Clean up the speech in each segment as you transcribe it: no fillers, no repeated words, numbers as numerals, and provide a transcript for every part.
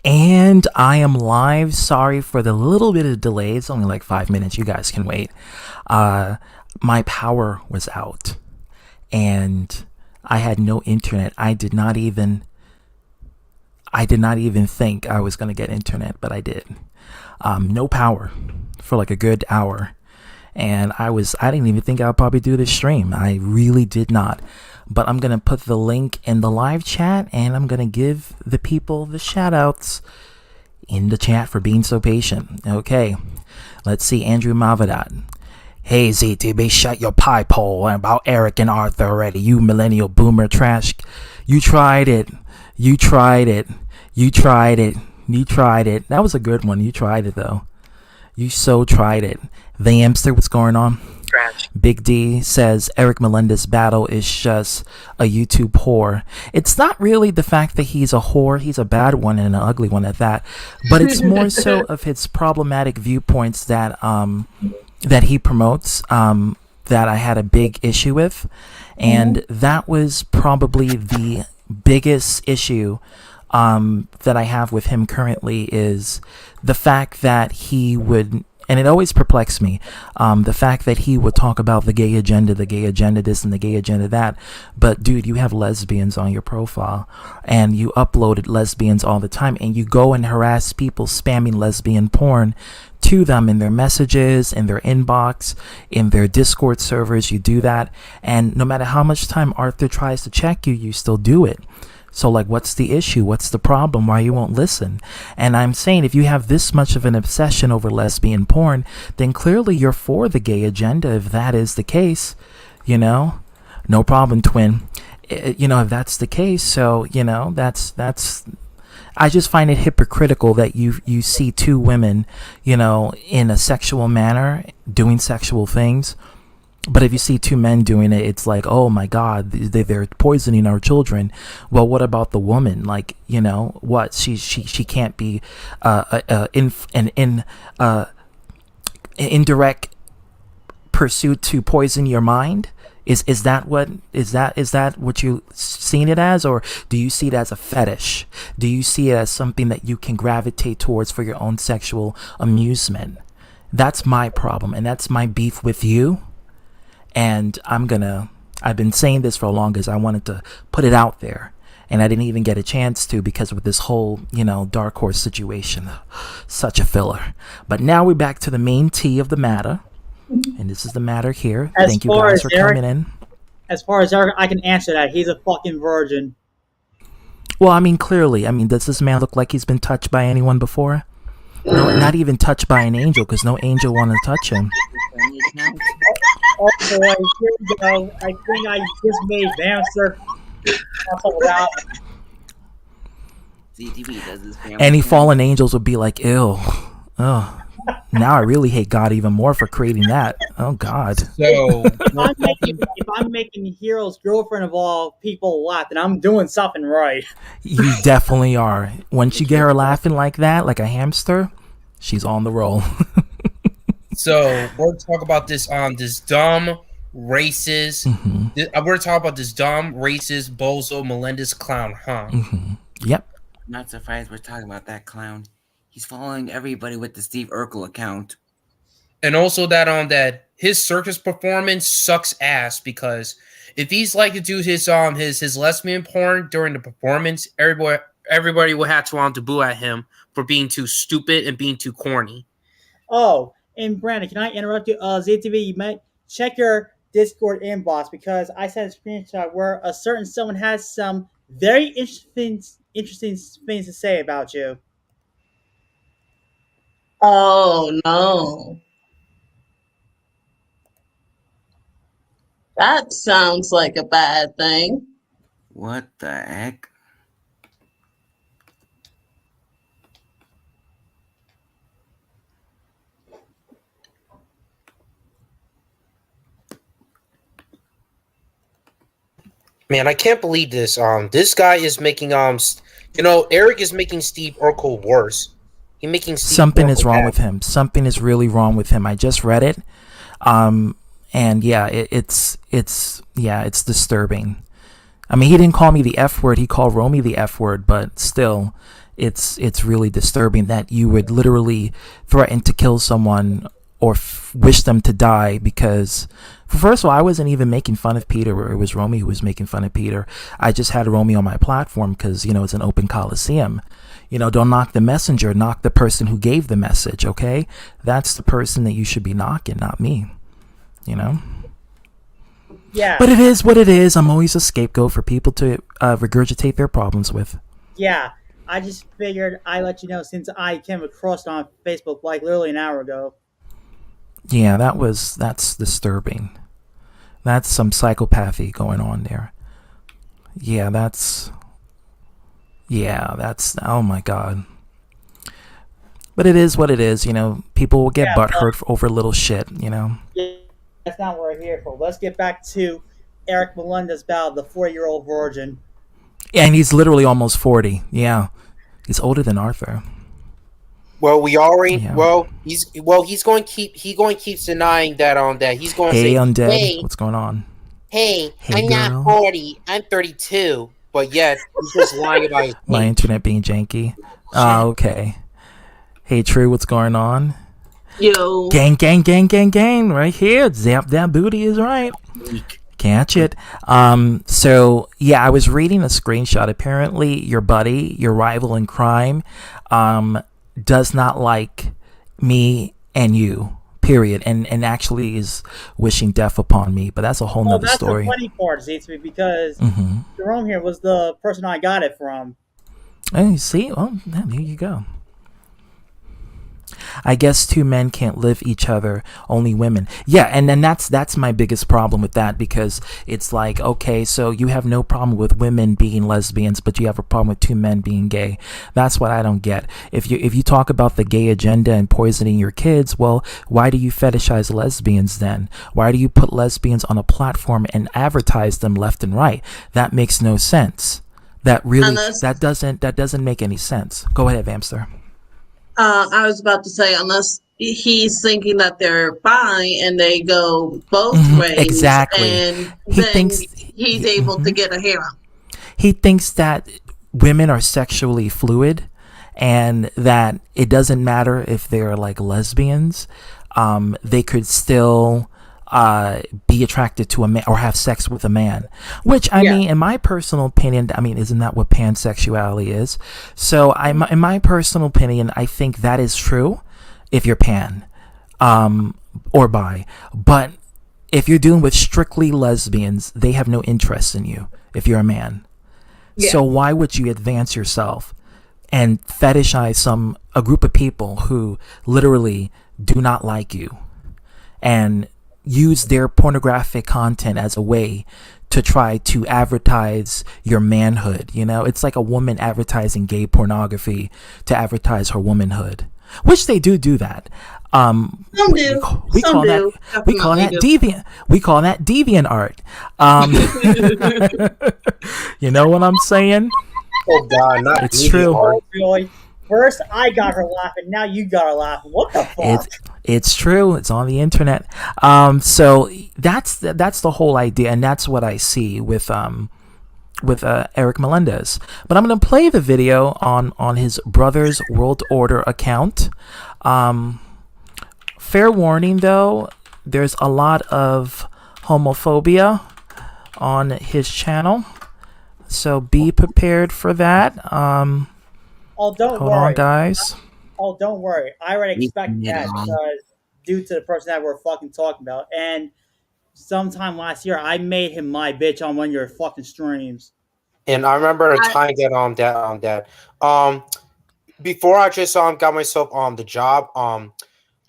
And I am live. Sorry for the little bit of delay. It's only like 5 minutes. You guys can wait. My power was out and I had no internet. I did not even think I was going to get internet, but I did. No power for like a good hour. And I didn't even think I'd probably do this stream. I really did not. But I'm going to put the link in the live chat and I'm going to give the people the shout outs in the chat for being so patient. Okay. Let's see. Andrew Mavadat. Hey, ZTB, shut your pipe hole about Eric and Arthur already. You millennial boomer trash. You tried it. You tried it. You tried it. You tried it. That was a good one. You tried it, though. You so tried it. The Amster, what's going on? Trash. Big D says Eric Melendez battle is just a YouTube whore. It's not really the fact that he's a whore. He's a bad one and an ugly one at that. But it's more so of his problematic viewpoints that he promotes that I had a big issue with. And that was probably the biggest issue that I have with him currently is the fact that he would, and it always perplexed me, the fact that he would talk about the gay agenda this and the gay agenda that. But dude, you have lesbians on your profile and you uploaded lesbians all the time and you go and harass people spamming lesbian porn to them in their messages, in their inbox, in their Discord servers. You do that. And no matter how much time Arthur tries to check you, you still do it. So like, what's the issue? What's the problem? Why you won't listen? And I'm saying, if you have this much of an obsession over lesbian porn, then clearly you're for the gay agenda. If that is the case, no problem, twin. If that's the case, so, that's, I just find it hypocritical that you see two women, in a sexual manner doing sexual things. But if you see two men doing it, it's like, oh my God, they're poisoning our children. Well, what about the woman? Like, what? She can't be indirect pursuit to poison your mind. Is that what you seen it as, or do you see it as a fetish? Do you see it as something that you can gravitate towards for your own sexual amusement? That's my problem, and that's my beef with you. And I've been saying this for long as I wanted to put it out there. And I didn't even get a chance to because of this whole, Dark Horse situation. Such a filler. But now we're back to the main tea of the matter. And this is the matter here. Thank you guys for coming in. As far as Eric, I can answer that. He's a fucking virgin. Well, clearly. Does this man look like he's been touched by anyone before? No, not even touched by an angel, because no angel wanted to touch him. Oh boy, here we go. I think I just made Dancer. Any fallen angels would be like, ew. Oh, now I really hate God even more for creating that. Oh God. So if I'm making Hero's girlfriend of all people laugh, then I'm doing something right. You definitely are. Once you get her laughing like that, like a hamster, she's on the roll. So we're talking about this dumb racist. We're talking about this dumb racist bozo Melendez clown, huh? Yep. I'm not surprised we're talking about that clown. He's following everybody with the Steve Urkel account. And also that his circus performance sucks ass, because if he's like to do his lesbian porn during the performance, everybody will have to boo at him for being too stupid and being too corny. Oh, and Brandon, can I interrupt you? ZTV, you might check your Discord inbox, because I sent a screenshot where a certain someone has some very interesting things to say about you. Oh no. That sounds like a bad thing. What the heck? Man, I can't believe this. This guy is making Eric is making Steve Urkel worse. He's making Steve Something Urkel is wrong bad. with him. Something is really wrong with him. I just read it. And yeah, it's disturbing. I mean, he didn't call me the F word. He called Romy the F word, but still, it's really disturbing that you would literally threaten to kill someone or wish them to die because, first of all, I wasn't even making fun of Peter. It was Romy who was making fun of Peter. I just had Romy on my platform because, it's an open coliseum. Don't knock the messenger, knock the person who gave the message, okay? That's the person that you should be knocking, not me, Yeah. But it is what it is. I'm always a scapegoat for people to regurgitate their problems with. Yeah. I just figured I'd let you know since I came across it on Facebook like literally an hour ago. Yeah, that's disturbing. That's some psychopathy going on there. Yeah, that's oh my God. But it is what it is, people will get butthurt over little shit, Yeah, that's not what we're here for. Let's get back to Eric Melendez battle, the 4-year-old virgin. Yeah, and he's literally almost 40. Yeah. He's older than Arthur. Well, we already. Yeah. Well, he's going to keep denying that that he's going to Hey, say, Undead, hey, what's going on? hey, Hey, I'm girl. not 40, I'm 32, but yet he's just lying about his My age. internet being janky. Oh, okay. Hey, True, what's going on? Yo. Gang, gang, gang, gang, gang, right here. Zap that booty is right. Catch it. So yeah, I was reading a screenshot. Apparently, your buddy, your rival in crime, does not like me and you. Period. And actually is wishing death upon me. But that's a whole nother That's story. the funny part, Z2, because Mm-hmm. Jerome here was the person I got it from. Oh, you see? Well, there you go. I guess two men can't live each other, only women. Yeah, and then that's my biggest problem with that, because it's like, okay, so you have no problem with women being lesbians, but you have a problem with two men being gay. That's what I don't get. If you talk about the gay agenda and poisoning your kids, well, why do you fetishize lesbians then? Why do you put lesbians on a platform and advertise them left and right? That makes no sense. That really that doesn't make any sense. Go ahead, Vamster. I was about to say, unless he's thinking that they're bi and they go both ways, exactly. and He then thinks he's able to get a harem. He thinks that women are sexually fluid, and that it doesn't matter if they're like lesbians. They could still be attracted to a man or have sex with a man, which I mean, in my personal opinion, isn't that what pansexuality is? So in my personal opinion, I think that is true if you're pan, or bi. But if you're dealing with strictly lesbians, they have no interest in you if you're a man. Yeah. So why would you advance yourself and fetishize a group of people who literally do not like you and use their pornographic content as a way to try to advertise your manhood? It's like a woman advertising gay pornography to advertise her womanhood, which they do that. Some do. We call that deviant. We call that deviant art. You know what I'm saying? Oh God, not it's true. Art. Really? First, I got her laughing. Now you got her laughing. What the fuck? It's true. It's on the internet. So that's the whole idea, and that's what I see with Eric Melendez. But I'm gonna play the video on his brother's World Order account. Fair warning, though, there's a lot of homophobia on his channel, so be prepared for that. Don't hold worry, on, guys. Don't worry. I already expect that because due to the person that we're fucking talking about. And sometime last year, I made him my bitch on one of your fucking streams. And I remember a time that before I just got myself the job,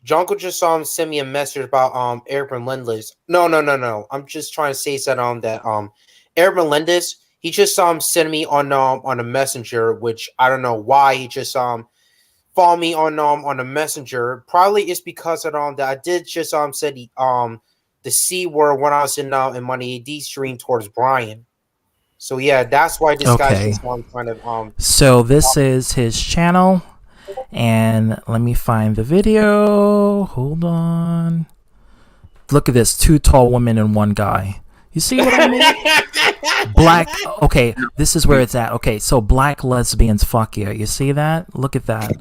Jungle just sent me a message about Eric Melendez. No. I'm just trying to say that Eric Melendez, he just sent me on a messenger, which I don't know why he just follow me on a messenger. Probably it's because of that I did just said the C word when I was in my AD stream towards Brian. So yeah, that's why this guy's just kind of So this is his channel, and let me find the video. Hold on. Look at this: 2 tall women and 1 guy. You see what I mean? Black. Okay, this is where it's at. Okay, so black lesbians fuck you. You see that? Look at that.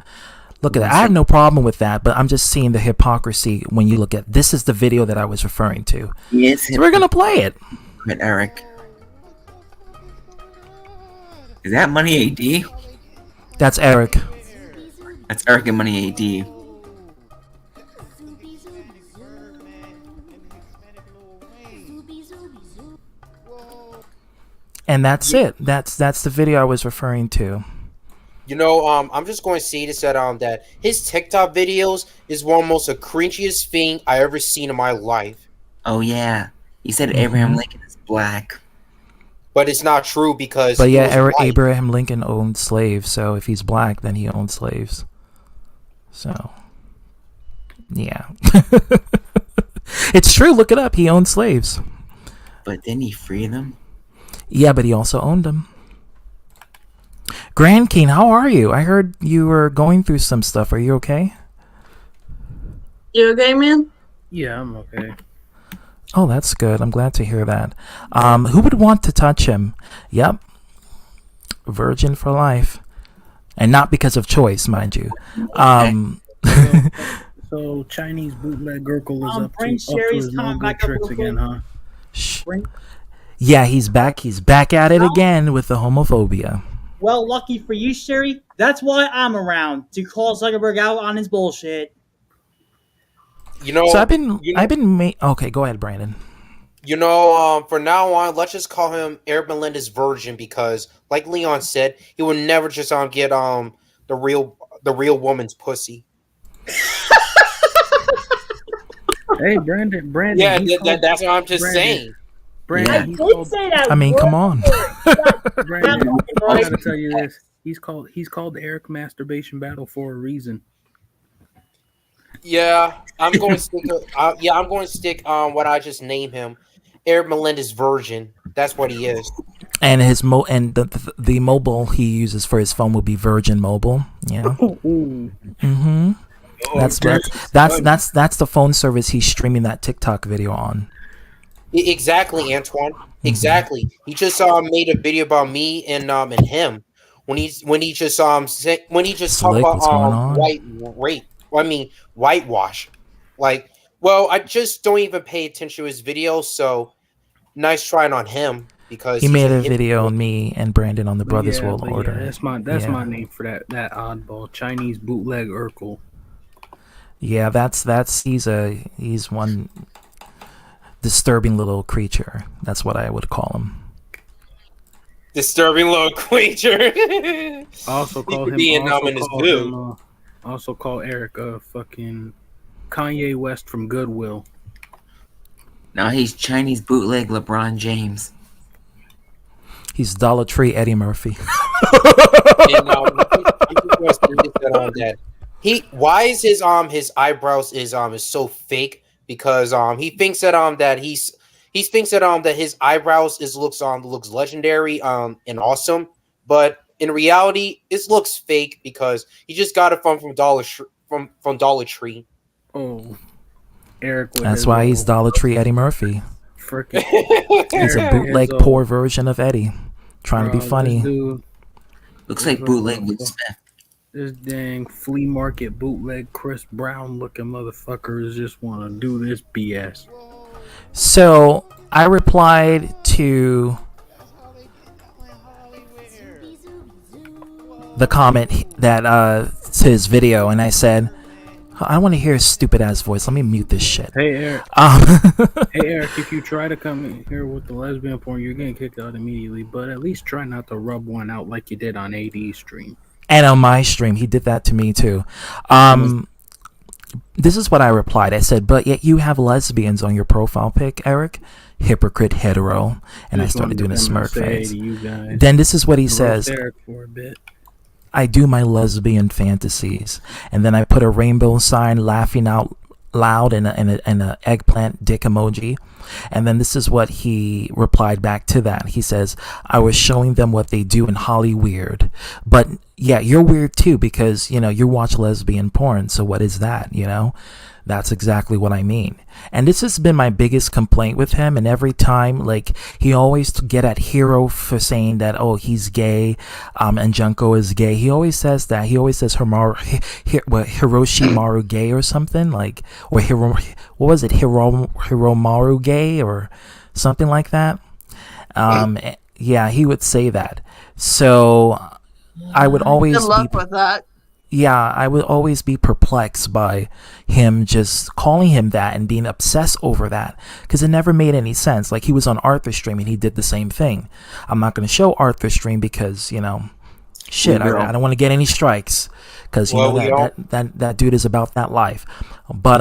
Look at that. I have no problem with that, but I'm just seeing the hypocrisy when you look at this. Is the video that I was referring to. Yes, So we're gonna play it. But Eric, is that Money AD? That's Eric. That's Eric and Money AD. And that's it. That's the video I was referring to. You know, I'm just going to say this that his TikTok videos is one of the most cringiest thing I ever seen in my life. Oh yeah, he said Abraham Lincoln is black. But it's not true because. But he yeah, was white. Abraham Lincoln owned slaves. So if he's black, then he owned slaves. So yeah, it's true. Look it up. He owned slaves. But didn't he free them? Yeah, but he also owned them. Grand King, how are you? I heard you were going through some stuff. Are you okay? You okay, man? Yeah, I'm okay. Oh, that's good. I'm glad to hear that. Who would want to touch him? Yep. Virgin for life. And not because of choice, mind you. So Chinese bootleg Gurkle is up Brain to Sherry's his coming no back good up tricks real again, huh? Shh. Brain- Yeah, he's back. He's back at it again with the homophobia. Well, lucky for you, Sherry. That's why I'm around to call Zuckerberg out on his bullshit. You know. So okay, go ahead, Brandon. You know, from now on, let's just call him Eric Melendez Virgin because, like Leon said, he would never just get the real woman's pussy. Hey, Brandon. Yeah, that's what I'm just saying. Brandon, Yeah. he's I did called, say that. I mean, word. come on. Brandon, I Right. gotta tell you this. He's called the Eric Masturbation Battle for a reason. Yeah, I'm going to stick. I'm going to stick on what I just named him, Eric Melendez Virgin. That's what he is. And his the mobile he uses for his phone will be Virgin Mobile. Yeah. Ooh. Mm-hmm. That's the phone service he's streaming that TikTok video on. Exactly, Antoine. Exactly. He just made a video about me and him when he just talked Slick, about what's going on? whitewash. Like, well, I just don't even pay attention to his videos. So nice trying on him because He he's made a hip- video on me and Brandon on the Brothers Yeah, World but Order. Yeah, that's my name for that oddball Chinese bootleg Urkel. Yeah, he's one disturbing little creature. That's what I would call him. disturbing little creature. I also call him. Being in his goo. Also call Eric fucking Kanye West from Goodwill. Now he's Chinese bootleg LeBron James. He's Dollar Tree Eddie Murphy. And, I'm just gonna say that why is his eyebrows is so fake because he thinks that he thinks that his eyebrows looks legendary and awesome, but in reality it looks fake because he just got it from Dollar Tree. Oh, Eric. That's why he's Dollar Tree Eddie Murphy. Freaking. He's a bootleg poor version of Eddie, trying to be funny. Looks like bootleg Will Smith. This dang flea market bootleg Chris Brown looking motherfuckers just want to do this BS. So I replied to the comment that to his video, and I said, I want to hear his stupid ass voice. Let me mute this shit. Hey Eric. Hey Eric, if you try to come in here with the lesbian porn, you're getting kicked out immediately. But at least try not to rub one out like you did on AD's stream. And on my stream, he did that to me too. This is what I replied. I said, but yet you have lesbians on your profile pic, Eric. Hypocrite hetero. And I started doing a smirk face. Then this is what he says. Eric for a bit. I do my lesbian fantasies. And then I put a rainbow sign laughing out loud and an eggplant dick emoji. And then this is what he replied back to that. He says, I was showing them what they do in Hollyweird. But yeah, you're weird too, because, you know, you watch lesbian porn. So what is that, you know? That's exactly what I mean. And this has been my biggest complaint with him. And every time, like, he always get at Hero for saying that, oh, he's gay, and Junko is gay. He always says that. He always says Hiroshi Maru gay or something, like, or what was it, Hiromaru gay or something like that. Yeah, he would say that. So I would always Good luck with that. Yeah, I would always be perplexed by him just calling him that and being obsessed over that, because it never made any sense. Like, he was on Arthur's stream and he did the same thing. I'm not going to show Arthur's stream because, you know, shit, I don't want to get any strikes, because that dude is about that life. But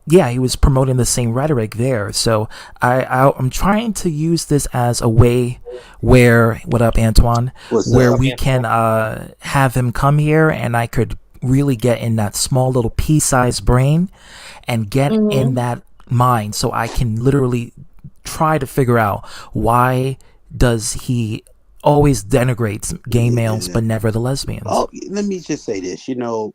yeah, he was promoting the same rhetoric there. So I'm trying to use this as a way where, what up, Antoine? Where we can have him come here and I could really get in that small little pea-sized brain and get in that mind, so I can literally try to figure out why does he always denigrates gay males but never the lesbians. Oh, let me just say this, you know,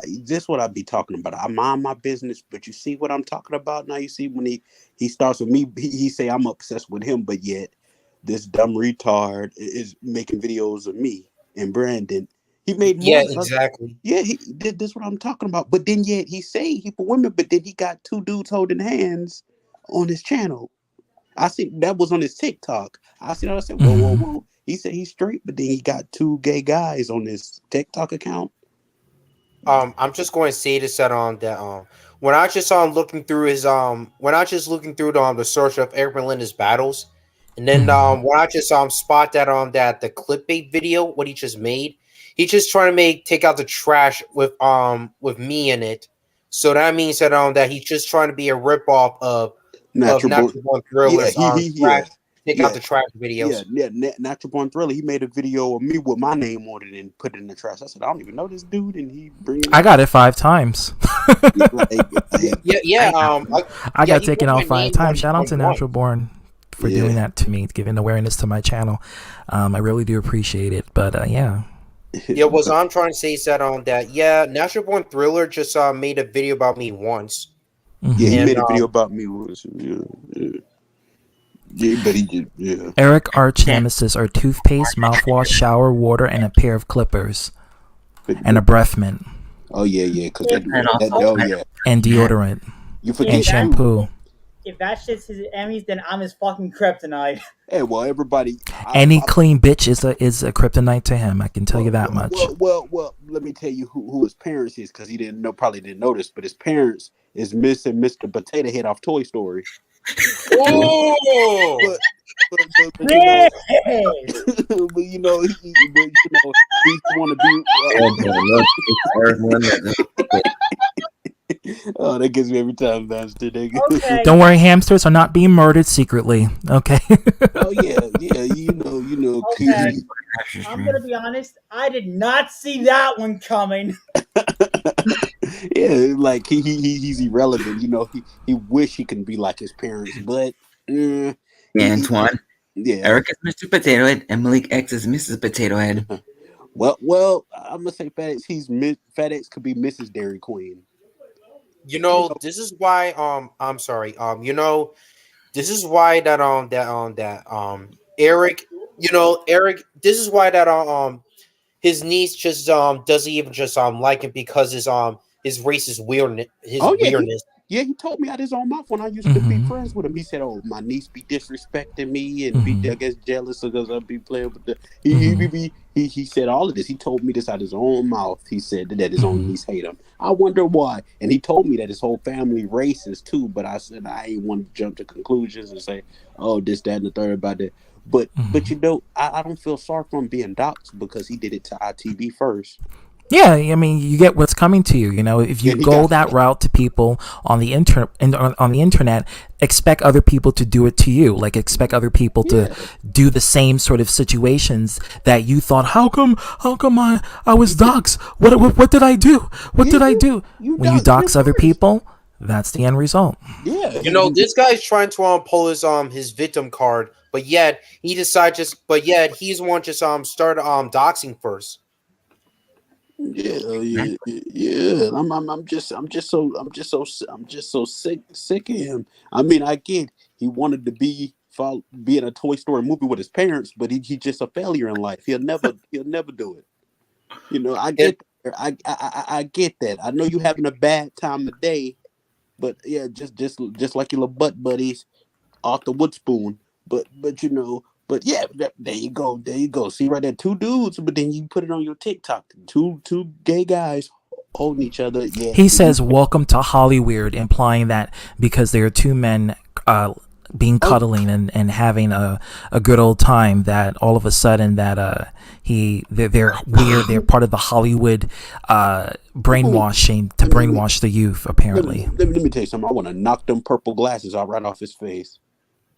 this is what I be talking about. I mind my business, but you see what I'm talking about now. You see when he starts with me, he say I'm obsessed with him, but yet this dumb retard is making videos of me and Brandon. He made more. Yeah, exactly. Yeah, he did this. What I'm talking about. But then yet he say he for women, but then he got two dudes holding hands on his channel. I see that was on his TikTok. I see that. I said, whoa. He said he's straight, but then he got two gay guys on his TikTok account. I'm just going to say this that when I just looking through his the search of Eric Melendez battles, and then when I just spot that that the clickbait video what he just made, he's just trying to take out the trash with me in it. So that means that he's just trying to be a ripoff of Natural Born Thriller's take out the trash video. Natural Born Thriller. He made a video of me with my name on it and put it in the trash. I said, I don't even know this dude, and he I got it 5 times. I got taken out 5 times. Shout out to Natural Born for doing that to me, giving awareness to my channel. I really do appreciate it. But yeah. Yeah, what I'm trying to say is that Natural Born Thriller just made a video about me once. Yeah, he made a video about me once. Yeah, but he did. Eric arch nemesis are toothpaste, mouthwash, shower water, and a pair of clippers, and a breath mint. Oh yeah, because and deodorant. You forget and shampoo. If that shit's his enemies, then I'm his fucking kryptonite. Hey, well, everybody. Any clean bitch is a kryptonite to him. I can tell you that much. Well, let me tell you who his parents is, because he probably didn't notice, but his parents is Miss and Mr. Potato Head off Toy Story. Oh, but you know, he want to be. Oh, that gets me every time, Master. Okay. Don't worry, hamsters are not being murdered secretly. Okay. Oh yeah, you know. Okay. I'm gonna be honest. I did not see that one coming. Yeah, like he's irrelevant. You know, he wish he can be like his parents, but Antoine. Yeah, Eric is Mr. Potato Head, and Malik X is Mrs. Potato Head. Well, I'm gonna say FedEx. FedEx could be Mrs. Dairy Queen. You know, this is why. I'm sorry. You know, this is why Eric. You know, Eric. This is why his niece just doesn't even just like him because his racist weirdness. Weirdness. He told me out his own mouth when I used to be friends with him. He said, "Oh, my niece be disrespecting me and be, I guess, jealous because I be playing with the." He said all of this. He told me this out his own mouth. He said that his own niece hate him. I wonder why. And he told me that his whole family racist too. But I said I ain't want to jump to conclusions and say, "Oh, this, that, and the third about that." But you know, I don't feel sorry for him being doxxed because he did it to ITV first. Yeah, I mean, you get what's coming to you. You know, if you go that route to people on the internet, expect other people to do it to you. Like, expect other people to do the same sort of situations that you thought. How come I was doxxed? What did I do? What did I do? When you dox other people, That's the end result. Yeah, You know, this guy's trying to pull his victim card, but yet he decides he's the one just start doxing first. yeah. I'm just so sick of him. I mean, I get he wanted to be in a Toy Story movie with his parents, but he just a failure in life. He'll never do it. You know, I get I get that. I know you having a bad time of day, but yeah, just like your little butt buddies off the wood spoon. But you know, but yeah, there you go. See right there, two dudes, but then you put it on your TikTok. Two gay guys holding each other. Yeah. He says, "Welcome to Hollyweird," implying that because there are two men being cuddling and having a good old time, that all of a sudden that they're weird. They're part of the Hollywood brainwashing to brainwash the youth. Apparently, let me tell you something. I want to knock them purple glasses out right off his face.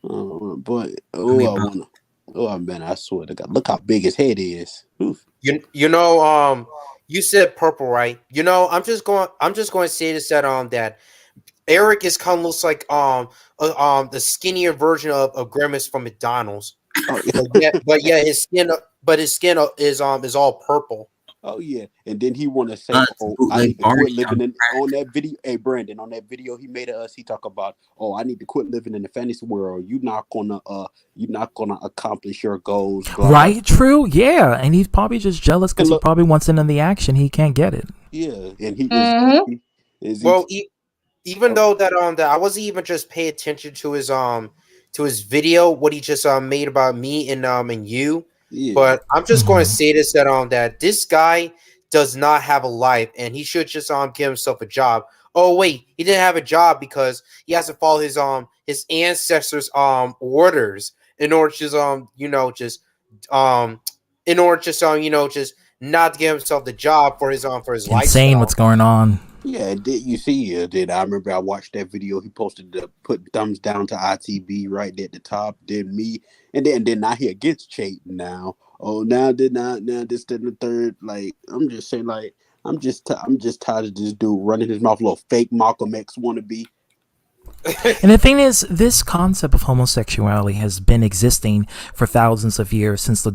But man, I swear to God, look how big his head is. Oof. You know, you said purple, right? You know, I'm just going to say this that Eric is kind of looks like the skinnier version of Grimace from McDonald's. Oh, yeah. but his skin is all purple. Oh yeah, and then he want to say, I need to quit living on that video." Hey Brandon, on that video he made of us, he talk about, I need to quit living in the fantasy world. You're not gonna accomplish your goals. Blah. Right? True. Yeah, and he's probably just jealous because he probably wants in on the action. He can't get it. Yeah, and he is. Well, even though that I wasn't even just pay attention to his video, what he just made about me and you. Yeah. But I'm just going to say this that this guy does not have a life, and he should just give himself a job. Oh wait, he didn't have a job because he has to follow his ancestors' orders in order to just not to give himself the job for his lifestyle. Insane what's going on. Yeah, did you see? Did I remember? I watched that video. He posted to put thumbs down to ITB right there at the top. Then me, and then now he against Chait now. Now this, then the third. Like I'm just saying, like I'm just tired of this dude running his mouth, little fake Malcolm X wannabe. And the thing is, this concept of homosexuality has been existing for thousands of years, since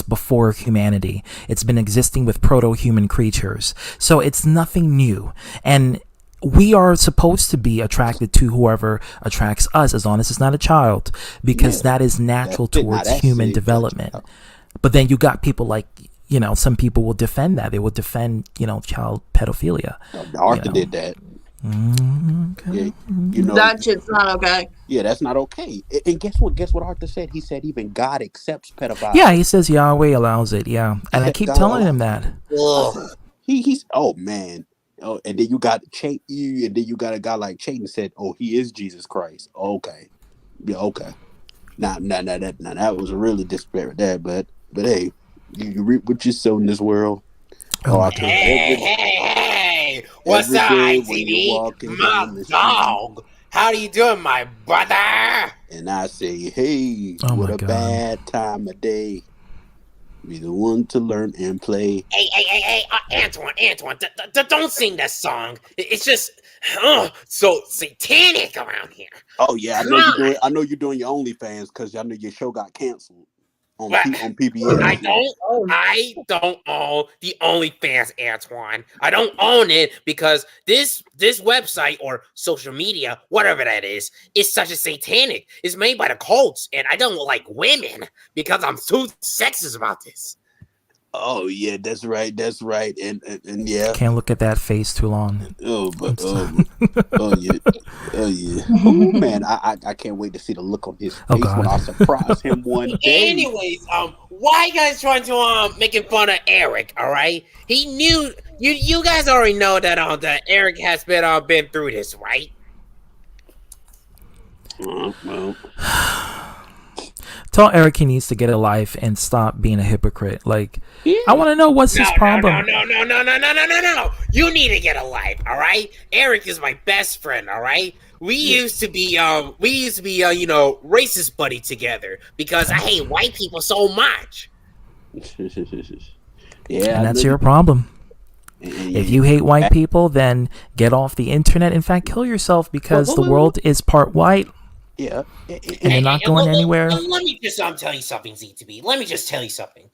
before humanity. It's been existing with proto-human creatures, so it's nothing new. And we are supposed to be attracted to whoever attracts us, as long as it's not a child, because that is natural towards human development. But then you got people like, some people will defend that. They will defend, child pedophilia. Arthur did that. Okay. Yeah, that shit's not okay. Yeah, that's not okay. And guess what Arthur said? He said even God accepts pedophiles. Yeah, he says Yahweh allows it. Yeah, and I keep telling him that. He's man. And then you got Chait, and then you got a guy like Chayton said, he is Jesus Christ. Okay, yeah, okay. Now that was really disparate there, but hey, you reap what you sow in this world. Hey, what's up, ITV? My dog. How are you doing, my brother? And I say, hey, what a bad time of day. Be the one to learn and play. Hey, Antoine, don't sing that song. It's just so satanic around here. Oh yeah, I know you're doing your OnlyFans because I know your show got canceled on PBS. I don't own the OnlyFans, Antoine. I don't own it because this website or social media, whatever that is such a satanic. It's made by the cults, and I don't like women because I'm too sexist about this. Oh yeah, that's right, and yeah. Can't look at that face too long. Oh yeah. Oh man, I can't wait to see the look on his face when I surprise him one day. Anyways, why you guys trying to making fun of Eric? All right, he knew you guys already know that that Eric has been through this, right? Well. Tell Eric he needs to get a life and stop being a hypocrite. Like, I want to know what's his problem. No. You need to get a life, all right? Eric is my best friend, all right? We used to be racist buddy together because I hate white people so much. Yeah, and that's your problem. If you hate white people, then get off the internet. In fact, kill yourself because the world is part white. Yeah. And they're not going anywhere. Let me just tell you something, ZTB. Let me just tell you something.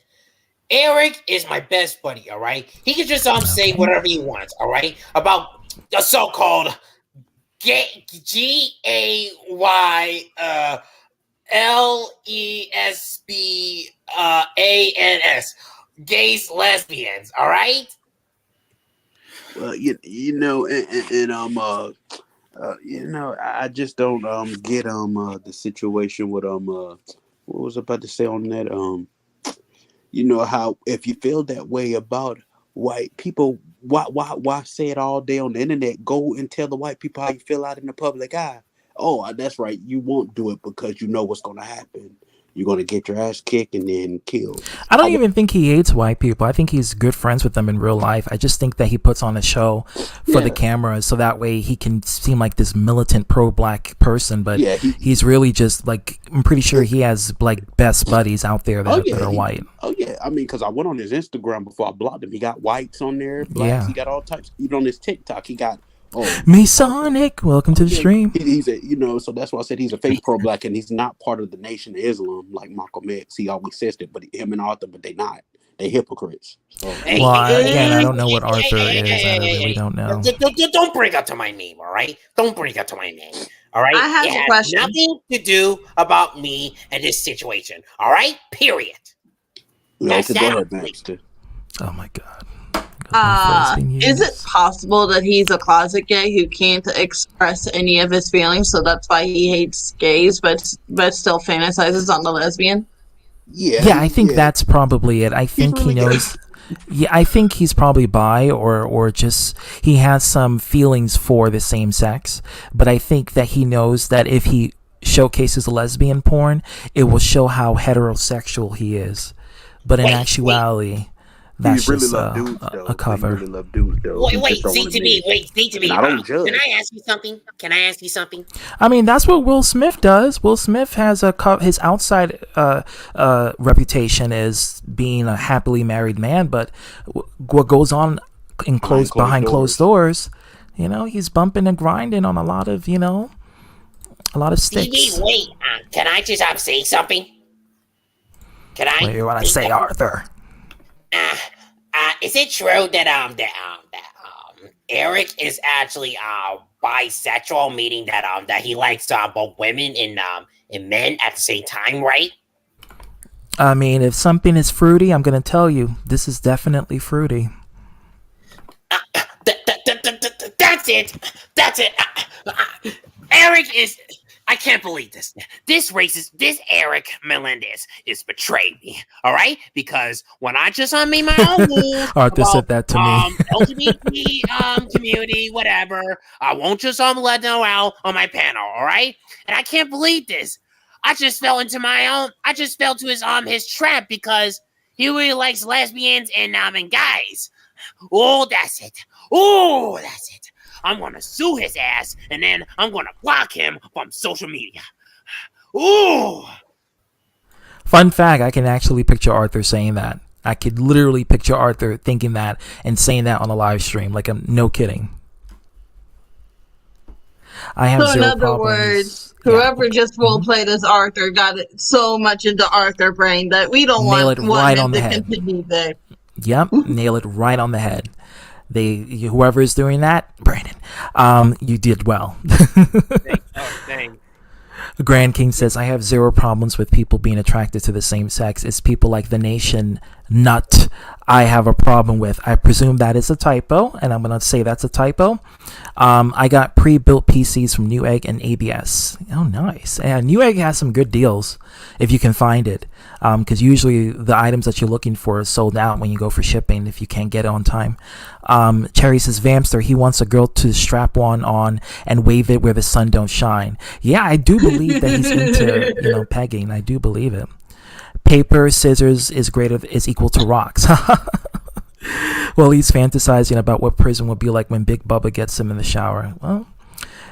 Eric is my best buddy, all right? He can just say whatever he wants, all right? About the so-called GAYLESBANS, gays, lesbians, all right? Well, you know, I just don't get the situation with what was I about to say on that you know how if you feel that way about white people, why say it all day on the internet? Go and tell the white people how you feel out in the public eye. Oh, that's right. You won't do it because you know what's going to happen. You're going to get your ass kicked and then killed. I don't even think he hates white people. I think he's good friends with them in real life. I just think that he puts on a show for the camera so that way he can seem like this militant pro-black person. But he's really just like, I'm pretty sure he has like best buddies out there that are white. Oh, yeah. I mean, because I went on his Instagram before I blocked him. He got whites on there, blacks. He got all types. Even on his TikTok, he got Masonic, welcome to the stream. He's a, so that's why I said he's a fake pro-black, and he's not part of the Nation of Islam like Malcolm X. He always says that, but him and Arthur, but they not. They hypocrites. So. Well, again, I don't know what Arthur is. I really don't know. Don't bring up to my name, all right? Don't bring up to my name, all right? I have a question. Nothing to do about me and this situation, all right? Period. Go ahead, Baxter. Oh my God. Is it possible that he's a closet gay who can't express any of his feelings, so that's why he hates gays, but still fantasizes on the lesbian? Yeah, I think that's probably it. I think he knows. Yeah, I think he's probably bi or just he has some feelings for the same sex, but I think that he knows that if he showcases lesbian porn, it will show how heterosexual he is. But in actuality, that's just a cover. Wait, ZTB. I don't judge. Can I ask you something? I mean, that's what Will Smith does. Will Smith has his outside reputation is being a happily married man, but what goes on behind closed doors, he's bumping and grinding on a lot of sticks. Wait, can I just say something? Can I? What do you want to say, Arthur? Is it true that Eric is actually bisexual, meaning that he likes both women and men at the same time, right? I mean, if something is fruity, I'm gonna tell you this is definitely fruity. That's it. Eric is. I can't believe this. This Eric Melendez is betrayed me. All right, because when I just made my own move, Arthur said that to me. LGBT community, whatever. I won't just let them out on my panel. All right, and I can't believe this. I just fell into his trap because he really likes lesbians and guys. Oh, that's it. I'm going to sue his ass, and then I'm going to block him from social media. Ooh! Fun fact, I can actually picture Arthur saying that. I could literally picture Arthur thinking that and saying that on a live stream. Like, I'm no kidding. I have so zero in other problems. Words, whoever just role-played as Arthur got it so much into Arthur brain that we don't want him to continue there. Yep, nail it right on the head. Whoever is doing that, Brandon, you did well. Thanks. Grand King says, I have zero problems with people being attracted to the same sex. It's people like the Nation Nut I have a problem with. I presume that is a typo, and I'm going to say that's a typo. I got pre-built PCs from Newegg and ABS. Oh, nice. And Newegg has some good deals if you can find it, because usually the items that you're looking for is sold out when you go for shipping if you can't get it on time. Cherry says, Vamster, he wants a girl to strap one on and wave it where the sun don't shine. Yeah, I do believe that he's into pegging. I do believe it. Paper, scissors is equal to rocks. Well, he's fantasizing about what prison would be like when Big Bubba gets him in the shower. Well,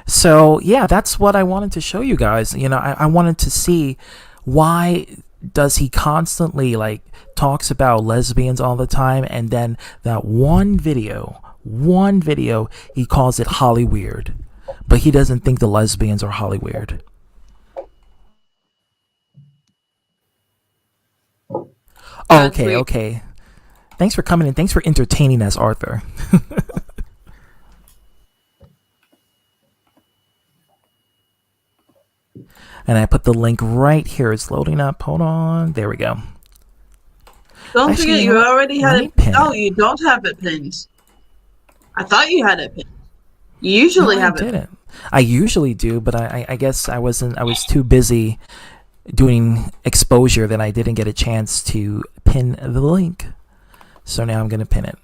so yeah, that's what I wanted to show you guys. I wanted to see why does he constantly like talks about lesbians all the time, and then that one video he calls it Hollyweird, but he doesn't think the lesbians are Hollyweird. That's Okay. Thanks for coming in. Thanks for entertaining us, Arthur. And I put the link right here. It's loading up. Hold on. There we go. Don't Actually, forget, you know you what? already Let had me it. pin Oh, it. you don't have it pinned. I thought you had it pinned. You usually No, I have it. didn't. I usually do, but I guess I was too busy doing exposure that I didn't get a chance to pin the link. So now I'm going to pin it.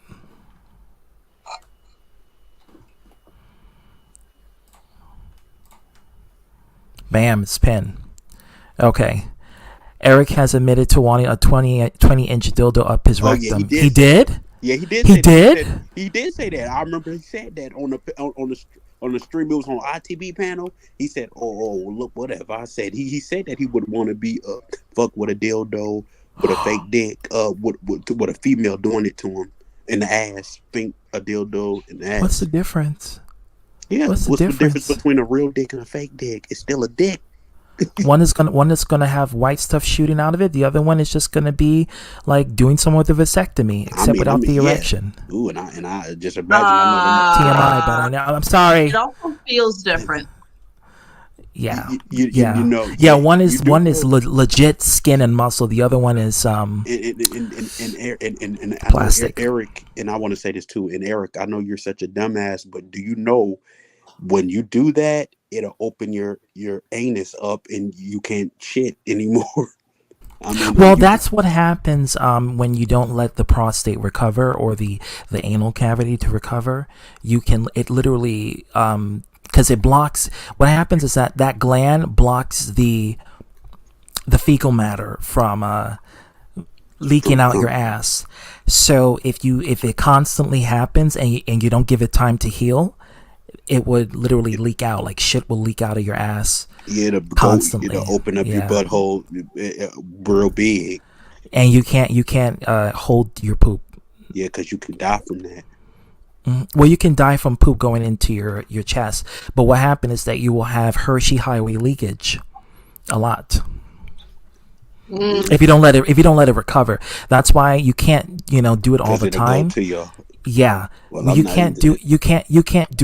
Bam, it's pinned. Okay. Eric has admitted to wanting a 20-inch dildo up his rectum. Yeah, He did? Yeah, he did. He say did? That. He did say that. I remember he said that on the stream. It was on ITV panel. He said, "Oh, look, whatever." I said he said that he would want to be fuck with a dildo with a fake dick, with a female doing it to him in the ass, think a dildo in the ass. What's the difference? Yeah, What's the the difference difference? between a real dick and a fake dick? It's still a dick. One is gonna have white stuff shooting out of it. The other one is just gonna be like doing some with a vasectomy, except without the erection. Yeah. Ooh, and I just imagine I know TMI, but I know. I'm sorry. It also feels different. Yeah, you know. Yeah, one is you do know. legit skin and muscle. The other one is And plastic. I know Eric, and I want to say this too. And Eric, I know you're such a dumbass, but do you know when you do that, it'll open your anus up and you can't shit anymore? I mean, Well, that's what happens when you don't let the prostate recover or the anal cavity to recover. It literally because it blocks. What happens is that gland blocks the fecal matter from leaking out your ass. So if it constantly happens and you don't give it time to heal, it would literally leak out. Like shit will leak out of your ass. Yeah, constantly. It'll open up your butthole real big. And you can't hold your poop. Yeah, because you can die from that. Well, you can die from poop going into your chest, but what happens is that you will have Hershey highway leakage a lot. If you don't let it recover. That's why you can't do it all the time. Yeah, well, you can't do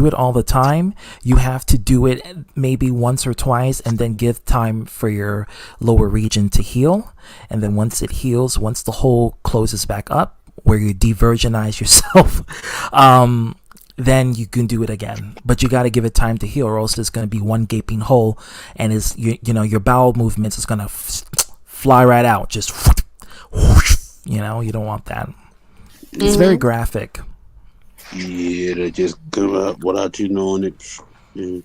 it all the time. You have to do it maybe once or twice, and then give time for your lower region to heal. And then once it heals, once the hole closes back up, where you de-virginize yourself, then you can do it again. But you got to give it time to heal, or else there's going to be one gaping hole, and your bowel movements is going to fly right out. Just you don't want that. It's very graphic. Yeah, they just come out without you knowing it. Yeah.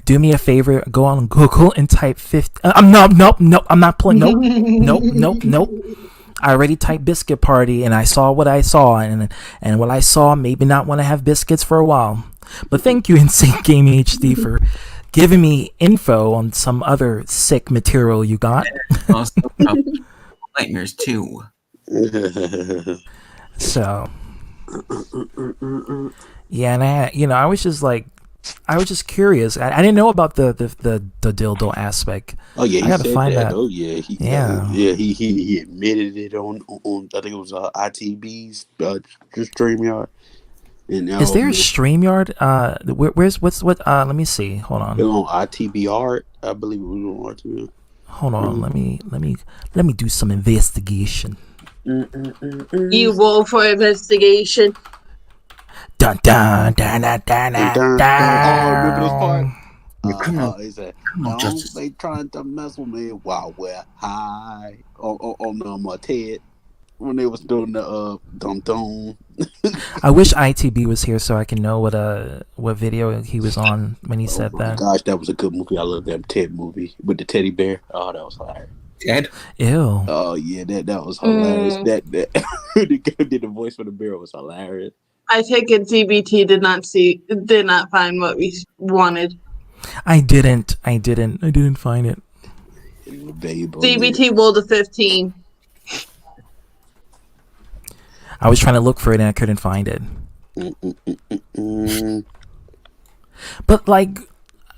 Do me a favor, go on Google and type 50. Nope. I'm not pulling. Nope. I already typed biscuit party, and I saw what I saw, and what I saw made me not want to have biscuits for a while. But thank you, Insane Gaming HD, for giving me info on some other sick material you got. Also, nightmares too. So, yeah, and I was just curious. I didn't know about the dildo aspect. Oh yeah, I gotta find that. Oh yeah, he admitted it on I think it was ITB's StreamYard. And is there a StreamYard? Let me see. Hold on. It was on ITB Art, I believe it was on ITB. Hold on. Let me do some investigation. You roll for investigation. Dun dun dun dun dun dun. Oh, remember this part? He said, justice. They trying to mess with me while we're high on Ted when they was doing the dum. I wish ITB was here so I can know what video he was on when he said that. Gosh, that was a good movie. I love that Ted movie with the teddy bear. Oh, that was hilarious. Ted? Ew. Oh yeah, that was hilarious. That the guy did the voice for the bear was hilarious. I take it DBT did not find what we wanted. I didn't find it. Babe, CBT World of 15. I was trying to look for it and I couldn't find it. But like,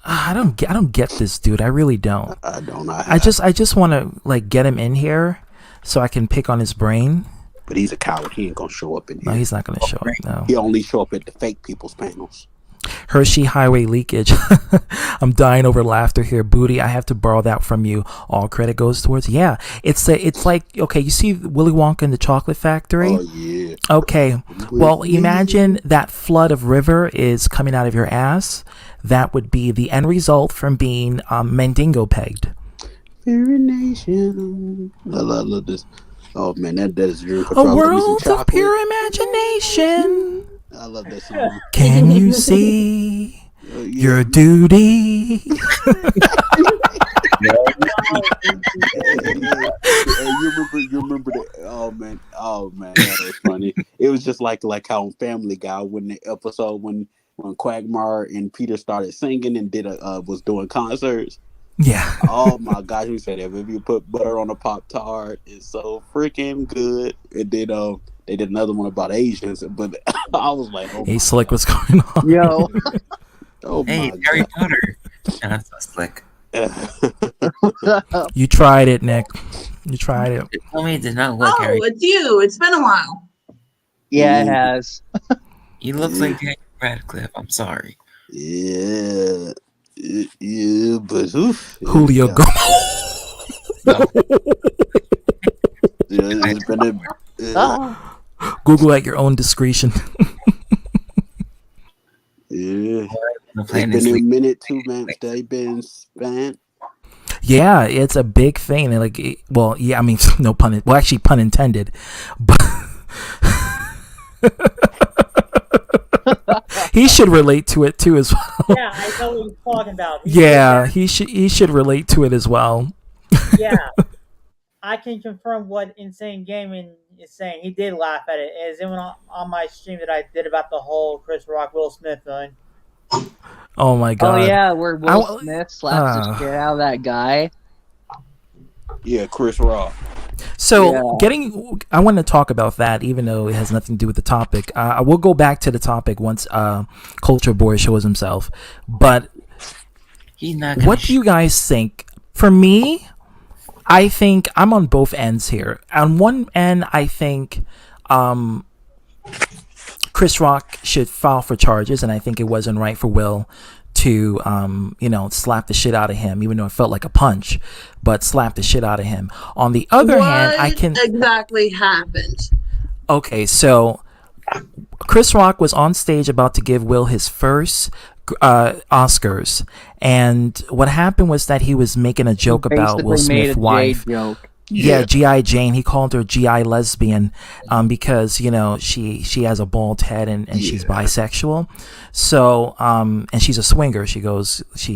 I don't get this dude. I really don't. I don't. I just want to like get him in here so I can pick on his brain. But he's a coward. He ain't gonna show up in here. No, he's not gonna show up. No. He only show up at the fake people's panels. Hershey highway leakage. I'm dying over laughter here. Booty, I have to borrow that from you. All credit goes towards. Yeah, it's like, okay, you see Willy Wonka and the Chocolate Factory? Oh yeah. Okay, well, imagine that flood of river is coming out of your ass. That would be the end result from being Mandingo pegged. Fairy Nation. I love this. Oh man, that is your A world of pure imagination. I love that song. Can you see your duty? You remember that? Oh man, that was funny. It was just like how on Family Guy when the episode when Quagmire and Peter started singing and was doing concerts. Yeah. Oh my gosh, we said if you put butter on a Pop-Tart, it's so freaking good. And then they did another one about Asians, but I was like, oh hey, Slick, what's going on? Yo. Oh hey, my Harry God. Potter. That's so slick. You tried it, Nick. You tried it. Tell me it did not look Oh, Harry. it's you. It's been a while. Yeah, it has. He looks like Daniel Radcliffe. I'm sorry. Yeah. Yeah, but oof. Julio Google at your own discretion. Yeah. It's been a minute, 2 months. They've been spent. Yeah, it's a big thing. And like, well, yeah, I mean, no pun. Well, actually, pun intended. But he should relate to it too as well. Yeah, I know what you're talking about. Yeah, he should relate to it as well. Yeah, I can confirm what Insane Gaming is saying. He did laugh at it. As it went on my stream that I did about the whole Chris Rock Will Smith thing. Oh my god. Oh yeah, where Will Smith slaps the shit out of that guy. Yeah, Chris Rock. So I want to talk about that, even though it has nothing to do with the topic. I will go back to the topic once Culture Boy shows himself. But what do you guys think? For me, I think I'm on both ends here. On one end, I think Chris Rock should file for charges, and I think it wasn't right for Will to slap the shit out of him, even though it felt like a punch, but slap the shit out of him. On the other hand, I can exactly happened. Okay, so Chris Rock was on stage about to give Will his first Oscars, and what happened was that he was making a joke about Will Smith's wife. Yeah, G.I. Jane. He called her G.I. lesbian because, she has a bald head and she's bisexual. So, and she's a swinger. She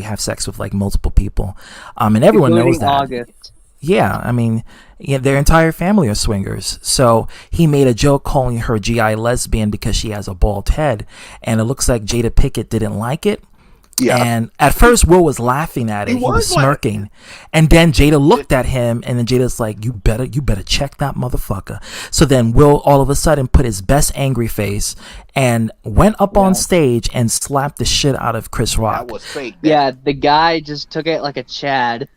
have sex with like multiple people. And everyone knows that. August. Yeah, I mean, their entire family are swingers. So he made a joke calling her G.I. lesbian because she has a bald head. And it looks like Jada Pinkett didn't like it. Yeah. And at first, Will was laughing at it. He was smirking. And then Jada looked at him, and then Jada's like, you better check that motherfucker. So then Will all of a sudden put his best angry face and went up on stage and slapped the shit out of Chris Rock. That was fake. Yeah, the guy just took it like a Chad.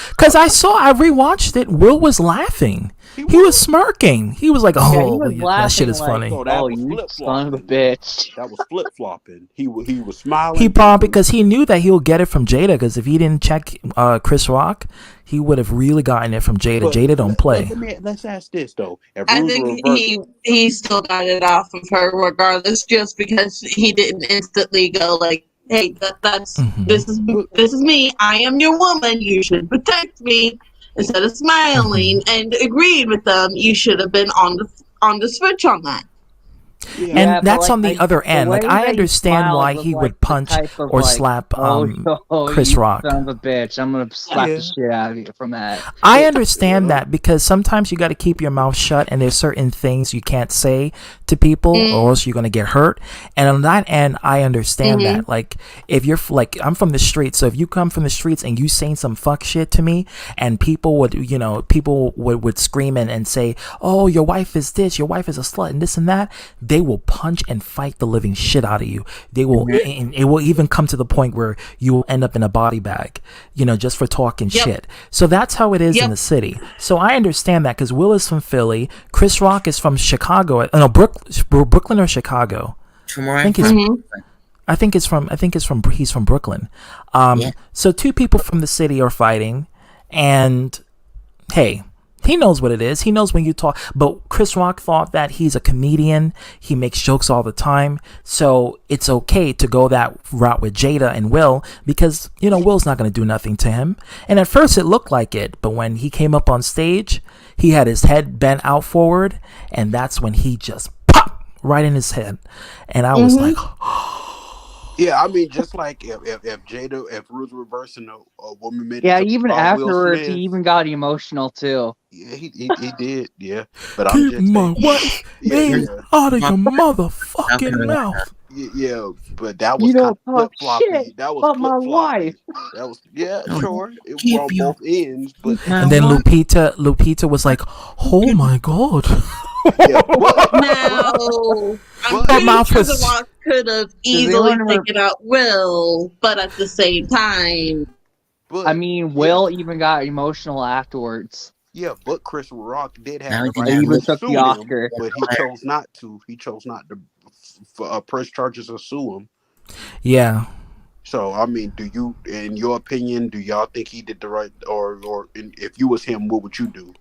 Because I rewatched it. Will was laughing. He was smirking. He was like, that shit is funny. No, you son of a bitch. That was flip-flopping. He was smiling. He bombed because he knew that he'll get it from Jada, because if he didn't check Chris Rock, he would have really gotten it from Jada. But Jada don't play. Let's ask this, though. I think he still got it off of her regardless, just because he didn't instantly go like, hey, this is me. I am your woman. You should protect me. Instead of smiling and agreeing with them, you should have been on the switch on that. Yeah. And but, that's like, on the other end. Like, way I that he understand why smiled was, he like, would the punch type of, or like, slap oh, Chris you Rock. son of a bitch. I'm gonna slap Yeah. the shit out of you from that. I understand Yeah. that because sometimes you got to keep your mouth shut, and there's certain things you can't say to people, or else you're gonna get hurt. And on that end, I understand that. Like, if you're like, I'm from the streets, so if you come from the streets and you saying some fuck shit to me, and people would, people would scream and say, "Oh, your wife is this, your wife is a slut," and this and that, they will punch and fight the living shit out of you. They will, and it will even come to the point where you will end up in a body bag, just for talking shit. So that's how it is in the city. So I understand that because Will is from Philly, Chris Rock is from Chicago. No, Brooklyn or Chicago. I think he's. I think he's from Brooklyn. So two people from the city are fighting, and hey, he knows what it is. He knows when you talk. But Chris Rock thought that he's a comedian. He makes jokes all the time. So it's okay to go that route with Jada and Will because, Will's not going to do nothing to him. And at first it looked like it. But when he came up on stage, he had his head bent out forward. And that's when he just popped right in his head. And I was like... Yeah, I mean, just like if Ruth reversing a woman made Yeah, a joke even about Will afterwards, Smith, he even got emotional too. yeah, he did, yeah. But I'm Keep just my saying, wife name out of your motherfucking mouth. yeah, but that was You kind don't of flip talk shit floppy. That was about my flip floppy. wife. That was sure. It was Keep on your- both ends, but And then Lupita was like, "Oh my god." yeah, No, I'm But- pretty mouth sure was- the Rock could have easily anyone remember- taken out Will, but at the same time, but I mean, Will even got emotional afterwards. yeah, but Chris Rock did Now have he the right They Yeah, even to took sue the him, Oscar. but he chose not to. He chose not to press charges or sue him. Yeah. So I mean, in your opinion, do y'all think he did the right, or if you was him, what would you do?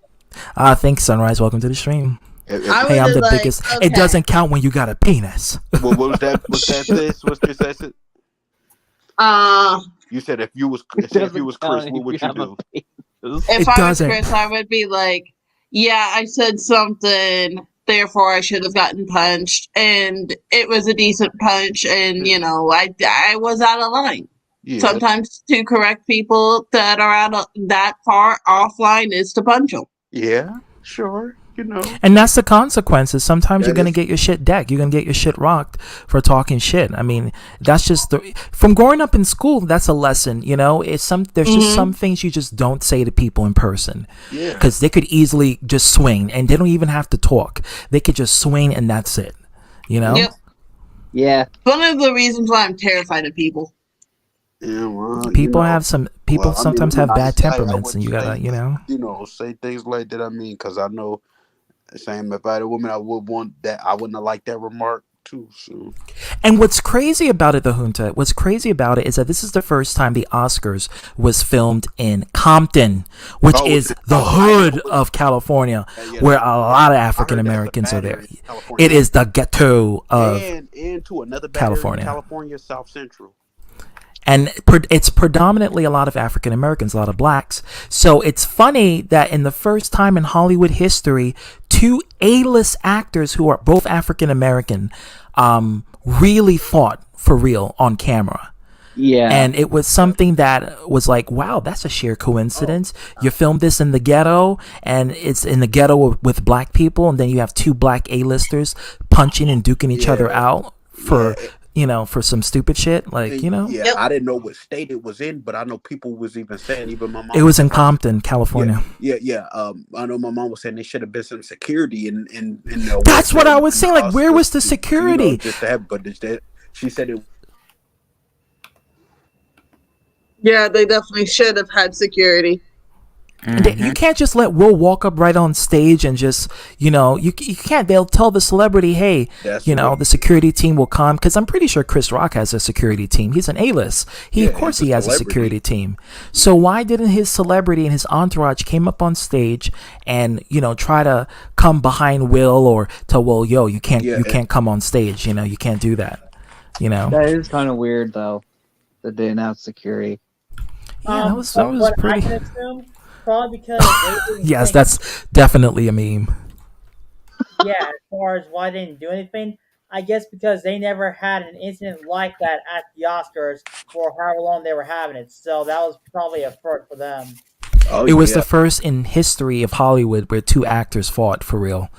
Thanks, Sunrise. Welcome to the stream. I Hey, I'm would the like, biggest. okay. It doesn't count when you got a penis. What was that? What's that? Sis? What's your sis? You said if you was Chris, what would you do? If It I doesn't. was Chris, I would be like, yeah, I said something, therefore I should have gotten punched, and it was a decent punch, and I was out of line. Yeah, Sometimes to correct people that are out of that far offline is to punch them. yeah, sure. And that's the consequences. Sometimes you're That gonna is- get your shit decked. You're gonna get your shit rocked for talking shit. I mean, that's just from growing up in school. That's a lesson. There's just some things you just don't say to people in person. Yeah, Because they could easily just swing, and they don't even have to talk. They could just swing, and that's it. Yep. Yeah. One of the reasons why I'm terrified of people. yeah. Well, People have some. People well, I mean, sometimes I'm have not bad saying I temperaments, and you wouldn't gotta, say, say things like that. I mean, because I know, same if I had a woman, I would want that. I wouldn't have liked that remark too. So And what's crazy about it, the Junta, what's crazy about it is that this is the first time the Oscars was filmed in Compton, which Oh, is it's- the oh, I hood know. of California, Yeah, where a lot of I heard African that's a Americans are bad there. area in California. It is the ghetto of, and to another bad California. area in California, South Central. and it's predominantly a lot of African Americans, a lot of blacks. So it's funny that in the first time in Hollywood history, two A-list actors who are both African American really fought for real on camera. Yeah. And it was something that was like, wow, that's a sheer coincidence. You filmed this in the ghetto, and it's in the ghetto with black people, and then you have two black A-listers punching and duking each other out for for some stupid shit, like Yeah, Yep. I didn't know what state it was in, but I know people was even saying, even my mom. It was in Compton, California. Yeah. I know my mom was saying there should have been some security in That's what I was saying. Like, where was the security? Just to have, but she said it. Yeah, they definitely should have had security. You can't just let Will walk up right on stage and just, you can't. They'll tell the celebrity, hey, That's the security team will come. Because I'm pretty sure Chris Rock has a security team. He's an A-list. Of course, he has a security team. So why didn't his celebrity and his entourage came up on stage and, try to come behind Will or tell Will, yo, you can't come on stage. You can't do that. That is kind of weird, though, that they announced security. Yeah, that was what pretty. I can assume, probably because they didn't Yes, think- that's definitely a meme. yeah. As far as why they didn't do anything, I guess because they never had an incident like that at the Oscars for however long they were having it. So that was probably a first for them. Oh It was yeah. the first in history of Hollywood where two actors fought for real,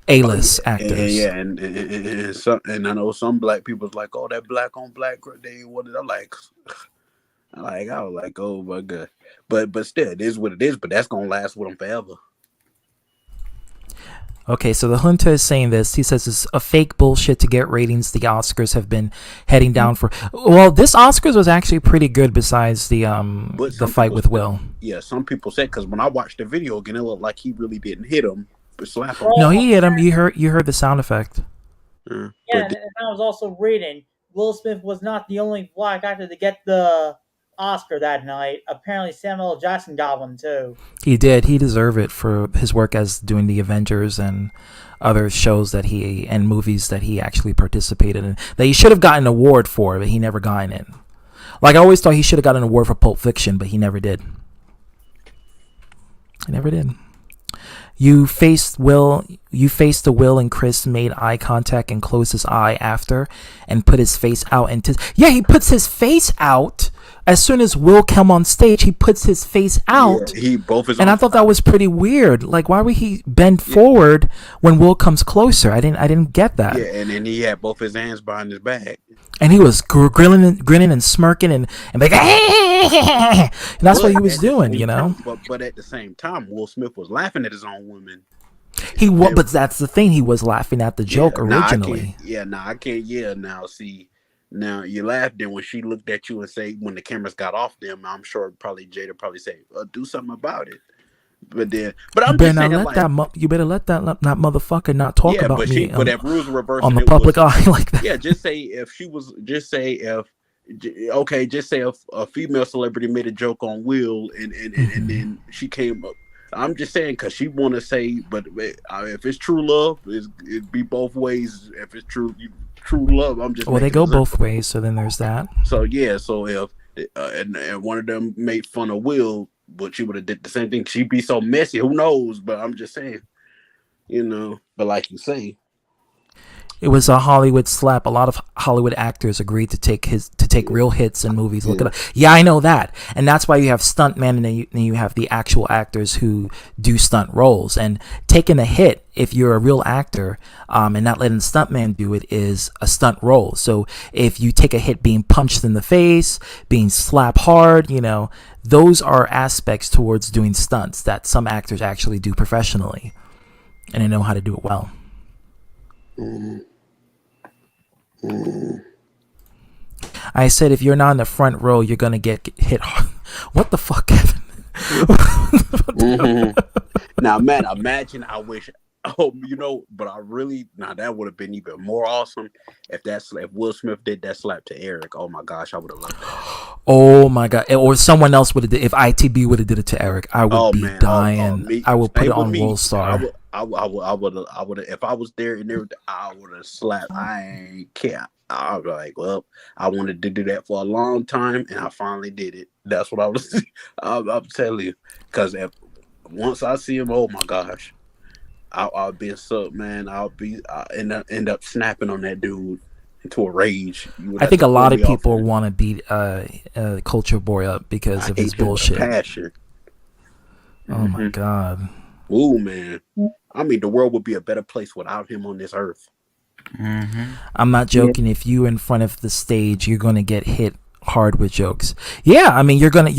Oh A-list yeah, actors. yeah, and I know some black people's like, oh, that black on black, they what I'm like, I was like, oh my god, but still, it is what it is. But that's gonna last with them forever. Okay, so the junta is saying this. He says it's a fake bullshit to get ratings. The Oscars have been heading down for. Well, this Oscars was actually pretty good. Besides the fight with Will. Yeah, some people said because when I watched the video again, it looked like he really didn't hit him, but slap him. No, he hit him. You heard the sound effect. Yeah, and I was also reading Will Smith was not the only black actor to get the Oscar that night. Apparently, Samuel L. Jackson got one too. He did. He deserved it for his work as doing the Avengers and other shows and movies that he actually participated in. That he should have gotten an award for, but he never gotten it. Like I always thought he should have gotten an award for Pulp Fiction, but he never did. He never did. You faced the Will, and Chris made eye contact and closed his eye after and put his face out he puts his face out as soon as Will come on stage. He puts his face out. Yeah, he both his. And I thought that was pretty weird. Like, why would he bend forward when Will comes closer? I didn't get that. Yeah, and then he had both his hands behind his back. And he was grinning and smirking and like, and that's what he was doing, you know. But at the same time, Will Smith was laughing at his own women. But that's the thing. He was laughing at the joke originally. I can't. Yeah, now you laughed. Then when she looked at you and say, when the cameras got off them, I'm sure probably Jada say, do something about it. But I'm just saying, you better let that motherfucker not talk about me. But if rules were reversed on the public eye like that. Yeah, just say if a female celebrity made a joke on Will and then she came up. I'm just saying because she want to say, but if it's true love, it'd be both ways. If it's true love, I'm just. Well, they go both ways, so then there's that. So yeah, so if and one of them made fun of Will, but she would have did the same thing. She'd be so messy. Who knows? But I'm just saying, But like you say, it was a Hollywood slap. A lot of Hollywood actors agreed to take real hits in movies. Look it up. Yeah, I know that, and that's why you have stuntmen and then you have the actual actors who do stunt roles. And taking a hit, if you're a real actor, and not letting stuntman do it, is a stunt role. So if you take a hit being punched in the face, being slapped hard, those are aspects towards doing stunts that some actors actually do professionally, and they know how to do it well. I said if you're not in the front row, you're gonna get hit hard. What the fuck, Kevin? Now, man, imagine. I wish. But I really that would have been even more awesome if Will Smith did that slap to Eric. Oh my gosh, I would have loved that. Oh my god, or someone else would have did. If ITB would have did it to Eric, I would be dying. I would put it on World Star. I would have, if I was there and everything, I would have slapped. I ain't care. I was like, well, I wanted to do that for a long time, and I finally did it. That's what I was. I'm telling you, because once I see him, oh my gosh, I'll be a sub man. I'll end up snapping on that dude into a rage. I think a lot of people want to beat Culture Boy up because of his bullshit. Passion. Oh my god. Ooh, man. I mean, the world would be a better place without him on this earth. Mm-hmm. I'm not joking. If you in front of the stage, you're gonna get hit hard with jokes. Yeah, I mean, you're gonna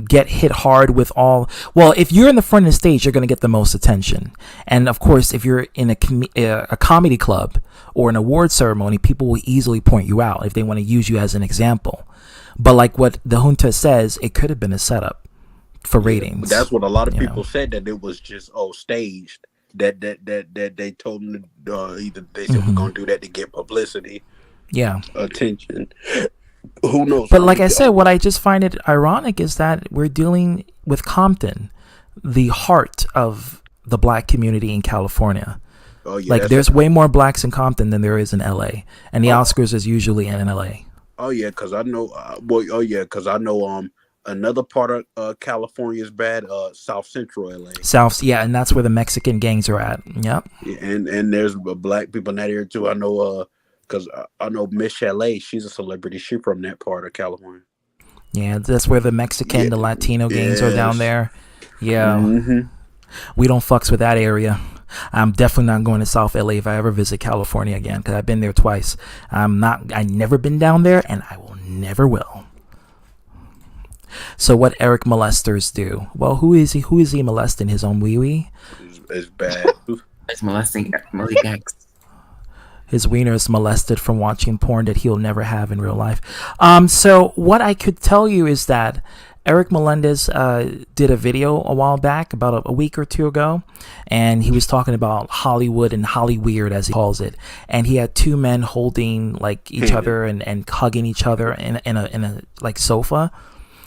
get hit hard with all. Well, if you're in the front of the stage, you're gonna get the most attention. And of course, if you're in a comedy club or an award ceremony, people will easily point you out if they want to use you as an example. But like what the junta says, it could have been a setup for ratings. That's what a lot of people said, that it was just staged. That they told them to, either they said we're gonna do that to get publicity, attention. Who knows? But like I said, what I just find it ironic is that we're dealing with Compton, the heart of the black community in California. Oh, yeah, like there's way more blacks in Compton than there is in LA, and the Oscars is usually in LA. Oh yeah, because I know. Another part of California is bad. South Central LA. South, yeah, and that's where the Mexican gangs are at. Yep. Yeah, and there's black people in that area too. I know, because I know Miss Chalet. She's a celebrity. She's from that part of California. Yeah, that's where the Mexican, the Latino gangs are down there. Yeah. Mm-hmm. We don't fucks with that area. I'm definitely not going to South LA if I ever visit California again, because I've been there twice. I never been down there, and I will never will. So what Eric molesters do? Well, who is he molesting? His own wee-wee? It's bad. It's molesting Emily Gax. His wiener is molested from watching porn that he'll never have in real life. So what I could tell you is that Eric Melendez did a video a while back, about a week or two ago, and he was talking about Hollywood and Hollyweird, as he calls it. And he had two men holding like each other and hugging each other in a like sofa.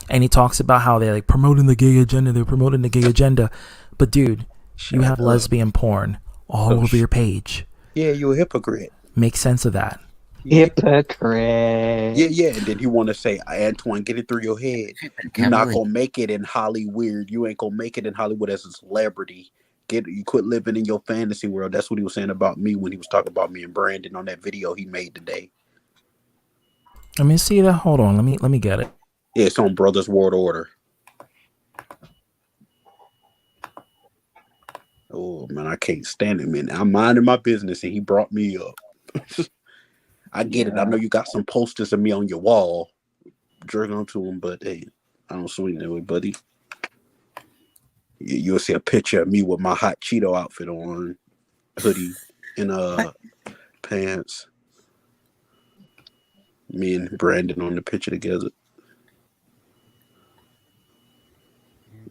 And he talks about how they're like promoting the gay agenda. They're promoting the gay agenda. But dude, you have lesbian porn all over your page. Yeah, you're a hypocrite. Make sense of that. Hypocrite. Yeah. And then you want to say, Antoine, get it through your head. You're not gonna make it in Hollyweird. You ain't gonna make it in Hollywood as a celebrity. You quit living in your fantasy world. That's what he was saying about me when he was talking about me and Brandon on that video he made today. Let me see that. Hold on. Let me get it. Yeah, it's on Brothers World Order. Oh man, I can't stand it, man. I'm minding my business and he brought me up. I get it. I know you got some posters of me on your wall. Jerk onto them, but hey, I don't swing that way, buddy. You'll see a picture of me with my hot Cheeto outfit on, hoodie, and pants. Me and Brandon on the picture together.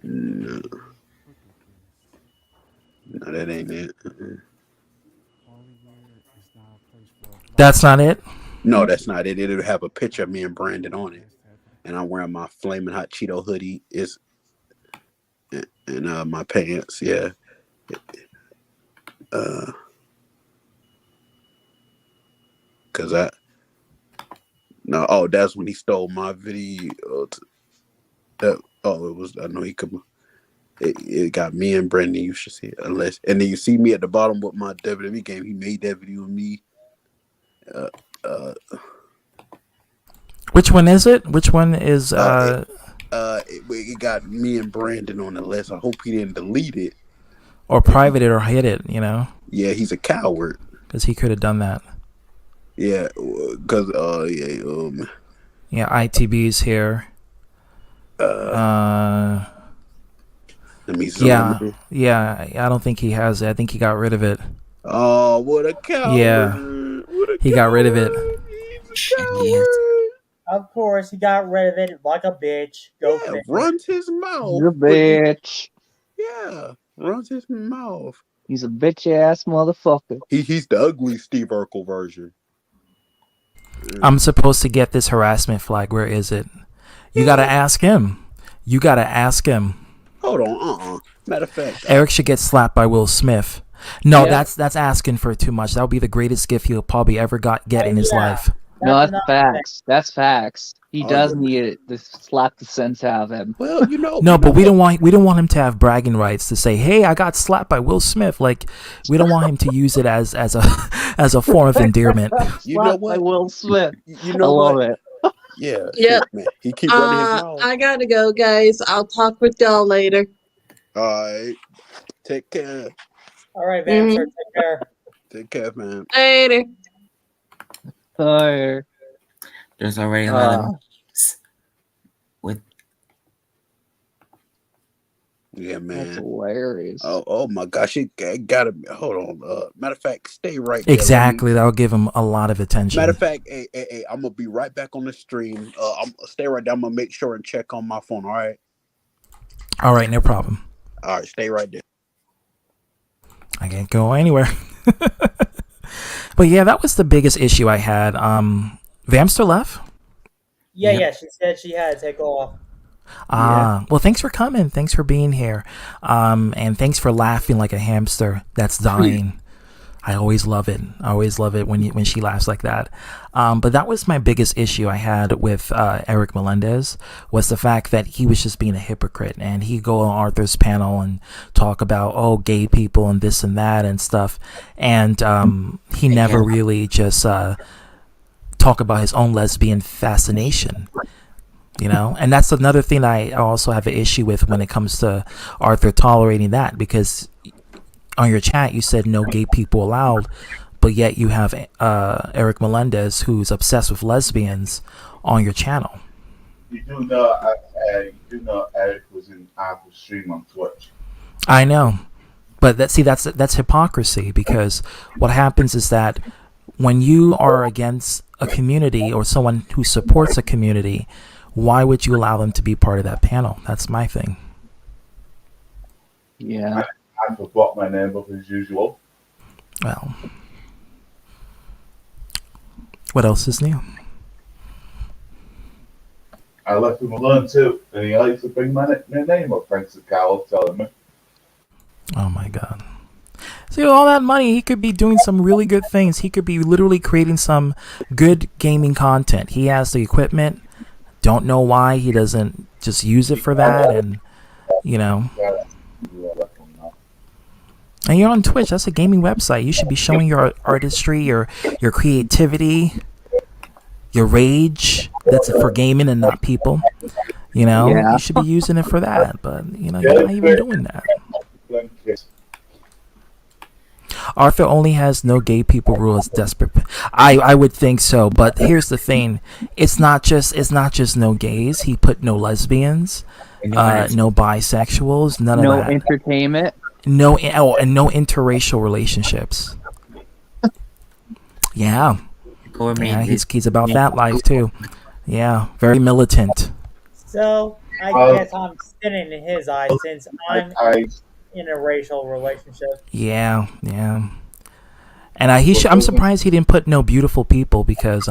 No, that ain't it. That's not it? No, that's not it. It'll have a picture of me and Brandon on it. And I'm wearing my flaming hot Cheeto hoodie and my pants, yeah. That's when he stole my video. I know he could. It got me and Brandon. You should see it. And then you see me at the bottom with my WWE game. He made that video with me. Which one is it? Which one is it got me and Brandon on the list. I hope he didn't delete it or private it or hid it, Yeah, he's a coward. Because he could have done that. Yeah, because ITB's here. Let me zoom in. Yeah, I don't think he has it. I think he got rid of it. Oh, what a coward. Yeah. He got rid of it. Of course, he got rid of it like a bitch. Runs his mouth. You're a bitch. Yeah, runs his mouth. He's a bitch ass motherfucker. He's the ugly Steve Urkel version. I'm supposed to get this harassment flag. Where is it? You gotta ask him. Hold on. Matter of fact, Eric should get slapped by Will Smith. No, that's asking for too much. That would be the greatest gift he'll probably ever get in his life. No, that's facts. That's facts. He does need it to slap the sense out of him. Well, No, but we don't want him to have bragging rights to say, "Hey, I got slapped by Will Smith." Like, we don't want him to use it as a form of endearment. You know what? By Will Smith. You know I love what? it. Yeah. Yeah. Man. He keep running his mouth. I gotta go, guys. I'll talk with y'all later. All right. Take care. All right, man. Sir, take care. Take care, man. Later. Fire. There's already a lot of with. Yeah, man. That's hilarious. Oh my gosh, it gotta be. Hold on. Matter of fact, stay right there. Exactly, that'll give him a lot of attention. Matter of fact, hey, I'm gonna be right back on the stream. I'm stay right there. I'm gonna make sure and check on my phone. All right, no problem. All right, stay right there. I can't go anywhere. But yeah, that was the biggest issue I had. Vamster left? Yeah, she said she had to take off. Well, thanks for coming. Thanks for being here. And thanks for laughing like a hamster that's dying. I always love it. I always love it when she laughs like that. But that was my biggest issue I had with Eric Melendez, was the fact that he was just being a hypocrite, and he'd go on Arthur's panel and talk about gay people and this and that and stuff, and he never really just talk about his own lesbian fascination. And that's another thing I also have an issue with when it comes to Arthur tolerating that, because on your chat you said no gay people allowed, but yet you have Eric Melendez, who's obsessed with lesbians, on your channel. You do know Eric was in Arthur's stream on Twitch. I know, but that's hypocrisy, because what happens is that when you are against a community or someone who supports a community, why would you allow them to be part of that panel? That's my thing. Yeah. I forgot my name up as usual. Well, what else is new? I left him alone too, and he likes to bring my name up, thanks to Carol telling me. Oh my God. See, with all that money, he could be doing some really good things. He could be literally creating some good gaming content. He has the equipment. Don't know why he doesn't just use it for that, and and you're on Twitch. That's a gaming website. You should be showing your artistry, your creativity, your rage. That's for gaming and not people. You should be using it for that, but you're not even doing that. Arthur only has no gay people rule as desperate. I would think so, but here's the thing: it's not just no gays. He put no lesbians, no bisexuals, none of that. No entertainment. And no interracial relationships. Yeah, he's about that life too. Yeah, very militant. So I guess I'm sinning in his eyes, since I'm in a racial relationship. Yeah. And I'm surprised he didn't put no beautiful people, because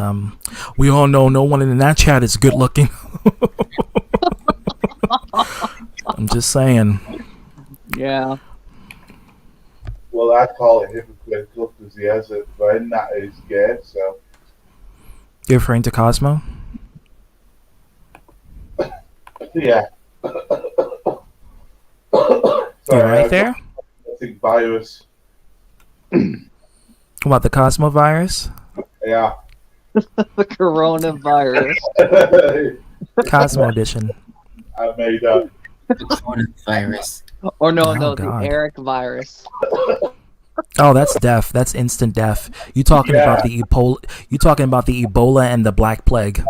we all know no one in that chat is good looking. I'm just saying. Yeah. Well, I call it hypocritical because he has a friend that is gay, so. You're referring to Cosmo? Yeah. You're right there? I think virus. What, the Cosmo virus? Yeah. The coronavirus. Cosmo edition. I made up. The coronavirus. Or no, God. the Eric virus. Oh, that's death. That's instant death. You talking about the Ebola? You talking about the Ebola and the Black Plague?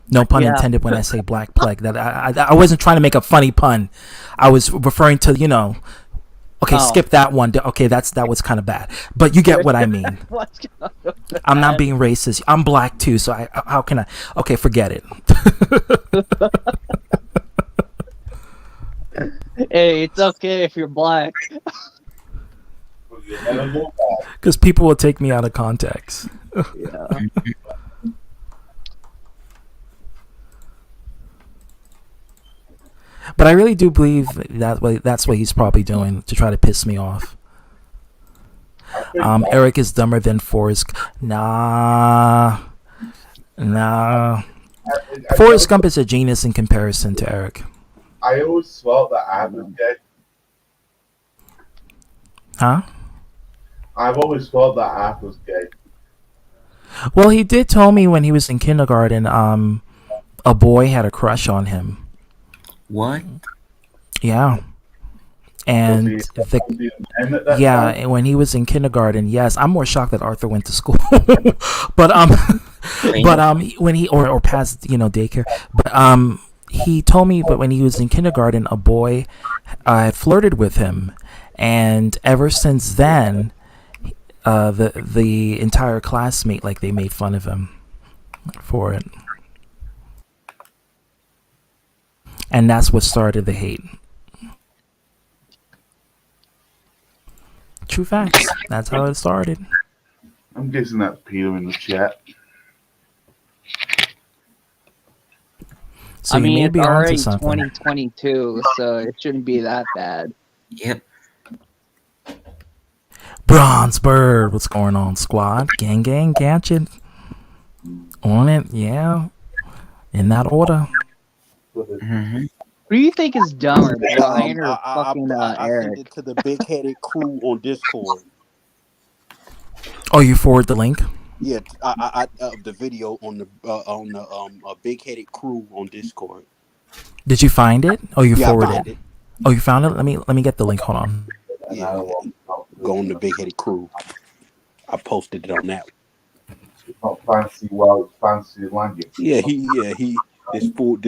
No pun intended when I say Black Plague. That I wasn't trying to make a funny pun. I was referring to Okay, skip that one. Okay, that was kind of bad. But you get what I mean. I'm not being racist. I'm black too, so how can I? Okay, forget it. Hey, it's okay if you're black. Because people will take me out of context. Yeah. But I really do believe that's what he's probably doing to try to piss me off. Eric is dumber than Forrest. Nah. Forrest Gump is a genius in comparison to Eric. I always thought that I was gay. Huh? I've always thought that I was gay. Well, he did tell me when he was in kindergarten, a boy had a crush on him. What? Yeah. And and when he was in kindergarten, yes, I'm more shocked that Arthur went to school. but when he or past daycare, but he told me, but when he was in kindergarten, a boy had flirted with him, and ever since then, the entire classmate, like, they made fun of him for it. And that's what started the hate. True facts. That's how it started. I'm guessing that's Peter in the chat. So I mean, you may be it's onto already something. 2022, so it shouldn't be that bad. Yep. Bronze Bird. What's going on, squad? Gang, gang, gadget. On it, yeah. In that order. Mm-hmm. Who do you think is dumber, Brian or I fucking sent Eric? it to the big-headed crew on Discord. Oh, you forward the link? Yeah, I the video on the big-headed crew on Discord. Did you find it? Oh, you Yeah, I forwarded found it. it. Oh, you found it? Let me get the link. Hold on. Yeah, go on the big-headed crew. I posted it on that. It's not fancy, well, fancy language. Yeah, he. This fool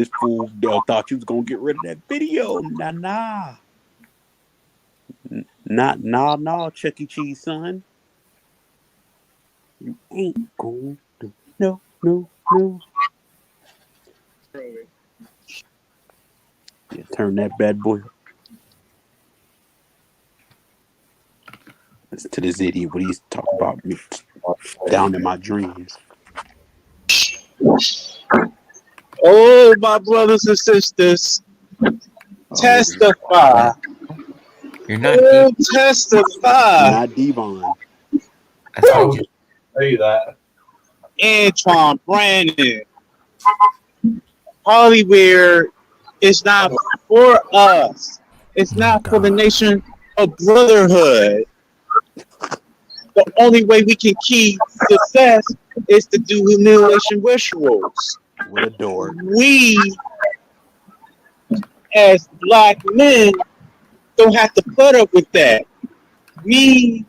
thought you was gonna get rid of that video. Nah. Nah, Chuck E. Cheese, son. You ain't going to. No. Yeah, turn that bad boy. Listen to this idiot when he's talking about me down in my dreams. Oh, my brothers and sisters, testify. You're not Oh, deep. testify. Not Devon. I told you. Say that. Antoine Brandon. Hollywood is not for us. It's not for the nation of brotherhood. The only way we can keep success is to do humiliation rituals. With a door. We, as black men, don't have to put up with that. We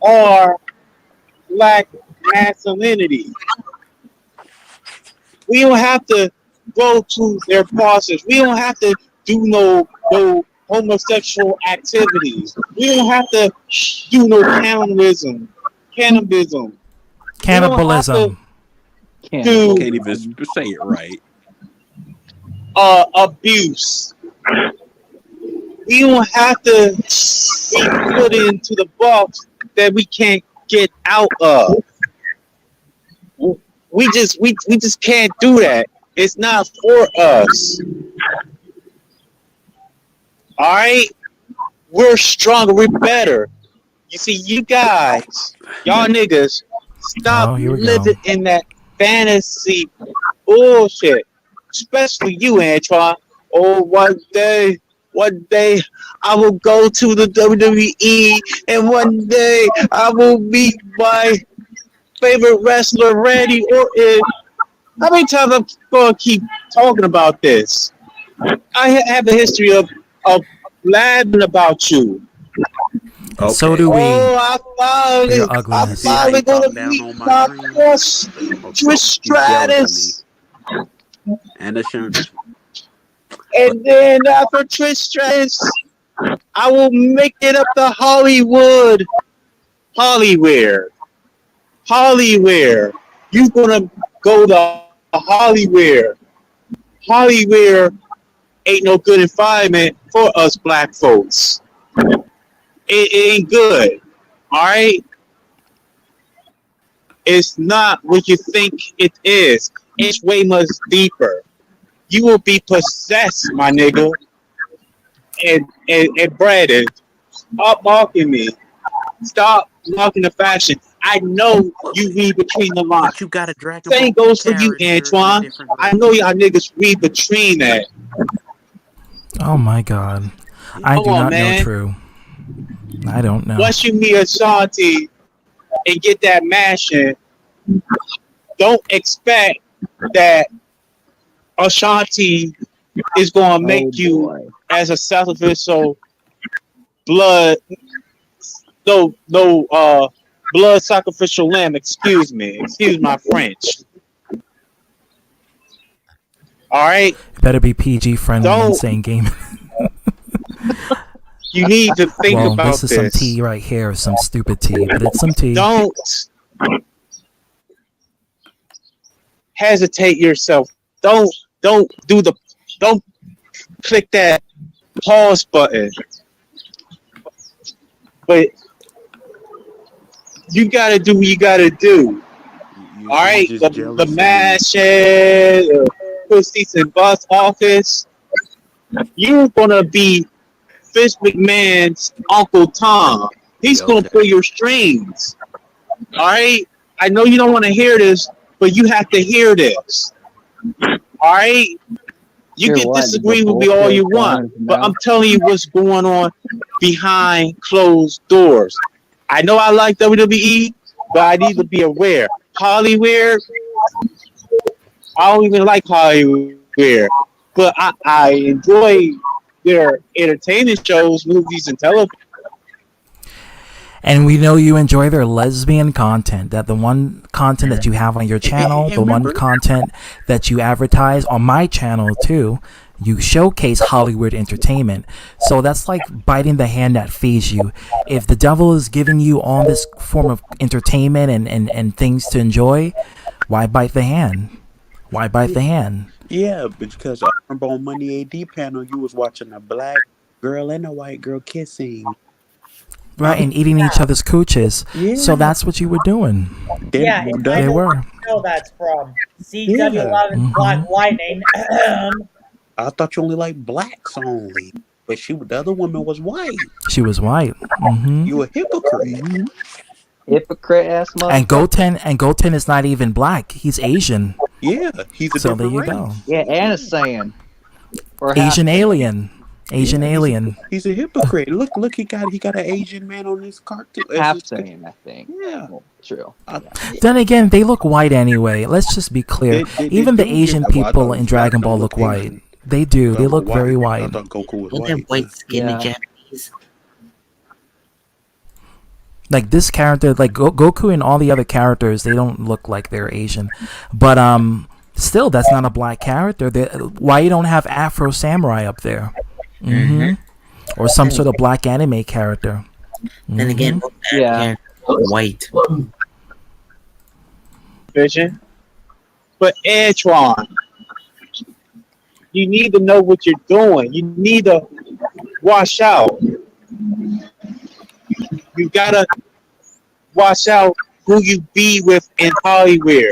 are black masculinity. We don't have to go to their process. We don't have to do no homosexual activities. We don't have to do no cannibalism. Cannibalism. Do Can't even say it right. abuse. We don't have to be put into the box that we can't get out of. We just can't do that. It's not for us. All right, we're stronger. We're better. You see, you guys, y'all niggas, stop living in that fantasy bullshit. Especially you, Antoine. Oh, one day, I will go to the WWE, and one day I will meet my favorite wrestler, Randy Orton. How many times I'm gonna keep talking about this? I have a history of blabbing about you. Okay. So do we. Oh, I'm finally gonna meet my boss, Trish Stratus. And a shirt. And then after Trish Stratus, I will make it up to Hollywood. Hollywood. You gonna go to Hollywood. Hollywood ain't no good environment for us black folks. It ain't good. Alright? It's not what you think it is. It's way much deeper. You will be possessed, my nigga. And Brandon, stop mocking me. Stop mocking the fashion. I know you read between the lines. But you got a Dragon Same Ball goes for you, Antoine. I know y'all niggas read between that. Oh my God. I do not know true. I don't know. Once you meet Ashanti and get that mashing, don't expect that Ashanti is going to make you as a sacrificial blood sacrificial lamb. Excuse my French. All right, it better be PG friendly and insane gaming. You need to think about this. This is some tea right here, some stupid tea, but it's some tea. Don't hesitate yourself. Don't click that pause button. But you gotta do what you gotta do. All right, the mashing, pussies and bus office. You're gonna be Fish McMahon's Uncle Tom. He's gonna Okay. pull your strings. All right. I know you don't want to hear this, but you have to hear this. All right. You Hear can what? disagree The with me all bullshit you going want, in his but I'm mouth? telling you what's going on behind closed doors. I know I like WWE, but I need to be aware. Hollywood, I don't even like Hollywood, but I enjoy their entertainment shows, movies, and television. And we know you enjoy their lesbian content. That the one content that you have on your channel, the one content that you advertise on my channel too, you showcase Hollywood entertainment. So that's like biting the hand that feeds you. If the devil is giving you all this form of entertainment and things to enjoy, why bite the hand? Why bite the hand? Yeah, because I remember on Money AD panel, you was watching a black girl and a white girl kissing. Right, and eating each other's cooches. Yeah. So that's what you were doing. Yeah, and I They know were. what show that's from. CW11 Black Lightning. I thought you only like blacks only, but the other woman was white. She was white. You a hypocrite. Hypocrite ass motherfucker. And Goten is not even black. He's Asian. Yeah, he's a So there different you race. go. Yeah, and a Saiyan. Or Asian half- alien. Asian Yeah, alien. He's a hypocrite. Look, he got an Asian man on his cartoon. half Saiyan, I think. Yeah. True. Then again, they look white anyway. Let's just be clear. Even the Asian people in Dragon Ball look white. They do. They look very I white. thought Goku was Well, they're white. white skin in Yeah. Japanese. Like this character, like Goku and all the other characters, they don't look like they're Asian. But still, that's not a black character. Why you don't have Afro Samurai up there? Or some sort of black anime character. Then again, Yeah. white. Vision. But Antron, you need to know what you're doing. You need to watch out. You gotta watch out who you be with in Hollywood.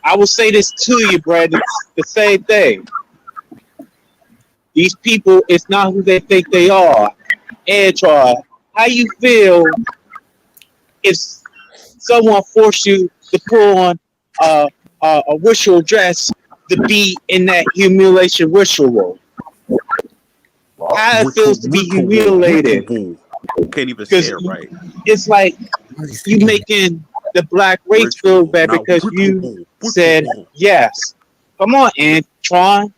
I will say this to you, Brad. It's the same thing. These people, it's not who they think they are. Antron, how you feel if someone forced you to put on a ritual dress to be in that humiliation ritual? How it feels to be humiliated? Can't even say it right. It's like you making the black race feel bad because you said yes. Come on, Antron.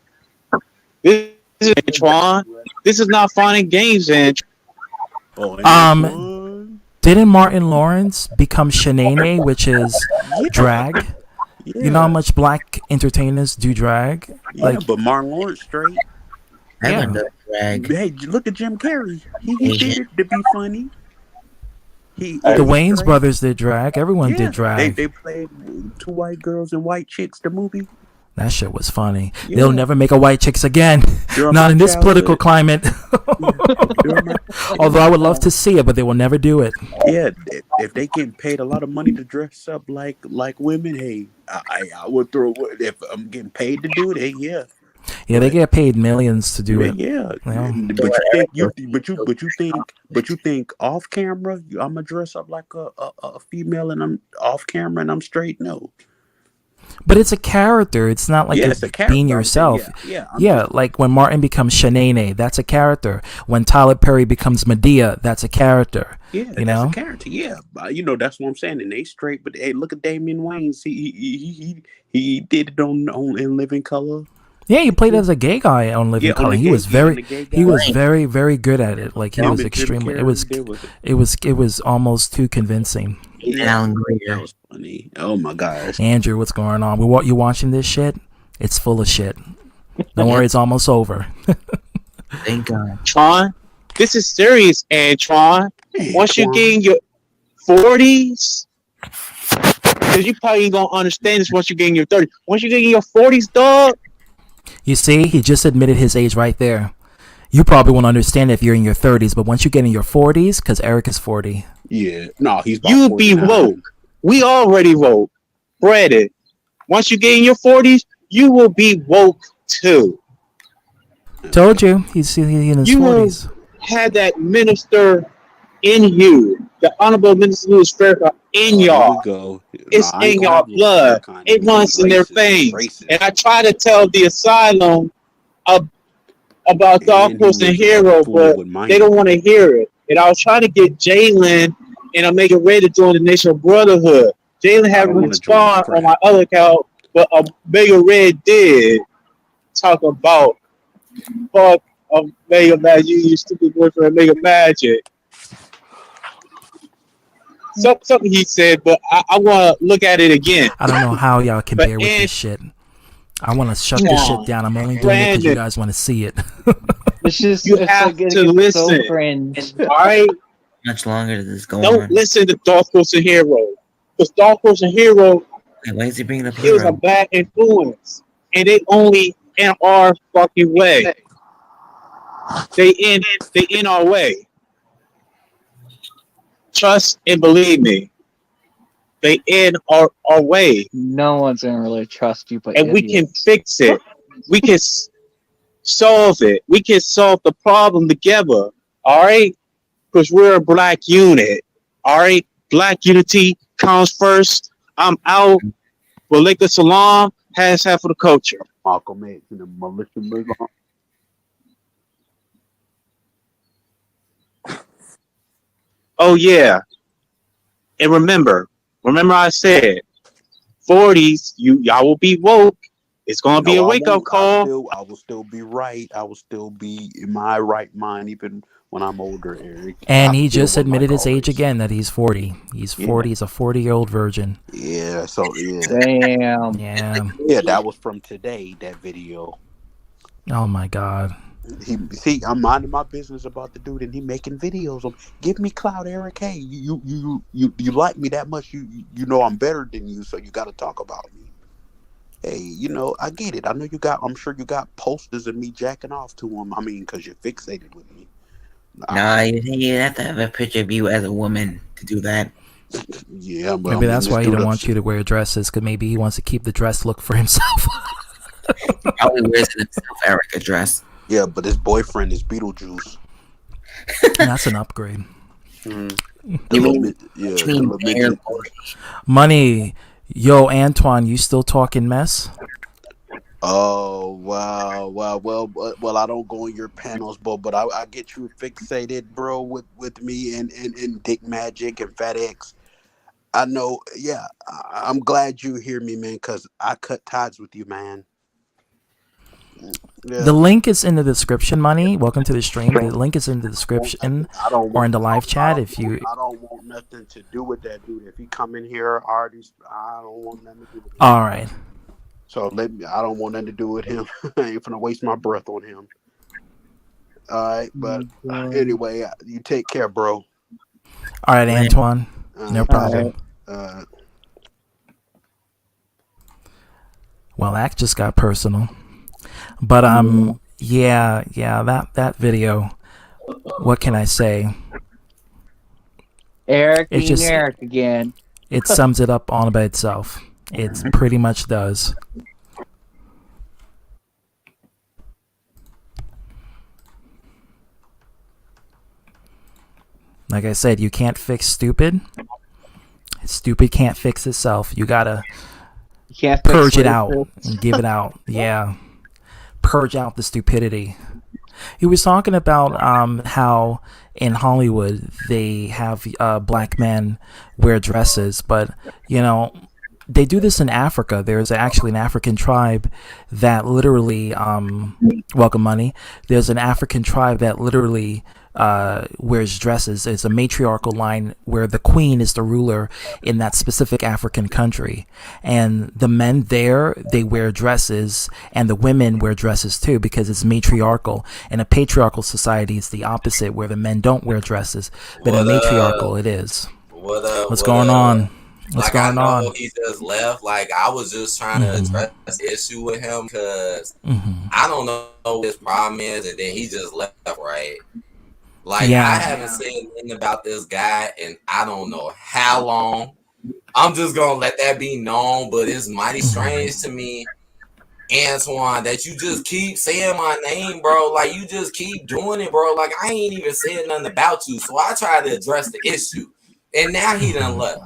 This is Antron. This is not fun and games, Antron. Didn't Martin Lawrence become Shanae, which is drag? You know how much black entertainers do drag? Yeah, but Martin Lawrence straight. Yeah. Hey, look at Jim Carrey. He did it to be funny. The Wayans brothers did drag. Everyone did drag. They played Two White Girls and White Chicks, the movie. That shit was funny. Yeah. They'll never make a white chicks again. During Not my in this political childhood. climate. Although I would love to see it, but they will never do it. Yeah, if they get paid a lot of money to dress up like women, hey, I would throw. If I'm getting paid to do it, hey, yeah. Yeah, they get paid millions to do it. Yeah, Yeah. but you think off camera, I'm gonna dress up like a female, and I'm off camera and I'm straight? No. But it's a character. It's not like Yeah, you're it's a character. being I'm yourself. saying, Yeah, like when Martin becomes Shanae, that's a character. When Tyler Perry becomes Medea, that's a character. Yeah, you know? that's a character. Yeah, that's what I'm saying. And they straight, but hey, look at Damian Wayans. He did it on In Living Color. Yeah, he played as a gay guy on Living Color. He was very very good at it. Like he was extremely. It was almost too convincing. Alan Greer. That was funny. Oh my gosh. Andrew, what's going on? You watching this shit? It's full of shit. Don't worry, it's almost over. Thank God. Tron, this is serious, Antron. Once you get in your 40s, because you probably ain't gonna understand this once you get in your 30s. Once you get in your 40s, dog. You see, he just admitted his age right there. You probably won't understand if you're in your 30s, but once you get in your 40s, because Eric is 40. Yeah, no, he's about You be 49. woke. We already woke. Breaded. Once you get in your 40s, you will be woke too. Told you, he's in his You 40s. will have that minister in you. The Honorable Minister Louis Farrakhan in Here y'all. we go. It's I ain't in gonna y'all have Louis blood. Farrakhan It in me. He's runs in their racist. He's veins. racist. And I try to tell the asylum about Dark And he Horse and was Hero, fooling but with Maya. they don't want to hear it. And I was trying to get Jalen and Omega Ray to join the Nation of Brotherhood. Jalen I haven't don't want to join responded crap. on my other account, but Omega Red did talk about fuck Omega Magic, you stupid boyfriend Omega Magic. Something he said, but I want to look at it again. I don't know how y'all can But bear with in, this shit. I want to shut come this shit on, down. I'm only doing it because you Brandon, guys want to see it. It's just you it's have like getting to so listen. cringe. All right, much longer does this go don't on? listen to Dark Horse and Hero, because Dark Horse and Hero, Hey, why is he bringing up it was a Hero? bad influence, and they only in our fucking way. They in our way. Trust and believe me. They in our way, No one's gonna really trust you, but and we can idiots. fix it. We can solve it. We can solve the problem together. All right, because we're a black unit. All right, black unity comes first. I'm out. Walaikum salam. Has half of the culture. Malcolm X and the militia Muslim. Oh yeah, and remember I said 40s. Y'all will be woke. It's gonna be No, a I wake up won't. call. I will still be right. I will still be in my right mind, even when I'm older, Eric. And I he still just will admitted like his age always. again, that he's 40. He's 40. He's a 40-year-old virgin. Yeah. So yeah. Damn. Yeah. Yeah, that was from today. That video. Oh my God. I'm minding my business about the dude, and he making videos of give me clout, Eric. Hey, you like me that much? You know I'm better than you, so you got to talk about me. Hey, I get it. I know you got. I'm sure you got posters of me jacking off to him. I mean, because you're fixated with me. Nah, you have to have a picture of you as a woman to do that. Yeah, but Maybe that's why he don't want you to wear dresses, because maybe he wants to keep the dress look for himself. He probably wears it himself, Eric, a dress. Yeah, but his boyfriend is Beetlejuice. That's an upgrade. You mean Money. Yo, Antoine, you still talking mess? Oh wow, wow, well, I don't go on your panels, but I get you fixated, bro, with me and Dick Magic and Fat X. I know, yeah. I'm glad you hear me, man, because I cut ties with you, man. Yeah. The link is in the description, Money. Welcome to the stream. The link is in the description or in the live chat. If you, I don't want nothing to do with that dude. If he come in here, I don't want nothing to do with him. All right. So I don't want nothing to do with him. I ain't finna waste my breath on him. All right, but anyway, you take care, bro. All right, Antoine. No problem. Well, that just got personal. But yeah, that video. What can I say? Eric being Eric again. It sums it up all by itself. It pretty much does. Like I said, you can't fix stupid. Stupid can't fix itself. You gotta purge it out and give it out. Yeah. Purge out the stupidity. He was talking about how in Hollywood they have black men wear dresses, but they do this in Africa. There's actually an African tribe that literally welcome money. There's an African tribe that literally wears dresses. It's a matriarchal line where the queen is the ruler in that specific African country, and the men there, they wear dresses, and the women wear dresses too, because it's matriarchal. In a patriarchal society, it's the opposite, where the men don't wear dresses, but in matriarchal it is. What's going on? What's going on? He just left. Like, I was just trying to address the issue with him because I don't know what his problem is, and then he just left, right? Like, I haven't said anything about this guy in I don't know how long. I'm just gonna let that be known, but it's mighty strange to me Antoine, that you just keep saying my name, bro. Like, you just keep doing it, bro. Like, I ain't even said nothing about you. So I tried to address the issue. And now he done left.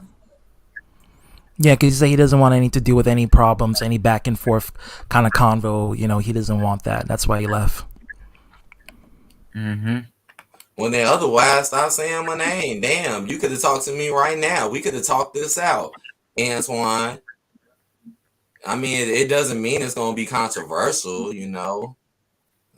Yeah, because he doesn't want anything to do with any problems, any back and forth kind of convo. You know, he doesn't want that. That's why he left. Mm-hmm. Well, then otherwise, stop saying my name. Damn, you could have talked to me right now. We could have talked this out, Antoine. I mean, it doesn't mean it's going to be controversial, you know,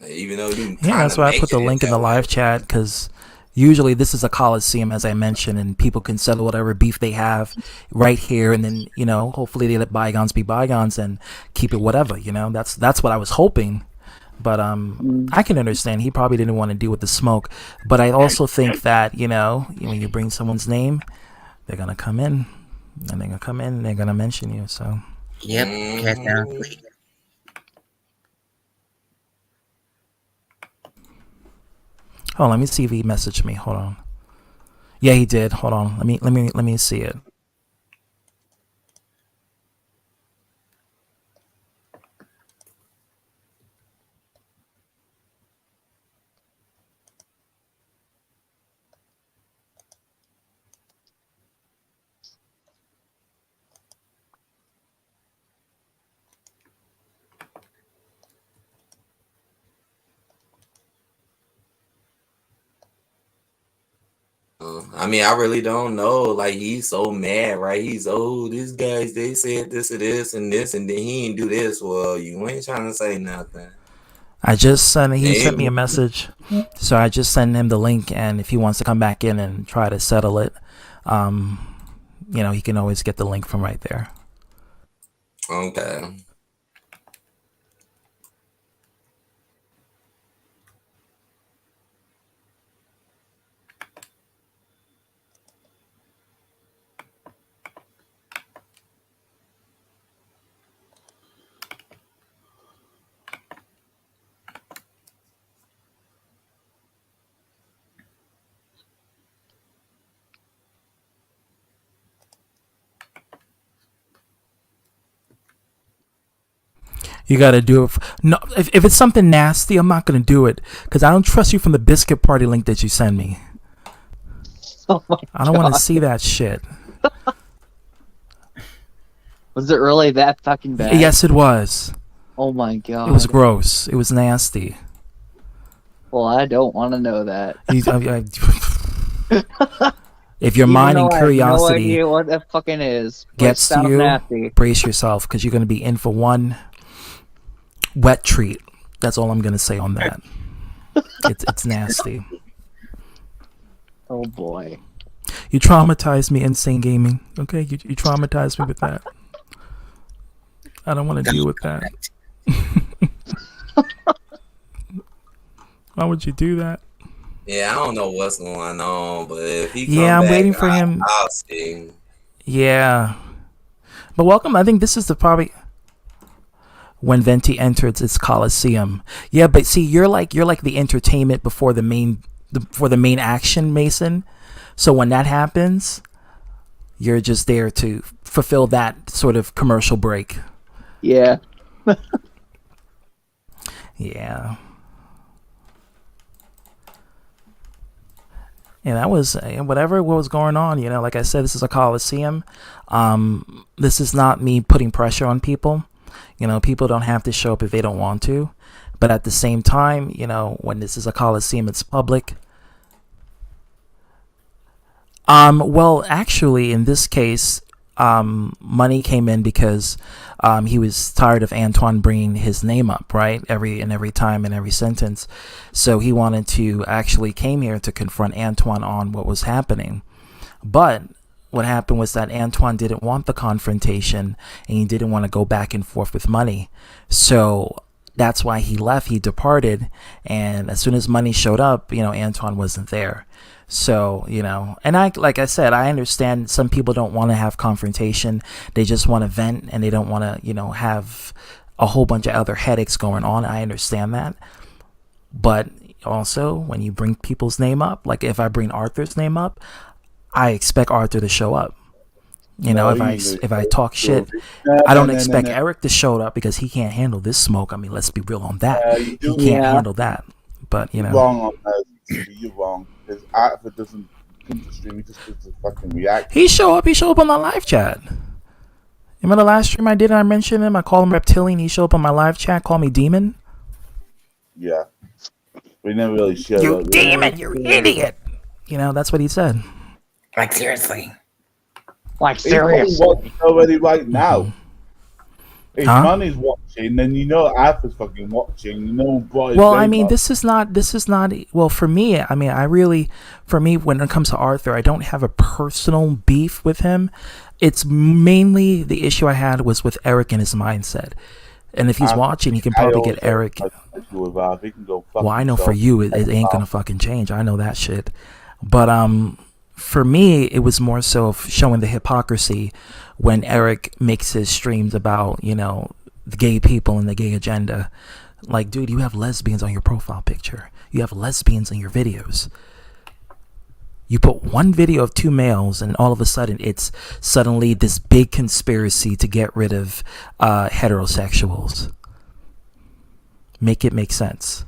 even though you Yeah, that's why I put the link in the live chat, because usually this is a Coliseum, as I mentioned, and people can settle whatever beef they have right here, and then, you know, hopefully they let bygones be bygones and keep it whatever, you know. That's what I was hoping. But I can understand he probably didn't want to deal with the smoke. But I also think that, you know, when you bring someone's name, they're going to come in, and they're going to come in, and they're going to mention you, so... Yep, Oh, let me see if he messaged me. Hold on. Yeah, he did. Hold on. Let me see it. I mean, I really don't know. Like, he's so mad, right? He's, oh, these guys, they said this or this, and then he ain't do this. Well, you ain't trying to say nothing. He sent me a message, so I just sent him the link, and if he wants to come back in and try to settle it, you know, he can always get the link from right there. Okay. You gotta do it. No, if it's something nasty, I'm not gonna do it because I don't trust you from the biscuit party link that you send me. Oh my I don't want to see that shit. Was it really that fucking bad? Yes, it was. Oh my god. It was gross. It was nasty. Well, I don't want to know that. If your mind and I have curiosity no idea what that fucking is, gets to you, nasty. brace yourself because you're gonna be in for one wet treat. That's all I'm gonna say on that. It's nasty. Oh boy. You traumatized me, Insane Gaming. Okay, you traumatized me with that. I don't want to deal with that. Why would you do that? Yeah, I don't know what's going on, but if he come I'm back, waiting for him. I'll see. Yeah, but welcome. I think this is probably when Venti enters its Coliseum. Yeah, but see, you're like the entertainment before the main action, Mason. So when that happens, you're just there to fulfill that sort of commercial break. Yeah. Yeah. And that was whatever was going on, you know, like I said, this is a Coliseum. This is not me putting pressure on people. You know, people don't have to show up if they don't want to. But at the same time, you know, when this is a Coliseum, it's public. Well, actually, in this case, money came in because he was tired of Antoine bringing his name up, right? Every time in every sentence. So he wanted to actually came here to confront Antoine on what was happening. But what happened was that Antoine didn't want the confrontation and he didn't want to go back and forth with money. So that's why he left. He departed. And as soon as money showed up, you know, Antoine wasn't there. So, you know, and like I said, I understand some people don't want to have confrontation. They just want to vent and they don't want to, you know, have a whole bunch of other headaches going on. I understand that. But also when you bring people's name up, like if I bring Arthur's name up, I expect Arthur to show up. You know, No, if I talk shit, I don't expect Eric to show up because he can't handle this smoke. I mean, let's be real on that. He can't handle that. But you You're know, wrong on that. You're wrong. Because if it doesn't come to stream, he just does a fucking react. he show up. He show up on the live chat. Remember the last stream I did? I mentioned him. I call him reptilian. He showed up on my live chat. Call me demon. Yeah. We never really showed You up. demon, you idiot. You know, that's what he said. Like seriously. He's probably watching already right now. If Huh? Money's watching, then you know Alpha's fucking watching. You know, boy. Well, I mean, this is not. Well, for me, I mean, for me, when it comes to Arthur, I don't have a personal beef with him. It's mainly the issue I had was with Eric and his mindset. And if he's watching, he can probably get Eric. Well, I know for you, it ain't gonna fucking change. I know that shit. But for me, it was more so of showing the hypocrisy when Eric makes his streams about, you know, the gay people and the gay agenda. Like, dude, you have lesbians on your profile picture. You have lesbians in your videos. You put one video of two males and all of a sudden it's suddenly this big conspiracy to get rid of heterosexuals. Make it make sense.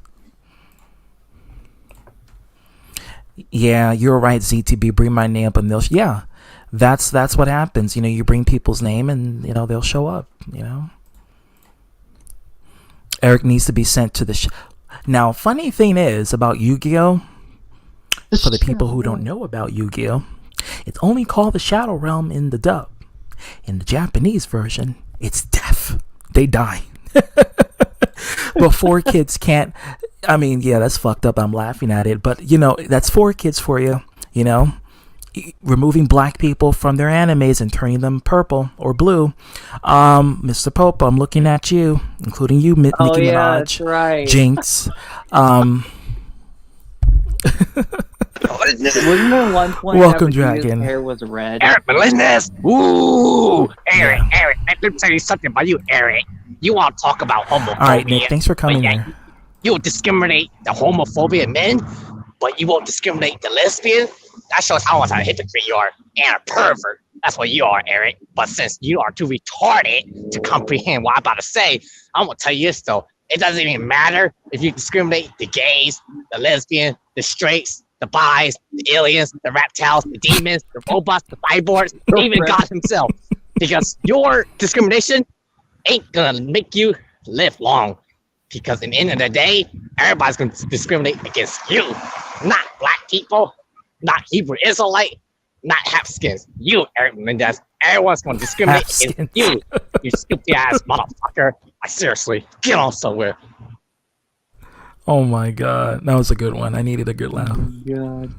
Yeah, you're right, ZTB. Bring my name up and they'll... Yeah, that's what happens. You know, you bring people's name and, you know, they'll show up, you know. Eric needs to be sent to the... Now, funny thing is about Yu-Gi-Oh! For the people who don't know about Yu-Gi-Oh! It's only called the Shadow Realm in the dub. In the Japanese version, it's death. They die. But 4 kids can't... I mean, yeah, that's fucked up. I'm laughing at it. But, you know, that's 4 kids for you, you know. Removing black people from their animes and turning them purple or blue. Mr. Pope, I'm looking at you, including you, Nicki Minaj, that's right. Jinx. Wasn't there one point Welcome, Vegeta's Dragon. hair was red? Eric Melendez. Ooh, Eric, let me tell you something about you, Eric. You want to talk about homophobia? All right, Nick, thanks for coming here. You discriminate the homophobia in men, but you won't discriminate the lesbian. That shows how much of a hypocrite you are and a pervert. That's what you are, Eric. But since you are too retarded to comprehend what I'm about to say, I'm gonna tell you this though. It doesn't even matter if you discriminate the gays, the lesbian, the straights, the bis, the aliens, the reptiles, the demons, the robots, the cyborgs, even God himself. Because your discrimination ain't gonna make you live long. Because in the end of the day, everybody's gonna discriminate against you. Not black people, not Hebrew Israelite, not half-skins. You, Eric Melendez, everyone's gonna discriminate against you. You stupid ass motherfucker. Like, seriously, get on somewhere. Oh my god, that was a good one. I needed a good laugh. God.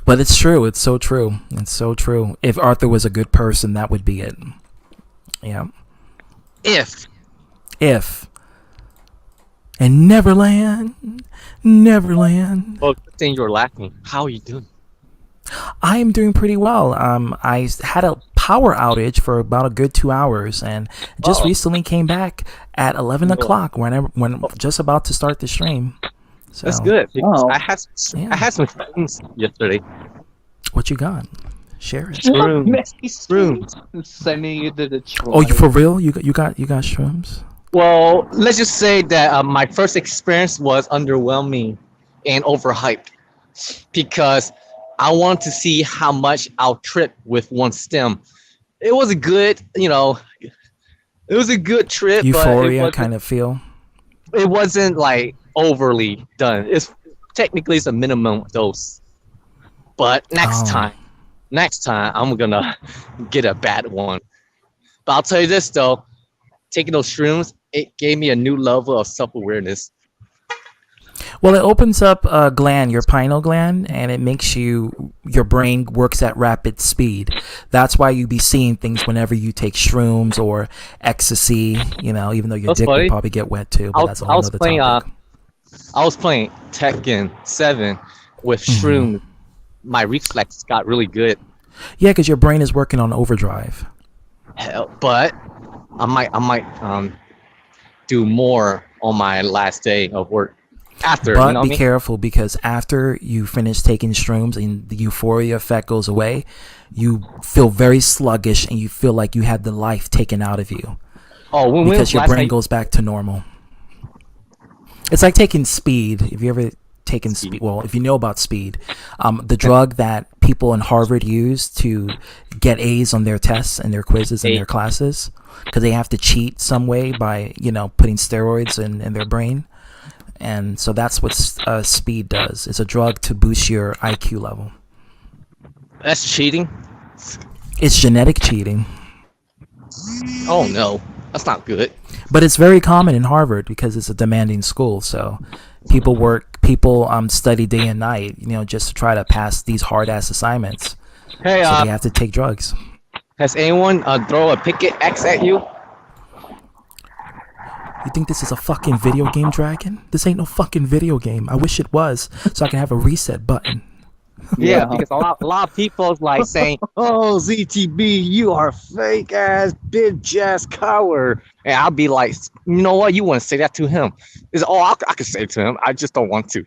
But it's true. It's so true. It's so true. If Arthur was a good person, that would be it. Yeah. If. And Neverland. Well, good thing you're laughing. How are you doing? I am doing pretty well. I had a power outage for about a good 2 hours, and just recently came back at 11 o'clock when just about to start the stream. So, that's good. Because I had some things yesterday. What you got? Share it. Shrooms. Sending you to Detroit. Oh, you for real? You got shrooms? Well, let's just say that my first experience was underwhelming and overhyped because I want to see how much I'll trip with one stem. It was a good, it was a good trip. Euphoria but kind of feel. It wasn't like overly done. Technically it's a minimum dose. But next time I'm gonna get a bad one. But I'll tell you this though, taking those shrooms, it gave me a new level of self-awareness. Well, it opens up a gland, your pineal gland, and it makes your brain works at rapid speed. That's why you be seeing things whenever you take shrooms or ecstasy, even though your dick will probably get wet too, but that's a whole other topic. I was playing Tekken 7 with shrooms. My reflex got really good. Yeah, because your brain is working on overdrive. But I might do more on my last day of work. After, but you know what be I mean? careful, because after you finish taking shrooms and the euphoria effect goes away, you feel very sluggish and you feel like you had the life taken out of you. Oh, when because your last brain night- goes back to normal. It's like taking speed. If you ever taken speed, well, if you know about speed, the drug that people in Harvard use to get A's on their tests and their quizzes and their classes, because they have to cheat some way by putting steroids in their brain. And so that's what speed does. It's a drug to boost your IQ level. That's cheating. It's genetic cheating. Oh no, that's not good. But it's very common in Harvard because it's a demanding school. So people study day and night, just to try to pass these hard ass assignments. Hey, so they have to take drugs. Has anyone throw a picket X at you? You think this is a fucking video game, Dragon? This ain't no fucking video game. I wish it was, so I can have a reset button. Yeah, because a lot of people's like saying, "Oh, ZTB, you are fake ass bitch ass coward," and I'll be like, "You know what? You want to say that to him? Is all I can say to him. I just don't want to."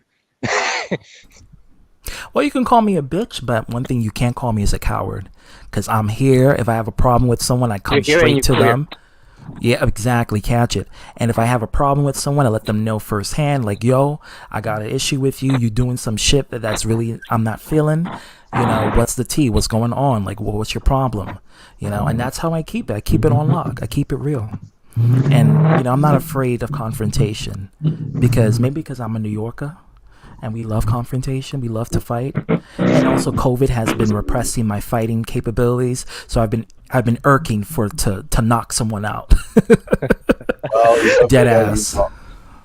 Well, you can call me a bitch, but one thing you can't call me is a coward, because I'm here. If I have a problem with someone, I come straight to them. Yeah, exactly. Catch it. And if I have a problem with someone, I let them know firsthand, like, yo, I got an issue with you. You doing some shit that's really I'm not feeling. What's the tea? What's going on? Like, what's your problem? And that's how I keep it. I keep it on lock. I keep it real. And, I'm not afraid of confrontation because I'm a New Yorker. And we love confrontation. We love to fight. And also, COVID has been repressing my fighting capabilities. So I've been irking to knock someone out. Dead ass.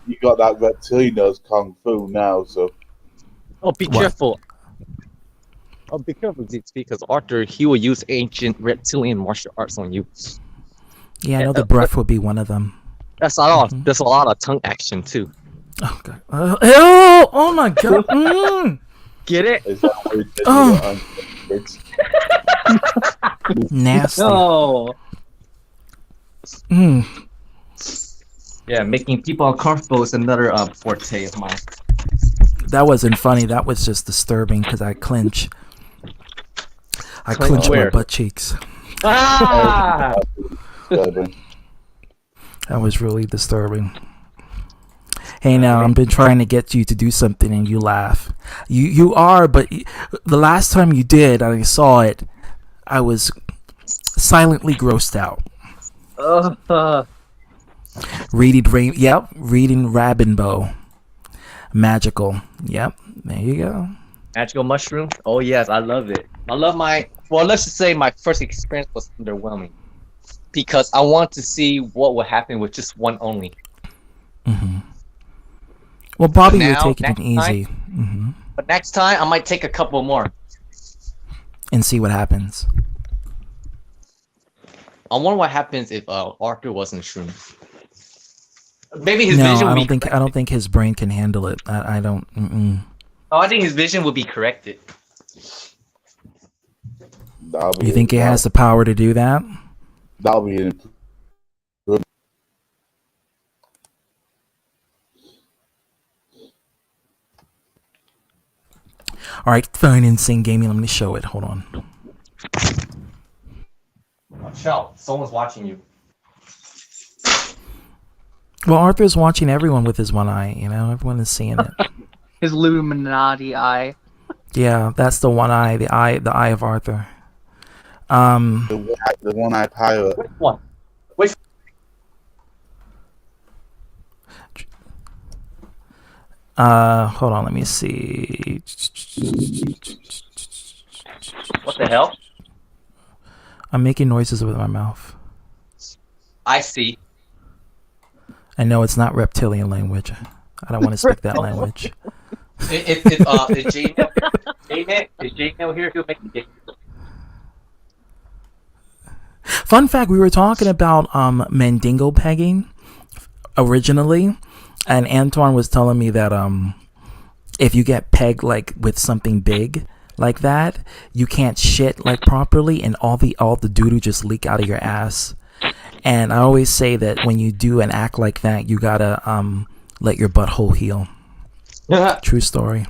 You got that reptilian kung fu now, so. Oh, be careful. Oh, be careful, because Arthur, he will use ancient reptilian martial arts on you. Yeah, I know the breath would be one of them. That's not all. There's a lot of tongue action too. Oh god! Oh my god! Get it? Is that what Nasty. No. Yeah, making people uncomfortable is another forte of mine. That wasn't funny. That was just disturbing because I clench. I clench my butt cheeks. Ah! That was really disturbing. Hey, now I've been trying to get you to do something and you laugh. You are, but the last time you did, and I saw it, I was silently grossed out. Reading Rabinbo. Magical. Yep. There you go. Magical mushroom. Oh yes, I love it. Let's just say my first experience was underwhelming because I want to see what would happen with just one only. Mm-hmm. Well, Bobby, you're taking it easy. But next time, I might take a couple more and see what happens. I wonder what happens if Arthur wasn't shrooms. Maybe his vision. I don't think his brain can handle it. I don't. Oh, I think his vision would be corrected. You think he has the power to do that? That'll be an improvement. All right, fine, Insane Gaming. Let me show it. Hold on. Watch out! Someone's watching you. Well, Arthur's watching everyone with his one eye. Everyone is seeing it. His Illuminati eye. Yeah, that's the one eye. The eye of Arthur. The one-eye pirate. Which one? Which? Hold on. Let me see. What the hell? I'm making noises with my mouth. I see. I know it's not reptilian language. I don't want to speak that language. If J-Mail here, he'll make me. Fun fact: we were talking about Mandingo pegging originally, and Antoine was telling me that if you get pegged like with something big like that, you can't shit like properly, and all the doo-doo just leak out of your ass. And I always say that when you do an act like that, you gotta let your butthole heal. True story.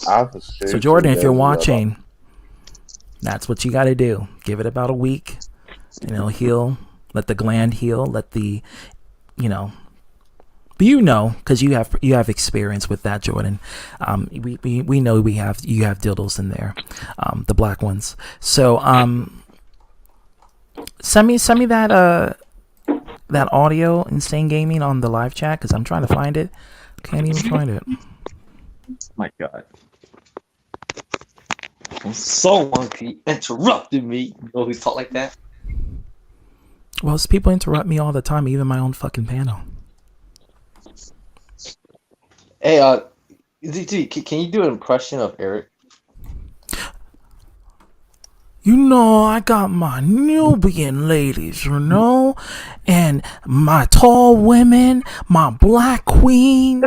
I have a shade So Jordan, if you're today, watching, that's what you got to do. Give it about a week, and it'll heal. Let the gland heal. Let the, because you have experience with that, Jordan. We know you have dildos in there, the black ones. So send me that audio, Insane Gaming, on the live chat, because I'm trying to find it. Can't even find it. My God. Someone interrupted me. You know who's talk like that? Well, people interrupt me all the time, even my own fucking panel. Hey, ZT, can you do an impression of Eric? I got my Nubian ladies, and my tall women, my black queen.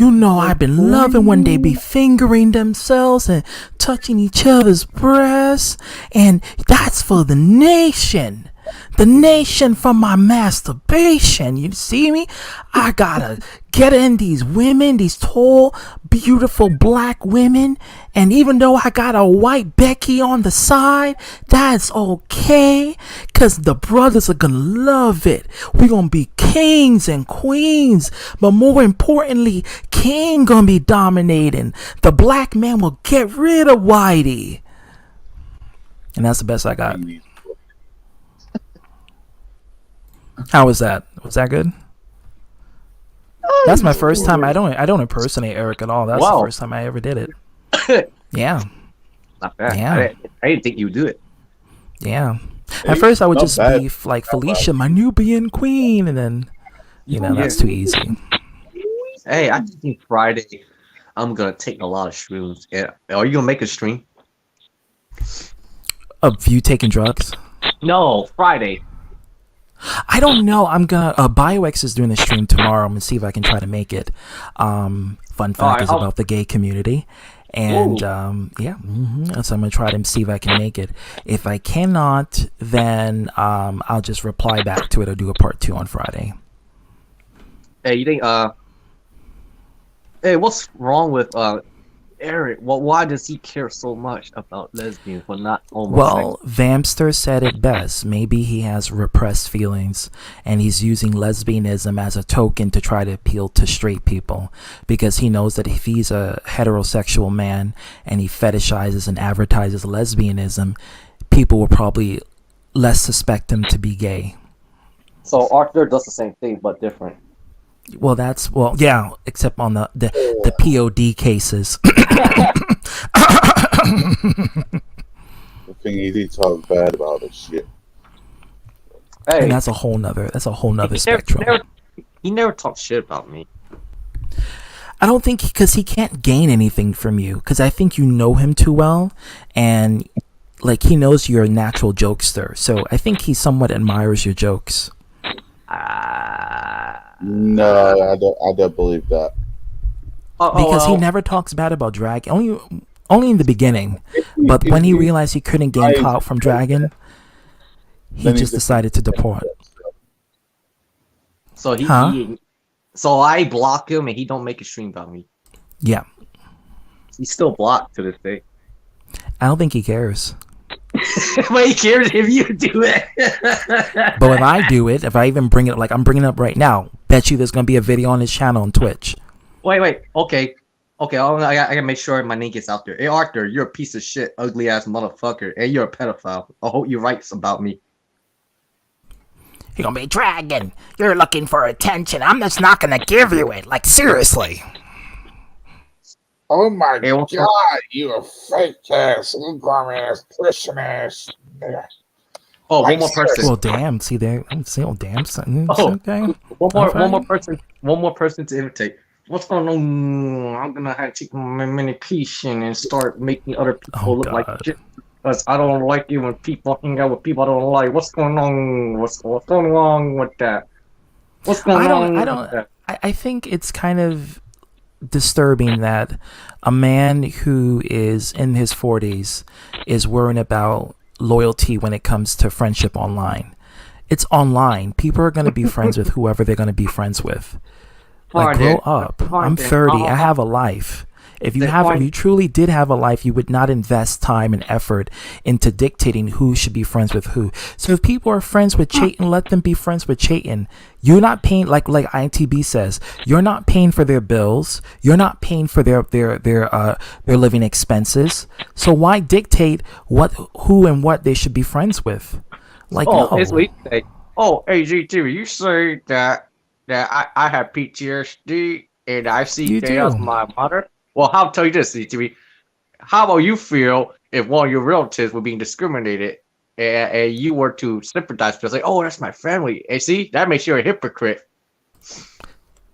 I've been loving when they be fingering themselves and touching each other's breasts. And that's for the nation. The nation from my masturbation. You see me? I gotta get in these women, these tall, beautiful black women. And even though I got a white Becky on the side, that's okay. Because the brothers are gonna love it. We're gonna be kings and queens. But more importantly, King gonna be dominating. The black man will get rid of Whitey. And that's the best I got. How was that? Was that good? That's my first time. I don't impersonate Eric at all. That's the first time I ever did it. Yeah. Not bad. Yeah. I didn't think you would do it. Yeah. At first I would just be like Felicia, my Nubian queen, and then that's too easy. Hey, I think Friday I'm gonna take a lot of shrooms. Yeah. Are you gonna make a stream? Of you taking drugs? No, Friday. I don't know. I'm gonna. BioX is doing the stream tomorrow. I'm gonna see if I can try to make it. Fun fact is about the gay community, and so I'm gonna try to see if I can make it. If I cannot, then I'll just reply back to it or do a part 2 on Friday. Hey, you think? Hey, what's wrong with Eric? Well, why does he care so much about lesbians but not homosexual? Well, Vampster said it best. Maybe he has repressed feelings and he's using lesbianism as a token to try to appeal to straight people, because he knows that if he's a heterosexual man and he fetishizes and advertises lesbianism, people will probably less suspect him to be gay. So Arthur does the same thing but different. Well, yeah, except on the POD cases. The thing he talks bad about is shit. Hey, and that's a whole nother spectrum. He never talks shit about me. I don't think because he can't gain anything from you, because I think you know him too well, and like he knows you're a natural jokester, so I think he somewhat admires your jokes. No, I don't believe that. Because he never talks bad about drag. Only in the beginning. But when he realized he couldn't gain clout from Dragon, he just decided to depart. So so I block him and he don't make a stream about me. Yeah. He's still blocked to this day. I don't think he cares. But he cares if you do it. But if I do it, if I even bring it up, like I'm bringing it up right now, bet you there's going to be a video on his channel on Twitch. Wait. Okay. I gotta make sure my name gets out there. Hey, Arthur, you're a piece of shit, ugly ass motherfucker, and you're a pedophile. I hope you write about me. You're gonna be Dragon. You're looking for attention. I'm just not gonna give you it. Like, seriously. Oh my God, you a fake ass, lukewarm ass, Christian ass. Oh, one more person. Well, damn. See there. I'm saying, damn. Okay. One more person to imitate. What's going on? I'm gonna have to take my medication and start making other people look like shit. Because I don't like it when people hang out with people I don't like. What's going on? What's going on with that? What's going on? With that? I think it's kind of disturbing that a man who is in his 40s is worrying about loyalty when it comes to friendship online. It's online. People are going to be friends with whoever they're going to be friends with. Like, Fine grow then. up. Fine I'm then. 30. I have a life. If you truly did have a life, you would not invest time and effort into dictating who should be friends with who. So if people are friends with Chayton, let them be friends with Chayton. You're not paying, like ITB says, you're not paying for their bills. You're not paying for their living expenses. So why dictate who and what they should be friends with? Like, Oh, no. it's we say, oh, hey, GT, you say that I have PTSD and I see You chaos do. my mother. Well, I'll tell you this, GT. How about you feel if one of your relatives were being discriminated and you were to sympathize because like, oh, that's my family. And see, that makes you a hypocrite.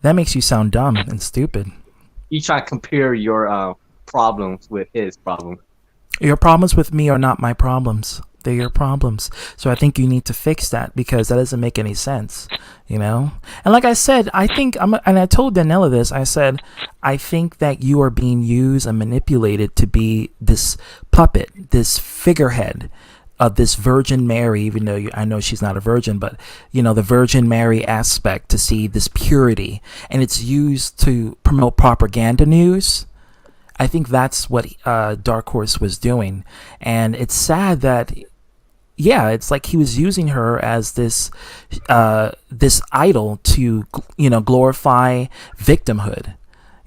That makes you sound dumb and stupid. You try to compare your problems with his problem. Your problems with me are not my problems. They're your problems. So I think you need to fix that because that doesn't make any sense, you know? And like I said, and I told Danella this, I said, I think that you are being used and manipulated to be this puppet, this figurehead of this Virgin Mary, even though I know she's not a virgin, but, you know, the Virgin Mary aspect to see this purity. And it's used to promote propaganda news. I think that's what Dark Horse was doing. And it's sad that, yeah, it's like he was using her as this idol to, you know, glorify victimhood,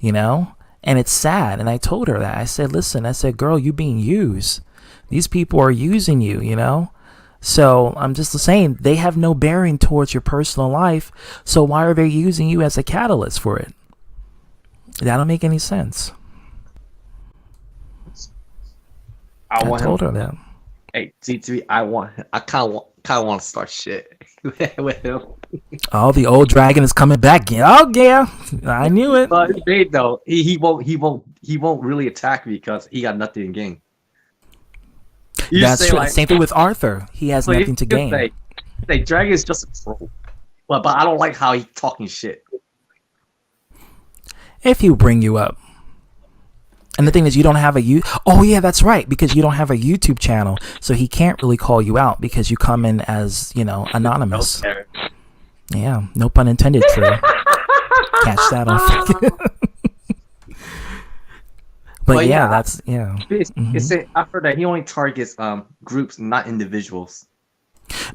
you know? And it's sad. And I told her that. I said, listen, girl, you being used. These people are using you, you know? So I'm just saying they have no bearing towards your personal life. So why are they using you as a catalyst for it? That don't make any sense. I told her that. Hey, T3, I kind of want to start shit with him. Oh, the old dragon is coming back. Oh yeah, I knew it. But though, he won't really attack me because he got nothing to gain. That's true. Like, same thing with Arthur. He has nothing to gain. Say dragon is just a troll. But I don't like how he's talking shit. If he bring you up. And the thing is, you don't have oh yeah, that's right, because you don't have a YouTube channel, so he can't really call you out because you come in as, you know, anonymous. Yeah, no pun intended. True. Catch that on. But yeah, that's It's after that he only targets groups, not individuals.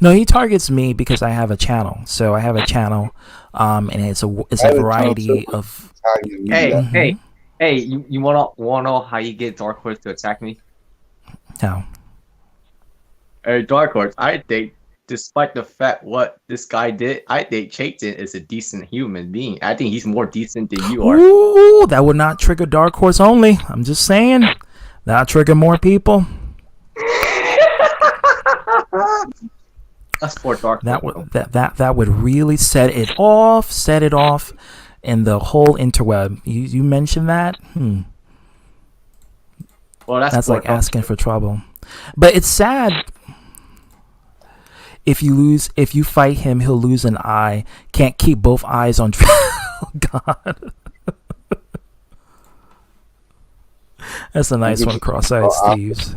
No, he targets me because I have a channel. So I have a channel, and it's a variety of. Hey, you wanna know how you get Dark Horse to attack me? How? Hey, Dark Horse, I think, despite the fact what this guy did, I think Chayton is a decent human being. I think he's more decent than you are. Ooh, that would not trigger Dark Horse only. I'm just saying. That'll trigger more people. That's for Dark Horse. That would really set it off. And the whole interweb. You mentioned that? Well, that's like asking for trouble. But it's sad. If you fight him, he'll lose an eye. Can't keep both eyes on. Oh God. That's a nice one, Cross-Eyed Steve's.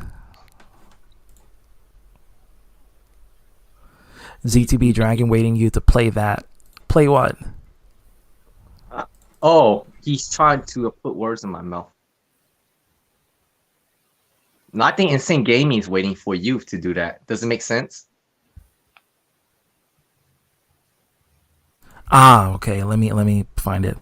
ZTB Dragon waiting you to play that. Play what? Oh, he's trying to put words in my mouth. No, I think Insane Gaming is waiting for you to do that. Does it make sense? Ah, okay. Let me find it.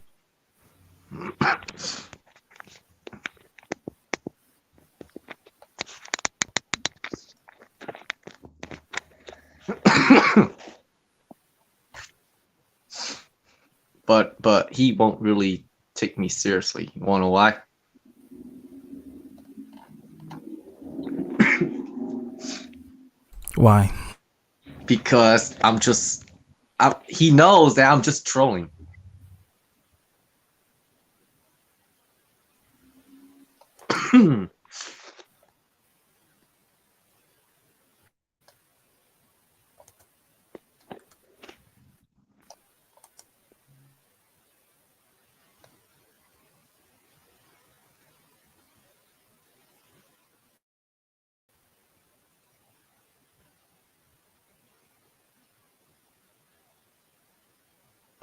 But he won't really take me seriously. You wanna know why? Why? Because he knows that I'm just trolling.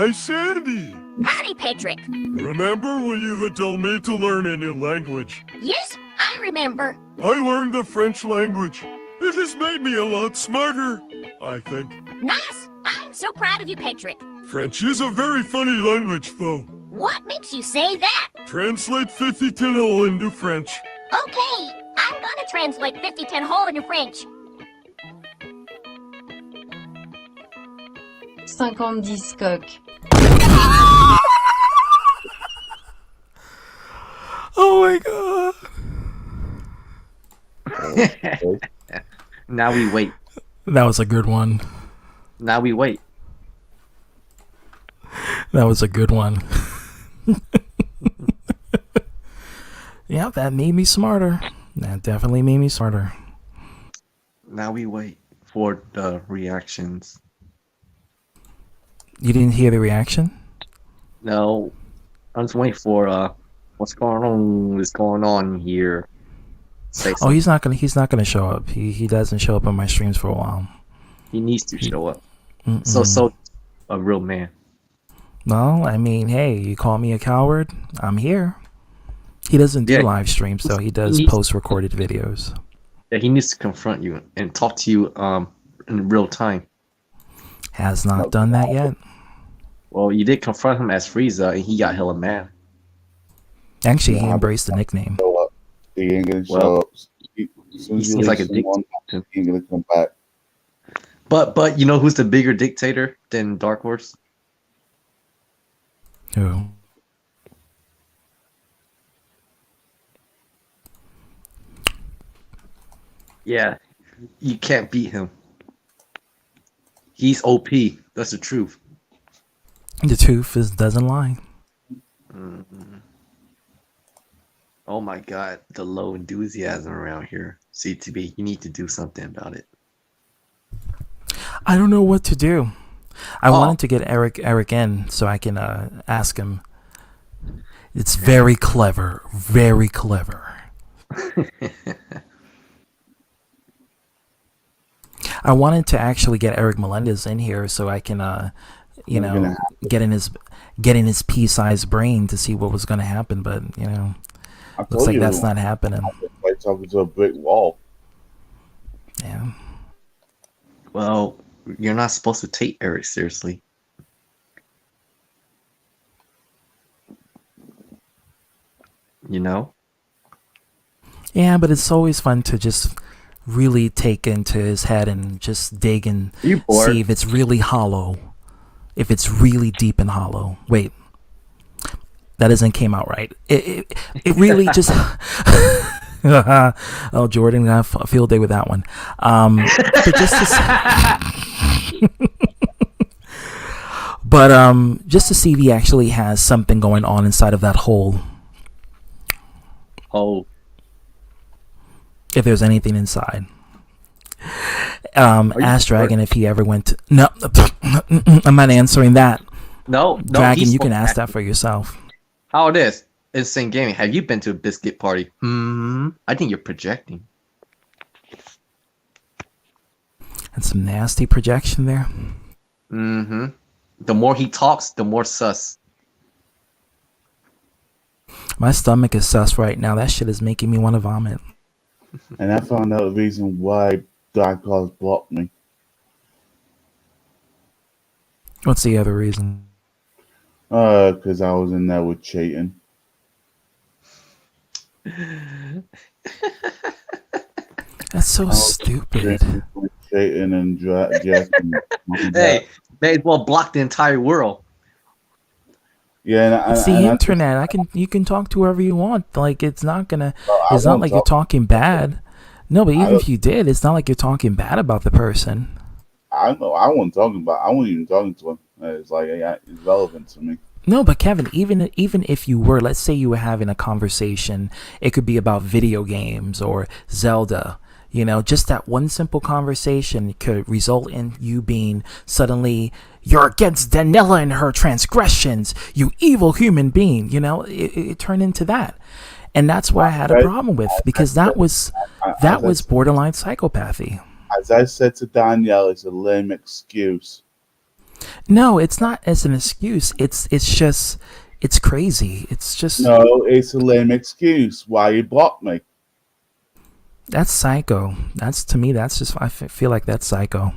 Hey, Sandy! Howdy, Patrick. Remember when you had told me to learn a new language? Yes, I remember. I learned the French language. It has made me a lot smarter, I think. Nice. I'm so proud of you, Patrick. French is a very funny language, though. What makes you say that? Translate 50 hole into French. Okay, I'm gonna translate 50-10 hole into French. 50 coq. Oh my god. Now we wait. That was a good one. Now we wait. That was a good one. Yeah, that made me smarter. That definitely made me smarter. Now we wait for the reactions. You didn't hear the reaction? No, I'm just waiting for what's going on? What's going on here? Say Oh, something. he's not gonna show up. He doesn't show up on my streams for a while. He needs to show up. Mm-mm. So a real man. Well, I mean, hey, you call me a coward? I'm here. He doesn't do live streams, though. He does post-recorded videos. Yeah, he needs to confront you and talk to you in real time. Has not done that yet. Well, you did confront him as Frieza, and he got hella mad. Actually, he embraced the nickname. He ain't gonna show up. He seems like a dictator. He ain't gonna come back. But you know who's the bigger dictator than Dark Horse? Who? Yeah, you can't beat him. He's OP. That's the truth. The truth doesn't lie. Mm-hmm. Oh my god, the low enthusiasm around here. CTB, you need to do something about it. I don't know what to do. I wanted to get Eric in so I can ask him. It's very clever. Very clever. I wanted to actually get Eric Melendez in here so I can, get in his pea-sized brain to see what was going to happen. But looks like that's not happening. Like talking to a brick wall. Yeah. Well, you're not supposed to take Eric seriously. You know? Yeah, but it's always fun to just really take into his head and just dig and see if it's really hollow. If it's really deep and hollow. Wait. That doesn't came out right. It really just... Oh, Jordan, I have a field day with that one. But just to just to see if he actually has something going on inside of that hole. Oh. If there's anything inside. Ask Dragon if he ever went to... No, I'm not answering that. No, Dragon, you can ask that for yourself. How it is? Insane Gaming, have you been to a biscuit party? I think you're projecting. And some nasty projection there. Mm-hmm. The more he talks, the more sus. My stomach is sus right now. That shit is making me want to vomit. And I found out the reason why Dark Horse blocked me. What's the other reason? Because I was in there with cheating. That's so stupid. Cheating and Jackson. Hey, may as well block the entire world. Yeah, it's the internet. You can talk to whoever you want. Like it's not gonna. It's not like you're talking bad. No, but even if you did, it's not like you're talking bad about the person. I know. I wasn't even talking to him. It's like it's relevant to me. No, but Kevin, even if you were, let's say you were having a conversation, it could be about video games or Zelda. Just that one simple conversation could result in you being suddenly, you're against Daniela and her transgressions, you evil human being. It turned into that. And that's what I had a problem with, because that was borderline psychopathy. As I said to Danielle, it's a lame excuse. No, it's not as an excuse. It's just it's crazy. It's just No, it's a lame excuse. Why you blocked me? that's psycho. That's to me. That's just feel like that's psycho.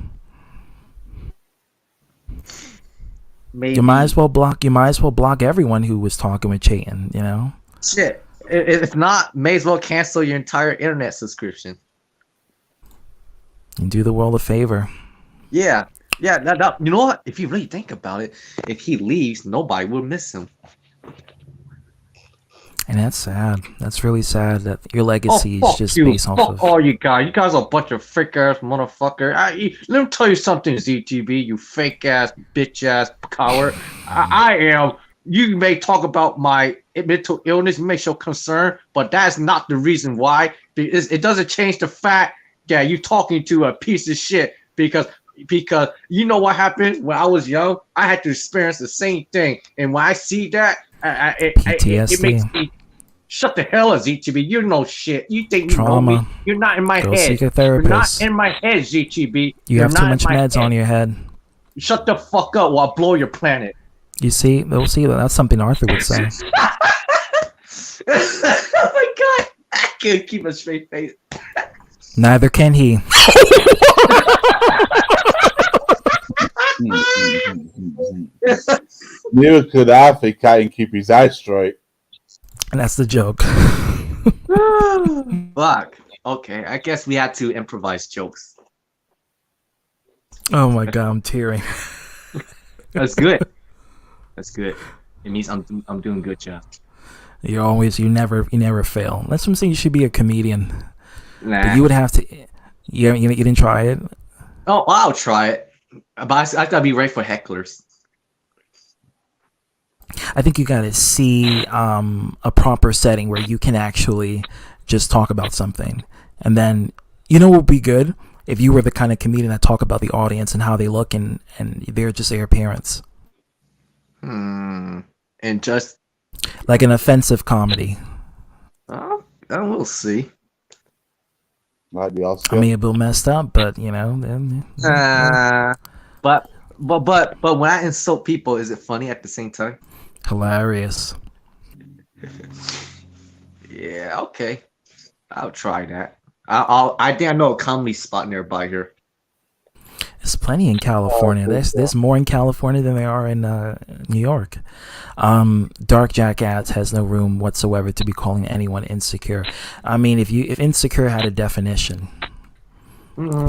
Maybe. You might as well block. You might as well block everyone who was talking with Chayton. You know. Shit. If not, may as well cancel your entire internet subscription. And do the world a favor. Yeah. Yeah. You know what? If you really think about it, if he leaves, nobody will miss him. And that's sad. That's really sad that your legacy is fuck just you. based off Fuck of. all you guys. You guys are a bunch of fake ass motherfucker. Let me tell you something, ZTB. You fake ass bitch ass coward. I am. You may talk about my mental illness, may show concern, but that's not the reason why. It doesn't change the fact that you talking to a piece of shit because you know what happened when I was young. I had to experience the same thing, and when I see that, it makes me shut the hell up, ZTB. You know shit. You think you know me? You're not in my Go head. seek a You're therapist. not in my head, ZTB. You have too much meds on your head. Shut the fuck up while I blow your planet. You see, we'll see. That's something Arthur would say. Oh my god! I can't keep a straight face. Neither can he. Neither could I if he can't keep his eyes straight. And that's the joke. Fuck. Okay, I guess we had to improvise jokes. Oh my god, I'm tearing. That's good. That's good. It means I'm doing good job. You never fail. That's what I'm saying. You should be a comedian. Nah. But you would have to. You didn't try it. Oh, I'll try it. But I gotta be ready for hecklers. I think you gotta see a proper setting where you can actually just talk about something, and then what would be good if you were the kind of comedian that talk about the audience and how they look and they're just their appearance. And just like an offensive comedy. We'll see. Might be also. I mean, a bit messed up, but but when I insult people, is it funny at the same time? Hilarious. Yeah. Okay. I'll try that. I think I know a comedy spot nearby here. There's plenty in California. There's more in California than there are in New York. Dark Jack Ads has no room whatsoever to be calling anyone insecure. I mean, if insecure had a definition,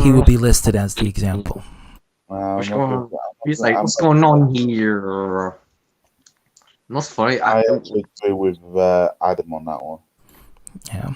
he would be listed as the example. What's going on here? What's funny? I actually agree with Adam on that one. Yeah.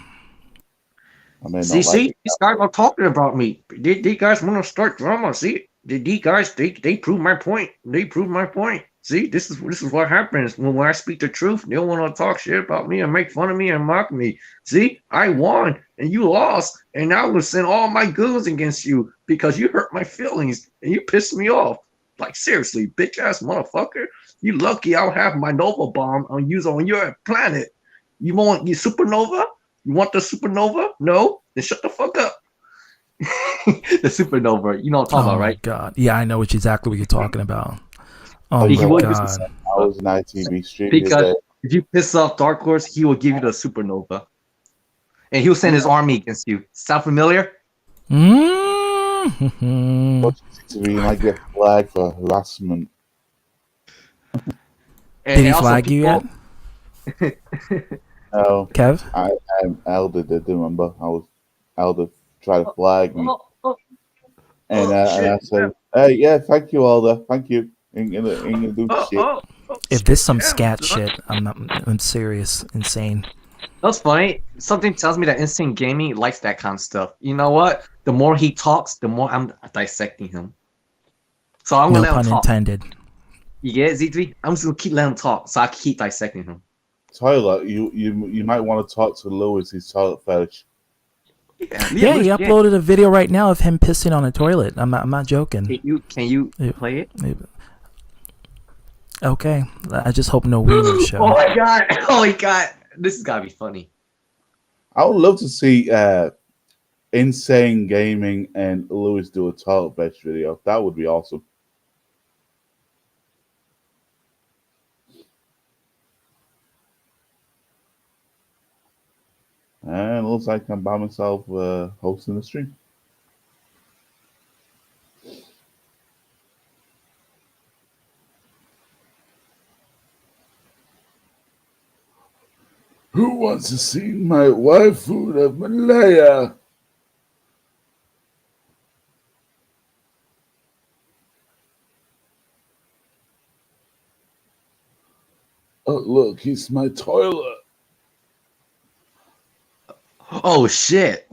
I mean, see, these guys are talking about me. These guys want to start drama. See, these guys, they prove my point. They prove my point. See, this is what happens when I speak the truth. They don't want to talk shit about me and make fun of me and mock me. See, I won and you lost, and now I'm gonna send all my goons against you because you hurt my feelings and you pissed me off. Like seriously, bitch ass motherfucker. You lucky I'll have my Nova bomb on your planet. You want your supernova? You want the supernova? No? Then shut the fuck up. The supernova. You know what I'm talking about, right? Oh, my God. Yeah, I know exactly what you're talking about. Oh, my God. I was an ITV stream. Because if you piss off Dark Horse, he will give you the supernova. And he'll send his army against you. Sound familiar? Mm-hmm. You might get flagged for harassment. Did he flag you yet? No, Kev? I'm Elder did remember. Elder tried to flag me. And I said, hey, yeah, thank you, Elder. Thank you. Ain't gonna do shit. If this some scat shit, I'm serious, insane. That's funny. Something tells me that Insane Gaming likes that kind of stuff. You know what? The more he talks, the more I'm dissecting him. So I'm gonna let him talk. No pun intended. You get it, Z3? I'm just gonna keep letting him talk, so I can keep dissecting him. Tyler, you might want to talk to Lewis, his toilet fetish. Yeah, he uploaded a video right now of him pissing on a toilet. I'm not joking. Can you play it? Okay. I just hope no wiener show. Oh my god! Oh my god! This has gotta be funny. I would love to see Insane Gaming and Lewis do a toilet fetish video. That would be awesome. And it looks like I'm by myself hosting the stream. Who wants to see my waifu of Malaya? Oh, look, it's my toilet. Oh shit.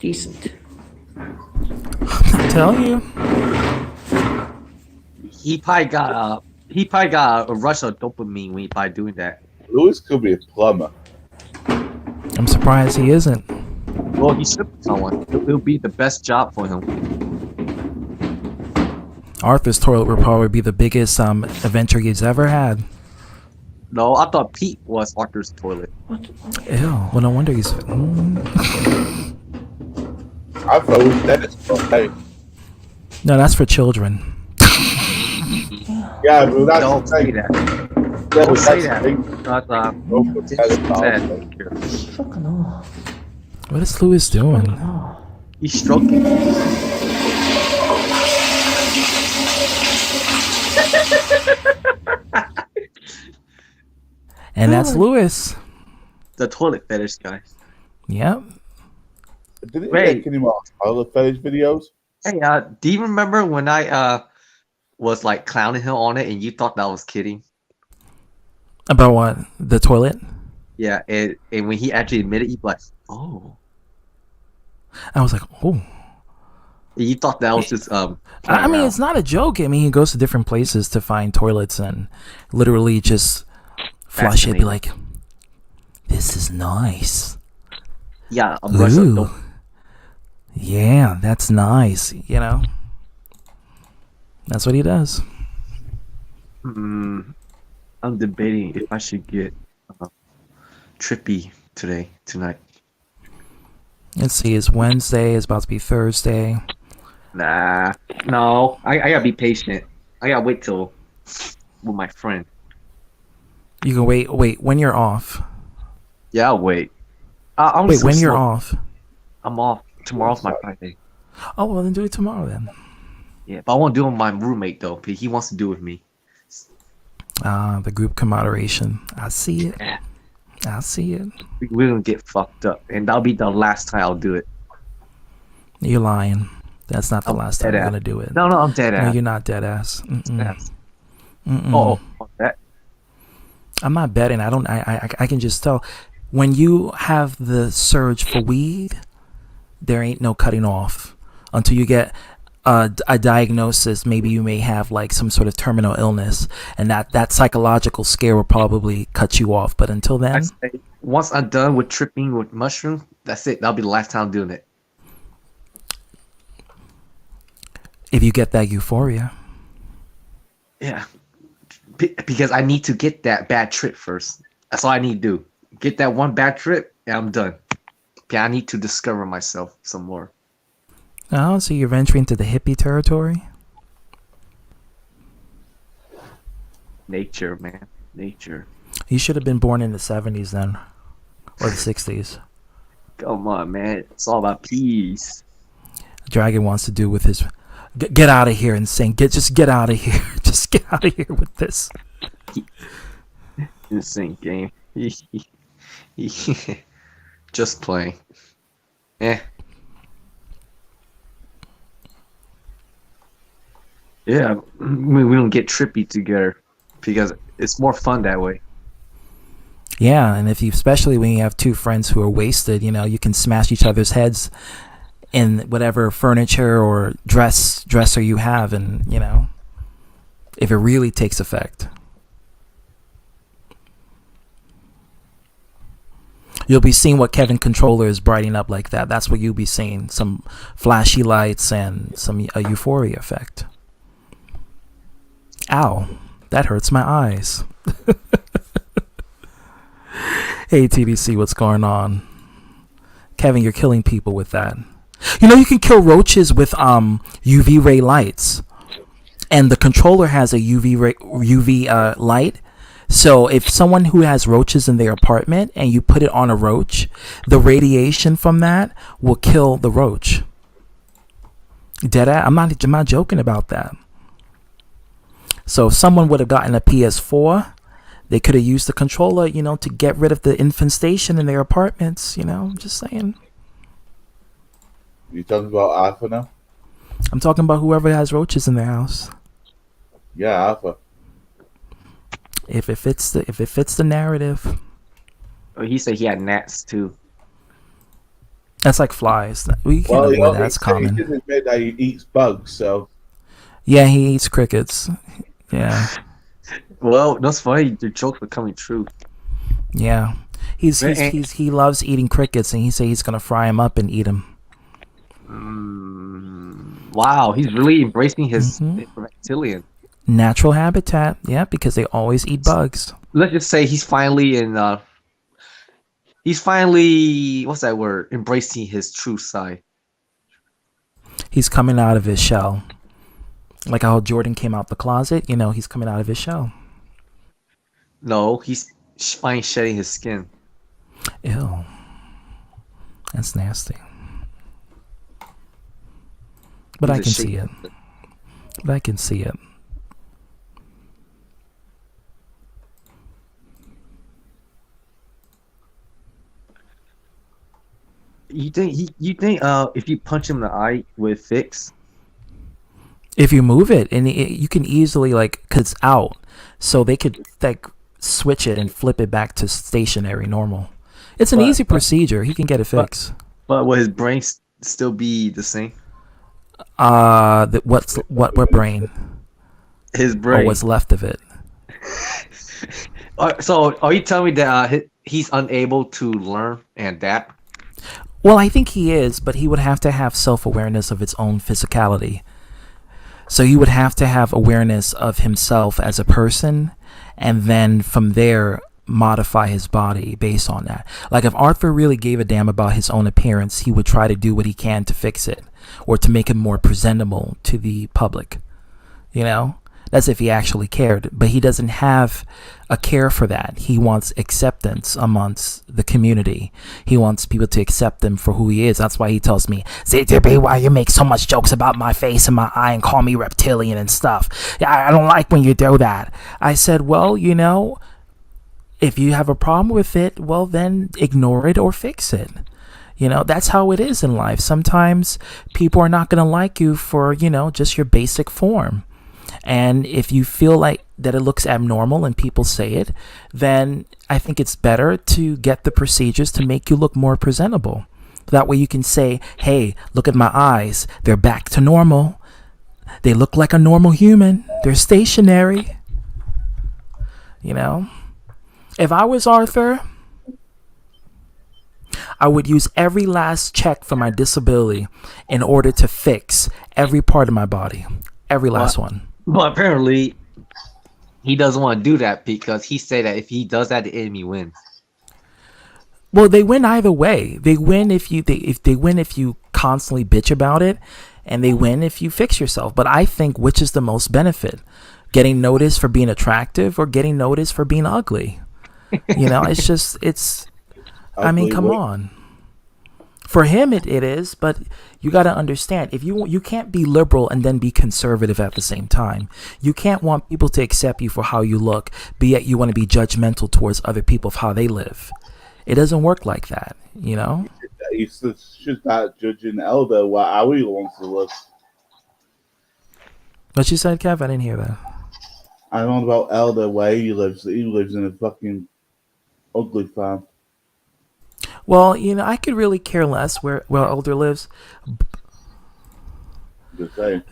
Decent. I tell you. He probably got a rush of dopamine when he probably doing that. Louis could be a plumber. I'm surprised he isn't. Well, he should become one. It'll be the best job for him. Arthur's toilet will probably be the biggest adventure he's ever had. No, I thought Pete was Arthur's toilet. Ew, well, no wonder he's... I thought it was Dennis. Okay. No, that's for children. Yeah, but that's Don't the say thing. that. Yeah, Don't but say that's the that. thing. What is Louis doing? He's stroking. And that's Louis. The toilet fetish guy. Yep. Did he Wait. make any more other fetish videos? Hey, do you remember when I was like clowning him on it and you thought that was kidding? About what? The toilet? Yeah, and when he actually admitted, you like, oh. I was like, oh. You thought that was just I mean, it's not a joke. I mean, he goes to different places to find toilets and literally just flush it. Be like, this is nice. Yeah, a brush of dope. Yeah, that's nice. You know, that's what he does. I'm debating if I should get trippy tonight. Let's see. It's Wednesday. It's about to be Thursday. Nah, no. I gotta be patient. I gotta wait till with my friend. You can wait. When you're off. Yeah, I'll wait. I'm Wait, so when you're slow. off. I'm off. Tomorrow's my Friday. Oh, well, then do it tomorrow then. Yeah, but I won't do it with my roommate though. Because he wants to do it with me. The group camaraderation. I see it. Yeah. I see it. We're gonna get fucked up, and that'll be the last time I'll do it. You're lying. That's not the last time dead you're ass. gonna do it. No, I'm dead No, ass. you're not dead ass. Mm-mm. Oh, that. I'm not betting. I can just tell. When you have the surge for weed, there ain't no cutting off until you get a diagnosis. Maybe you may have like some sort of terminal illness, and that psychological scare will probably cut you off. But until then, Once I'm done with tripping with mushroom, that's it. That'll be the last time I'm doing it. if you get that euphoria. Yeah, because I need to get that bad trip first. That's all I need to do. Get that one bad trip, and I'm done. Okay, I need to discover myself some more. Oh, so you're venturing into the hippie territory? Nature, man. Nature. You should have been born in the 70s then. Or the 60s. Come on, man. It's all about peace. Dragon wants to do with his... Get out of here and sing. Just get out of here. Just get out of here with this. Insane game. Just playing. Yeah, we don't get trippy together because it's more fun that way. Yeah, and especially when you have two friends who are wasted, you can smash each other's heads in whatever furniture or dresser you have, and if it really takes effect. You'll be seeing what Kevin controller is brightening up like that. That's what you'll be seeing. Some flashy lights and a euphoria effect. Ow, that hurts my eyes. Hey TDC, what's going on? Kevin, you're killing people with that. You know you can kill roaches with UV ray lights. And the controller has a UV light. So if someone who has roaches in their apartment and you put it on a roach, the radiation from that will kill the roach. Deadass. I'm not joking about that. So if someone would have gotten a PS4, they could have used the controller, to get rid of the infestation in their apartments. I'm just saying. You talking about Alpha now? I'm talking about whoever has roaches in their house. Yeah, Alpha. If it fits the narrative. Oh, he said he had gnats too. That's like flies. We can't avoid that. That's common. He didn't admit that he eats bugs, so. Yeah, he eats crickets. Yeah. Well, that's funny. The joke's becoming true. Yeah, he loves eating crickets, and he said he's gonna fry them up and eat them. Wow, he's really embracing his reptilian natural habitat. Yeah, because they always eat bugs. Let's just say he's finally what's that word? Embracing his true side. He's coming out of his shell. Like how Jordan came out the closet, he's coming out of his shell. No, he's fine shedding his skin. Ew. That's nasty. But I can see it. You think if you punch him in the eye would fix? If you move it, and you can easily cause it's out, so they could switch it and flip it back to stationary normal. It's an easy procedure. He can get it fixed. But will his brain still be the same? What brain? His brain. Or what's left of it? So are you telling me that he's unable to learn and adapt? Well, I think he is, but he would have to have self-awareness of its own physicality. So he would have to have awareness of himself as a person, and then from there modify his body based on that. Like if Arthur really gave a damn about his own appearance, he would try to do what he can to fix it or to make it more presentable to the public. That's if he actually cared, but he doesn't have a care for that. He wants acceptance amongst the community. He wants people to accept him for who he is. That's why he tells me, ZTB, why you make so much jokes about my face and my eye and call me reptilian and stuff. Yeah, I don't like when you do that. I said, well, if you have a problem with it, well, then ignore it or fix it. That's how it is in life. Sometimes people are not going to like you for, just your basic form. And if you feel like that it looks abnormal and people say it, then I think it's better to get the procedures to make you look more presentable. That way you can say, hey, look at my eyes. They're back to normal. They look like a normal human. They're stationary. If I was Arthur, I would use every last check for my disability in order to fix every part of my body. Every last one. But apparently, he doesn't want to do that because he said that if he does that, the enemy wins. Well, they win either way. They win if you constantly bitch about it, and they win if you fix yourself. But I think which is the most benefit? Getting noticed for being attractive or getting noticed for being ugly? It's I mean, come on. For him, it is, but you got to understand, if you can't be liberal and then be conservative at the same time. You can't want people to accept you for how you look, but yet you want to be judgmental towards other people of how they live. It doesn't work like that, You should start judging Elder how he wants to look. What you said, Kev? I didn't hear that. I don't know about Elder where he lives. He lives in a fucking ugly farm. Well, I could really care less where Elder lives. Just saying.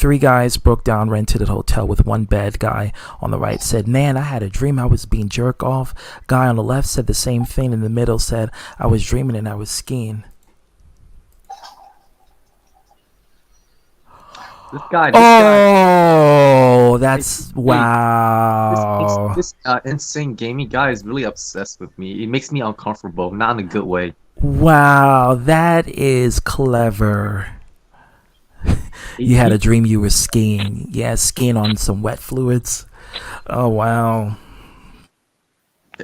Three guys broke down, rented a hotel with one bed. Guy on the right said, "Man, I had a dream I was being jerked off." Guy on the left said the same thing. In the middle said, "I was dreaming and I was skiing." This guy. Oh, that's wow. This insane gaming guy is really obsessed with me. It makes me uncomfortable, not in a good way. Wow, that is clever. You had a dream you were skiing. Yeah, skiing on some wet fluids. Oh, wow.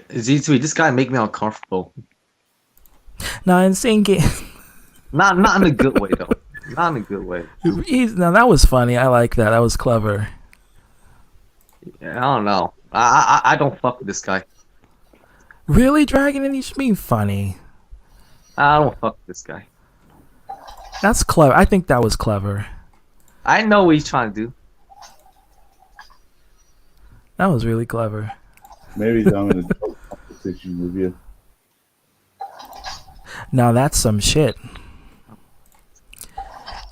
Z2, this guy make me uncomfortable. No, insane game. Not in a good way, though. Not in a good way. Now, that was funny. I like that. That was clever. Yeah, I don't know. I don't fuck with this guy. Really, Dragon? And he's being funny. I don't fuck with this guy. That's clever. I think that was clever. I know what he's trying to do. That was really clever. Maybe he's having a joke competition with you. Now that's some shit.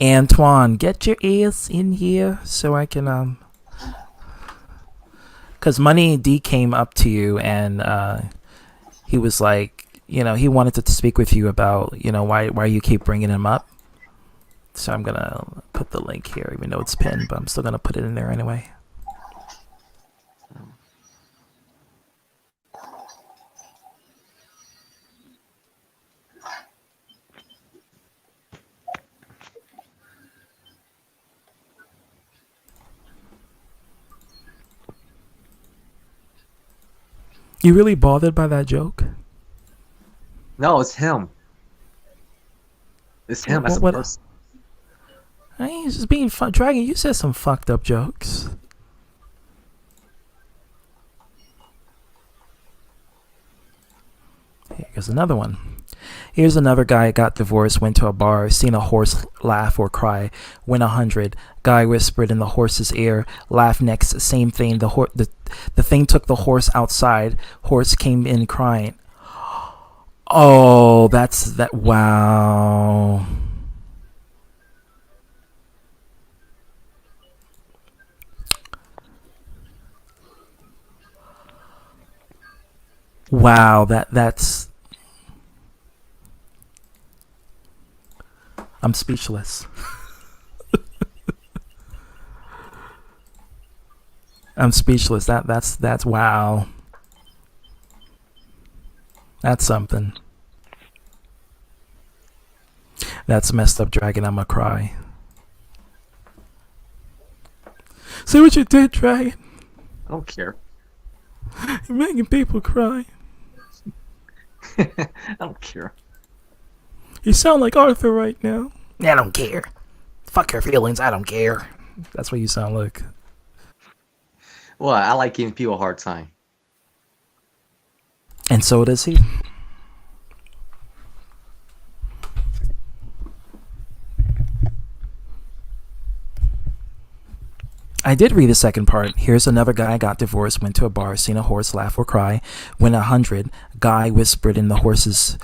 Antoine, get your ass in here so I can because Money D came up to you and he was like, he wanted to speak with you about, why you keep bringing him up. So I'm gonna put the link here, even though it's pinned, but I'm still gonna put it in there anyway. You really bothered by that joke? No, it's him. It's him as a person. He's just being fun. Dragon, you said some fucked up jokes. Here's another one. Here's another guy got divorced, went to a bar, seen a horse laugh or cry, win 100. Guy whispered in the horse's ear, laugh next, same thing. The thing took the horse outside. Horse came in crying. Oh, that's that. Wow. Wow, that's. I'm speechless. I'm speechless. That's wow. That's something. That's messed up, Dragon. I'ma cry. See what you did, Dragon? I don't care. You're making people cry. I don't care. You sound like Arthur right now. I don't care. Fuck your feelings. I don't care. That's what you sound like. Well, I like giving people a hard time. And so does he. I did read the second part. Here's another guy got divorced, went to a bar, seen a horse laugh or cry, win 100. Guy whispered in the horse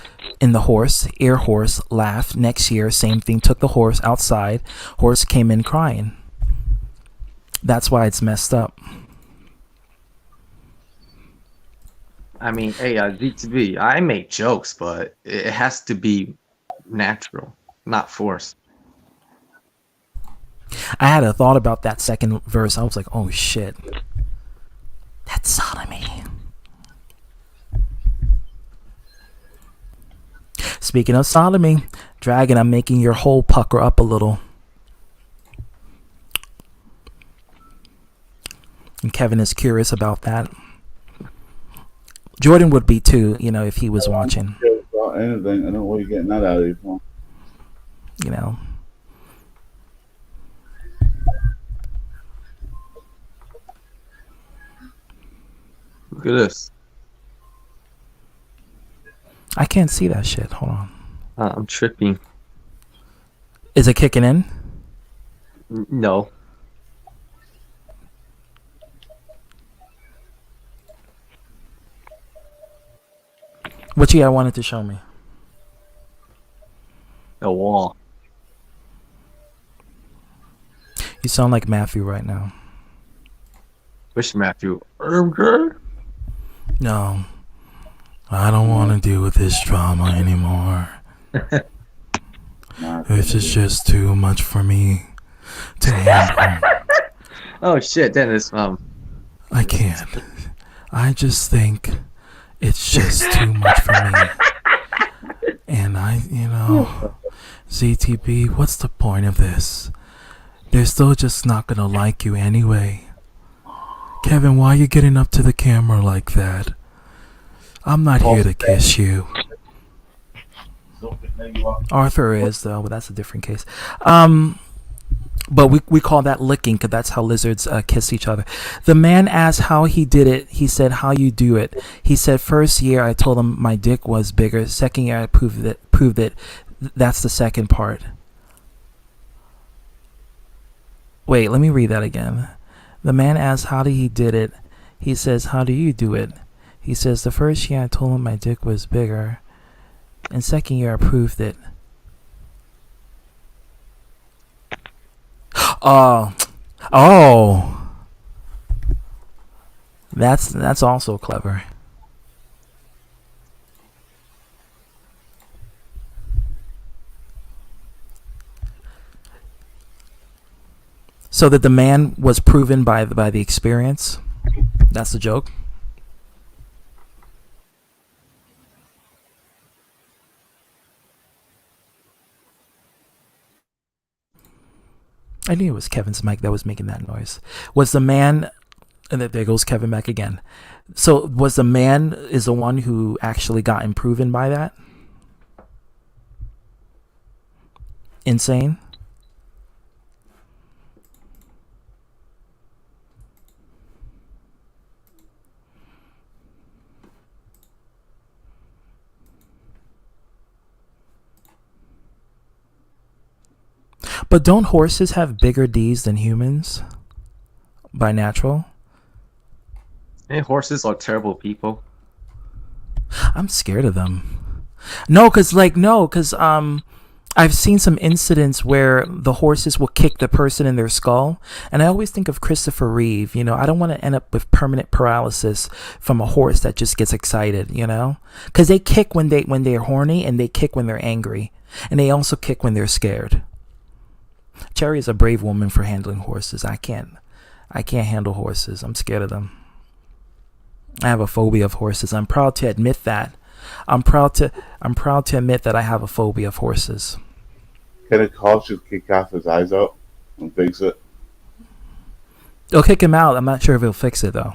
ear, horse laughed. Next year, same thing, took the horse outside. Horse came in crying. That's why it's messed up. I mean, hey, Z2B, I make jokes, but it has to be natural, not forced. I had a thought about that second verse. I was like, oh shit. That's sodomy. Speaking of sodomy, Dragon, I'm making your hole pucker up a little. And Kevin is curious about that. Jordan would be too, if he was watching. Anything. I don't know where you're getting that out of you from. Look at this. I can't see that shit. Hold on. I'm tripping. Is it kicking in? No. What you wanted to show me? A wall. You sound like Matthew right now. Which Matthew? Ermger? No. I don't want to deal with this drama anymore. This is just too much for me to handle. Oh shit, Dennis. I can't. I just think it's just too much for me. And ZTB, what's the point of this? They're still just not gonna like you anyway. Kevin, why are you getting up to the camera like that? I'm not here to kiss you. Arthur is, though, but that's a different case. But we call that licking because that's how lizards kiss each other. The man asked how he did it. He said, how you do it. He said, first year I told him my dick was bigger. Second year I proved it. That's the second part. Wait, let me read that again. The man asked how he did it. He says, how do you do it? He says, the first year I told him my dick was bigger. And second year I proved it. Oh. That's also clever. So that the man was proven by the experience. That's the joke. I knew it was Kevin's mic that was making that noise. Was the man, and there goes Kevin back again. So was the man is the one who actually got proven by that? Insane? But don't horses have bigger D's than humans? By natural? And horses are terrible people. I'm scared of them. No, cause I've seen some incidents where the horses will kick the person in their skull, and I always think of Christopher Reeve. I don't want to end up with permanent paralysis from a horse that just gets excited. Cause they kick when they're horny, and they kick when they're angry, and they also kick when they're scared. Cherry is a brave woman for handling horses. I can't handle horses. I'm scared of them. I have a phobia of horses. I'm proud to admit that. I'm proud to admit that I have a phobia of horses. Can a horse just kick half his eyes out and fix it? They'll kick him out. I'm not sure if he'll fix it though.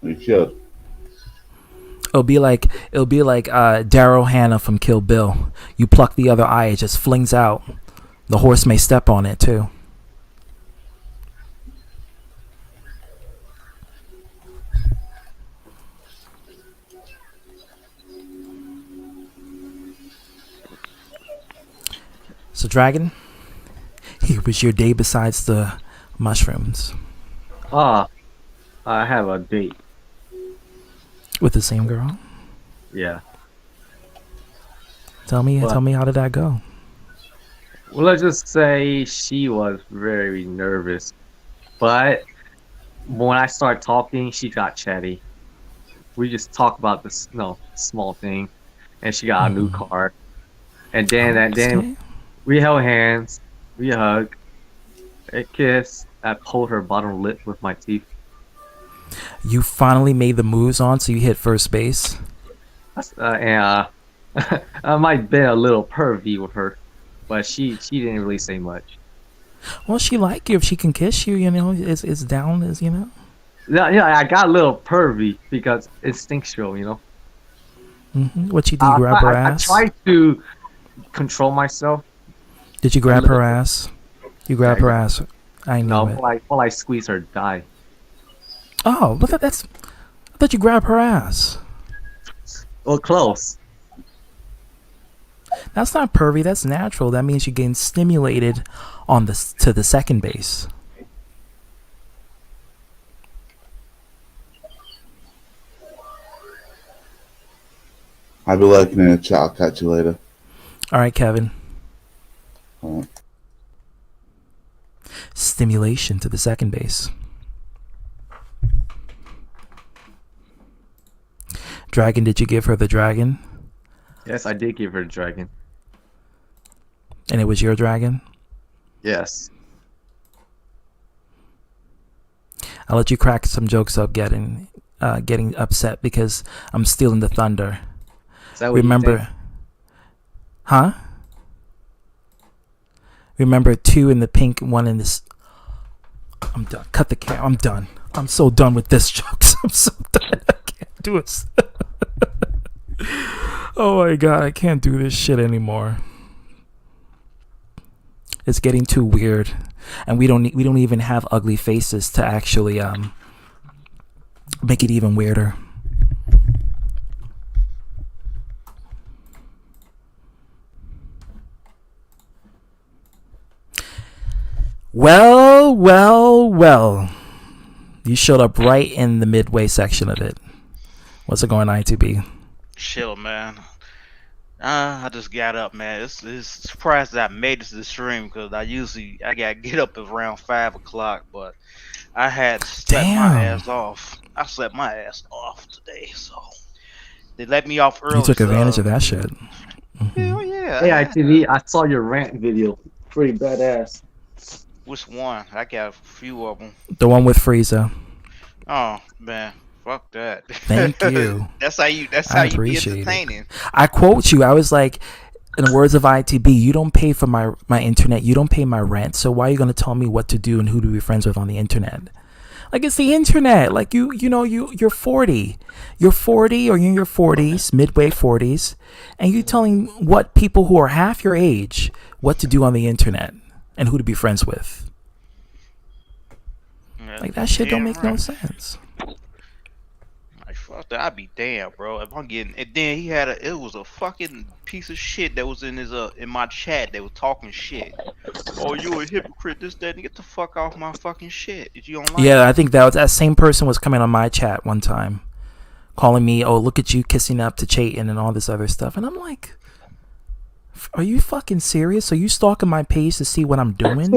He should. It'll be like Daryl Hannah from Kill Bill. You pluck the other eye, it just flings out. The horse may step on it too. So, Dragon, here was your day besides the mushrooms. I have a date. With the same girl? Yeah. Tell me how did that go? Well, let's just say she was very nervous. But when I started talking, she got chatty. We just talked about this small thing. And she got a new car. And then we held hands, we hugged, a kiss. I pulled her bottom lip with my teeth. You finally made the moves on, so you hit first base. I might have been a little pervy with her, but she didn't really say much. Well, she like you if she can kiss you. It's down as Yeah, I got a little pervy because instinctual. What you do? You grab her ass? I tried to control myself. Did you grab her ass? You grab her ass. I know it. While I squeeze her thigh. Oh, but I thought you grabbed her ass. Well, close. That's not pervy. That's natural. That means you're getting stimulated to the second base. I'll be lurking in the chat. I'll catch you later. All right, Kevin. All right. stimulation to the second base. Dragon, did you give her the dragon? Yes, I did give her the dragon. And it was your dragon? Yes. I'll let you crack some jokes up getting upset because I'm stealing the thunder. Is that what Remember? you think? Huh? Remember 2 in the pink, 1 in this. I'm done. Cut the camera. I'm done. I'm so done with this jokes. I'm so done. I can't do it. Oh my god, I can't do this shit anymore. It's getting too weird, and we don't even have ugly faces to actually make it even weirder. Well. You showed up right in the midway section of it. What's it going on, ITB? Chill, man. I just got up, man. It's surprised that I made it to the stream because I gotta get up around 5 o'clock, but I had slept my ass off. I slept my ass off today, so they let me off early. You took advantage of that shit. Hell yeah. Hey, ITV, I saw your rant video. Pretty badass. Which one? I got a few of them. The one with Frieza. Oh man, fuck that. Thank you. That's how you be entertaining. I quote you. I was like, in the words of ITB, you don't pay for my internet. You don't pay my rent. So why are you gonna tell me what to do and who to be friends with on the internet? Like, it's the internet. Like, you're 40. You're 40 or you're in your 40s, midway 40s, and you're telling what people who are half your age what to do on the internet and who to be friends with. Yeah, Like, that shit don't make no right. sense. Like, fuck that. I'd be damn, bro. If I'm getting, and then it was a fucking piece of shit that was in my chat. They were talking shit. Oh, you a hypocrite, this, that, and get the fuck off my fucking shit. If you don't like Yeah, I think that same person was coming on my chat one time, calling me, "Oh, look at you kissing up to Chayton and all this other stuff," and I'm like, "Are you fucking serious? Are you stalking my page to see what I'm doing?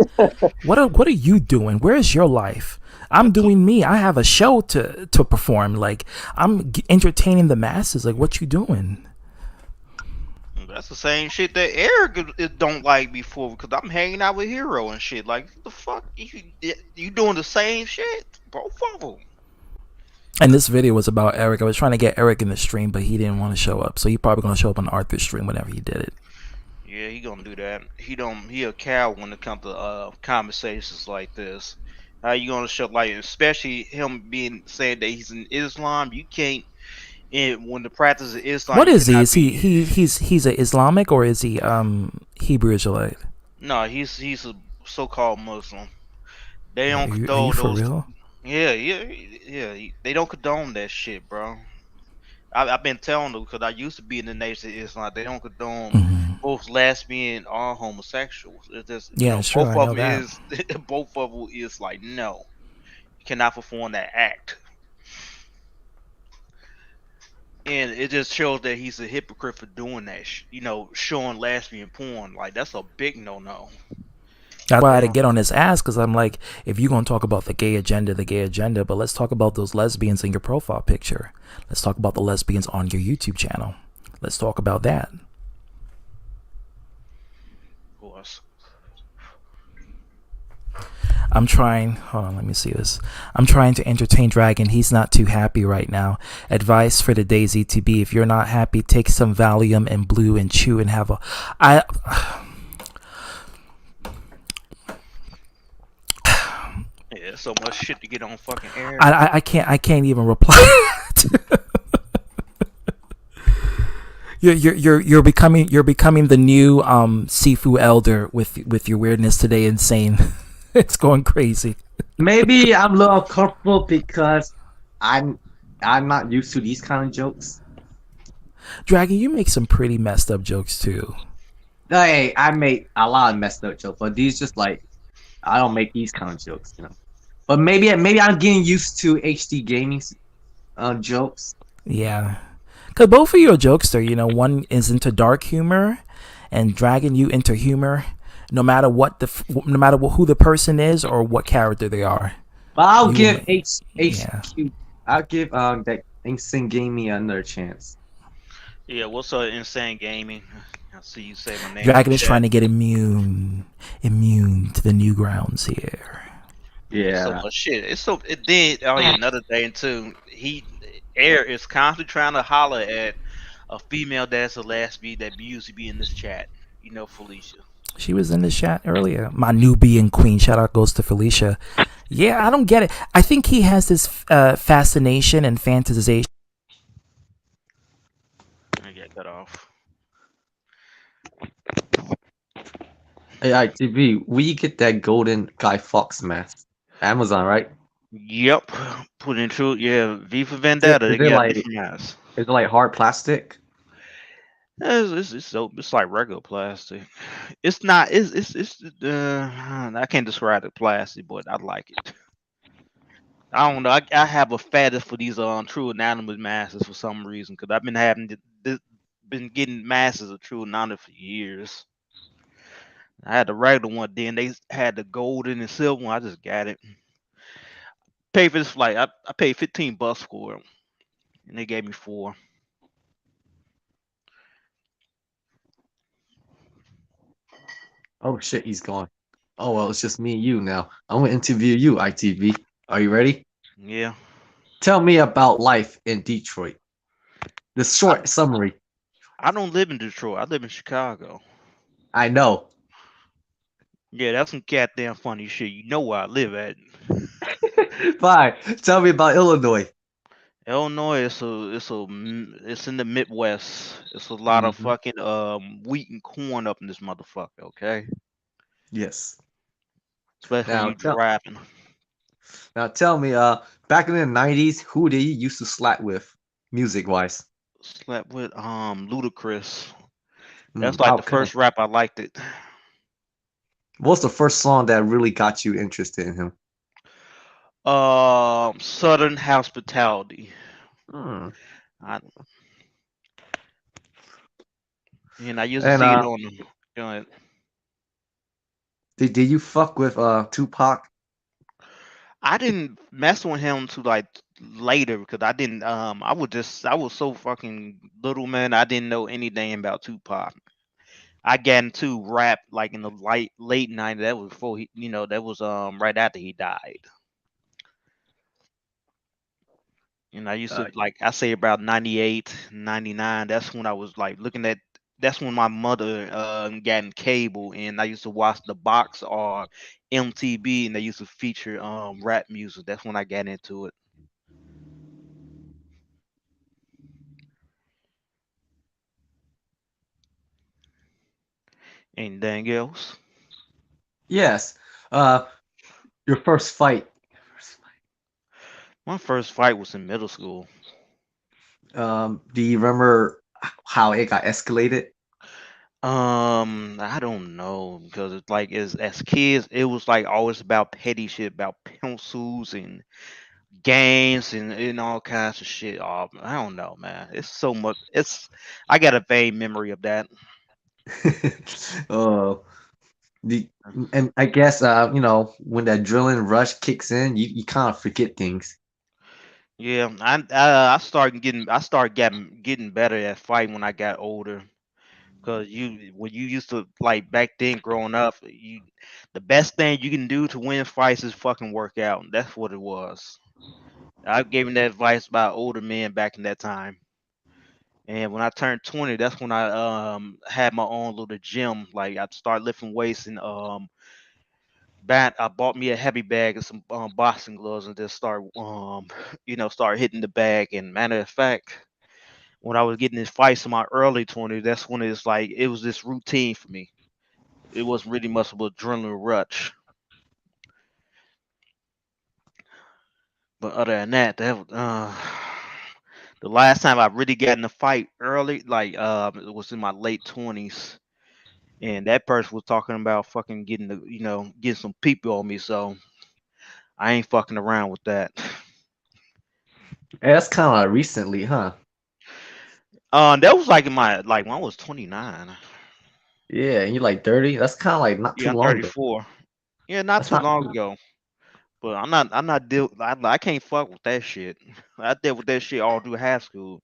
What are you doing? Where's your life? I'm doing me. I have a show to perform. Like, I'm entertaining the masses. Like, what you doing?" That's the same shit that Eric don't like before because I'm hanging out with Hero and shit. Like, what the fuck? You doing the same shit? Both of them. And this video was about Eric. I was trying to get Eric in the stream, but he didn't want to show up. So he probably gonna show up on Arthur's stream whenever he did it. Yeah, he gonna do that. He a cow when it comes to conversations like this. How you gonna show, like, especially him saying that he's in Islam? You can't. And when the practice of Islam, What is he? Is he's a Islamic or is he Hebrew Israelite? No, he's a so-called Muslim. They don't Are you condone for those. real? Yeah. They don't condone that shit, bro. I've been telling them because I used to be in the Nation of Islam. They don't condone both lesbian or homosexuals. It's just, Sure, both I of know them that. both of them is like, no, you cannot perform that act. And it just shows that he's a hypocrite for doing that. Showing lesbian porn, like, that's a big no-no. That's why I had to get on his ass, because I'm like, if you're going to talk about the gay agenda, but let's talk about those lesbians in your profile picture. Let's talk about the lesbians on your YouTube channel. Let's talk about that. Of course. I'm trying, hold on, let me see this. I'm trying to entertain Dragon. He's not too happy right now. Advice for the day, ZTB. If you're not happy, take some Valium and Blue and chew and have Yeah, so much shit to get on fucking air. I can't even reply. You're becoming the new Sifu elder with your weirdness today. Insane. It's going crazy. Maybe I'm a little uncomfortable because I'm not used to these kind of jokes. Dragon, you make some pretty messed up jokes too. Hey, I make a lot of messed up jokes, but these just like I don't make these kind of jokes, But maybe I'm getting used to HD gaming jokes. Yeah, because both of you are jokester. One is into dark humor, and Dragon, you into humor. no matter no matter who the person is or what character they are. I'll You give will- HQ. I'll give that Insane Gaming another chance. Yeah, what's up, Insane Gaming? I see you say my name. Dragon is trying to get immune to the new grounds here. So much shit. It's so it did. Oh yeah, another thing too. Air is constantly trying to holler at a female that's a lesbian that usually be in this chat. You know, Felicia. She was in the chat earlier. My Nubian queen. Shout out goes to Felicia. Yeah, I don't get it. I think he has this fascination and fantasization. I get cut off. Hey, ITV, where you get that golden Guy Fawkes mask? Amazon, right? Yep. Put into yeah, V for Vendetta. They got different masks. Is it like hard plastic? It's like regular plastic. It's not. It's. I can't describe the plastic, but I like it. I don't know. I have a fetish for these True Anonymous masks for some reason because I've been been getting masks of True Anonymous for years. I had the regular one, then they had the golden and silver one. I just got it. Paid for this flight. I paid $15 for it, and they gave me 4. Oh shit, he's gone. Oh well, it's just me and you now. I'm gonna interview you, ITV. Are you ready? Yeah. Tell me about life in Detroit. The short summary. I don't live in Detroit. I live in Chicago. I know. Yeah, that's some goddamn funny shit. You know where I live at. Fine. Tell me about Illinois. Illinois, it's in the Midwest. It's a lot of fucking wheat and corn up in this motherfucker. Okay. Yes. Especially Now you driving. Now tell me, back in the '90s, who did you used to slap with, music wise? Slept with Ludacris. That's like the Okay. first rap I liked it. What's the first song that really got you interested in him? Southern Hospitality. And I used to see it on them. Go ahead. Did you fuck with Tupac? I didn't mess with him to like later because I didn't I was so fucking little, man. I didn't know anything about Tupac. I got into rap like in the late 90s. That was before he, that was right after he died. And I used to like I say about 98, 99. That's when I was like looking at. That's when my mother got in cable, and I used to watch the box or MTV, and they used to feature rap music. That's when I got into it. Anything else? Yes. Your first fight. My first fight was in middle school. Do you remember how it got escalated? I don't know because it's like as kids, it was like always about petty shit, about pencils and games and all kinds of shit. I don't know, man. It's so much. I got a vague memory of that. Oh, and I guess when that adrenaline rush kicks in, you kind of forget things. Yeah, I started getting better at fighting when I got older. Cause when you used to like back then growing up, the best thing you can do to win fights is fucking work out. That's what it was. I gave him that advice about older men back in that time. And when I turned 20, that's when I had my own little gym. Like I started lifting weights and I bought me a heavy bag and some boxing gloves and just start hitting the bag. And matter of fact, when I was getting in fights in my early 20s, that's when it was this routine for me. It wasn't really much of an adrenaline rush. But other than that, the last time I really got in a fight early, like it was in my late 20s, and that person was talking about fucking getting some people on me. So I ain't fucking around with that. Yeah, that's kind of recently, huh? That was like when I was 29. Yeah, and you're like 30. That's kind of like not too Yeah, I'm long ago. 34. Yeah, not That's too not. long ago. But I'm not deal. I can't fuck with that shit. I dealt with that shit all through high school.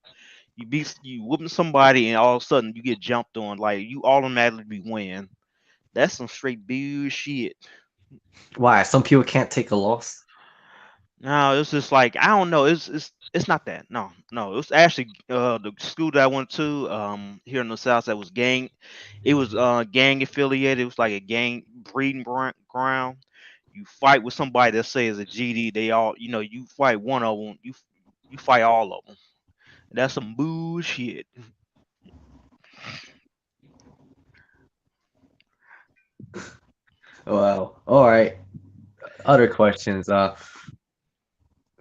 You whooping somebody and all of a sudden you get jumped on, like you automatically win. That's some straight bullshit. Why? Some people can't take a loss. No, it's just like I don't know. It's not that. No, no. It was actually the school that I went to here in the south that was gang. It was gang affiliated. It was like a gang breeding ground. You fight with somebody that says a GD. They all you fight one of them. You fight all of them. That's some bullshit. Wow. All right. Other questions.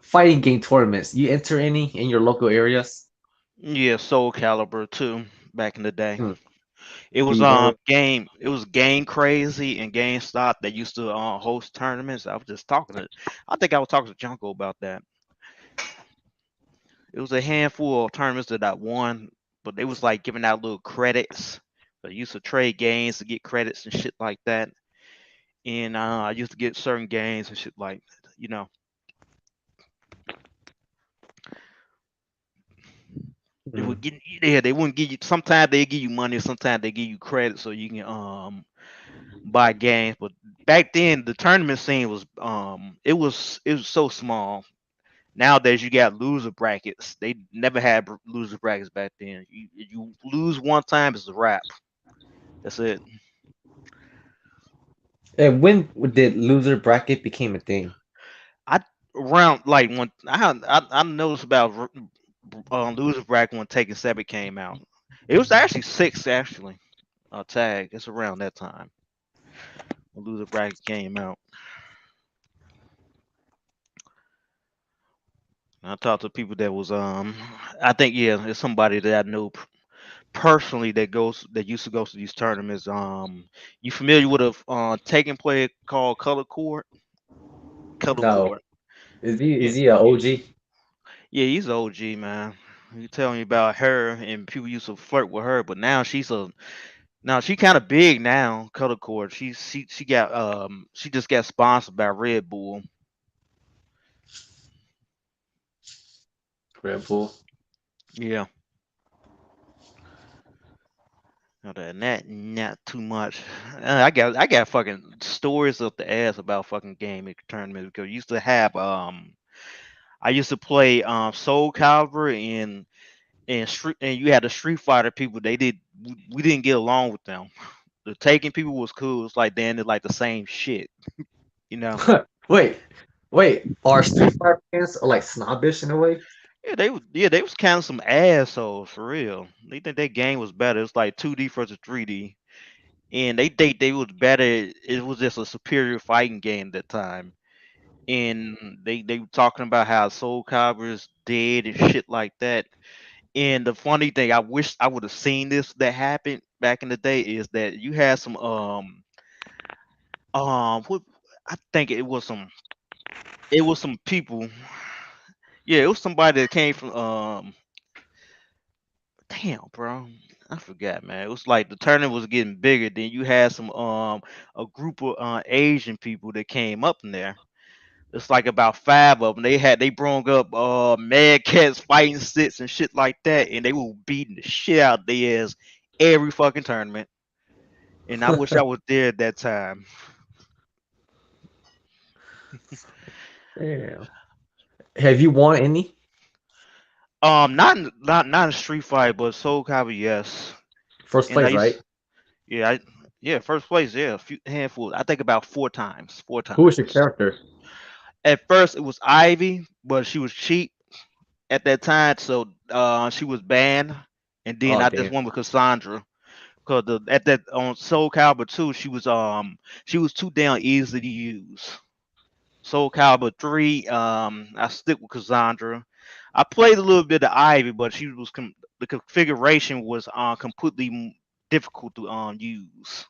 Fighting game tournaments. You enter any in your local areas? Yeah, Soul Calibur too. Back in the day. Hmm. It Do was you know? game. It was Game Crazy and GameStop that used to host tournaments. I was just talking to. I think I was talking to Junko about that. It was a handful of tournaments that I won, but they was like giving out little credits. I used to trade games to get credits and shit like that. And I used to get certain games and shit like, you know, they Hmm. would get yeah, they wouldn't give you. Sometimes they give you money, sometimes they give you credit so you can buy games. But back then, the tournament scene was it was so small. Nowadays, you got loser brackets. They never had loser brackets back then. You lose one time, it's a wrap. That's it. And when did loser bracket became a thing? I around like when I noticed about loser bracket when Taken 7 came out. It was actually six actually. Tag. It's around that time when loser bracket came out. I talked to people that was I think yeah, it's somebody that I know personally that used to go to these tournaments. You familiar with a taking play called Color Court? Color No. Court. Is he Yeah, is he a OG? yeah, he's OG man. He telling me about her and people used to flirt with her, but now she kind of big now. Color Court. She got she just got sponsored by Red Bull. Red Bull. Yeah. Other than that, not too much. I got fucking stories up the ass about fucking gaming tournaments because I used to play Soul Calibur and you had the Street Fighter people. We didn't get along with them. The Taking people was cool. It's like they like the same shit, you know. Wait, wait. Are Street Fighter fans like snobbish in a way? Yeah, they was kind of some assholes for real. They think their game was better. It's like 2D versus 3D. And they think they was better. It was just a superior fighting game at that time. And they were talking about how Soul Calibur is dead and shit like that. And the funny thing, I wish I would have seen this that happened back in the day is that you had some what I think it was some people. Yeah, it was somebody that came from damn bro. I forgot, man. It was like the tournament was getting bigger. Then you had some a group of Asian people that came up in there. It's like about five of them. They brung up Mad Cats fighting sticks and shit like that, and they were beating the shit out of their ass every fucking tournament. And I wish I was there at that time. Damn. Have you won any? Not in Street Fight, but Soul Calibur, yes. First And I place, right? used, yeah, yeah, first place, yeah, a few handful. I think about four times, four Who was your times. character? At first, it was Ivy, but she was cheap at that time, so she was banned. And then Oh I just damn. went with Cassandra. Cause at that on Soul Calibur 2, she was too damn easy to use. Soul Calibur 3, I stick with Cassandra. I played a little bit of Ivy, but the configuration was completely difficult to use.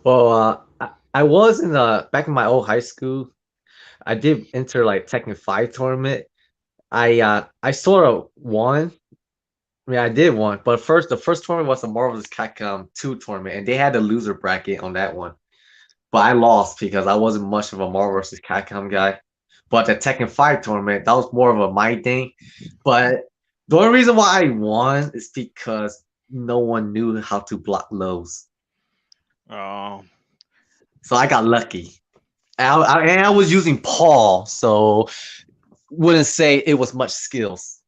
Well, I was in back in my old high school. I did enter like Tekken 5 tournament. I sort of won, mean, I did one, but the first tournament was a Marvelous Capcom 2 tournament, and they had a loser bracket on that one. But I lost because I wasn't much of a Marvel vs. Capcom guy. But the Tekken 5 tournament, that was more of a my thing. But the only reason why I won is because no one knew how to block lows. Oh. So I got lucky. And I was using Paul, so wouldn't say it was much skills.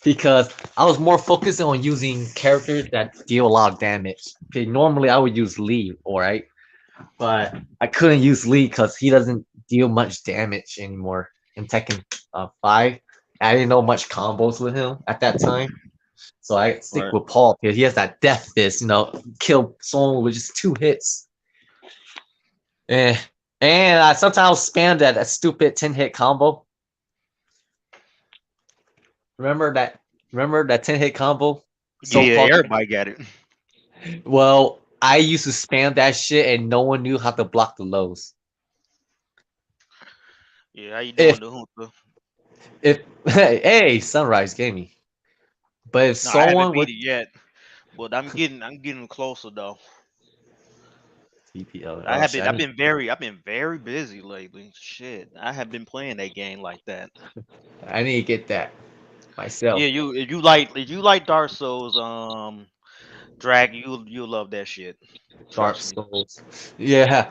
Because I was more focused on using characters that deal a lot of damage. Okay, normally I would use Lee, alright? But I couldn't use Lee because he doesn't deal much damage anymore in Tekken 5. I didn't know much combos with him at that time. So I stick with Paul because he has that death fist, kill someone with just 2 hits. And I sometimes spam that stupid 10-hit combo. Remember that 10-hit combo? Yeah, everybody got it. Well, I used to spam that shit and no one knew how to block the lows. Yeah, how you doing, the Hunter? If hey, Sunrise Gaming. But if No, I haven't someone beat would it yet, but I'm getting closer though. TPL, I've been very busy lately. Shit, I have been playing that game like that. I need to get that myself. Yeah, if you like Dark Souls, Drag, you'll love that shit. Dark Trust me. Souls. Yeah,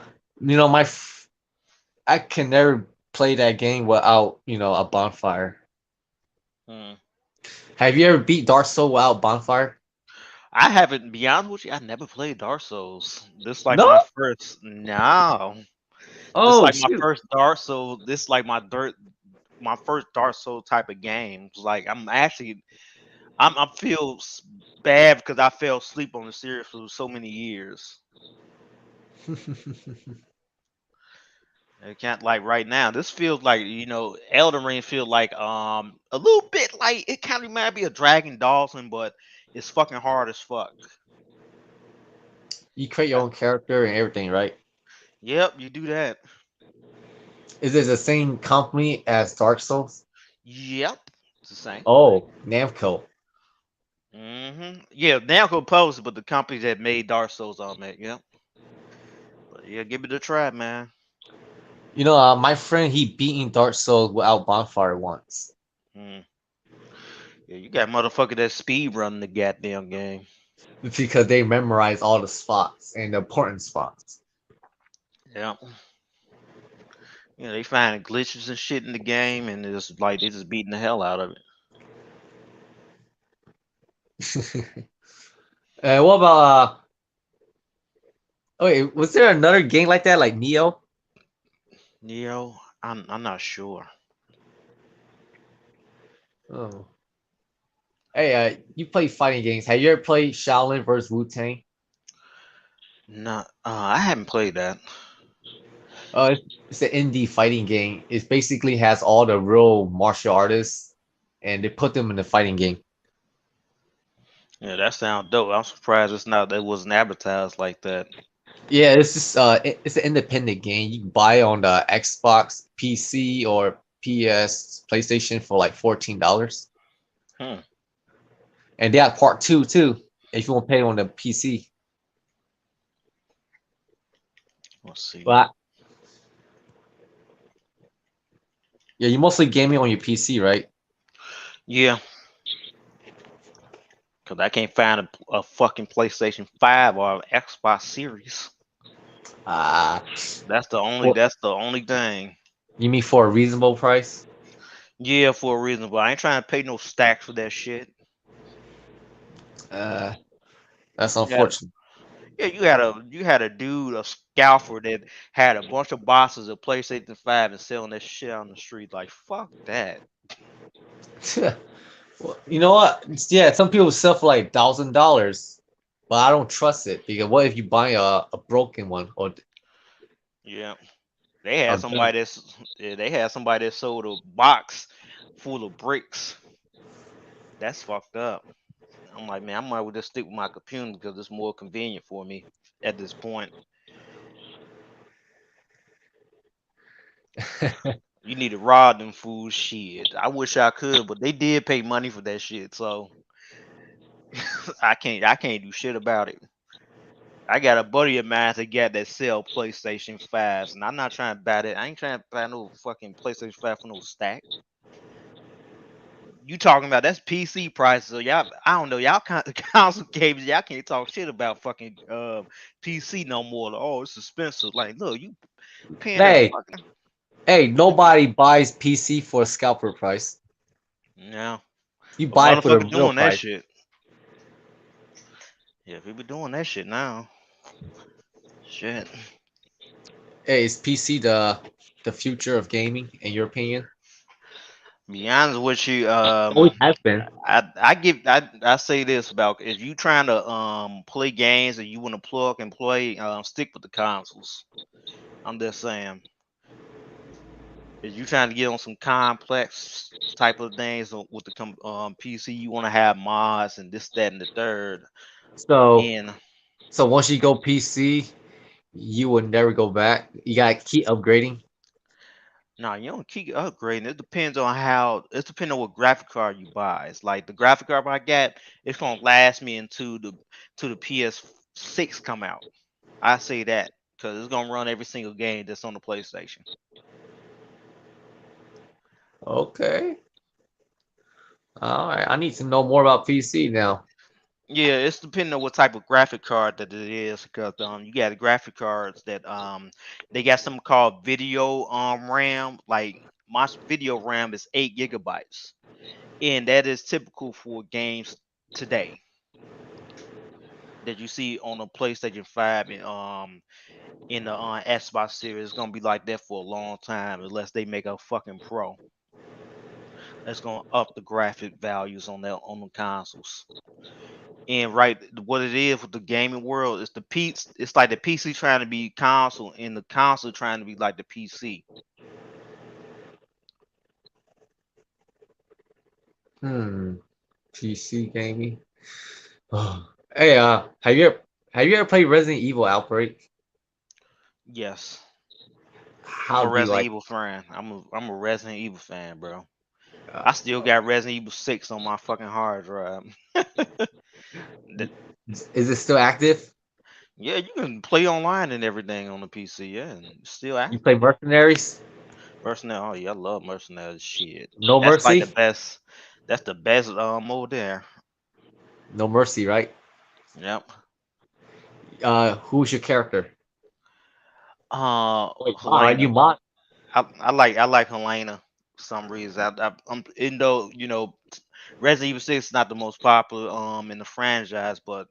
I can never play that game without a bonfire. Have you ever beat Dark Souls without bonfire? I haven't. Be honest with you, I never played Dark Souls. This like No? my first. No. This Oh like my shoot! first Dark Souls. This like my first Dark Souls type of game. Like I feel bad because I fell asleep on the series for so many years. It can't like right now. This feels like Elden Ring feels like a little bit like it kind of reminds me of Dragon Dawson, but it's fucking hard as fuck. You create your own character and everything, right? Yep, you do that. Is it the same company as Dark Souls? Yep, it's the same. Oh, Namco. Yeah, Namco posted, but the companies that made Dark Souls on that. Yep. But yeah, give it a try, man. My friend he beaten Dark Souls without bonfire once. Yeah, you got motherfucker that speed running the goddamn game. Because they memorize all the spots and the important spots. Yeah. They find glitches and shit in the game, and it's like they just beating the hell out of it. What about wait, was there another game like that, like Neo? Neo, I'm not sure. Oh. Hey, you play fighting games. Have you ever played Shaolin vs. Wu-Tang? No, I haven't played that. It's an indie fighting game. It basically has all the real martial artists, and they put them in the fighting game. Yeah, that sounds dope. I'm surprised it wasn't advertised like that. Yeah, it's just it's an independent game. You can buy on the Xbox, PC, or PS, PlayStation for like $14. And they have part 2 too, if you want to pay on the PC. Let's see. But yeah, you mostly gaming on your PC, right? Yeah. Cause I can't find a fucking PlayStation 5 or an Xbox Series. That's the only thing. You mean for a reasonable price? Yeah, for a reasonable. I ain't trying to pay no stacks for that shit. That's unfortunate. Yeah, you had a dude, a scalper that had a bunch of boxes of PlayStation 5 and selling that shit on the street. Like, fuck that. Well, you know what? Yeah, some people sell for like $1,000, but I don't trust it because what if you buy a broken one or? Yeah, they had somebody that sold a box full of bricks. That's fucked up. I'm like, man, I might well just stick with my computer because it's more convenient for me at this point. You need to rob them fools. Shit, I wish I could, but they did pay money for that shit, so I can't do shit about it. I got a buddy of mine that sell PlayStation 5s, and I'm not trying to buy it. I ain't trying to buy no fucking PlayStation 5 for no stack. You talking about that's PC prices, so y'all, I don't know, y'all console games, y'all can't talk shit about fucking PC no more. Oh, it's expensive. Like, look, you paying that Hey, fucking hey, nobody buys PC for a scalper price. yeah. You But buy it for the motherfucker real doing that price. shit. Yeah, people doing that shit now. Shit. Hey, is PC the future of gaming in your opinion? Be honest with you, Always has been. I say this about if you trying to play games and you want to plug and play, stick with the consoles. I'm just saying. If you trying to get on some complex type of things with the PC, you want to have mods and this, that, and the third. So And so once you go PC, you will never go back. You gotta keep upgrading. no, you don't keep upgrading. It depends on what graphic card you buy. It's like the graphic card I got, it's gonna last me into the PS6 come out. I say that because it's gonna run every single game that's on the PlayStation. Okay. All right. I need to know more about PC now. Yeah, it's depending on what type of graphic card that it is because you got the graphic cards that they got something called video RAM. Like my video RAM is 8 GB, and that is typical for games today that you see on the PlayStation 5 and in the Xbox series. It's gonna be like that for a long time unless they make a fucking pro that's gonna up the graphic values on the consoles. And right, what it is with the gaming world is it's like the PC trying to be console, and the console trying to be like the PC. PC gaming. Hey, have you ever played Resident Evil Outbreak? Yes, I'm How a do you Resident like? Evil fan. I'm a Resident Evil fan, bro. I still got Resident Evil 6 on my fucking hard drive. Is it still active? Yeah, you can play online and everything on the PC. Yeah, and it's still You active. play Mercenaries? Mercenary. Oh yeah, I love Mercenary shit. No That's like the Mercy? best. That's the best mode there. No Mercy, right? Yep. Who's your character? Wait, right? You Helena. mod? I like Helena for some reason. Even though Resident Evil 6 is not the most popular in the franchise, but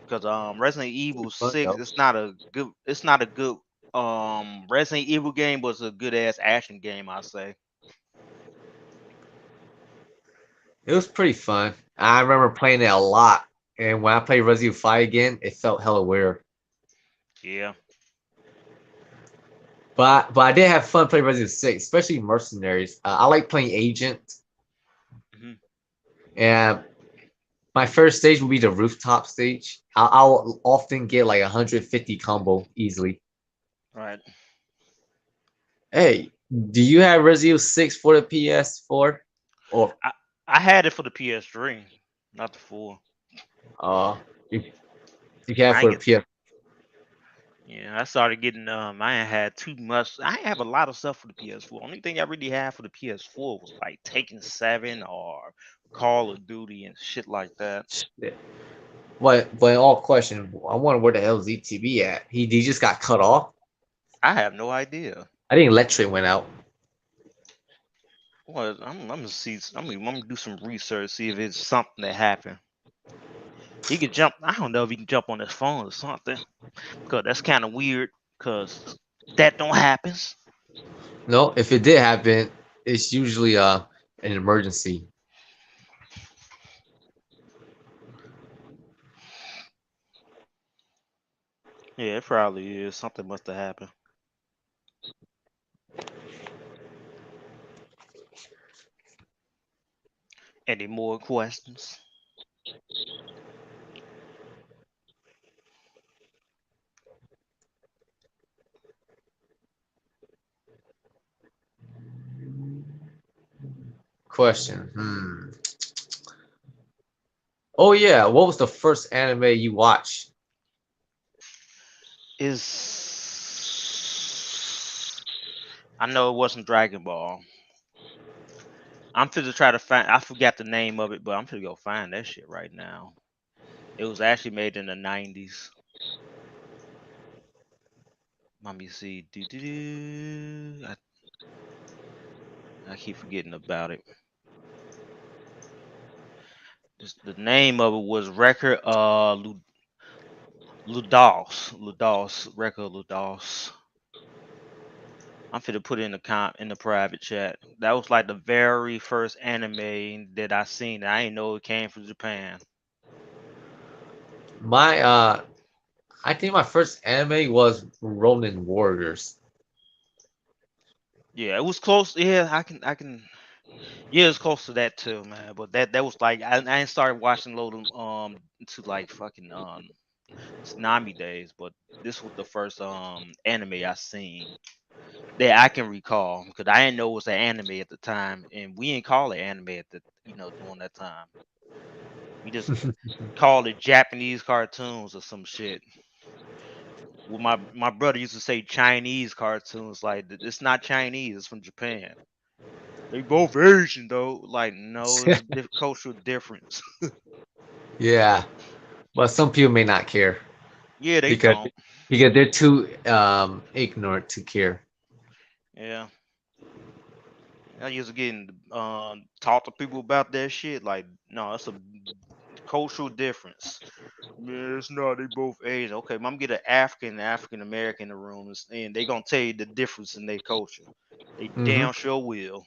because Resident Evil Fun 6 though. it's not a good Resident Evil game, but it's a good ass action game, I say. It was pretty fun. I remember playing it a lot, and when I played Resident Evil 5 again, it felt hella weird. Yeah. But I did have fun playing Resident Evil 6, especially Mercenaries. I like playing Agent, Mhm. and my first stage would be the rooftop stage. I'll often get like 150 combo easily. Right. Hey, do you have Resident Evil 6 for the PS4? Or I had it for the PS3, not the 4. if you have I for ain't the get. PS, Yeah, I started getting I ain't had too much. I ain't have a lot of stuff for the PS4. Only thing I really had for the PS4 was like Taken 7 or Call of Duty and shit like that. but in all question, I wonder where the hell is ETB at? He just got cut off. I have no idea. I think Electric went out. Well, I'm gonna see. I'm gonna do some research, see if it's something that happened. He could jump. I don't know if he can jump on his phone or something, because that's kind of weird. Because that don't happen. No, if it did happen, it's usually an emergency. Yeah, it probably is. Something must have happened. Any more questions? question. Oh yeah, what was the first anime you watched? I know it wasn't Dragon Ball. I'm finna try to find. I forgot the name of it, but I'm finna go find that shit right now. It was actually made in the '90s. Let me see. I keep forgetting about it. The name of it was Record Ludos, Record Ludos. I'm finna put it in the private chat. That was like the very first anime that I seen. I ain't know it came from Japan. I think my first anime was Ronin Warriors. Yeah, it was close. Yeah, I can. Yeah, it's close to that too, man. But that was like I ain't started watching load to like fucking Tsunami days, but this was the first anime I seen that I can recall because I didn't know it was an anime at the time, and we didn't call it anime at the during that time. We just called it Japanese cartoons or some shit. Well, my brother used to say Chinese cartoons, like it's not Chinese, it's from Japan. They both Asian though. Like no, it's a cultural difference. Yeah, but some people may not care. Yeah, they because don't. because they're too ignorant to care. Yeah. I used to get talk to people about that shit. Like, no, it's a cultural difference. Man, it's not. They both Asian. Okay, I'm get an African American in the rooms, and they gonna tell you the difference in their culture. They Hmm. damn sure will.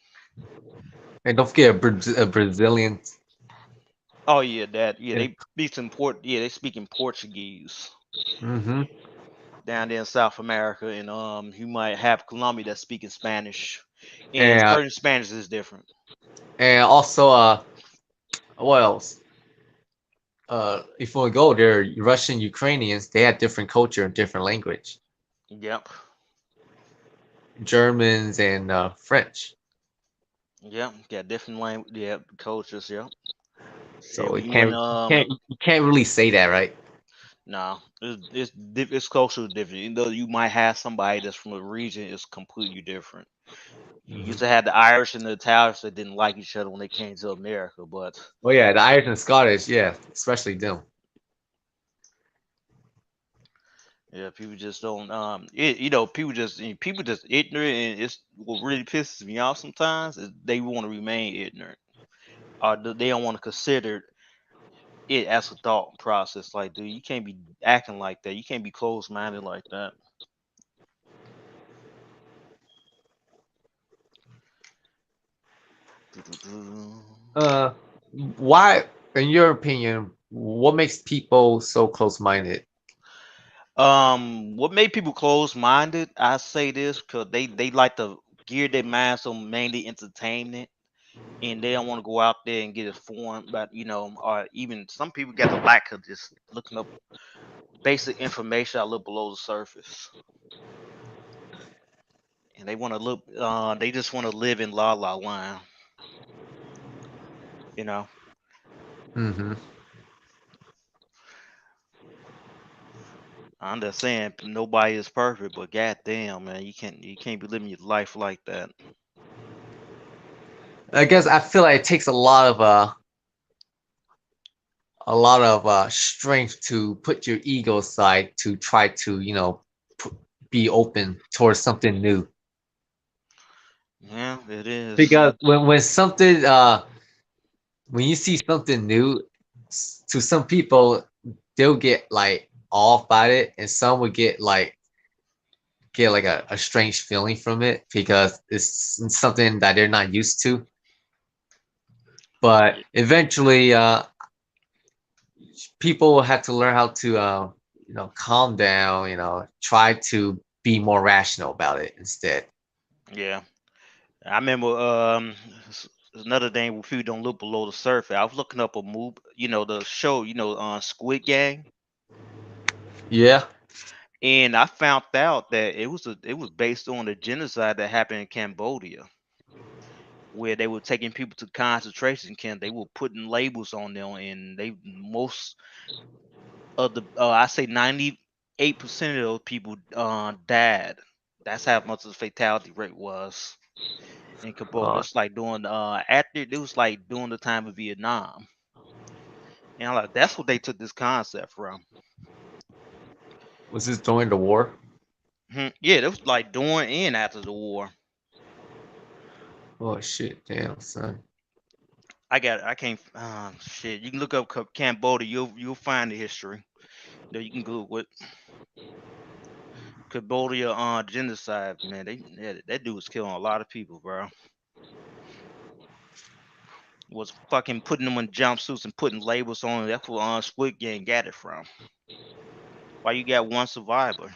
And don't forget a Brazilian. Oh yeah, that yeah. Yeah. They speak some Yeah, they speak in Portuguese Hmm. down there in South America, and you might have Colombia that's speaking Spanish, and And certain Spanish is different. also what else? If we go there, Russian Ukrainians, they had different culture and different language. Yep. Germans and French. Yep. Got different language. Yep. Cultures. Yep. Shit, So when it you in you can't really say that, right? no, it's culturally different. Even though you might have somebody that's from a region, it's completely different. You used to have the Irish and the Italians that didn't like each other when they came to America, but Oh yeah, the Irish and Scottish, yeah, especially them. yeah, people just don't. People just ignorant, and it's what really pisses me off sometimes is they want to remain ignorant, or they don't want to consider it as a thought process. Like, dude, you can't be acting like that. You can't be closed minded like that. Uh, why, in your opinion, what makes people so close-minded? What made people close minded? I say this because they like to gear their minds on mainly entertainment, and they don't want to go out there and get informed. But or even some people got the lack of just looking up basic information a little below the surface, and they want to look. They just want to live in la la land. You know. Mm-hmm. I'm just saying nobody is perfect, but goddamn, man, you can't be living your life like that. I guess I feel like it takes a lot of strength to put your ego aside to try to be open towards something new. Yeah, it is. Because when you see something new, to some people they'll get like off by it, and some would get like a strange feeling from it because it's something that they're not used to. But eventually, people have to learn how to calm down, try to be more rational about it instead. Yeah. I remember another thing where people don't look below the surface. I was looking up a movie, the show, Squid Game, Yeah. and I found out that it was based on the genocide that happened in Cambodia. where they were taking people to concentration camp. They were putting labels on them, and most of the I say 98% of those people died. That's how much the fatality rate was in Cambodia. It's like during after it was like during the time of Vietnam, and I'm like, that's what they took this concept from. Was this during the war? Yeah, it was like during and after the war. Oh shit! Damn, son. I can't. Shit. You can look up Cambodia. You'll find the history. You can Google it. Cambodia genocide. Man, that dude was killing a lot of people, bro. Was fucking putting them in jumpsuits and putting labels on them. That's where Squid Game got it from. Why you got one survivor?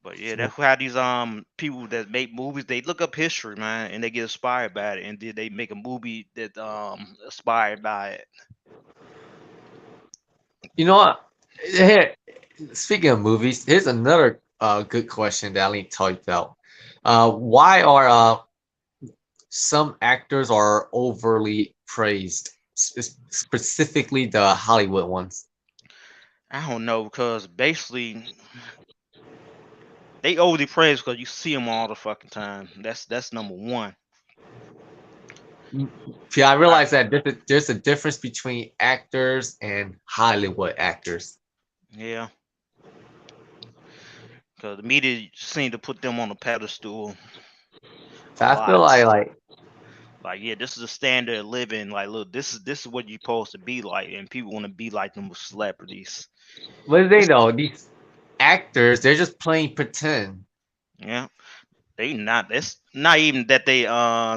But yeah, that's how these people that make movies, they look up history, man, and they get inspired by it, and then they make a movie that inspired by it. You know what? Here, speaking of movies, here's another good question that I need to talk about. Why are some actors are overly praised, specifically the Hollywood ones? I don't know, because basically they overly praise because you see them all the fucking time. That's number one. Yeah, I realize that there's a difference between actors and Hollywood actors. Yeah. Because the media seem to put them on a pedestal. I feel like yeah, this is a standard of living. Like, look, this is what you're supposed to be like, and people want to be like them with celebrities. What do they know? These actors, they're just playing pretend. Yeah. They not. It's not even that they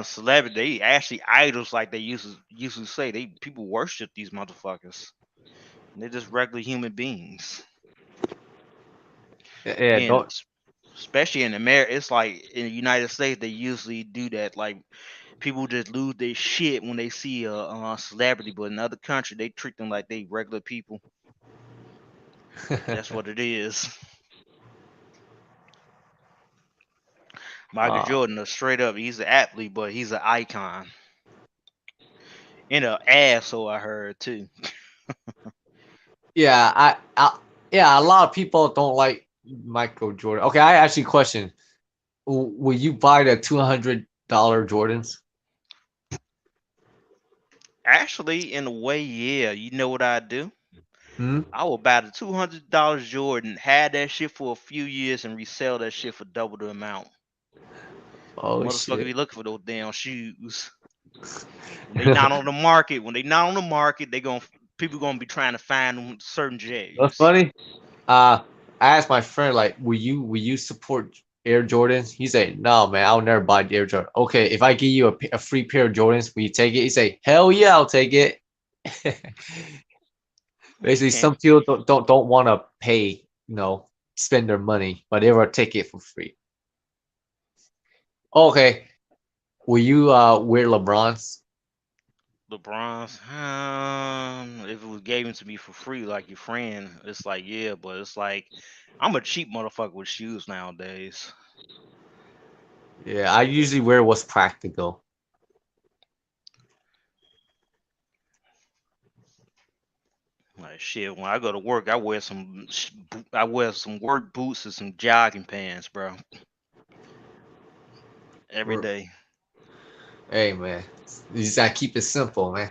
celebrity. They actually idols, like they usually say. People worship these motherfuckers. They're just regular human beings. Yeah, And especially in America, it's like in the United States, they usually do that. Like people just lose their shit when they see a celebrity, but in other country, they treat them like they regular people. That's what it is. Michael Jordan, straight up, he's an athlete, but he's an icon. And an asshole, I heard too. Yeah, yeah, a lot of people don't like Michael Jordan. Okay, I actually question: will you buy the $200 Jordans? Actually, in a way, yeah. You know what I do? Hmm? I will buy the $200 Jordan, have that shit for a few years, and resell that shit for double the amount. Oh Motherfucker shit! be looking for those damn shoes. When they not on the market, people gonna be trying to find them certain J's. What's funny? I asked my friend like, will you support Air Jordans? He said, no, man, I'll never buy Air Jordan. Okay, if I give you a free pair of Jordans, will you take it? He say, hell yeah, I'll take it. Basically, some people don't want to pay, spend their money, but they will take it for free. Okay, will you wear LeBrons? LeBron's, if it was given to me for free, like your friend, it's like yeah, but it's like I'm a cheap motherfucker with shoes nowadays. Yeah, I usually wear what's practical. Like shit, when I go to work, I wear some work boots and some jogging pants, bro. Every day. Hey man, you just gotta keep it simple, man.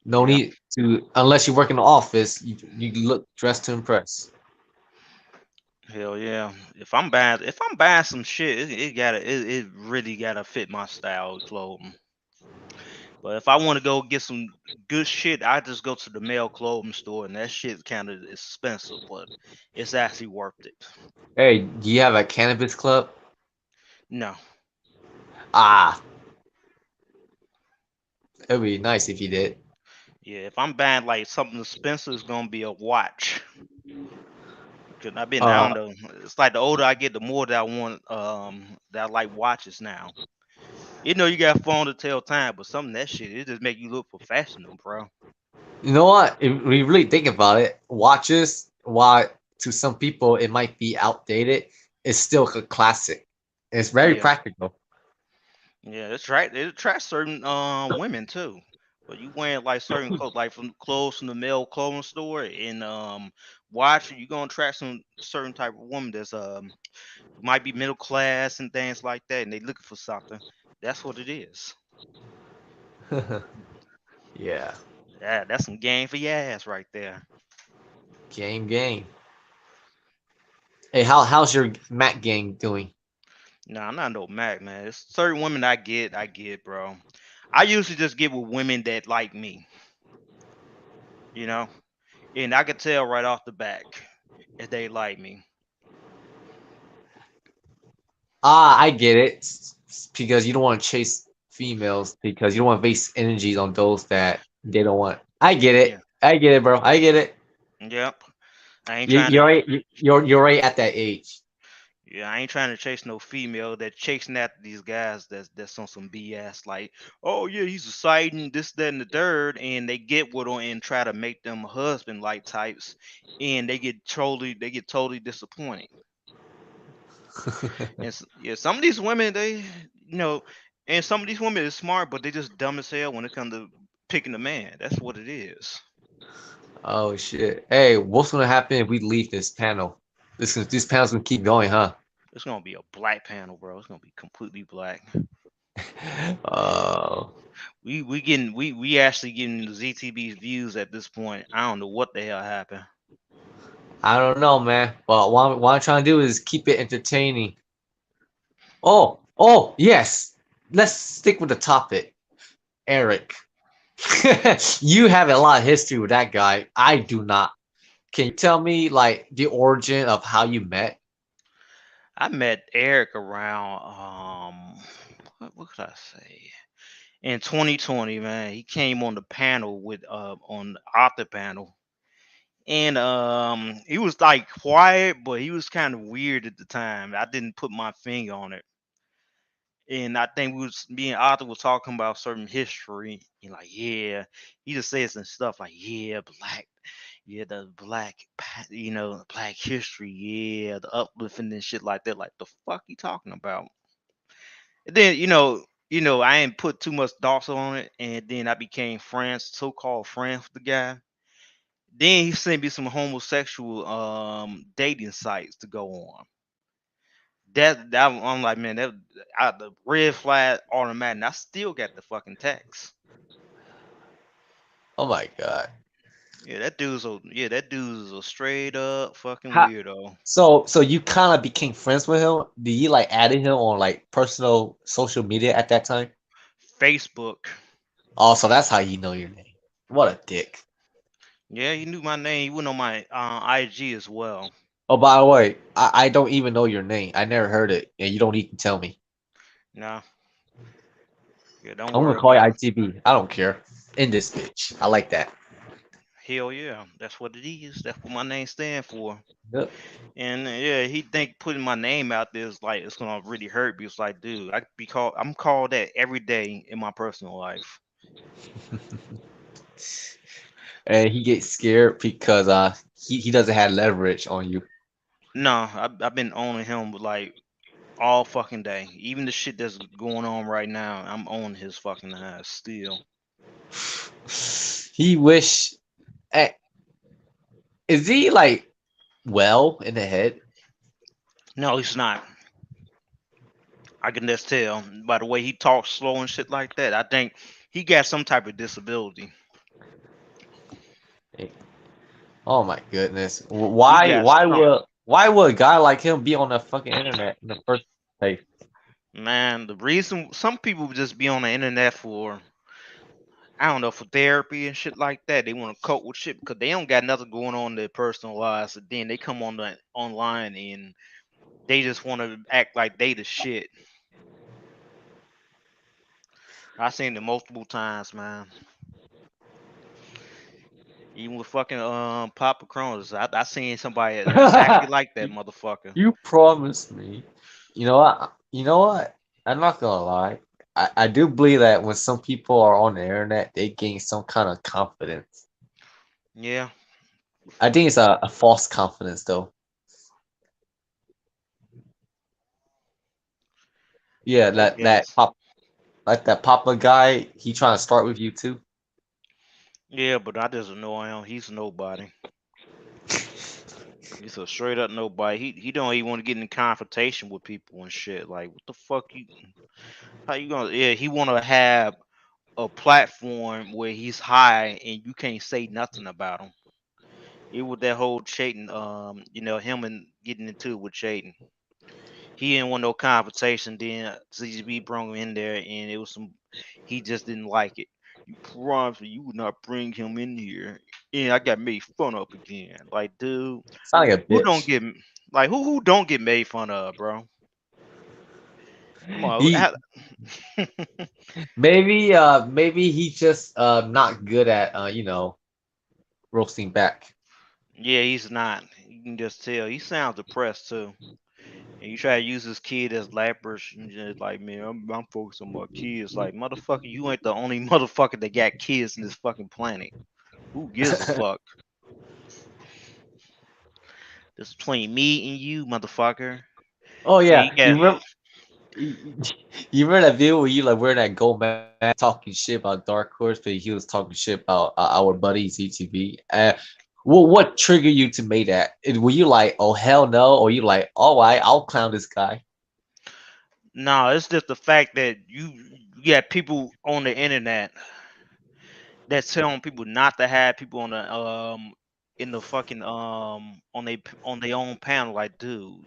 No need to, unless you work in the office, you look dressed to impress. Hell yeah! If I'm buying some shit, it really gotta fit my style of clothing. But if I want to go get some good shit, I just go to the male clothing store, and that shit kind of expensive, but it's actually worth it. Hey, do you have a cannabis club? No. Ah, it'd be nice if you did. Yeah, if I'm buying like something expensive, it's gonna be a watch. Cause I don't know. It's like the older I get, the more that I want that I like watches now. You know, you got phone to tell time, but some of that shit, it just make you look professional, bro. You know what? If we really think about it, watches, while to some people it might be outdated, is still a classic. It's very Yeah. practical. Yeah, that's right. It attracts certain women too. But you wearing like certain clothes, like from clothes from the male clothing store, and watch you gonna attract some certain type of woman that's might be middle class and things like that, and they looking for something. That's what it is. Yeah, Yeah, that's some game for your ass right there. game. Hey, how's your Mac gang doing? Nah, I'm not no Mac, man. It's certain women I get, bro. I usually just get with women that like me, you know, and I can tell right off the back if they like me. I get it. Because you don't want to chase females because you don't want to waste energies on those that they don't want. I get Yeah. it. I get it, bro. I get it. Yep. I ain't You, trying to. you're right. You're right at that age. Yeah, I ain't trying to chase no female that chasing after these guys that's on some BS like, oh yeah, he's a sighting, this, that, and the third, and they get with them and try to make them husband like types, and they get totally disappointed. And yeah, some of these women and some of these women is smart, but they just dumb as hell when it comes to picking a man. That's what it is. Oh shit. Hey, what's gonna happen if we leave this panel? This panel's gonna keep going, huh? It's gonna be a black panel, bro. It's gonna be completely black. Oh. We actually getting the ZTB's views at this point. I don't know what the hell happened. I don't know, man. But what I'm trying to do is keep it entertaining. Yes. Let's stick with the topic. Eric. You have a lot of history with that guy. I do not. Can you tell me like the origin of how you met? I met Eric around what could I say? In 2020, man. He came on the panel with on the author panel. And he was like quiet, but he was kind of weird at the time. I didn't put my finger on it. And I think me and Arthur was talking about certain history. And like, yeah, he just said some stuff like, yeah, black history, yeah, the uplifting and shit like that. Like, the fuck he talking about? And then, I ain't put too much thoughts on it, and then I became friends, so-called friends with the guy. Then he sent me some homosexual dating sites to go on. That I'm like, man, that out the red flag automatic. And I still got the fucking text. Oh my god. Yeah, that dude's a straight up fucking How, weirdo. so you kind of became friends with him? Did you like added him on like personal social media at that time? Facebook. Oh, so that's how you know your name. What a dick. Yeah, he knew my name. He went on my IG as well. Oh, by the way, I don't even know your name. I never heard it, and you don't need to tell me. No. Yeah, don't I'm gonna worry call you about it. ITB. I don't care. In this bitch. I like that. Hell yeah, that's what it is. That's what my name stand for. Yep. And yeah, he think putting my name out there is like it's gonna really hurt me. It's like, dude, I'm called that every day in my personal life. And he gets scared because he doesn't have leverage on you. No, I've been owning him like all fucking day. Even the shit that's going on right now, I'm owning his fucking ass still. He wish. eh, Is he like well in the head? No, he's not. I can just tell by the way he talks slow and shit like that. I think he got some type of disability. Oh my goodness! He Why got why some. would why would a guy like him be on the fucking internet in the first place? Man, the reason some people just be on the internet for, I don't know, for therapy and shit like that. They want to cope with shit because they don't got nothing going on in their personal lives. And then they come on the online and they just want to act like they the shit. I seen it multiple times, man. Even with fucking Papa Crohn's, I seen somebody exactly like that motherfucker. You promised me. You know what? You know what? I'm not gonna lie. I do believe that when some people are on the internet, they gain some kind of confidence. Yeah. I think it's a false confidence though. Yeah, I guess. that Papa guy. He trying to start with you too. Yeah, but I just annoy him. He's a nobody. He's a straight up nobody. He don't even want to get in confrontation with people and shit. Like, what the fuck you? How you gonna? Yeah, he want to have a platform where he's high and you can't say nothing about him. It was that whole Chayton, him and getting into it with Chayton. He didn't want no confrontation. Then CGB brought him in there, and it was some. He just didn't like it. You promised me you would not bring him in here, and I got made fun of again. Like, dude, Sound like a who don't bitch. get like who don't get made fun of, bro? Come on, He maybe he's just not good at roasting back. yeah, he's not. You can just tell. He sounds depressed too. And you try to use this kid as leverage and just like, man, I'm focused on my kids. Like, motherfucker, you ain't the only motherfucker that got kids in this fucking planet. Who gives a fuck? This is between me and you, motherfucker. Oh And yeah, you got you remember that video where you like wearing that gold man talking shit about Dark Horse, but he was talking shit about our buddy ZTV. What triggered you to make that? Were you like, oh hell no, or you like, all right, I'll clown this guy? no, it's just the fact that you got people on the internet that's telling people not to have people on the in the fucking on their own panel. Like, dude,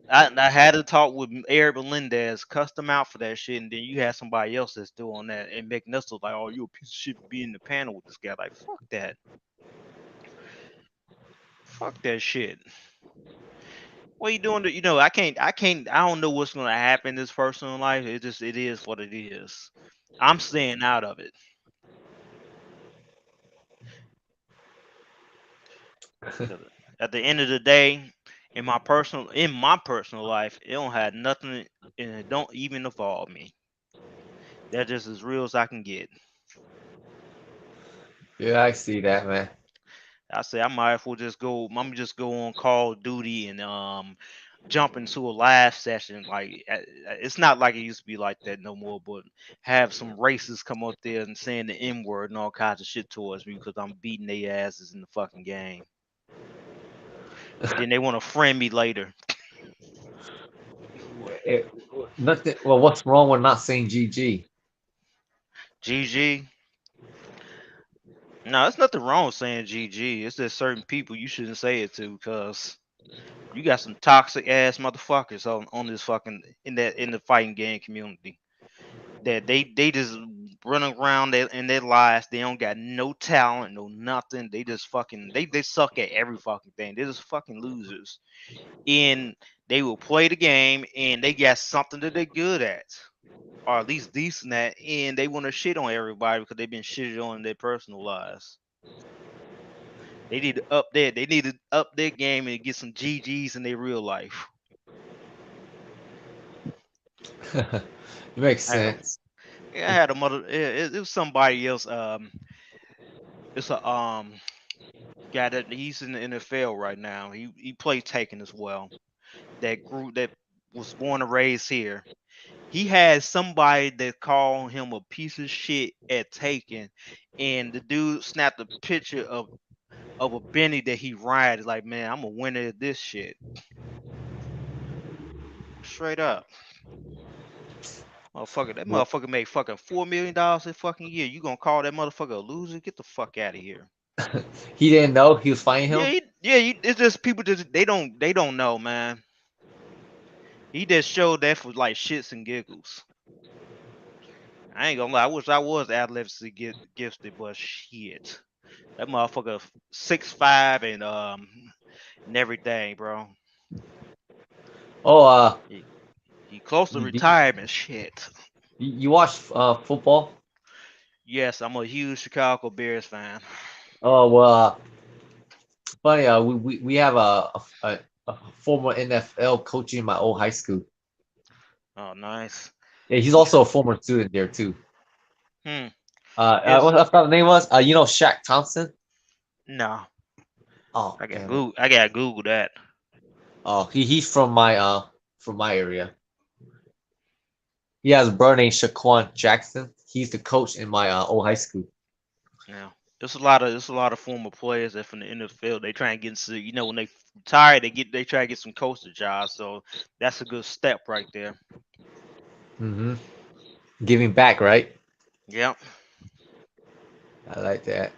I had to talk with Eric Melendez, cussed him out for that shit, and then you had somebody else that's doing that and making us look like, oh, you a piece of shit for being in the panel with this guy. Like, fuck that. Fuck that shit. What you doing? I don't know what's gonna happen in this personal life. It is what it is. I'm staying out of it. At the end of the day, in my personal life, it don't have nothing, and it don't even involve me. That's just as real as I can get. Yeah, I see that, man. I say I might as well just go. I'm just go on Call of Duty and jump into a live session. Like, it's not like it used to be like that no more. But have some racists come up there and saying the N word and all kinds of shit towards me because I'm beating their asses in the fucking game. And then they want to friend me later. Nothing. Well, what's wrong with not saying GG? GG. No, there's nothing wrong with saying GG. It's just certain people you shouldn't say it to because you got some toxic ass motherfuckers on this fucking in the fighting game community. That they just running around in their lives. They don't got no talent, no nothing. They just fucking they suck at every fucking thing. They're just fucking losers. And they will play the game and they got something that they're good at. Or at least decent at, and they want to shit on everybody because they've been shitted on in their personal lives. They need to up their game and get some GGs in their real life. It makes I had sense. I had a mother. It was somebody else. It's a guy that he's in the NFL right now. He played Taken as well. That group that was born and raised here. He had somebody that called him a piece of shit at Taken, and the dude snapped a picture of a Benny that he rides. Like, man, I'm a winner of this shit. Straight up. Motherfucker, that Well, motherfucker made fucking $4 million a fucking year. You gonna call that motherfucker a loser? Get the fuck out of here. he didn't know he was fighting him. It's just people just they don't know, man. He just showed that for like shits and giggles. I ain't gonna lie. I wish I was athletically gifted, but shit, that motherfucker 6'5" and everything, bro. Oh, He close to you, retirement. Shit. you watch football? Yes, I'm a huge Chicago Bears fan. Oh well, funny. We have a former NFL coach in my old high school. Oh, nice. Yeah, he's also a former student there too. Yes. What I thought the name was? Shaq Thompson. No. Oh, I got Google that. Oh, he's from my area. He has a brother named Shaquan Jackson. He's the coach in my old high school. Yeah. There's a lot of former players that from the NFL they try and get into, when they retire they try to get some coaching jobs. So that's a good step right there. Mm-hmm. Giving back, right? Yep. I like that.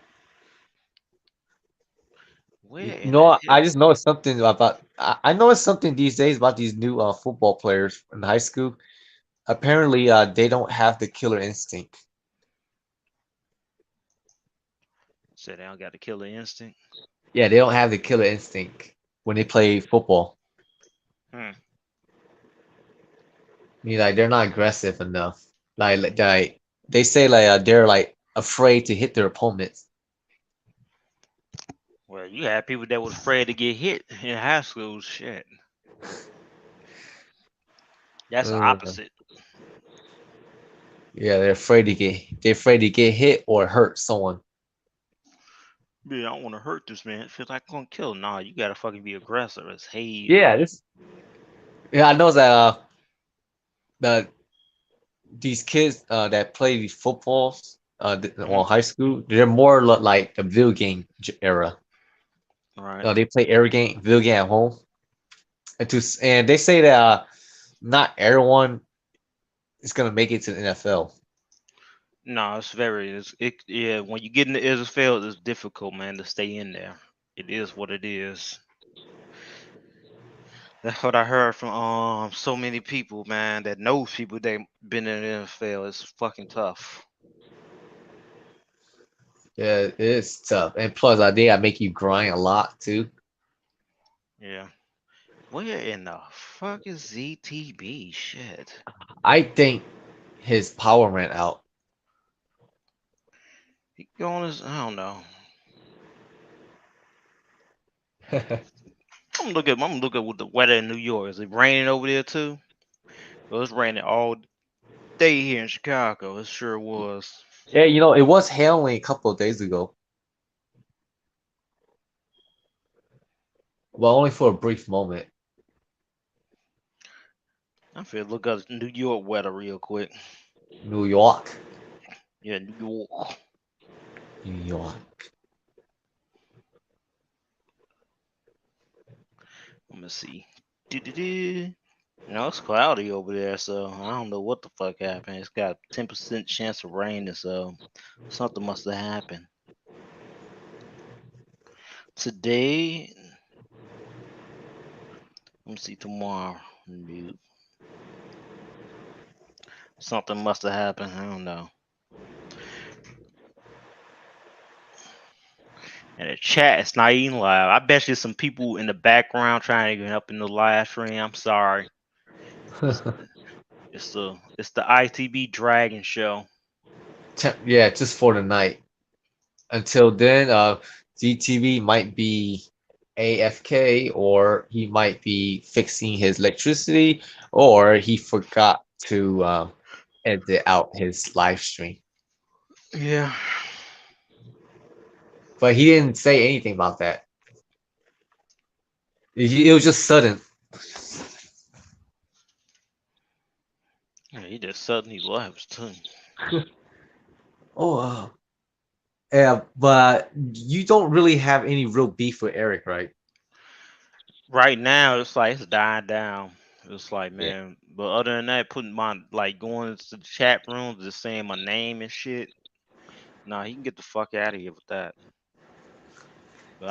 Where You in know the what? I hell? just noticed something about. I noticed something these days about these new football players in high school. Apparently, they don't have the killer instinct. Said they don't got the killer instinct. Yeah, they don't have the killer instinct when they play football. Hmm. I mean, like they're not aggressive enough. Like they say, like they're like afraid to hit their opponents. Well, you had people that was afraid to get hit in high school. Shit. That's the Uh, opposite. yeah, they're afraid to get hit or hurt someone. Yeah, I don't want to hurt this man. It feels like I'm gonna kill him. Nah, you gotta fucking be aggressive as hell. Yeah, I know that the these kids that play these footballs well high school, they're more like the video game era. Right. They play video game at home, and they say that not everyone is gonna make it to the NFL. No, yeah, when you get in the NFL, it's difficult, man, to stay in there. It is what it is. That's what I heard from so many people, man, that knows people that been in the NFL. It's fucking tough. Yeah, it is tough, and plus they gotta make you grind a lot too. Yeah. Where in the fuck is ZTB? Shit. I think his power ran out. He going his I don't know. I'm gonna look at what the weather in New York. Is it raining over there too? Well, it's raining all day here in Chicago. It sure was. Yeah, it was hailing a couple of days ago. Well, only for a brief moment. I'm finna look up New York weather real quick. New York. Yeah, New York. New York. Let me see. No, it's cloudy over there, so I don't know what the fuck happened. It's got 10% chance of rain, so something must have happened. Today, let me see tomorrow. Nope. Something must have happened. I don't know. And the chat is not even live. I bet you some people in the background trying to get up in the live stream. I'm sorry. It's the ITB Dragon Show. Yeah, just for the night. Until then, ZTV might be AFK, or he might be fixing his electricity, or he forgot to edit out his live stream. Yeah. But he didn't say anything about that. It was just sudden. Yeah, he just suddenly left too. Oh, yeah, but you don't really have any real beef with Eric, right? Right now, it's like it's dying down. It's like, Yeah. man. But other than that, putting my going into the chat rooms, just saying my name and shit. Nah, he can get the fuck out of here with that. But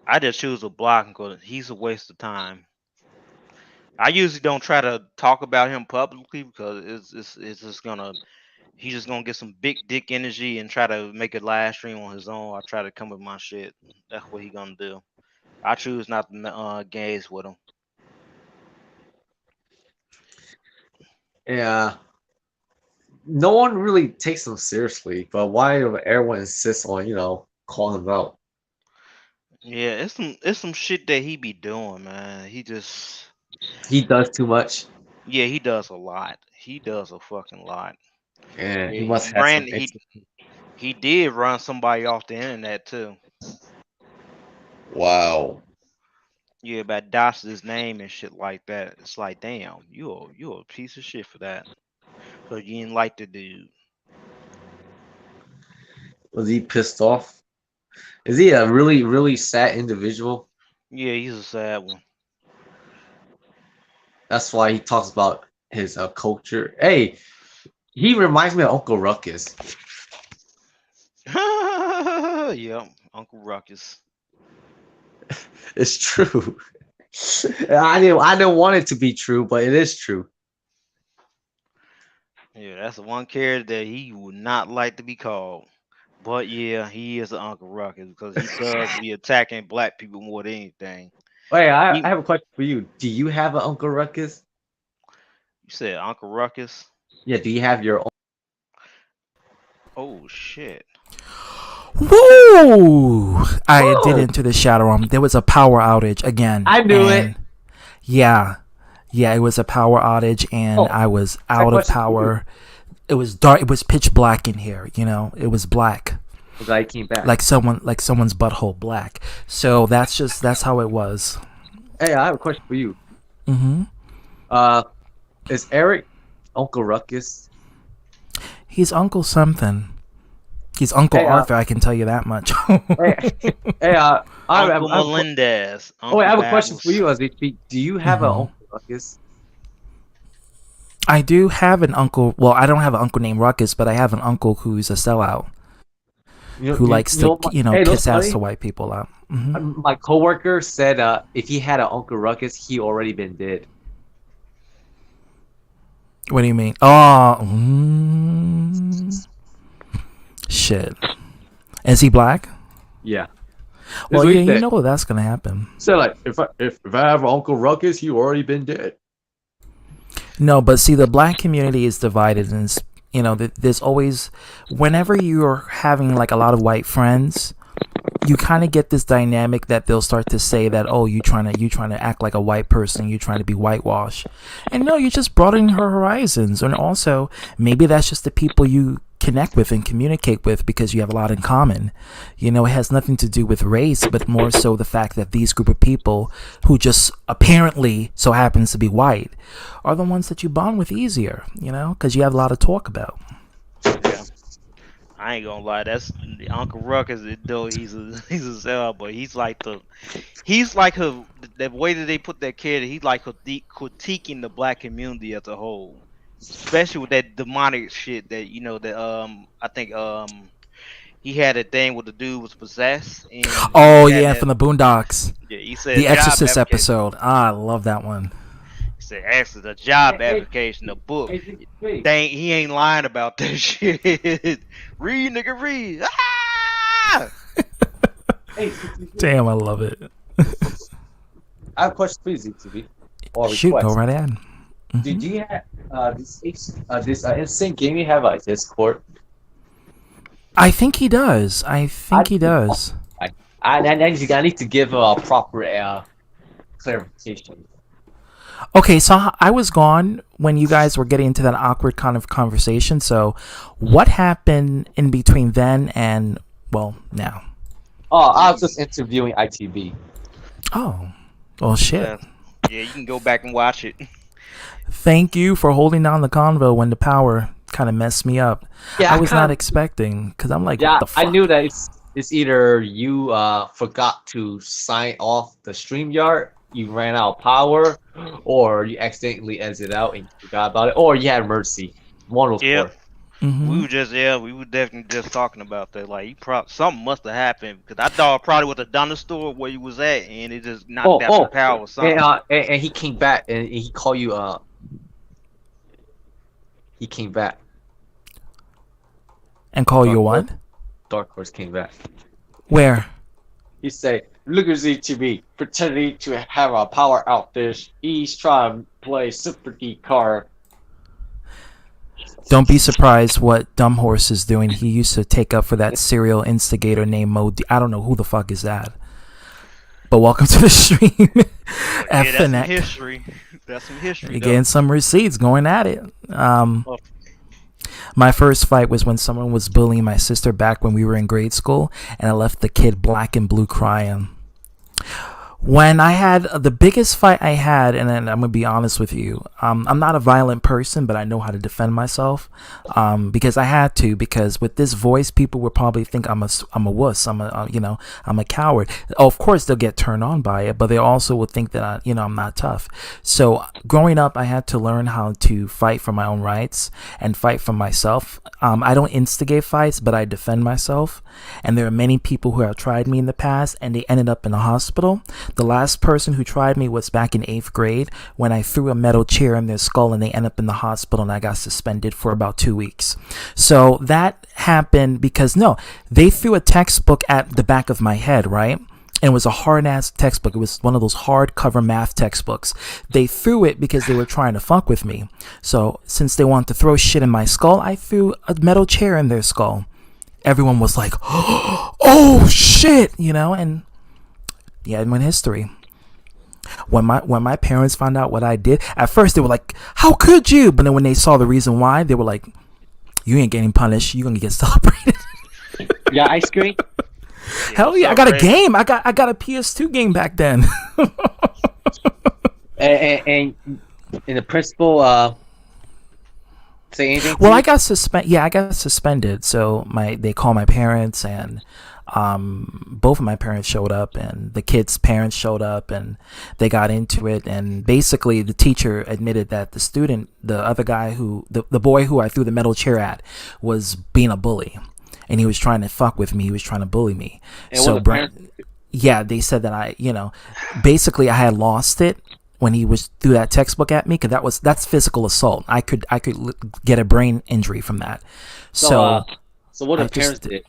I just choose a block and go. He's a waste of time. I usually don't try to talk about him publicly because it's just gonna he's just gonna get some big dick energy and try to make a live stream on his own. I try to come with my shit. That's what he gonna do. I choose not to gaze with him. Yeah. No one really takes him seriously, but why do everyone insists on, calling him out? Yeah, it's some shit that he be doing, man. He does too much. Yeah, he does a lot. He does a fucking lot. Yeah, he Yeah, must have some he did run somebody off the internet too. Wow. Yeah, but doxed his name and shit like that. It's like, damn, you a piece of shit for that. Cause you didn't like the dude. Was he pissed off? Is he a really, really sad individual? Yeah, he's a sad one. That's why he talks about his culture. Hey, he reminds me of Uncle Ruckus. Yep, Uncle Ruckus. It's true. I didn't want it to be true, but it is true. Yeah, that's the one character that he would not like to be called. But yeah, he is an Uncle Ruckus because he does be attacking black people more than anything. Wait, I have a question for you. Do you have an Uncle Ruckus? You said Uncle Ruckus? Yeah, do you have your own? Oh shit. Woo! I did enter the shadow realm. There was a power outage again. I knew it. Yeah, it was a power outage, and I was out of power. It was dark. It was pitch black in here. It was black. I came back. Like someone's butthole black. So that's how it was. Hey, I have a question for you. Mm-hmm. Is Eric Uncle Ruckus? He's Uncle something. He's Uncle Arthur, I can tell you that much. Uncle Melendez. I have a question for you, Azit. Do you have an Uncle Ruckus? I do have an uncle. Well, I don't have an uncle named Ruckus, but I have an uncle who's a sellout. Who likes to, kiss ass to white people out. Mm-hmm. My coworker said if he had an Uncle Ruckus, he already been dead. What do you mean? Oh, shit. Is he black? Yeah. Well, yeah, you know that's gonna happen. So, like, if I have an Uncle Ruckus, he already been dead. No, but see, the black community is divided, and there's always, whenever you're having like a lot of white friends, you kind of get this dynamic that they'll start to say that, oh, you trying to act like a white person, you trying to be whitewashed, and no, you're just broadening her horizons, and also maybe that's just the people you connect with and communicate with because you have a lot in common. It has nothing to do with race, but more so the fact that these group of people who just apparently so happens to be white are the ones that you bond with easier, because you have a lot to talk about. Yeah. I ain't gonna lie, that's Uncle Ruckus. Though he's a sellout, but he's like the way that they put that kid. He's like critiquing the black community as a whole, especially with that demonic shit that I think he had a thing with the dude was possessed. And from the Boondocks. Yeah, he said the Exorcist episode. I love that one. He said, "Actually, the job application, the book. He ain't lying about that shit. Read, nigga, read." Ah! Damn, I love it. I have a question for you, ZTV. Shoot, go right ahead. Did you have this Insane Gaming have a Discord? I think he does. I need to give a proper clarification. Okay, so I was gone when you guys were getting into that awkward kind of conversation. So, what happened in between then and now? Oh, I was just interviewing ITB. Oh, well, shit. Yeah, you can go back and watch it. Thank you for holding down the convo when the power kind of messed me up. Yeah, I was not expecting, because I'm like, what the fuck? I knew that it's either you forgot to sign off the StreamYard, you ran out of power, or you accidentally exited out and you forgot about it, or you had mercy. One of those four. Mm-hmm. We were definitely just talking about that. Like, something must have happened because I thought probably was a dollar store where you was at, and it just knocked out the power or something. And he came back and he called you. He came back. And call you what? Dark Horse came back. Where? He said, "Look at ZTV pretending to have a power outage. He's trying to play Super Geek card." Don't be surprised what Dumb Horse is doing. He used to take up for that serial instigator named Mo. I don't know who the fuck is that. But welcome to the stream. That's some history. That's some history. Getting some receipts, going at it. My first fight was when someone was bullying my sister back when we were in grade school, and I left the kid black and blue crying. When I had the biggest fight I had, and then I'm gonna be honest with you, I'm not a violent person, but I know how to defend myself, because I had to. Because with this voice, people would probably think I'm a wuss. I'm a coward. Of course, they'll get turned on by it, but they also would think that I'm not tough. So growing up, I had to learn how to fight for my own rights and fight for myself. I don't instigate fights, but I defend myself. And there are many people who have tried me in the past, and they ended up in the hospital. The last person who tried me was back in 8th grade when I threw a metal chair in their skull and they ended up in the hospital, and I got suspended for about 2 weeks. So that happened because they threw a textbook at the back of my head, right? And it was a hard-ass textbook. It was one of those hardcover math textbooks. They threw it because they were trying to fuck with me. So since they wanted to throw shit in my skull, I threw a metal chair in their skull. Everyone was like, oh shit, and yeah, in history. When my parents found out what I did, at first they were like, how could you? But then when they saw the reason why, they were like, you ain't getting punished, you're gonna get celebrated. Yeah, ice cream. Hell yeah, I got a game. I got a PS2 game back then. and the principal say anything? Well, I got suspended. Yeah, I got suspended. So they called my parents, and both of my parents showed up, and the kids' parents showed up, and they got into it. And basically, the teacher admitted that the other guy the boy who I threw the metal chair at, was being a bully, and he was trying to fuck with me. He was trying to bully me. And so, yeah, they said that basically I had lost it when he threw that textbook at me, because that's physical assault. I could get a brain injury from that. So what the parents did?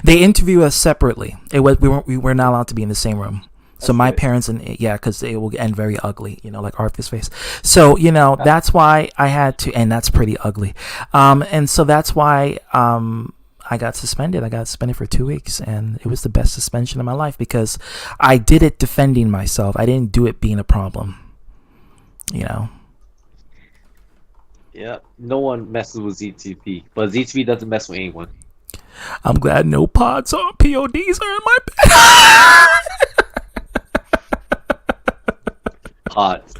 They interview us separately. We were not allowed to be in the same room. So my parents because it will end very ugly, like Arthur's face. So that's why I had to, and that's pretty ugly. And so that's why I got suspended. I got suspended for 2 weeks, and it was the best suspension of my life because I did it defending myself. I didn't do it being a problem. Yeah, no one messes with ZTP, but ZTP doesn't mess with anyone. I'm glad no PODs or PODs are in my bed. Pods.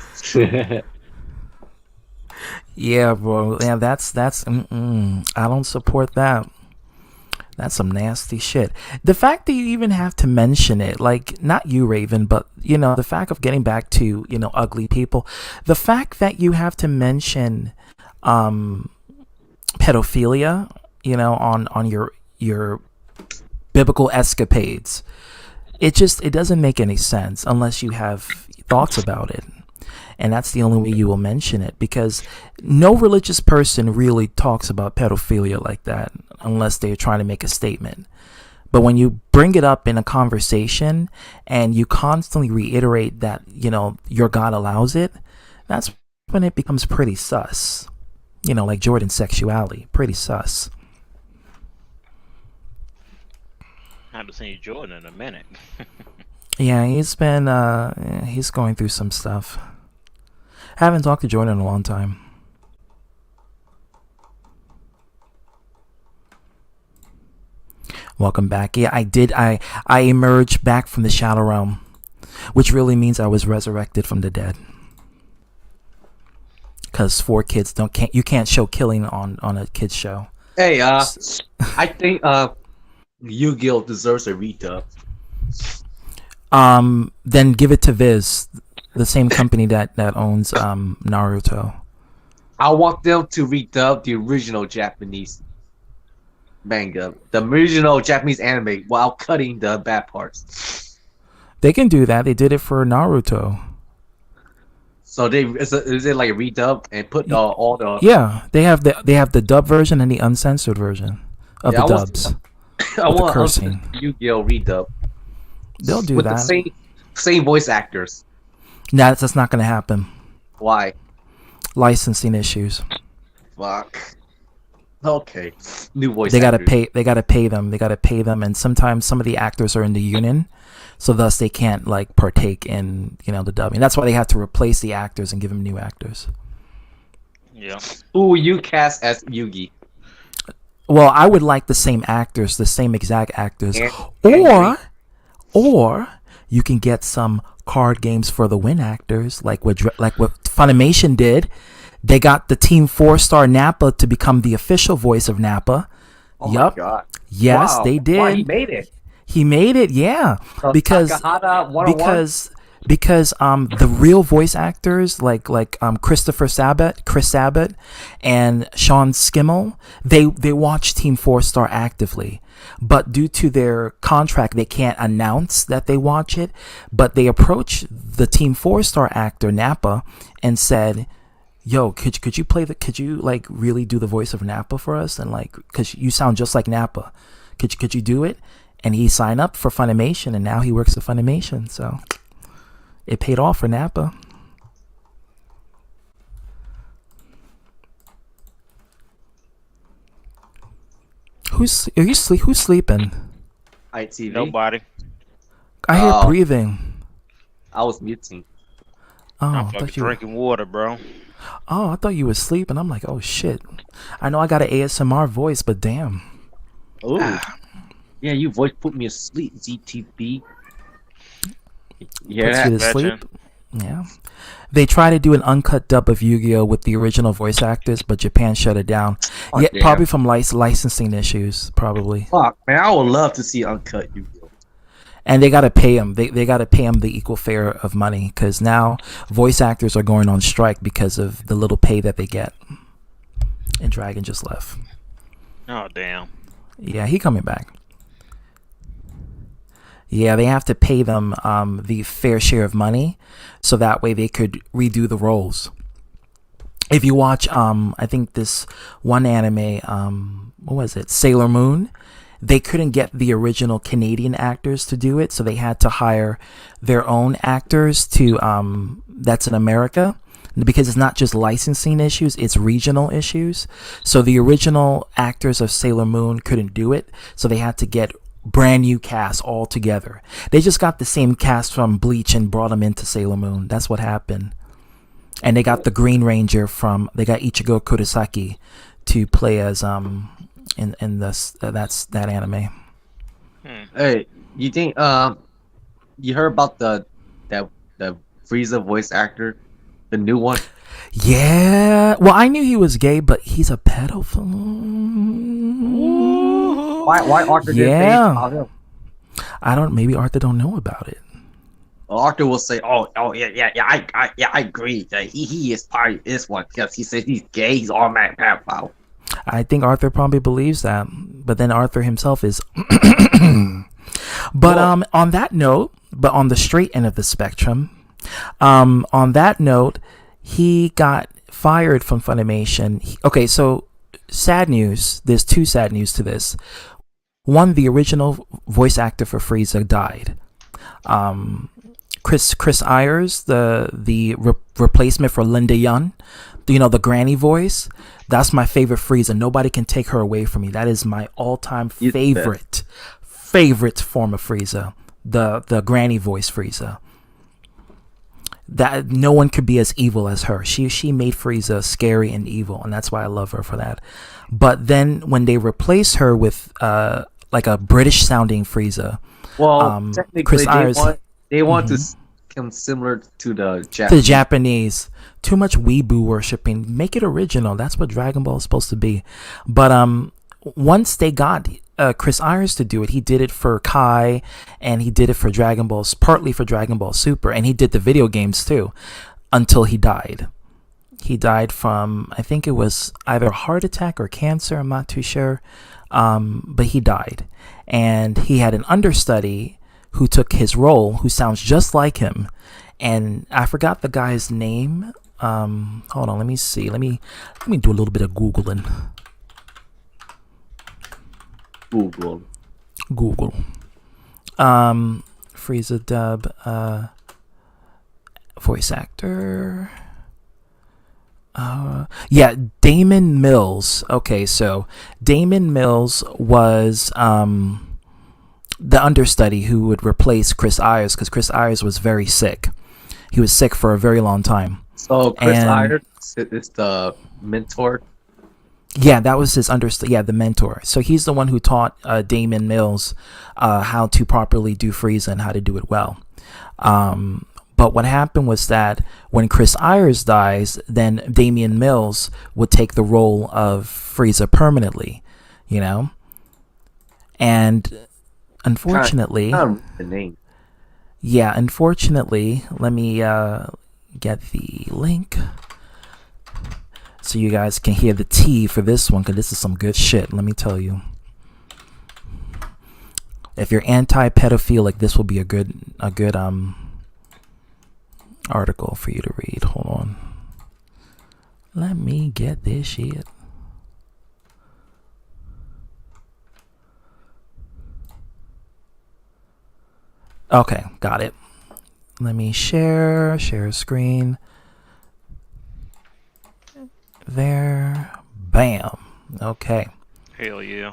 Yeah, bro. Yeah, that's I don't support that. That's some nasty shit. The fact that you even have to mention it, like, not you, Raven, but, the fact of getting back to, ugly people, the fact that you have to mention pedophilia, on your biblical escapades, it doesn't make any sense unless you have thoughts about it. And that's the only way you will mention it, because no religious person really talks about pedophilia like that unless they're trying to make a statement. But when you bring it up in a conversation and you constantly reiterate that, your God allows it, that's when it becomes pretty sus. Like Jordan's sexuality, pretty sus. I haven't seen Jordan in a minute. Yeah, he's going through some stuff. I haven't talked to Jordan in a long time. Welcome back. Yeah, I did. I emerged back from the shadow realm, which really means I was resurrected from the dead. Because 4 kids you can't show killing on a kids show. Hey, I think Yu-Gi-Oh deserves a redub. Then give it to Viz, the same company that owns Naruto. I want them to redub the original Japanese manga, the original Japanese anime, while cutting the bad parts. They can do that. They did it for Naruto. So is it like a redub and put all the? Yeah, they have the dub version and the uncensored version of the dubs. I want cursing. Yu-Gi-Oh redub. They'll do with that. The same voice actors. Nah, that's not going to happen. Why? Licensing issues. Fuck. Okay. New voice. They gotta pay. They gotta pay them. They gotta pay them, and sometimes some of the actors are in the union, so thus they can't partake in the dubbing. That's why they have to replace the actors and give them new actors. Yeah. Who will you cast as Yugi? Well, I would like the same actors, the same exact actors, or you can get some card games for the win actors, like what Funimation did. They got the Team 4-star Nappa to become the official voice of Nappa. Oh Yup. my god. Yes, Wow. they did. Wow, he made it. He made it, yeah. So Because Takahata 101? because the real voice actors like Chris Sabat and Sean Skimmel, they watch Team 4-star actively. But due to their contract, they can't announce that they watch it. But they approached the Team 4-star actor Nappa and said, "Yo, could you like really do the voice of Nappa for us? And like, cause you sound just like Nappa. Could you do it?" And he signed up for Funimation, and now he works at Funimation. So it paid off for Nappa. Who's sleeping? ITV. Nobody. I hear breathing. I was muting. Oh, I'm I fucking thought you. drinking water, bro. Oh, I thought you were asleep, and I'm like, oh shit. I know I got an ASMR voice, but damn. Oh. Yeah, you voice put me asleep, ZTB. Yeah, Puts you to sleep. Yeah. They tried to do an uncut dub of Yu-Gi-Oh with the original voice actors, but Japan shut it down. Oh, Yeah, damn. probably from licensing issues, probably. Fuck, man, I would love to see uncut Yu-Gi-Oh. And they gotta pay them. They gotta pay them the equal fare of money, because now voice actors are going on strike because of the little pay that they get. And Dragon just left. Oh damn. Yeah, he coming back. Yeah, they have to pay them the fair share of money, so that way they could redo the roles. If you watch, I think this one anime, what was it, Sailor Moon? They couldn't get the original Canadian actors to do it, so they had to hire their own actors to that's in America, because it's not just licensing issues, it's regional issues. So the original actors of Sailor Moon couldn't do it, so they had to get brand new cast all together. They just got the same cast from Bleach and brought them into Sailor Moon. That's what happened. And they got the Green Ranger they got Ichigo Kurosaki to play as in this that anime. Hey, you think you heard about the Frieza voice actor, the new one? Yeah. Well, I knew he was gay, but he's a pedophile. Why Arthur didn't say anything about him? I don't. Maybe Arthur don't know about it. Well, Arthur will say, "Oh, I agree that he is part of this one because he says he's gay. He's automatic pedophile." I think Arthur probably believes that, but then Arthur himself is. But on that note, but on the straight end of the spectrum, on that note, he got fired from Funimation. Okay, so sad news. There's two sad news to this. One, the original voice actor for Frieza died. Chris Ayers, the replacement for Linda Yun, the granny voice. That's my favorite Frieza. Nobody can take her away from me. That is my all-time favorite form of Frieza. The granny voice Frieza. That no one could be as evil as her. She made Frieza scary and evil, and that's why I love her for that. But then when they replace her with like a British sounding Frieza, technically Chris Ayers, they want to become similar to the Japanese. To the Japanese. Too much weeboo worshipping. Make it original. That's what Dragon Ball is supposed to be. But once they got Chris Ayers to do it, he did it for Kai, and he did it for Dragon Ball, partly for Dragon Ball Super, and he did the video games too, until he died. He died from, I think it was either a heart attack or cancer. I'm not too sure, but he died, and he had an understudy who took his role, who sounds just like him, and I forgot the guy's name. Hold on, let me see. Let me do a little bit of Googling. Google. Frieza dub, voice actor. Yeah, Damon Mills. Okay, so Damon Mills was the understudy who would replace Chris Ayers, because Chris Ayers was very sick. He was sick for a very long time. So Chris Ayers is the mentor. Yeah, that was his the mentor. So he's the one who taught Damien Mills how to properly do Frieza and how to do it well. But what happened was that when Chris Ayers dies, then Damien Mills would take the role of Frieza permanently, you know? And unfortunately, the name. Yeah, unfortunately, let me get the link so you guys can hear the tea for this one, because this is some good shit, let me tell you. If you're anti-pedophilic, this will be a good article for you to read. Hold on. Let me get this shit. Okay, got it. Let me share screen. There. Bam. Okay. Hell yeah.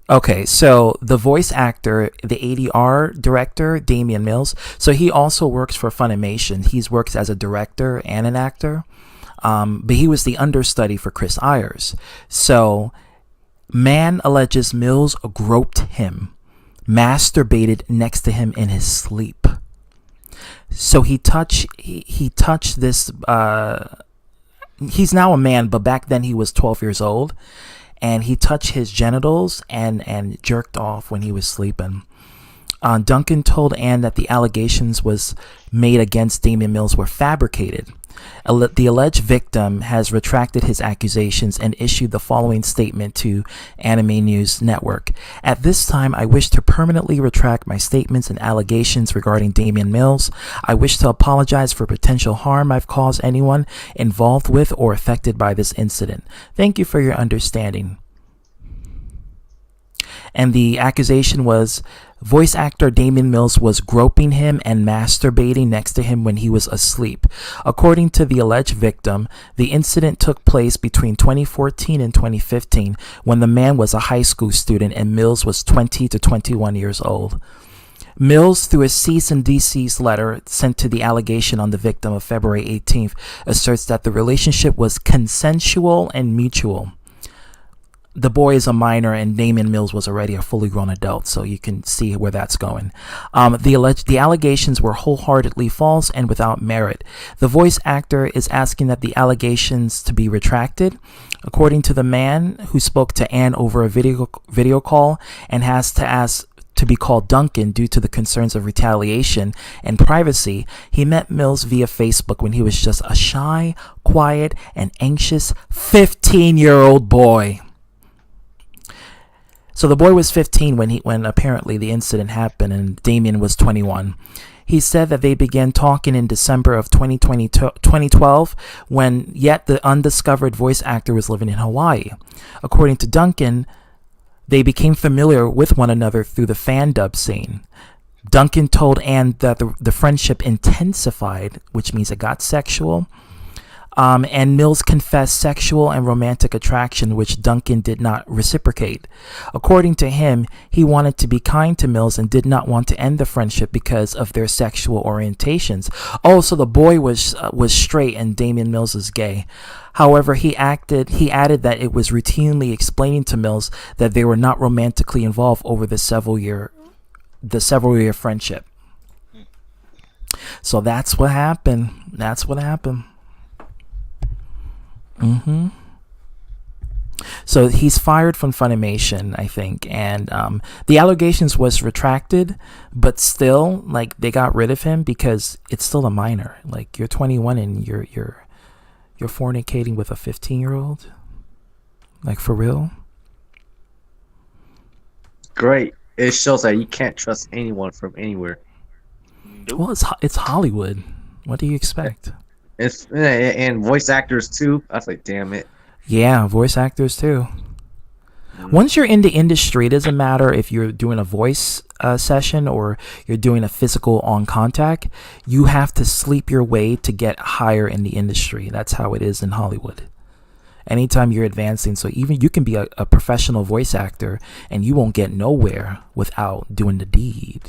Okay, so the voice actor, the ADR director, Damien Mills, so he also works for Funimation. He works as a director and an actor, but he was the understudy for Chris Ayers. So, man alleges Mills groped him, masturbated next to him in his sleep. So he touched this, he's now a man, but back then he was 12 years old. And he touched his genitals and jerked off when he was sleeping. Duncan told Anne that the allegations was made against Damien Mills were fabricated. The alleged victim has retracted his accusations and issued the following statement to Anime News Network. At this time, I wish to permanently retract my statements and allegations regarding Damien Mills. I wish to apologize for potential harm I've caused anyone involved with or affected by this incident. Thank you for your understanding. And the accusation was voice actor Damien Mills was groping him and masturbating next to him when he was asleep. According to the alleged victim, the incident took place between 2014 and 2015 when the man was a high school student and Mills was 20 to 21 years old. Mills, through a cease and desist letter sent to the allegation on the victim of February 18th, asserts that the relationship was consensual and mutual. The boy is a minor and Damien Mills was already a fully grown adult, so you can see where that's going. The allegations were wholeheartedly false and without merit. The voice actor is asking that the allegations to be retracted. According to the man who spoke to Anne over a video call and has to ask to be called Duncan due to the concerns of retaliation and privacy, he met Mills via Facebook when he was just a shy, quiet, and anxious 15-year-old boy. So the boy was 15 when apparently the incident happened, and Damien was 21. He said that they began talking in December of 2012, when yet the undiscovered voice actor was living in Hawaii. According to Duncan, they became familiar with one another through the fan dub scene. Duncan told Anne that the friendship intensified, which means it got sexual. And Mills confessed sexual and romantic attraction, which Duncan did not reciprocate. According to him, he wanted to be kind to Mills and did not want to end the friendship because of their sexual orientations. Oh, so the boy was straight and Damien Mills is gay. However, he added that it was routinely explaining to Mills that they were not romantically involved over the several year friendship. So that's what happened. Mm-hmm. So he's fired from Funimation, I think, and the allegations was retracted, but still, like, they got rid of him because it's still a minor. Like, you're 21 and you're fornicating with a 15-year-old, like, for real. Great. It shows that you can't trust anyone from anywhere. Well, it's Hollywood. What do you expect? And voice actors too. I was like, damn it. Yeah, voice actors too. Once you're in the industry, it doesn't matter if you're doing a voice session or you're doing a physical on contact. You have to sleep your way to get higher in the industry. That's how it is in Hollywood. Anytime you're advancing, so even you can be a professional voice actor and you won't get nowhere without doing the deed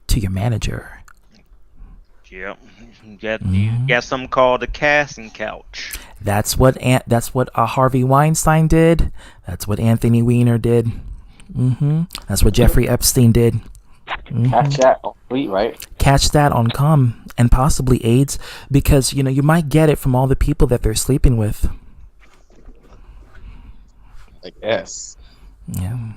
to your manager. Yep. You got something called the casting couch. That's what Harvey Weinstein did. That's what Anthony Weiner did. That's what Jeffrey Epstein did. Catch that on tweet, right? Catch that on cum and possibly AIDS, because you might get it from all the people that they're sleeping with. I guess. Yeah.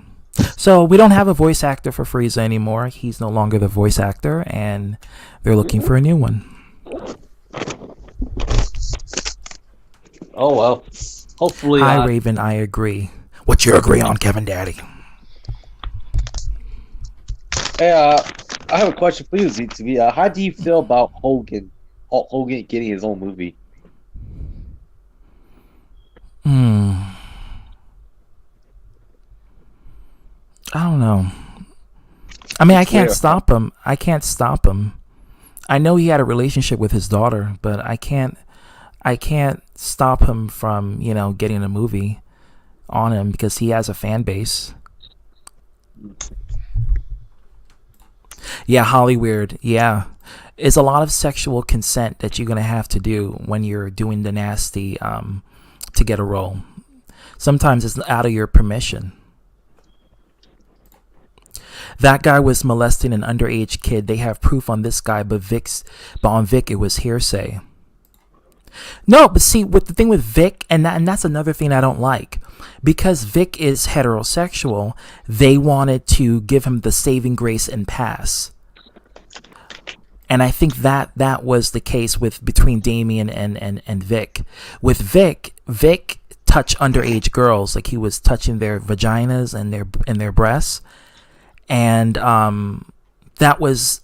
So we don't have a voice actor for Frieza anymore. He's no longer the voice actor, and they're looking for a new one. Oh well. Hopefully. Hi, Raven. I agree. What you agree on, Kevin Daddy? Hey, I have a question for you, ZTV. How do you feel about Hogan getting his own movie? I don't know. I mean, I can't stop him. I know he had a relationship with his daughter, but I can't stop him from, getting a movie on him because he has a fan base. Yeah, Hollyweird. Yeah. It's a lot of sexual consent that you're going to have to do when you're doing the nasty to get a role. Sometimes it's out of your permission. That guy was molesting an underage kid. They have proof on this guy, but on Vic it was hearsay. No, but see, with the thing with Vic, and that's another thing I don't like, because Vic is heterosexual, they wanted to give him the saving grace and pass. And I think that was the case between Damien and Vic. With Vic touched underage girls, like he was touching their vaginas and their breasts. And that was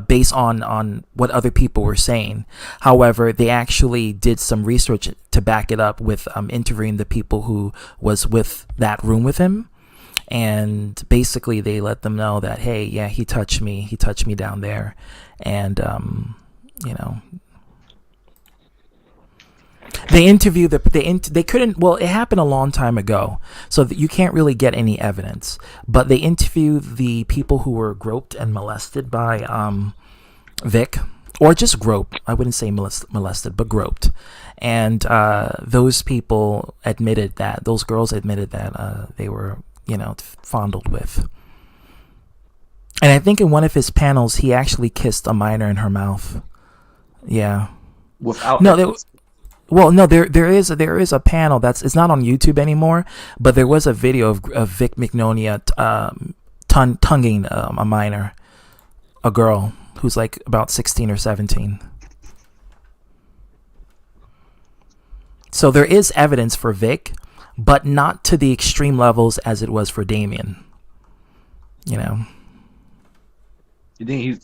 based on what other people were saying. However, they actually did some research to back it up with interviewing the people who was with that room with him. And basically they let them know that, hey, yeah, he touched me down there. And, they interviewed they couldn't, well, it happened a long time ago, so that you can't really get any evidence, but they interviewed the people who were groped and molested by Vic, or just groped. I wouldn't say molested, but groped. And those people admitted that, those girls admitted that they were, fondled with. And I think in one of his panels, he actually kissed a minor in her mouth. Yeah. Without Well, no, there is a panel it's not on YouTube anymore, but there was a video of Vic Mignonia tonguing a minor, a girl who's like about 16 or 17. So there is evidence for Vic, but not to the extreme levels as it was for Damien. You think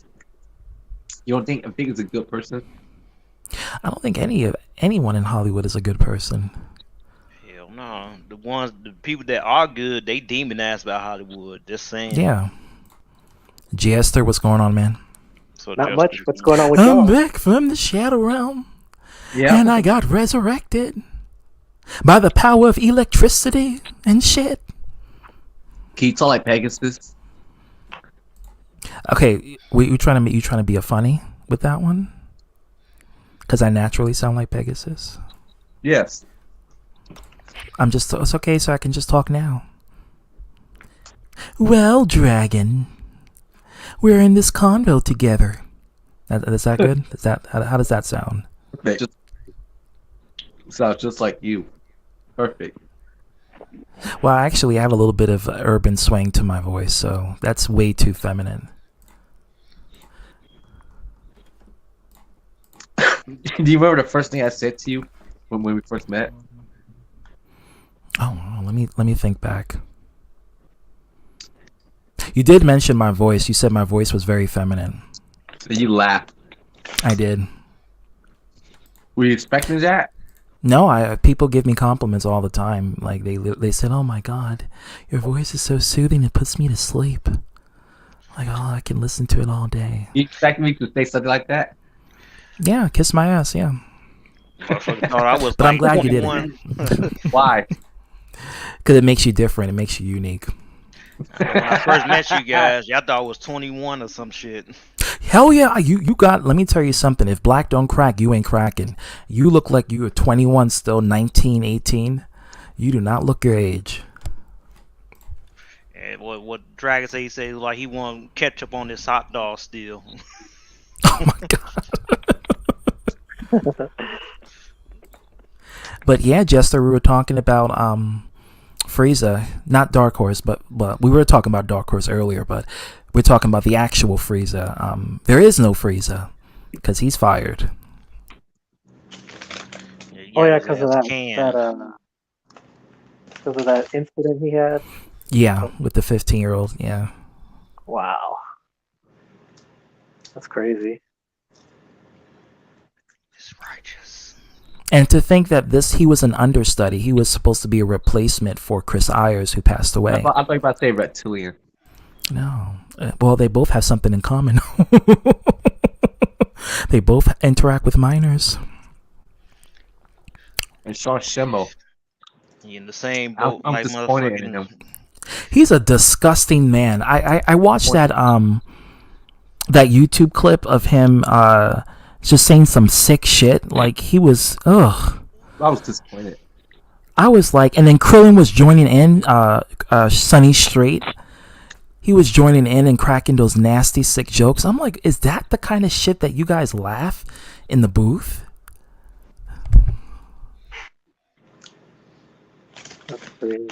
you don't think Vic is a good person? I don't think anyone in Hollywood is a good person. Hell no. The people that are good, they demonize about Hollywood. Just saying. Yeah. Jester, what's going on, man? So not much. What's going on with I'm y'all? back from the Shadow Realm. Yeah. And I got resurrected by the power of electricity and shit. Can you talk like Pegasus? Okay, you trying to be a funny with that one? Because I naturally sound like Pegasus. Yes. It's okay, so I can just talk now. Well, Dragon, we're in this convo together. Is that good? How does that sound? Perfect. Sounds just like you. Perfect. Well, actually, I have a little bit of urban swing to my voice, so that's way too feminine. Do you remember the first thing I said to you when we first met? Oh, let me think back. You did mention my voice. You said my voice was very feminine. So you laughed. I did. Were you expecting that? No, people give me compliments all the time. Like they said, "Oh my God, your voice is so soothing. It puts me to sleep." Like, oh, I can listen to it all day. You expect me to say something like that? Yeah, kiss my ass. Yeah. But I'm glad you did it. Why? Because it makes you different. It makes you unique. When I first met you guys, y'all thought I was 21 or some shit. Hell yeah, you got. Let me tell you something. If black don't crack, you ain't cracking. You look like you are 21 still, 19, 18. You do not look your age. And what Dragon say? He says like he want ketchup on this hot dog still. But yeah, Jester, we were talking about Frieza, not Dark Horse, but we were talking about Dark Horse earlier, but we're talking about the actual Frieza. There is no Frieza because he's fired. Oh yeah, because of that incident he had. Yeah, with the 15-year-old. Yeah. Wow, that's crazy. It's righteous. And to think that he was an understudy. He was supposed to be a replacement for Chris Ayers, who passed away. I thought you were about to say reptilian. No. Well, they both have something in common. They both interact with minors. And Sean Schemmel. He in the same boat. I'm disappointed in him. He's a disgusting man. I watched that YouTube clip of him just saying some sick shit. Like he was ugh. I was disappointed. I was like, and then Krillin was joining in. Sunny Straight. He was joining in and cracking those nasty, sick jokes. I'm like, is that the kind of shit that you guys laugh in the booth? That's crazy.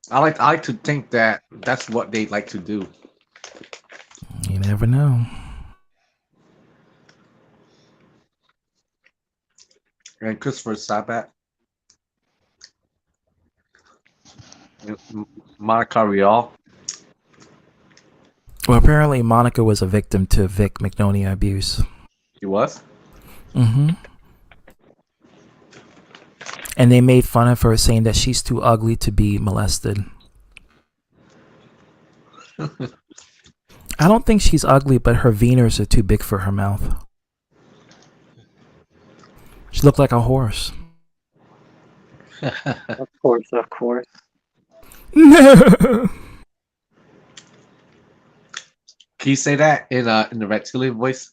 I like to think that that's what they like to do. You never know. And Christopher Sabat, Monica Rial. Well, apparently Monica was a victim to Vic Magnolia abuse. She was? Mm-hmm. And they made fun of her, saying that she's too ugly to be molested. I don't think she's ugly, but her veneers are too big for her mouth. She looked like a horse. Of course. Can you say that in the reptilian voice?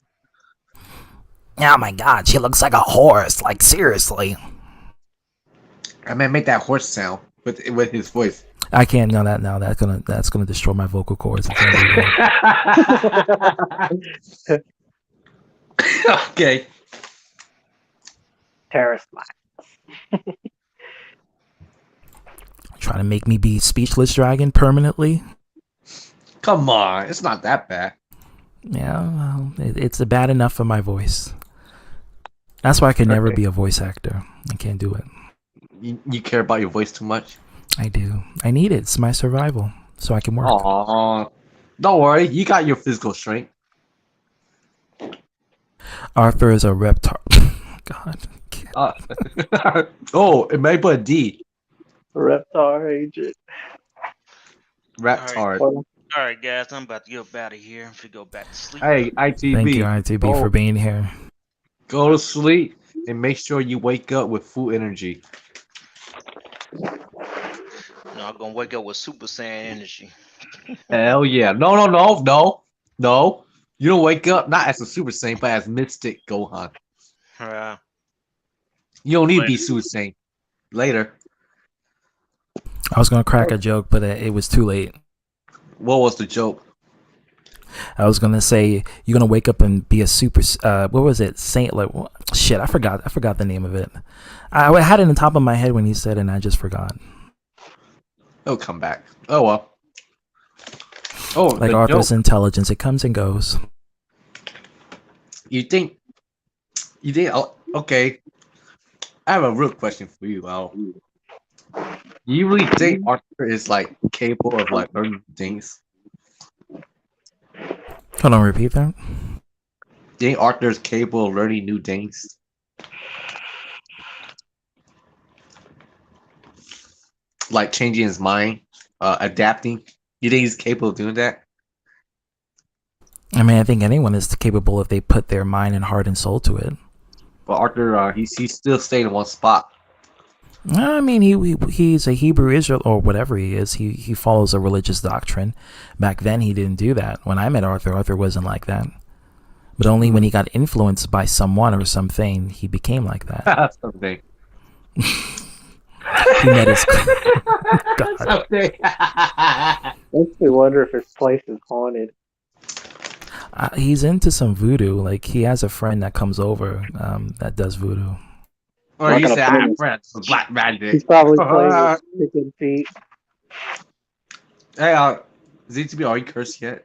Oh my god, she looks like a horse. Like, seriously. I mean, make that horse sound with his voice. I can't. No, that's gonna destroy my vocal cords. Okay. Terrorist. Trying to make me be speechless dragon permanently. Come on, it's not that bad. Yeah, well, it's bad enough for my voice. That's why I can never be a voice actor. I can't do it. You care about your voice too much? I do. I need it. It's my survival, so I can work. Aww. Don't worry, you got your physical strength. Arthur is a reptar. God. Oh, it may put a D. Reptar agent. Reptar. All right, guys, I'm about to get up out of here and go back to sleep. Hey, ITB. Thank you, ITB, for being here. Go to sleep and make sure you wake up with full energy. No, I'm gonna wake up with Super Saiyan energy. Hell yeah. No. You don't wake up not as a Super Saiyan, but as Mystic Gohan. You don't need to be Super Saiyan. Later. I was gonna crack a joke, but it was too late. What was the joke? I was gonna say you're gonna wake up and be a super. What was it? Saint? Like shit. I forgot the name of it. I had it in the top of my head when he said it, and I just forgot. It'll come back. Oh well. Oh, like Arthur's intelligence, it comes and goes. You think? Oh, okay. I have a real question for you, Al. You really think Arthur is like capable of like learning things? Hold on, repeat that. Do you think Arthur is capable of learning new things? Like changing his mind, adapting. You think he's capable of doing that? I mean, I think anyone is capable if they put their mind and heart and soul to it. But Arthur, he's still staying in one spot. I mean, he's a Hebrew Israel or whatever he is. He follows a religious doctrine. Back then, he didn't do that. When I met Arthur, Arthur wasn't like that. But only when he got influenced by someone or something, he became like that. Someday. He met his. God. Someday. Makes me wonder if his place is haunted. He's into some voodoo. Like he has a friend that comes over that does voodoo. Or you say I have friends with black magic. He's probably playing with chicken feet. Hey, ZTB, are you cursed yet?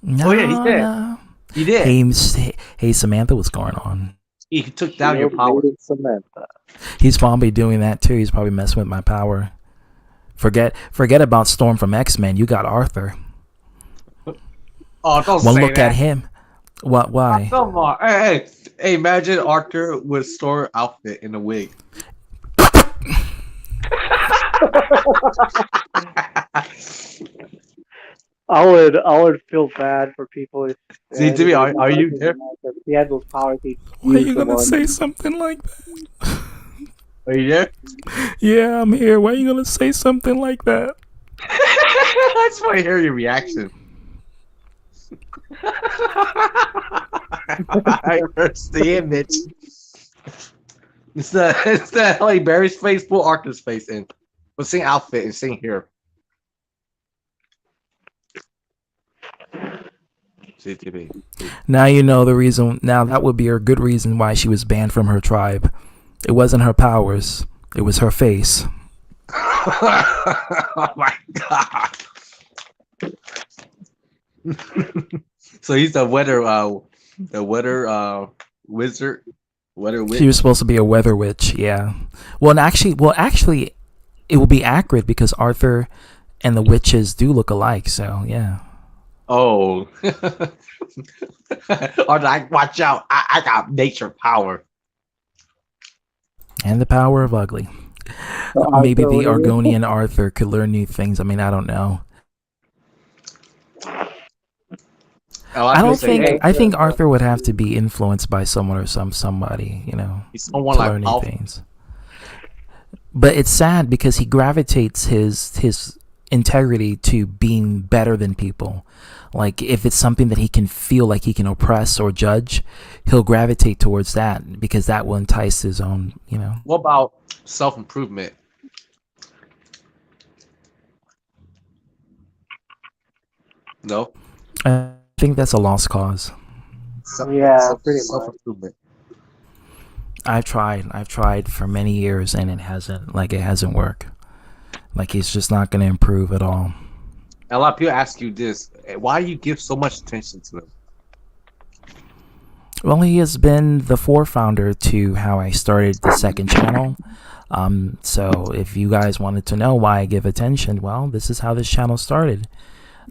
No, Oh yeah, he did. no. He did. Hey, Samantha, what's going on? He took down your power. Samantha. He's probably doing that too. He's probably messing with my power. Forget about Storm from X-Men. You got Arthur. Oh, don't One say look that. at him. What? Why? Come on. Hey, imagine Arthur with Store outfit in a wig. I would feel bad for people. ZTV, are you there? If he had those powers, he'd Why are use you the gonna one. say something like that? Are you there? Yeah, I'm here. Why are you gonna say something like that? I just want to hear your reaction. I cursed the image. It's the Halle Berry's face, full Arthur's face in. But same outfit and same hair. CTV. Now you know the reason. Now that would be a good reason why she was banned from her tribe. It wasn't her powers. It was her face. Oh my god. So he's the weather wizard. Weather witch. She was supposed to be a weather witch. Yeah. Well, actually, it will be accurate because Arthur and the witches do look alike. So yeah. Oh. Or like, watch out! I got nature power. And the power of ugly. Maybe the Argonian Arthur could learn new things. I mean, I don't know. I think Arthur would have to be influenced by someone or somebody, you know, to learn new things. But it's sad because he gravitates his integrity to being better than people. Like if it's something that he can feel like he can oppress or judge, he'll gravitate towards that because that will entice his own, you know. What about self-improvement? No. I think that's a lost cause. Yeah, pretty much. Self-improvement. I've tried for many years and it hasn't worked. Like he's just not going to improve at all. A lot of people ask you this: why do you give so much attention to him? Well, he has been the forefounder to how I started the second channel. So if you guys wanted to know why I give attention, well, this is how this channel started.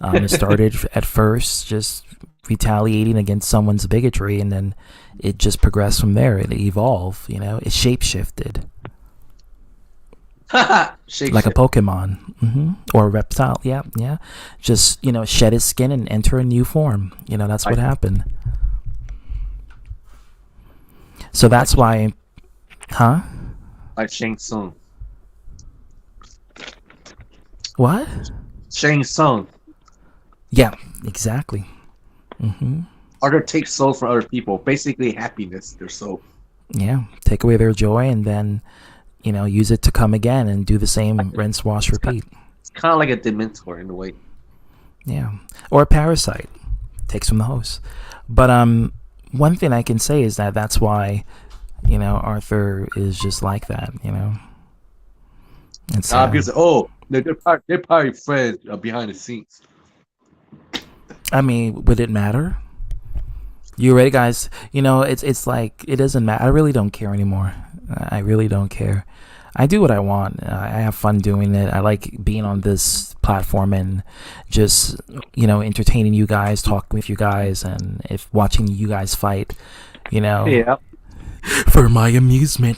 It started at first just retaliating against someone's bigotry, and then it just progressed from there. It evolved, you know. It shape-shifted. Like a Pokemon, or a reptile. Yeah. Just, you know, shed his skin and enter a new form. You know, that's what happened. So that's why, huh? Like Shang Tsung. What? Shang Tsung. Yeah, exactly. Or to take souls from other people. Basically, happiness, their soul. Yeah, take away their joy and then, you know, use it to come again and do the same rinse, wash, repeat. It's kind of like a Dementor in a way. Yeah, or a parasite. Takes from the host. But one thing I can say is that that's why, you know, Arthur is just like that, you know. It's they're probably friends behind the scenes. I mean, would it matter? You ready, guys? You know, it's like it doesn't matter. I really don't care anymore. I really don't care. I do what I want. I have fun doing it. I like being on this platform and just, you know, entertaining you guys, talking with you guys, and if watching you guys fight, you know. Yeah. For my amusement.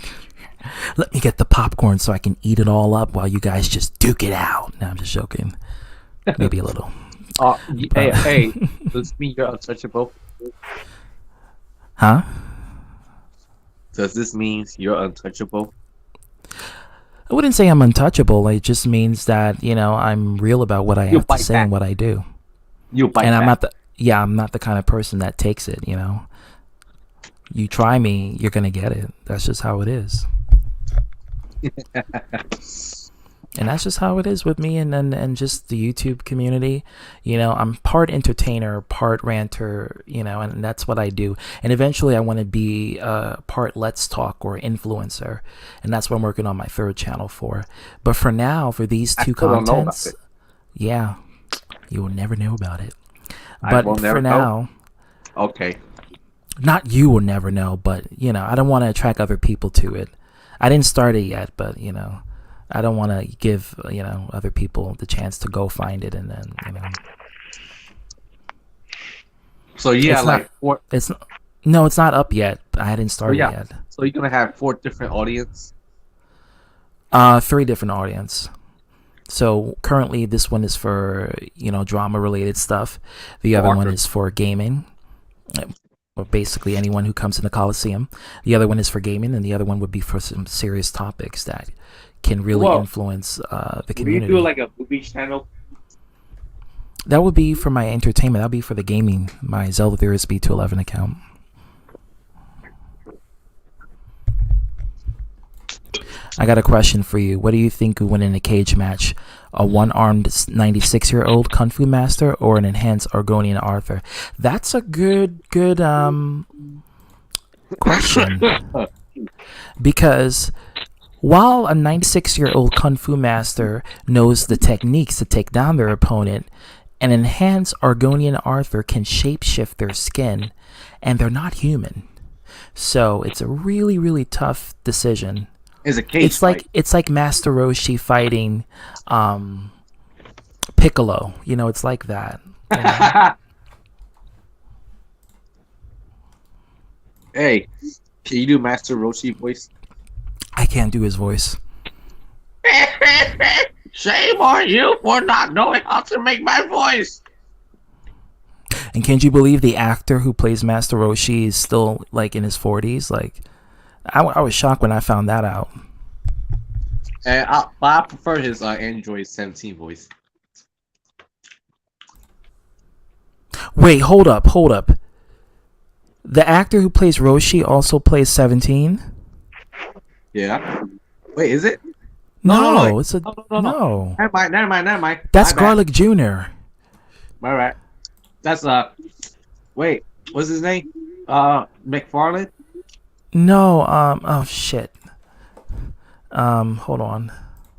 Let me get the popcorn so I can eat it all up while you guys just duke it out. No, I'm just joking. Maybe a little. Hey, does this mean you're untouchable? Huh? Does this mean you're untouchable? I wouldn't say I'm untouchable. It just means that, you know, I'm real about what I have to say and what I do. You bite and I'm back. yeah, I'm not the kind of person that takes it. You try me, you're gonna get it. That's just how it is. And that's just how it is with me and just the YouTube community. I'm part entertainer, part ranter, and that's what I do. And eventually I want to be part Let's Talk or influencer. And that's what I'm working on my third channel for. But for now, for these two contents, yeah, you will never know about it. But for now, okay. Not you will never know, but, I don't want to attract other people to it. I didn't start it yet, but, I don't want to give, other people the chance to go find it and then, So yeah, no, it's not up yet. I hadn't started yet. So you're gonna have 4 different audience? 3 different audience. So currently this one is for, drama related stuff. The other one is for gaming. Or basically anyone who comes in the Coliseum. The other one is for gaming, and the other one would be for some serious topics that can really influence the community. Will you do like a movie channel? That would be for my entertainment. That would be for the gaming, my Zelda Theorist B211 account. I got a question for you. What do you think would win in a cage match? A one-armed 96-year-old Kung Fu master or an enhanced Argonian Arthur? That's a good question. Because while a 96-year-old Kung Fu master knows the techniques to take down their opponent, an enhanced Argonian Arthur can shapeshift their skin, and they're not human. So it's a really, really tough decision. It's like Master Roshi fighting Piccolo. It's like that. Hey, can you do Master Roshi voice? I can't do his voice. Shame on you for not knowing how to make my voice. And can't you believe the actor who plays Master Roshi is still like in his 40s? Like, I was shocked when I found that out. And I prefer his Android 17 voice. Wait, hold up. The actor who plays Roshi also plays 17? Yeah. Wait, is it? No, it's a no. Never mind. That's Garlic Jr. All right. That's wait, what's his name? McFarlane? No, oh shit. Hold on.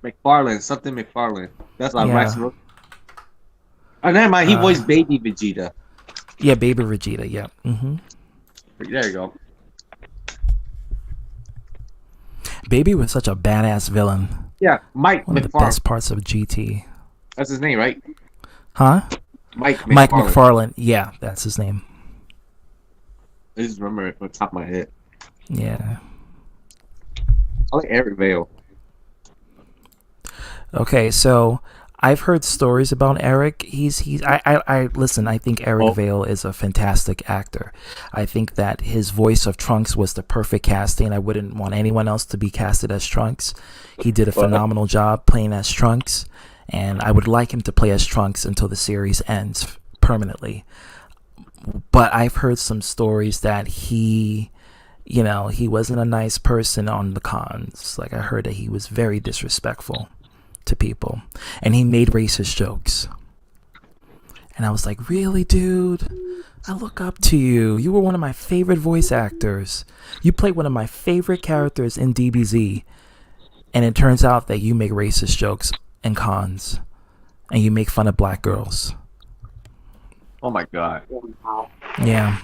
McFarlane. That's like Max. Oh, never mind. He voiced Baby Vegeta. Yeah, Baby Vegeta. Yeah. Mm-hmm. There you go. Baby was such a badass villain. Yeah, Mike One of the McFarlane. best parts of GT. That's his name, right? Huh? Mike McFarlane. Yeah, that's his name. I just remember it on top of my head. Yeah. I like Eric Vale. Okay, so I've heard stories about Eric. I listen, I think Eric Vale is a fantastic actor. I think that his voice of Trunks was the perfect casting. I wouldn't want anyone else to be casted as Trunks. He did a phenomenal job playing as Trunks, and I would like him to play as Trunks until the series ends permanently. But I've heard some stories that he wasn't a nice person on the cons. Like, I heard that he was very disrespectful to people, and he made racist jokes. And I was like, really, dude? I look up to you. You were one of my favorite voice actors. You played one of my favorite characters in DBZ, and it turns out that you make racist jokes in cons, and you make fun of black girls. Oh my god. Yeah.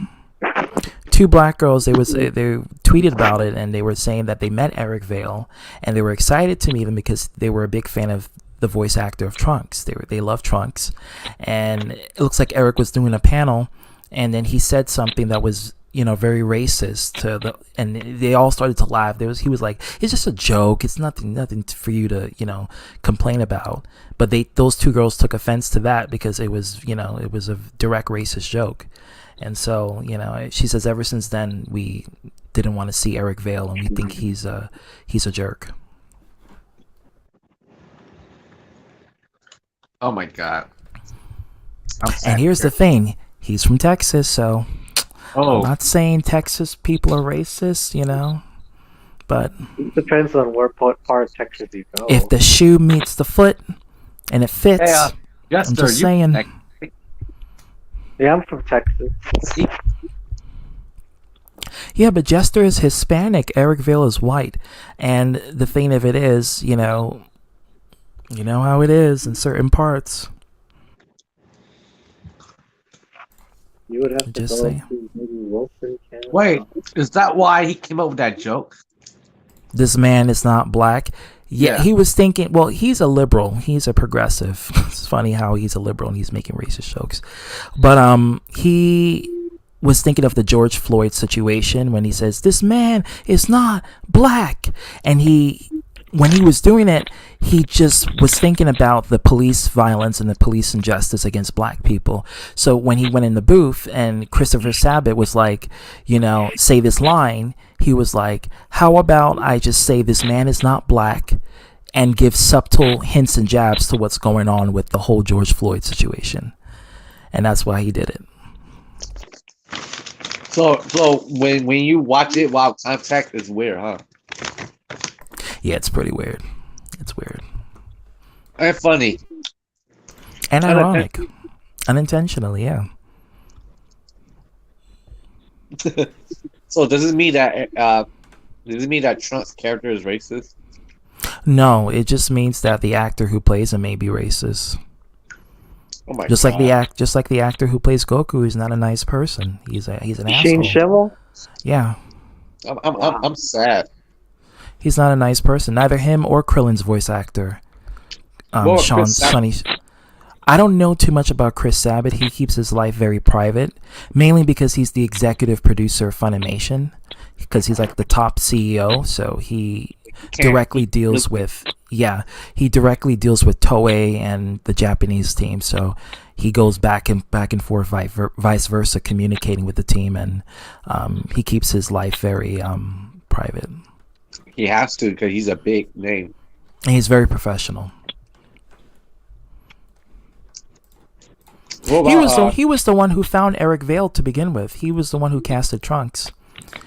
2 black girls, they tweeted about it, and they were saying that they met Eric Vale, and they were excited to meet him because they were a big fan of the voice actor of Trunks. They love Trunks, and it looks like Eric was doing a panel, and then he said something that was very racist and they all started to laugh. He was like, it's just a joke. It's nothing for you to complain about. But those 2 girls took offense to that because it was a direct racist joke. And so, she says ever since then we didn't want to see Eric Vale, and we think he's a jerk. Oh my god. And here's the thing. He's from Texas, so Oh. I'm not saying Texas people are racist, but It depends on where part of Texas you go. if the shoe meets the foot and it fits, Hey, I'm Jester, just saying. Yeah, I'm from Texas. Yeah, but Jester is Hispanic. Eric Vale is white. And the thing of it is, you know how it is in certain parts. You would have to Just go saying. to maybe Wilson, Canada. Wait, is that why he came up with that joke? This man is not black. Yeah, he was thinking, well, he's a liberal. He's a progressive. It's funny how he's a liberal and he's making racist jokes. But he was thinking of the George Floyd situation when he says, this man is not black. And when he was doing it, he just was thinking about the police violence and the police injustice against black people. So when he went in the booth and Christopher Sabat was like, say this line, he was like, how about I just say this man is not black and give subtle hints and jabs to what's going on with the whole George Floyd situation. And that's why he did it. So when you watch it while contact, it's weird, huh? Yeah, it's pretty weird. It's weird. And funny. And ironic. Unintentionally, yeah. So does it mean that Trump's character is racist? No, it just means that the actor who plays him may be racist. Oh my just God. like the actor who plays Goku is not a nice person. He's an Shane asshole. Schimmel? Yeah. I'm sad. He's not a nice person. Neither him or Krillin's voice actor. Sean Sonny. I don't know too much about Chris Sabat. He keeps his life very private, mainly because he's the executive producer of Funimation, because he's like the top CEO. So he directly deals with Toei and the Japanese team. So he goes back and forth, vice versa, communicating with the team, and he keeps his life very private. He has to because he's a big name. And he's very professional. He was the one who found Eric Vale to begin with. He was the one who casted Trunks.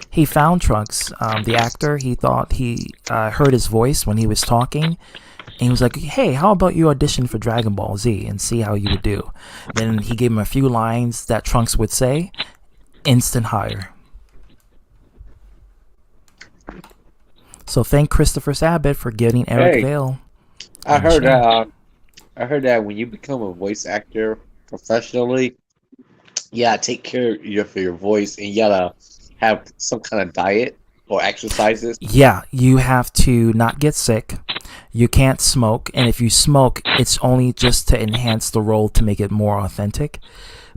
He found Trunks, the actor. He thought he heard his voice when he was talking, and he was like, "Hey, how about you audition for Dragon Ball Z and see how you would do?" Then he gave him a few lines that Trunks would say. Instant hire. So thank Christopher Sabat for getting Eric Vale. I heard that when you become a voice actor professionally, take care of your voice, and you gotta have some kind of diet or exercises. Yeah, you have to not get sick. You can't smoke, and if you smoke, it's only just to enhance the role to make it more authentic.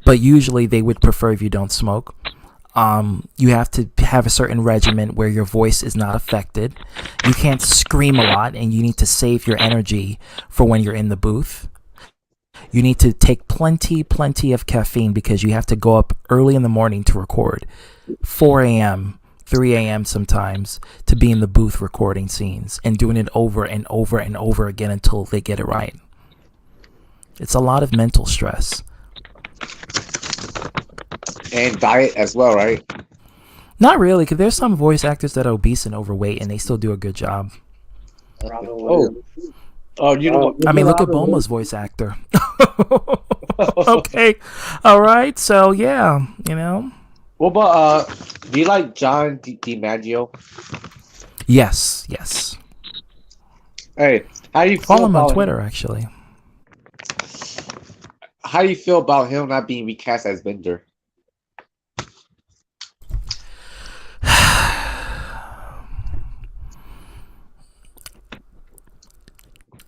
But usually they would prefer if you don't smoke. You have to have a certain regimen where your voice is not affected. You can't scream a lot, and you need to save your energy for when you're in the booth. You need to take plenty of caffeine because you have to go up early in the morning to record. 4 a.m., 3 a.m. sometimes, to be in the booth recording scenes and doing it over and over and over again until they get it right. It's a lot of mental stress. And diet as well, right? Not really, because there's some voice actors that are obese and overweight and they still do a good job. You know what? I mean, look at Bulma's voice actor. Okay. All right. So, yeah, What about, do you like John DiMaggio? Yes. Hey, how do you feel Follow him about on Twitter, actually. How do you feel about him not being recast as Bender?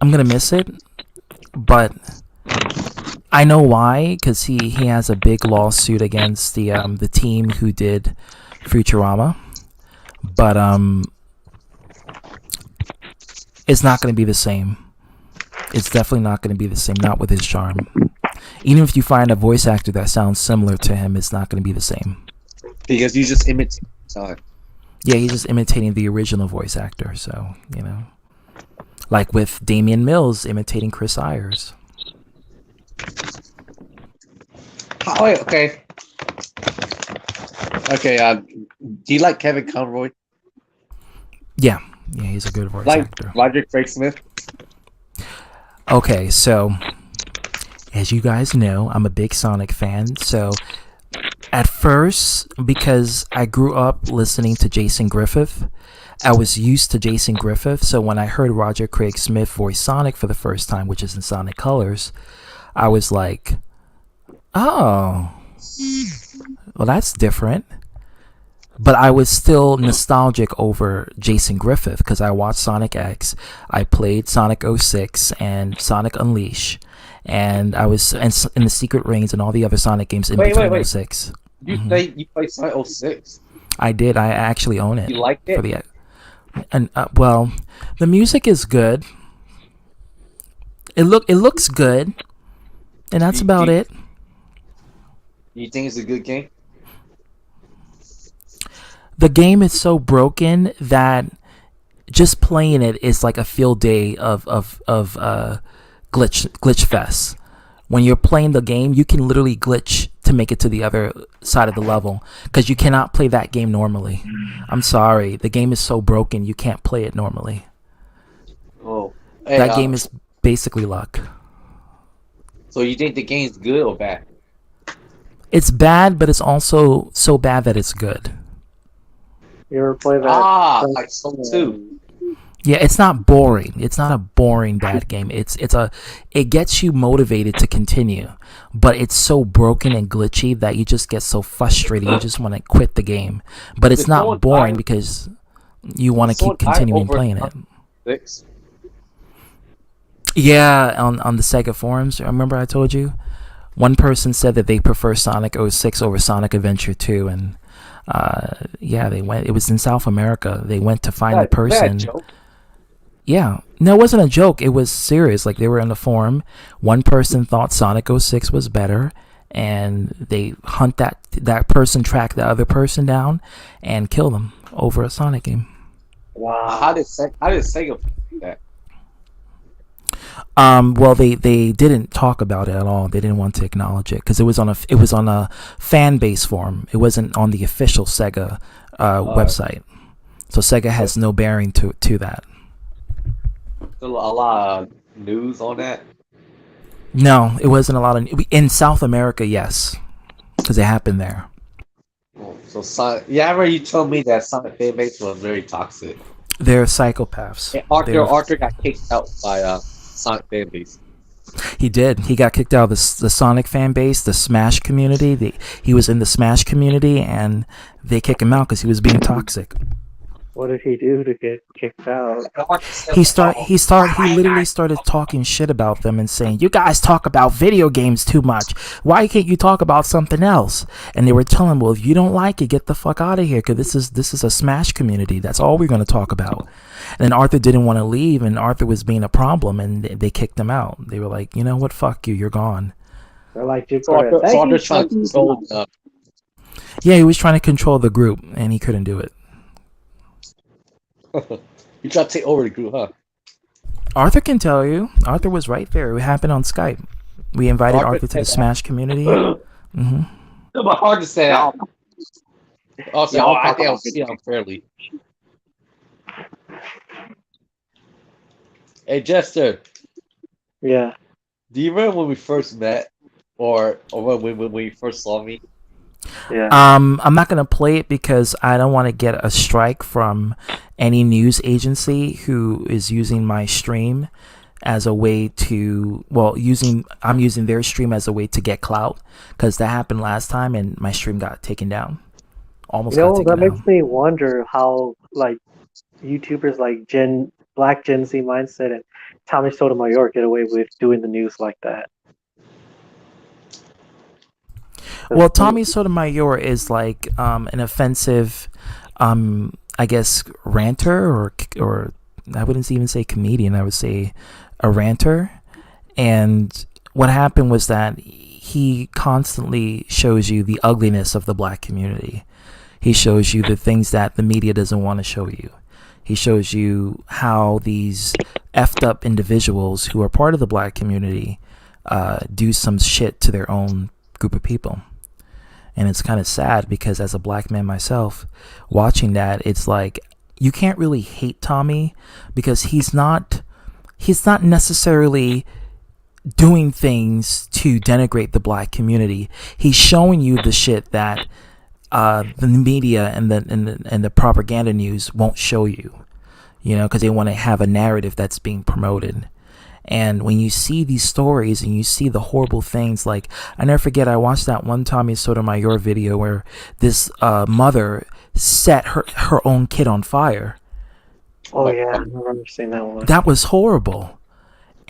I'm gonna miss it, but I know why, because he has a big lawsuit against the team who did Futurama, but it's not gonna be the same. It's definitely not gonna be the same. Not with his charm. Even if you find a voice actor that sounds similar to him, it's not gonna be the same. Because he's just imitating. Yeah, he's just imitating the original voice actor. So like with Damian Mills imitating Chris Ayers. Oh, wait, okay. Okay, do you like Kevin Conroy? Yeah, he's a good voice Like actor. Roger Craig Smith? Okay, so as you guys know, I'm a big Sonic fan. So at first, because I grew up listening to Jason Griffith, I was used to Jason Griffith. So when I heard Roger Craig Smith voice Sonic for the first time, which is in Sonic Colors, I was like, oh, well, that's different. But I was still nostalgic over Jason Griffith because I watched Sonic X, I played Sonic 06 and Sonic Unleash, and I was in the Secret Rings and all the other Sonic games in between 06. You played Sonic 06? I did. I actually own it. You liked it? For the, and well, the music is good. It looks good, and that's about it. You think it's a good game? The game is so broken that just playing it is like a field day of glitch fest. When you're playing the game, you can literally glitch to make it to the other side of the level because you cannot play that game normally. I'm sorry, the game is so broken you can't play it normally. Oh, that game is basically luck. So you think the game's good or bad? It's bad, but it's also so bad that it's good. You ever play that? Like Soul 2. Yeah, it's not boring. It's not a boring bad game. It gets you motivated to continue, but it's so broken and glitchy that you just get so frustrated. You just want to quit the game. But it's not boring because you want to keep continuing playing it. 6? Yeah, on the Sega forums, remember I told you? One person said that they prefer Sonic 06 over Sonic Adventure 2, and yeah, they went. It was in South America. They went to find the person. Yeah, no, it wasn't a joke. It was serious. Like they were in the forum. One person thought Sonic 06 was better, and they hunt that person, track the other person down, and kill them over a Sonic game. Wow. How did Sega do that? Well, they didn't talk about it at all. They didn't want to acknowledge it because it was on a fan base forum. It wasn't on the official Sega website. So Sega has no bearing to that. A lot of news on that. No, it wasn't a lot of in South America. Yes, because it happened there. So Sonic, yeah, I remember you told me that Sonic fan base was very toxic. They're psychopaths. And Arthur got kicked out by Sonic fan base. He did. He got kicked out of the Sonic fan base, the Smash community. He was in the Smash community, and they kicked him out because he was being toxic. What did he do to get kicked out? He literally started talking shit about them and saying, "You guys talk about video games too much. Why can't you talk about something else?" And they were telling him, "Well, if you don't like it, get the fuck out of here, because this is a Smash community. That's all we're going to talk about." And then Arthur didn't want to leave, and Arthur was being a problem, and they kicked him out. They were like, "You know what? Fuck you. You're gone." They're like, Arthur's trying to control. Yeah, he was trying to control the group, and he couldn't do it. You tried to take over the group, huh? Arthur can tell you. Arthur was right there. It happened on Skype. We invited Arthur to the Smash community. Mm-hmm. But hard to say. Also, I think I'll see unfairly. Hey, Jester. Yeah. Do you remember when we first met, or when you first saw me? Yeah. I'm not gonna play it because I don't want to get a strike from any news agency who is using my stream as a way to I'm using their stream as a way to get clout, because that happened last time and my stream got taken down. That makes me wonder how like YouTubers like Black Gen Z Mindset and Tommy Sotomayor get away with doing the news like that. Well, Tommy Sotomayor is like an offensive, I guess, ranter or I wouldn't even say comedian. I would say a ranter. And what happened was that he constantly shows you the ugliness of the black community. He shows you the things that the media doesn't want to show you. He shows you how these effed up individuals who are part of the black community do some shit to their own group of people. And it's kind of sad because as a black man myself, watching that, it's like you can't really hate Tommy because he's not necessarily doing things to denigrate the black community. He's showing you the shit that the media and the propaganda news won't show you, because they want to have a narrative that's being promoted. And when you see these stories and you see the horrible things, like I never forget, I watched that one Tommy Sotomayor video where this mother set her own kid on fire. Oh yeah, I remember seeing that one. That was horrible.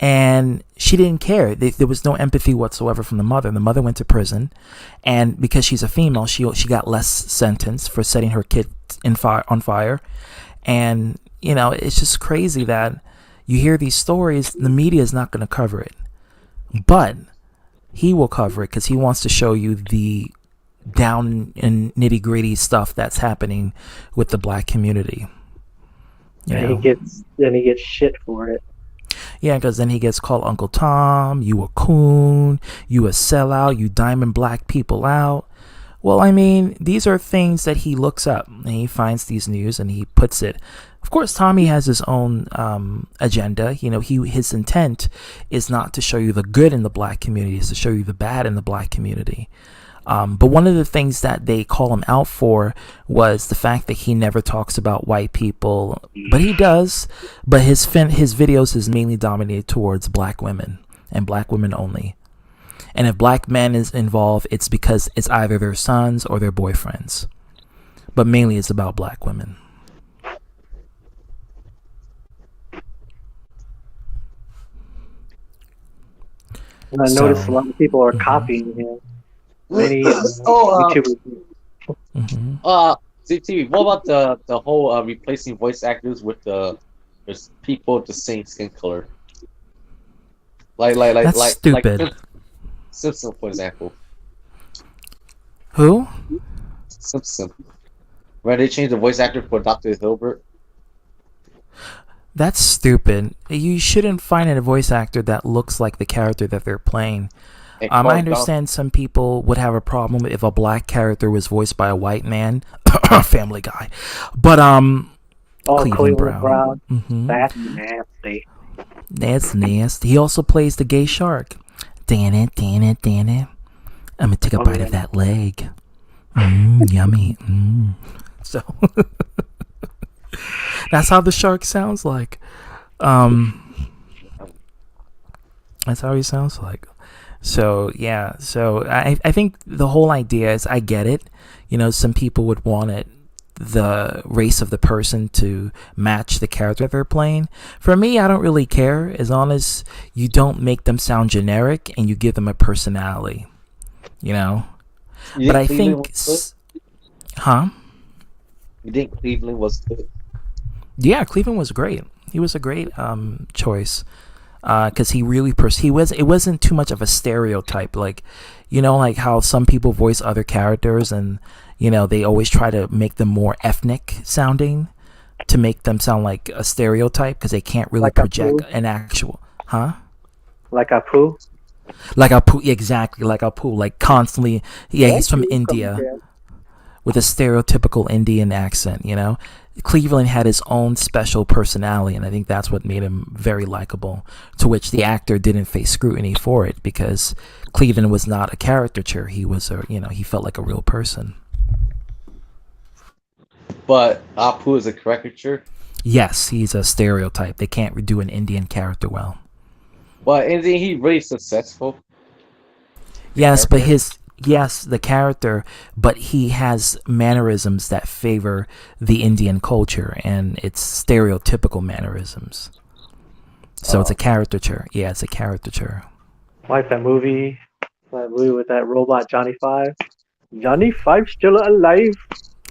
And she didn't care. There was no empathy whatsoever from the mother. The mother went to prison, and because she's a female, she got less sentence for setting her kid on fire. And it's just crazy that you hear these stories. The media is not going to cover it, but he will cover it because he wants to show you the down and nitty gritty stuff that's happening with the black community. And he gets shit for it. Yeah, because then he gets called Uncle Tom, you a coon, you a sellout, you diamond black people out. Well, I mean, these are things that he looks up and he finds these news and he puts it. Of course, Tommy has his own agenda. His intent is not to show you the good in the black community, it's to show you the bad in the black community. But one of the things that they call him out for was the fact that he never talks about white people, but he does. But his videos is mainly dominated towards black women and black women only. And if black men is involved, it's because it's either their sons or their boyfriends. But mainly it's about black women. And I noticed a lot of people are copying him. Many YouTubers. ZTV, what about the whole replacing voice actors with the people with the same skin color? That's stupid. Like Simpson, for example. Who? Simpson. Where they changed the voice actor for Dr. Hilbert. That's stupid. You shouldn't find a voice actor that looks like the character that they're playing. I understand some people would have a problem if a black character was voiced by a white man. Family Guy. But Cleveland Brown. Mm-hmm. That's nasty. That's nasty. He also plays the gay shark. Dan it. I'm gonna take a bite of that leg. Yummy. So that's how the shark sounds like. That's how he sounds like. So yeah, I think the whole idea is, I get it. Some people would want the race of the person to match the character they're playing. For me, I don't really care as long as you don't make them sound generic and you give them a personality. But I think, huh? You think Cleveland was good? Yeah, Cleveland was great. He was a great choice. Because he really it wasn't too much of a stereotype, like how some people voice other characters and they always try to make them more ethnic sounding to make them sound like a stereotype because they can't really project an actual like Apu, exactly, like Apu, like constantly he's from India with a stereotypical Indian accent. Cleveland had his own special personality, and I think that's what made him very likable, to which the actor didn't face scrutiny for it because Cleveland was not a caricature. He was he felt like a real person. But Apu is a caricature? Yes, he's a stereotype. They can't do an Indian character well. But isn't he really successful? Yes, but the character, but he has mannerisms that favor the Indian culture, and it's stereotypical mannerisms. So it's a caricature. Yeah, it's a caricature. Like that movie with that robot Johnny Five. Johnny Five's still alive.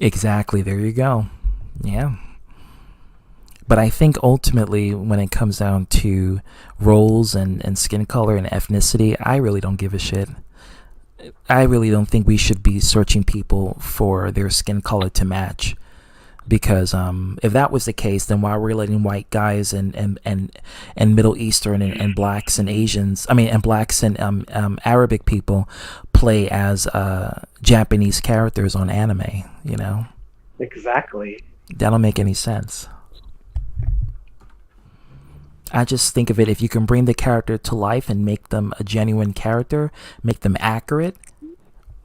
Exactly. There you go. Yeah. But I think ultimately, when it comes down to roles and skin color and ethnicity, I really don't give a shit. I really don't think we should be searching people for their skin color to match. Because if that was the case, then why were we letting white guys and Middle Eastern and blacks and Asians, and blacks and Arabic people play as Japanese characters on anime? Exactly. That don't make any sense. I just think of it, if you can bring the character to life and make them a genuine character, make them accurate,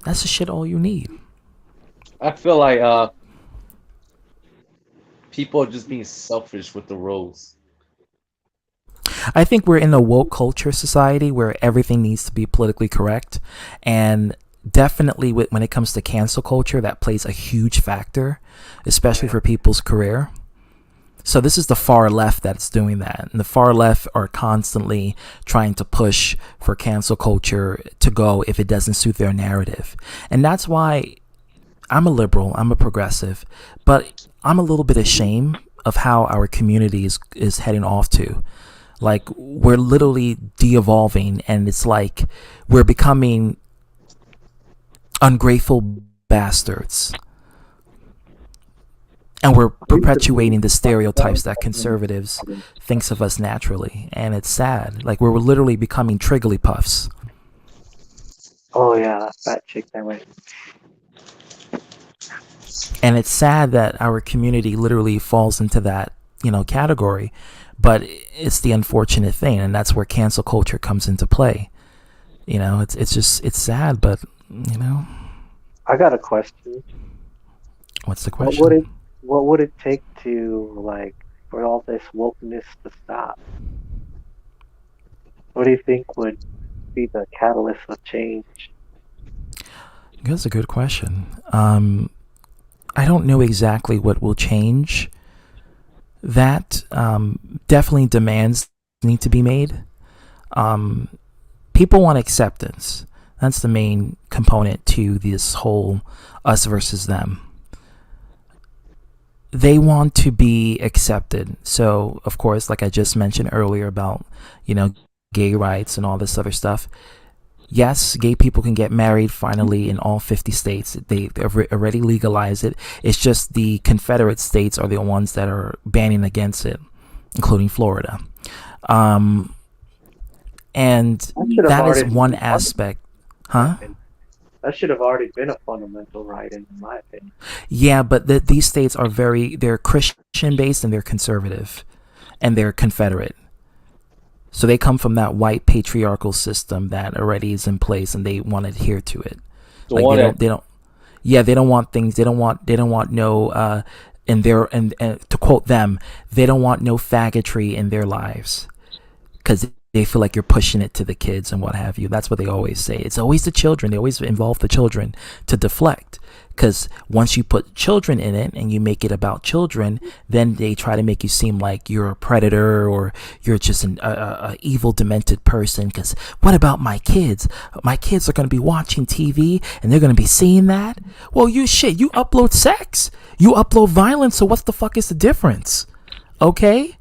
that's the shit all you need. I feel like people are just being selfish with the roles. I think we're in a woke culture society where everything needs to be politically correct, and definitely when it comes to cancel culture, that plays a huge factor, especially for people's career. So this is the far left that's doing that. And the far left are constantly trying to push for cancel culture to go if it doesn't suit their narrative. And that's why I'm a liberal, I'm a progressive, but I'm a little bit ashamed of how our community is heading off to. Like, we're literally de-evolving, and it's like we're becoming ungrateful bastards. And we're perpetuating the stereotypes that conservatives thinks of us naturally. And it's sad. Like, we're literally becoming Trigglypuffs. Oh yeah, that fat chick that went. And it's sad that our community literally falls into that, category. But it's the unfortunate thing. And that's where cancel culture comes into play. It's sad, but, I got a question. What's the question? What would it take to, for all this wokeness to stop? What do you think would be the catalyst of change? That's a good question. I don't know exactly what will change that. Definitely demands need to be made. People want acceptance. That's the main component to this whole us versus them. They want to be accepted. So, of course, like I just mentioned earlier about, gay rights and all this other stuff. Yes, gay people can get married finally in all 50 states. They've already legalized it. It's just the Confederate states are the ones that are banning against it, including Florida. And that is one aspect. Huh? That should have already been a fundamental right, in my opinion. Yeah, but these states are they're Christian-based and they're conservative. And they're Confederate. So they come from that white patriarchal system that already is in place, and they want to adhere to it. They don't want things. They don't want no. And to quote them, they don't want no faggotry in their lives, because they feel like you're pushing it to the kids and what have you. That's what they always say. It's always the children. They always involve the children to deflect. Because once you put children in it and you make it about children, then they try to make you seem like you're a predator or you're just a evil, demented person. Because what about my kids? My kids are going to be watching TV and they're going to be seeing that. Well, you upload sex. You upload violence. So what the fuck is the difference? Okay?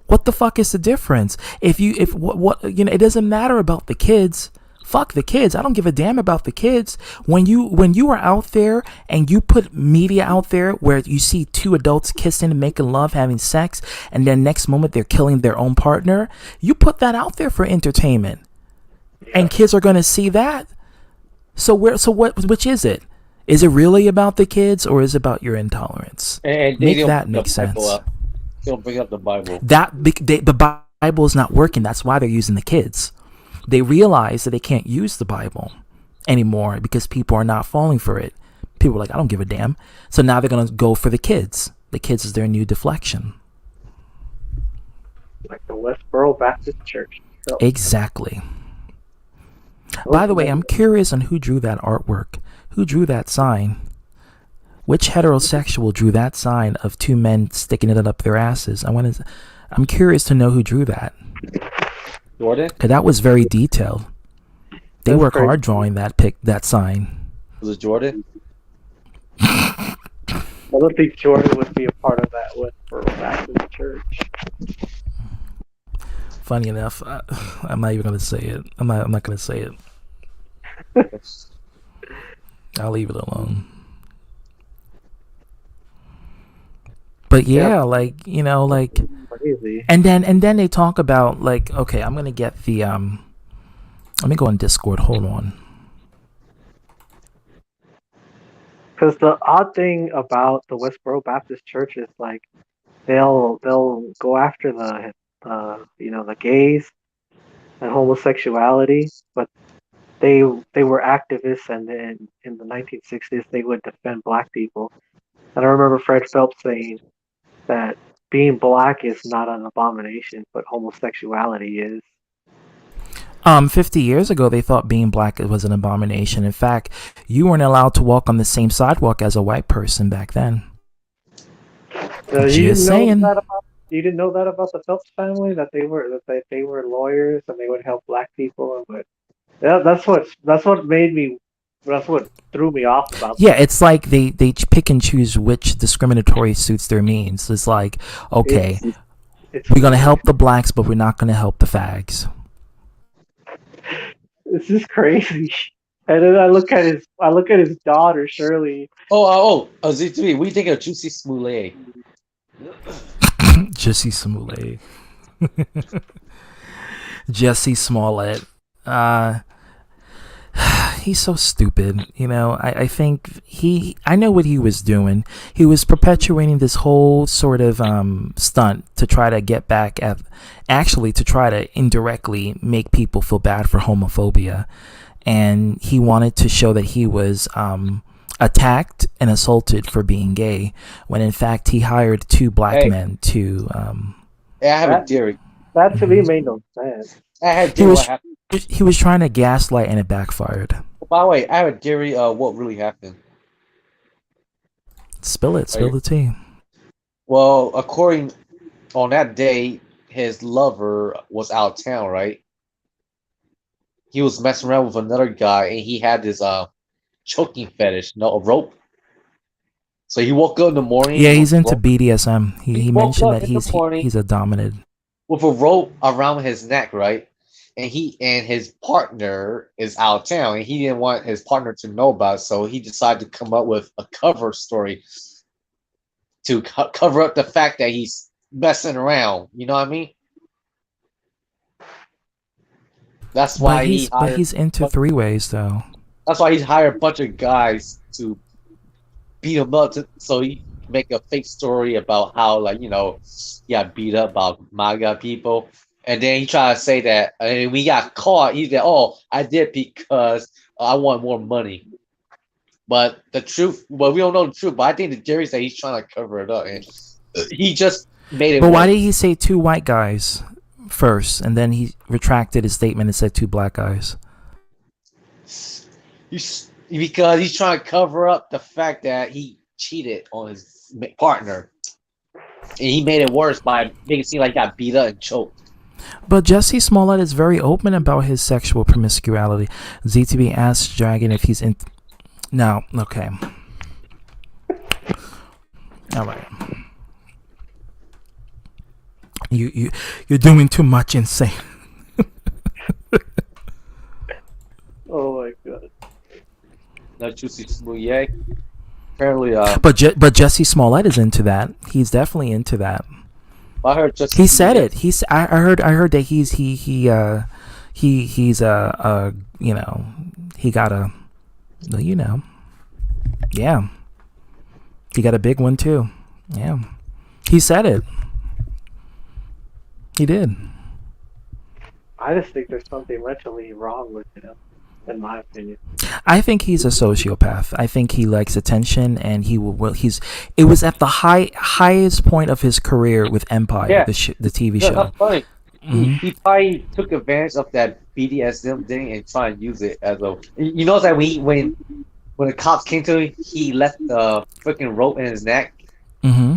What the fuck is the difference? It doesn't matter about the kids. Fuck the kids. I don't give a damn about the kids. When you are out there and you put media out there where you see two adults kissing and making love, having sex, and then next moment they're killing their own partner, you put that out there for entertainment. And kids are going to see that. Which is it? Is it really about the kids or is it about your intolerance? And make that make sense. They don't bring up the Bible. The Bible is not working. That's why they're using the kids. They realize that they can't use the Bible anymore because people are not falling for it. People are like, I don't give a damn. So now they're going to go for the kids. The kids is their new deflection. Like the Westboro Baptist Church. So. Exactly. By the way, I'm curious on who drew that artwork. Who drew that sign? Which heterosexual drew that sign of two men sticking it up their asses? I'm curious to know who drew that. Jordan? Because that was very detailed. They work hard drawing that sign. Was it Jordan? I don't think Jordan would be a part of that Westboro Baptist Church. Funny enough, I'm not even going to say it. I'm not going to say it. I'll leave it alone. But yeah, like like, Crazy. and then they talk about like, okay, I'm gonna get the Let me go on Discord. Hold on. Because the odd thing about the Westboro Baptist Church is like they'll go after the gays and homosexuality, but they were activists, and then in the 1960s they would defend black people. And I remember Fred Phelps saying that being black is not an abomination, but homosexuality is. 50 years ago, they thought being black was an abomination. In fact, you weren't allowed to walk on the same sidewalk as a white person back then. You Just saying. You didn't know that about the Phelps family, that they were lawyers and they would help black people. But yeah, that's what threw me off about. Yeah, it's like they pick and choose which discriminatory suits their means. It's like, okay, we're gonna help the blacks, but we're not gonna help the fags. It's just crazy. And then I look at his daughter Shirley. Z3, what do you think of Juicy Smollett? Jesse Smollett. Jesse Smollett. He's so stupid. I think I know what he was doing. He was perpetuating this whole sort of stunt to try to get back at, actually to try to indirectly make people feel bad for homophobia. And he wanted to show that he was attacked and assaulted for being gay, when in fact he hired two black men to. I have a theory. That to me made no sense. I had a theory what happened. He was trying to gaslight, and it backfired. By the way, I have a theory what really happened. Spill the tea. Well, according on that day, his lover was out of town, right? He was messing around with another guy, and he had this choking fetish, a rope. So he woke up in the morning. Yeah, he's into BDSM. He mentioned that he's a dominant. With a rope around his neck, right? And his partner is out of town, and he didn't want his partner to know about it, so he decided to come up with a cover story to cover up the fact that he's messing around. You know what I mean? That's why he's into three ways, though. That's why he's hired a bunch of guys to beat him up, so he make a fake story about how, like, he got beat up by MAGA people. And then he tried to say that, and we got caught. He said, "Oh, I did because I want more money." But the truth, we don't know the truth. But I think the jury said he's trying to cover it up, and he just made it. But why did he say two white guys first, and then he retracted his statement and said two black guys? Because he's trying to cover up the fact that he cheated on his partner, and he made it worse by making it seem like he got beat up and choked. But Jesse Smollett is very open about his sexual promiscuity. ZTB asked Dragon if he's in. No, okay. All right. You're doing too much, insane. Oh my god. Not Juicy Smollett. Apparently, But Jesse Smollett is into that. He's definitely into that. I heard just he said it. I heard that he's he got a yeah, he got a big one too. Yeah, he said it. He did. I just think there's something mentally wrong with him, in my opinion. I think he's a sociopath. I think he likes attention, and he will. It was at the highest point of his career with Empire, the TV show. That's funny. He probably took advantage of that BDSM thing and tried to use it as a. You know that when the cops came to him, he left the freaking rope in his neck. Mm-hmm.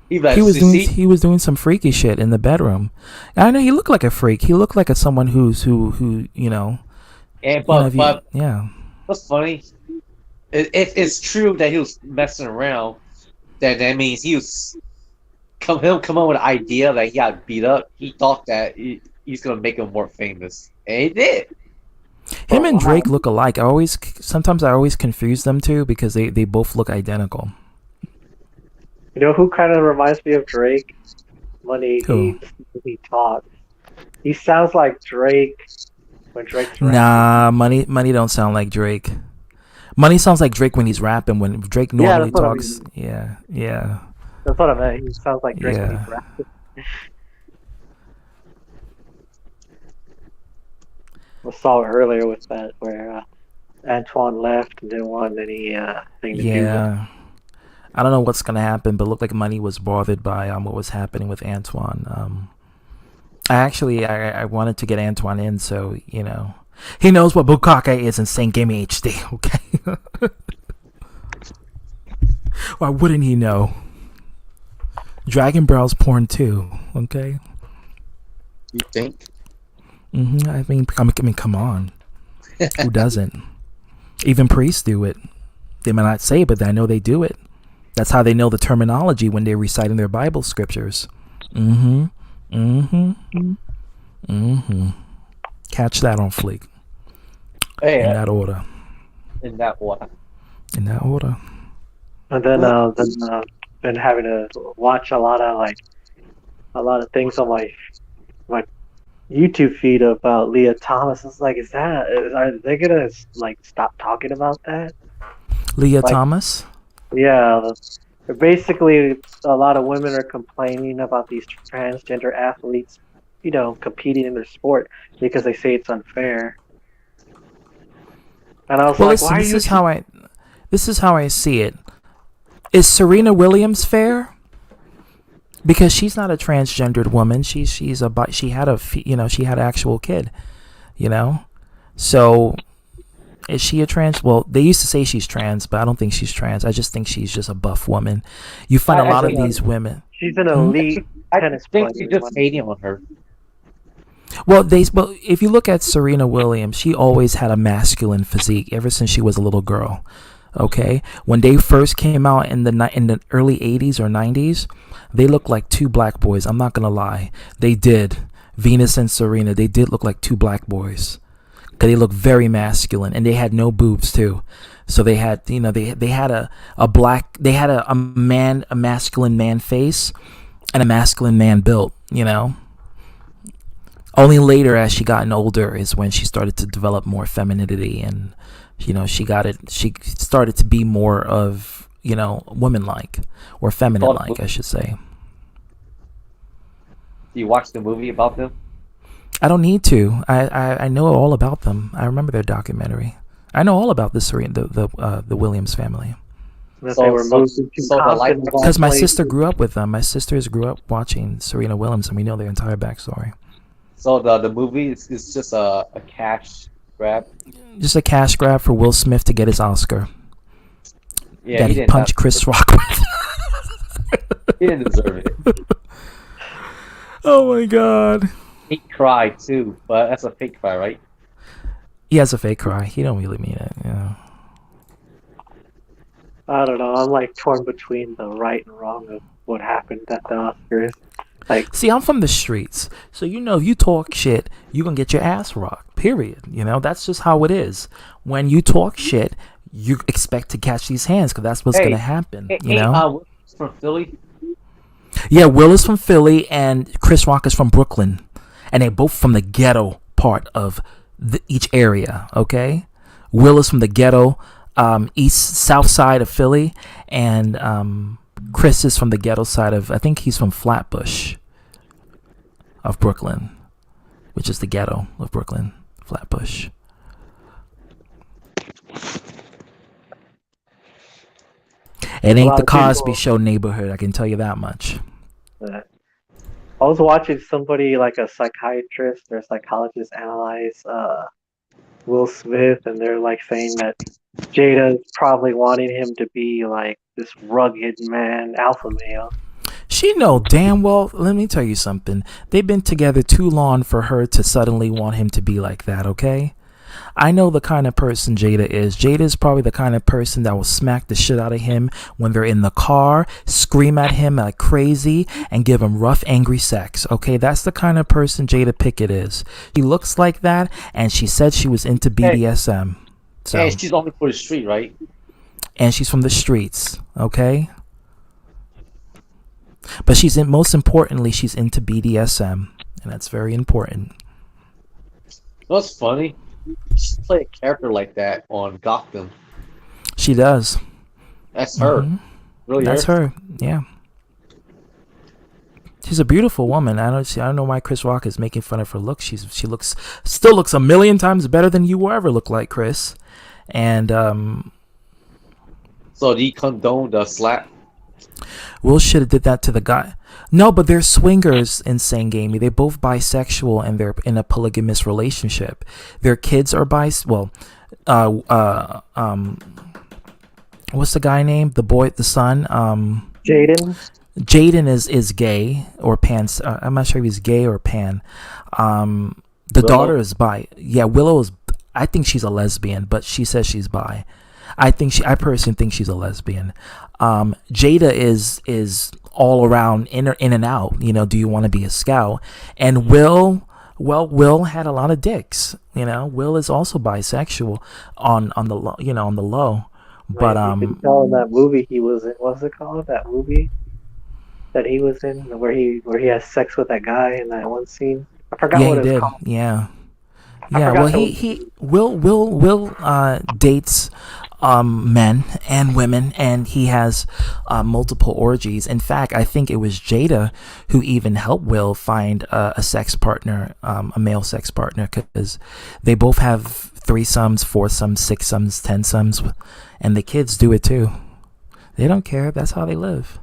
He was doing some freaky shit in the bedroom. I know he looked like a freak. He looked like someone who And yeah. What's funny? If it's true that he was messing around, then that means he'll come up with an idea that he got beat up. He thought that he's gonna make him more famous, and he did. Him and Drake look alike. Sometimes I always confuse them two because they both look identical. You know who kind of reminds me of Drake when Who? he talks? He sounds like Drake when Drake's rapping. Nah, money don't sound like Drake. Money sounds like Drake when he's rapping. When Drake Yeah, normally that's what I talks, mean. yeah. That's what I meant. He sounds like Drake when Yeah. he's rapping. I saw it earlier with that where Antoine left and didn't want any thing to do with. Yeah. I don't know what's gonna happen, but it looked like Money was bothered by what was happening with Antoine. I wanted to get Antoine in, so he knows what Bukake is and saying "Give me HD," okay? Why wouldn't he know? Dragon Brawl's porn too, okay? You think? I mean, come on. Who doesn't? Even priests do it. They might not say it, but I know they do it. That's how they know the terminology when they're reciting their Bible scriptures. Catch that on Fleek. Hey, in that order. In that order. In that order. And then been having to watch a lot of things on my YouTube feed about Leah Thomas. It's like, are they gonna stop talking about that? Leah Thomas? Yeah. Basically, a lot of women are complaining about these transgender athletes, competing in their sport because they say it's unfair. And I was like, listen, why this is how I see it. Is Serena Williams fair? Because she's not a transgendered woman. She had an actual kid, So is she a trans? Well, they used to say she's trans, but I don't think she's trans. I just think she's just a buff woman. You find a lot of these women. She's an elite tennis player. I think you're just hating on her. Well, if you look at Serena Williams, she always had a masculine physique ever since she was a little girl. Okay, when they first came out in the early 80s or 90s, they looked like two black boys. I'm not gonna lie, they did. Venus and Serena, they did look like two black boys. Cause they looked very masculine, and they had no boobs too. So they had, they had a masculine man face, and a masculine man built. Only later, as she gotten older, is when she started to develop more femininity, and she started to be more of woman-like or feminine-like, I should say. Do you watch the movie about them? I don't need to. I know all about them. I remember their documentary. I know all about the Williams family. Because my sister grew up with them. My sisters grew up watching Serena Williams, and we know their entire backstory. So the movie is just a cash grab? Just a cash grab for Will Smith to get his Oscar. Yeah, that he punched Chris Rock with. He didn't deserve it. Oh my god. He cried too, but that's a fake cry, right? He has a fake cry. He don't really mean it. I don't know. I'm torn between the right and wrong of what happened at the Oscars. See, I'm from the streets, so if you talk shit, you gonna get your ass rocked. Period. That's just how it is. When you talk shit, you expect to catch these hands because that's what's gonna happen. From Philly. Yeah, Will is from Philly, and Chris Rock is from Brooklyn, and they're both from the ghetto part of each area. Okay, Will is from the ghetto, south side of Philly, and Chris is from the ghetto side of, I think he's from Flatbush of Brooklyn, which is the ghetto of Brooklyn, Flatbush. It ain't the Cosby Show neighborhood, I can tell you that much. I was watching somebody, a psychiatrist or a psychologist, analyze Will Smith, and they're saying that Jada's probably wanting him to be this rugged man, alpha male. She know damn well, let me tell you something. They've been together too long for her to suddenly want him to be like that, okay? I know the kind of person Jada is. Jada is probably the kind of person that will smack the shit out of him when they're in the car, scream at him like crazy, and give him rough, angry sex. Okay, that's the kind of person Jada Pickett is. She looks like that, and she said she was into BDSM. So, hey, she's only for the street, right? And she's from the streets, okay? But most importantly, she's into BDSM, and that's very important. What's funny? She played a character like that on Gotham. She does. That's her. Really, That's her. Yeah. She's a beautiful woman. I don't know why Chris Rock is making fun of her looks. She still looks a million times better than you will ever look like, Chris. And so do you condone the slap? Will should have did that to the guy. No, but they're swingers in Insane Gamey. They're both bisexual and they're in a polygamous relationship. Their kids are what's the guy name? The son? Jaden. Jaden is gay or pan. I'm not sure if he's gay or pan. The Willow? daughter is bi. Yeah, Willow is. I think she's a lesbian, but she says she's bi. I personally think she's a lesbian. Jada is all around in and out. Do you want to be a scout? And Will had a lot of dicks. Will is also bisexual on the low. But you can tell in that movie he was in. What's it called? That movie that he was in, where he has sex with that guy in that one scene. I forgot what it's called. Yeah. Yeah. Well, he Will dates men and women, and he has multiple orgies. In fact, I think it was Jada who even helped Will find a sex partner, a male sex partner, because they both have threesomes, foursomes, sixsomes, tensomes, and the kids do it too. They don't care. That's how they live.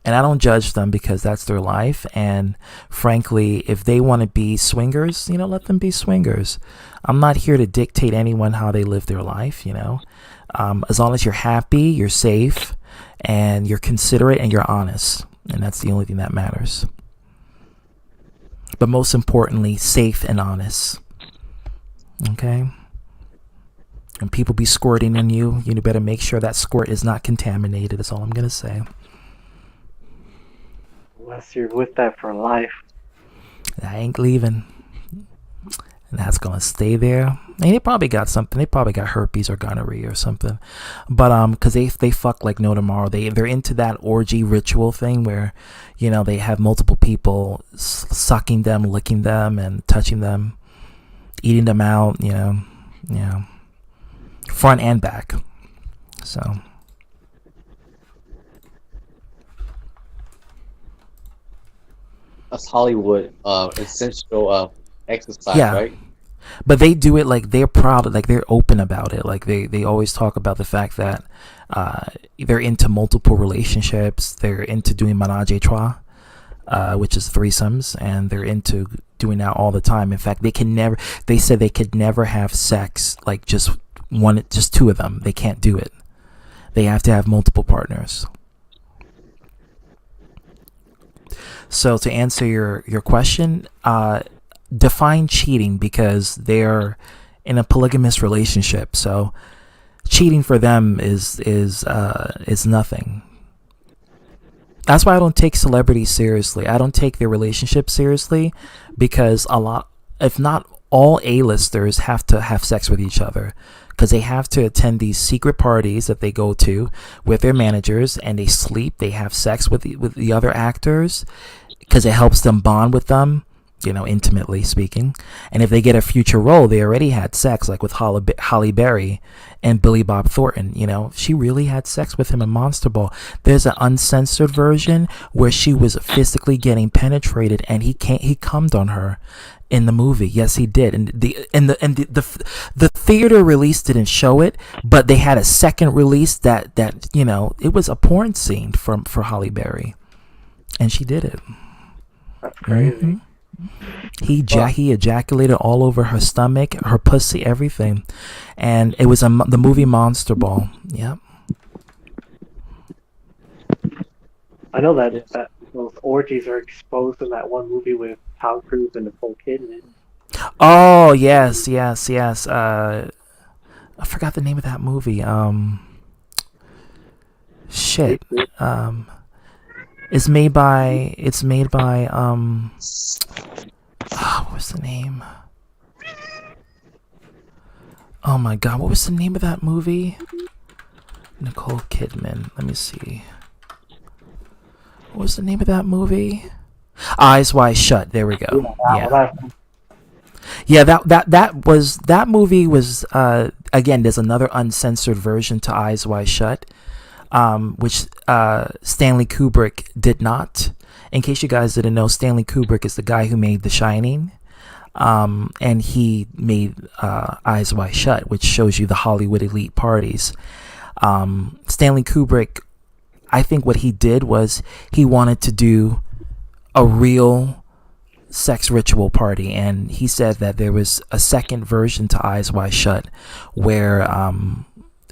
And I don't judge them because that's their life. And frankly, if they want to be swingers, let them be swingers. I'm not here to dictate anyone how they live their life, as long as you're happy, you're safe, and you're considerate and you're honest. And that's the only thing that matters. But most importantly, safe and honest. Okay? When people be squirting in you, you better make sure that squirt is not contaminated. That's all I'm going to say. Unless you're with that for life. I ain't leaving. And that's going to stay there. And they probably got something. They probably got herpes or gonorrhea or something. But because they fuck like no tomorrow. They're into that orgy ritual thing where, they have multiple people sucking them, licking them, and touching them, eating them out, front and back. So... That's Hollywood essential exercise, yeah. right? But they do it like they're proud, like they're open about it. Like they always talk about the fact that they're into multiple relationships. They're into doing menage a trois, which is threesomes, and they're into doing that all the time. In fact, they said they could never have sex like just two of them. They can't do it. They have to have multiple partners. So to answer your question, define cheating, because they're in a polygamous relationship. So cheating for them is nothing. That's why I don't take celebrities seriously. I don't take their relationship seriously, because if not all A-listers have to have sex with each other, because they have to attend these secret parties that they go to with their managers, and they sleep, they have sex with the other actors, because it helps them bond with them, intimately speaking. And if they get a future role, they already had sex, like with Halle Berry and Billy Bob Thornton. She really had sex with him in Monster Ball. There's an uncensored version where she was physically getting penetrated, and he cummed on her in the movie. Yes, he did. And the theater release didn't show it, but they had a second release that it was a porn scene for Halle Berry, and she did it. That's crazy. He ejaculated all over her stomach, her pussy, everything, and it was the movie Monster Ball. Yep. I know that those orgies are exposed in that one movie with Tom Cruise and Nicole Kidman. Oh yes. I forgot the name of that movie. Shit. It's made by what was the name? Oh my god, what was the name of that movie? Nicole Kidman. Let me see. What's the name of that movie? Eyes Wide Shut. There we go. Yeah, that movie was again. There's another uncensored version to Eyes Wide Shut, which Stanley Kubrick did not. In case you guys didn't know, Stanley Kubrick is the guy who made The Shining, and he made Eyes Wide Shut, which shows you the Hollywood elite parties. Stanley Kubrick, I think what he did was he wanted to do a real sex ritual party, and he said that there was a second version to Eyes Wide Shut where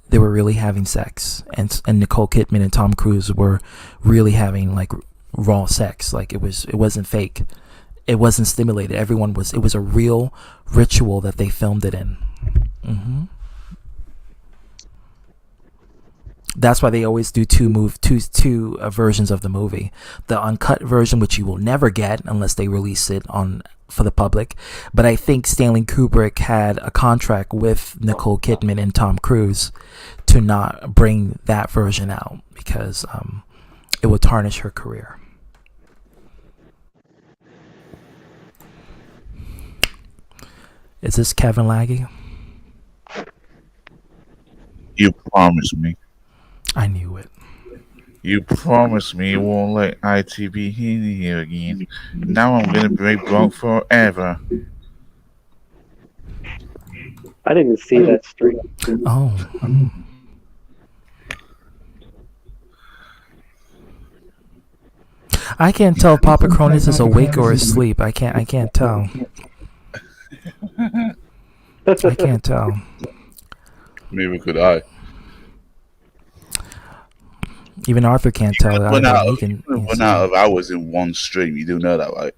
they were really having sex, and Nicole Kidman and Tom Cruise were really having like raw sex. Like it wasn't fake, it wasn't stimulated. It was a real ritual that they filmed it in. That's why they always do two versions of the movie. The uncut version, which you will never get unless they release it for the public. But I think Stanley Kubrick had a contract with Nicole Kidman and Tom Cruise to not bring that version out because it would tarnish her career. Is this Kevin Laggy? You promised me. I knew it. You promised me you won't let ITV hear you again. Now I'm gonna be broke forever. I didn't see that stream. Oh. I can't tell if Papa Cronus is awake or asleep. I can't tell. I can't tell. Neither could I. Even Arthur can't tell. Run out of hours in one stream. You do know that, right?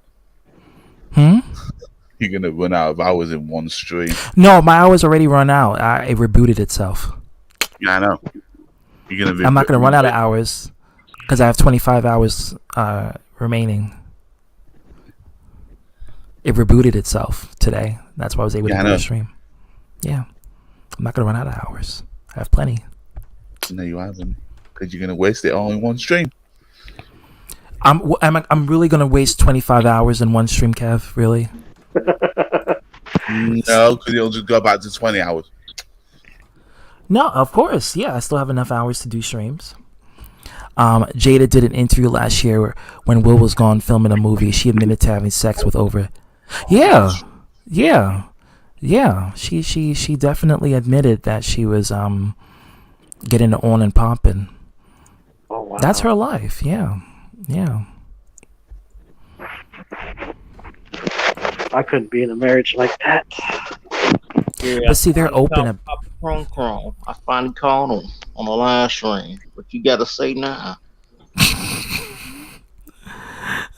You're gonna run out of hours in one stream. No, my hours already run out. It rebooted itself. Yeah, I know. I'm not gonna run out of hours because I have 25 hours remaining. It rebooted itself today. That's why I was able to do the stream. Yeah, I'm not gonna run out of hours. I have plenty. No, you haven't. Because you're gonna waste it all in one stream. I'm really gonna waste 25 hours in one stream, Kev. Really? No, because you'll just go back to 20 hours. No, of course. Yeah, I still have enough hours to do streams. Jada did an interview last year when Will was gone filming a movie. She admitted to having sex with over. Yeah. She definitely admitted that she was getting it on and popping. Oh, wow. That's her life. Yeah. I couldn't be in a marriage like that. Yeah, But see, they're open. I finally called him on the live stream. What you got to say now?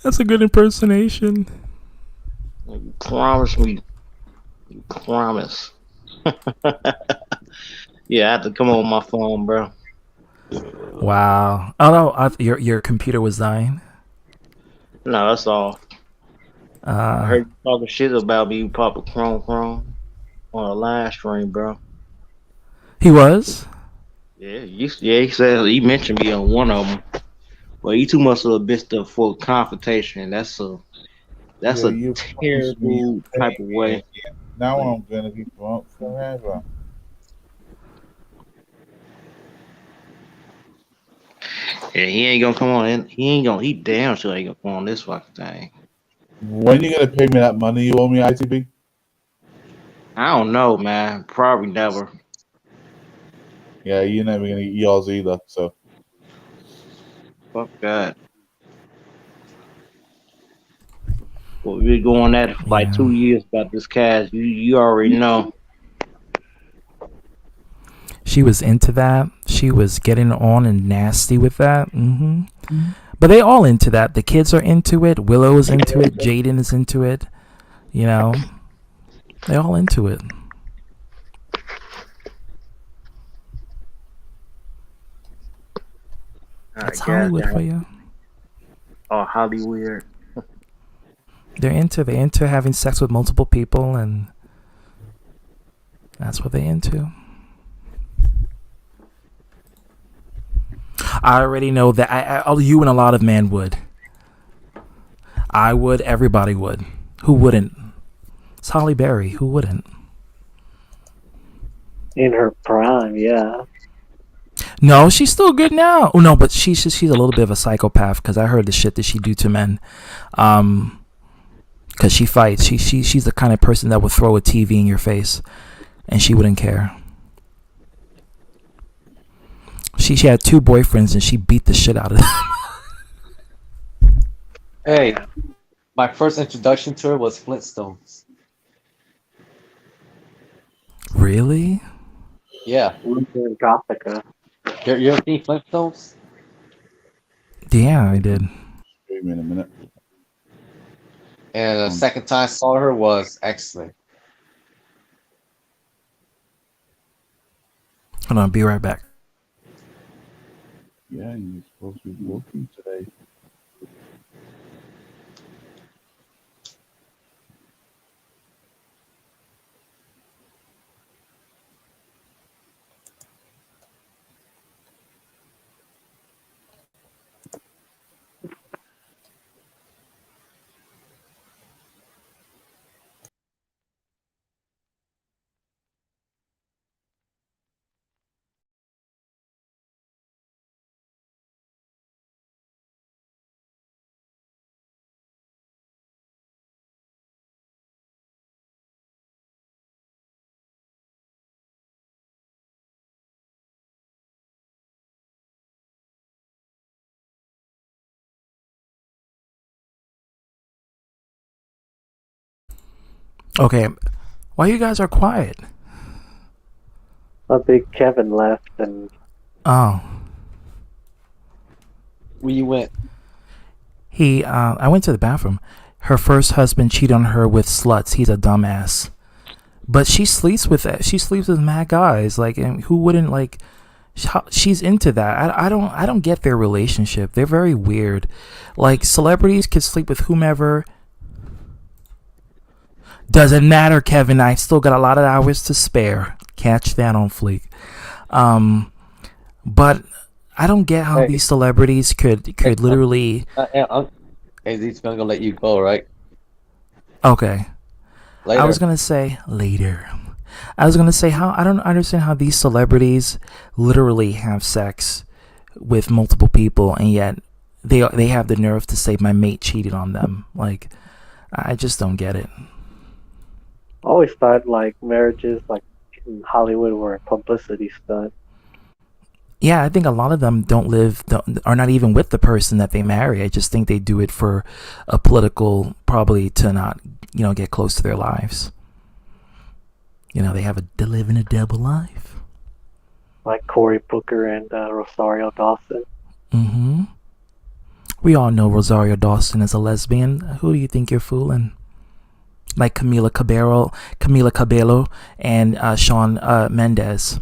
That's a good impersonation. You promised me. You promise. Yeah, I had to come on my phone, bro. Wow. Oh no, your computer was dying. No, that's all. I heard you talking shit about me, Papa Chrome on a live stream, bro. He was? Yeah, he said he mentioned me on one of them. But you too much of a bitch for confrontation. That's a terrible type of way. Now I'm gonna be broke forever. Yeah, he ain't gonna come on. He damn sure ain't gonna come on this fucking thing. When you gonna pay me that money you owe me, ITB? I don't know, man. Probably never. Yeah, you're never gonna get yours either. So fuck that. Well, we've been going at it for like 2 years about this cash. You already know. She was into that. She was getting on and nasty with that. But they all into that. The kids are into it. Willow is into it. Jaden is into it. You know, they all into it. That's Hollywood for you. Oh, Hollywood. They're into having sex with multiple people, and that's what they're into. I already know that. You and a lot of men would. I would. Everybody would. Who wouldn't? It's Holly Berry. Who wouldn't? In her prime, yeah. No, she's still good now. Oh no, but she's a little bit of a psychopath because I heard the shit that she do to men. Because she fights. She's the kind of person that would throw a TV in your face, and she wouldn't care. She had 2 boyfriends and she beat the shit out of them. Hey, my first introduction to her was Flintstones. Really? Yeah. Gothica. You ever seen Flintstones? Yeah, I did. Wait a minute. And the second time I saw her was X-Men. Hold on, be right back. Yeah, you're supposed to be working today. Okay, why you guys are quiet? I think Kevin left and. Oh. Where you went? I went to the bathroom. Her first husband cheated on her with sluts. He's a dumbass. But she sleeps with mad guys. Like, and who wouldn't like? She's into that. I don't get their relationship. They're very weird. Like, celebrities can sleep with whomever. Doesn't matter, Kevin. I still got a lot of hours to spare. Catch that on fleek. But I don't get how these celebrities could literally. He's gonna let you go, right? Okay. Later. I was gonna say later. I was gonna say how I don't understand how these celebrities literally have sex with multiple people, and yet they have the nerve to say my mate cheated on them. Like, I just don't get it. I always thought like marriages like in Hollywood were a publicity stunt. Yeah, I think a lot of them are not even with the person that they marry. I just think they do it for a political, probably to not, get close to their lives. They they're living a double life. Like Cory Booker and Rosario Dawson. Mm-hmm. We all know Rosario Dawson is a lesbian. Who do you think you're fooling? Like Camila Cabello and Shawn Mendes.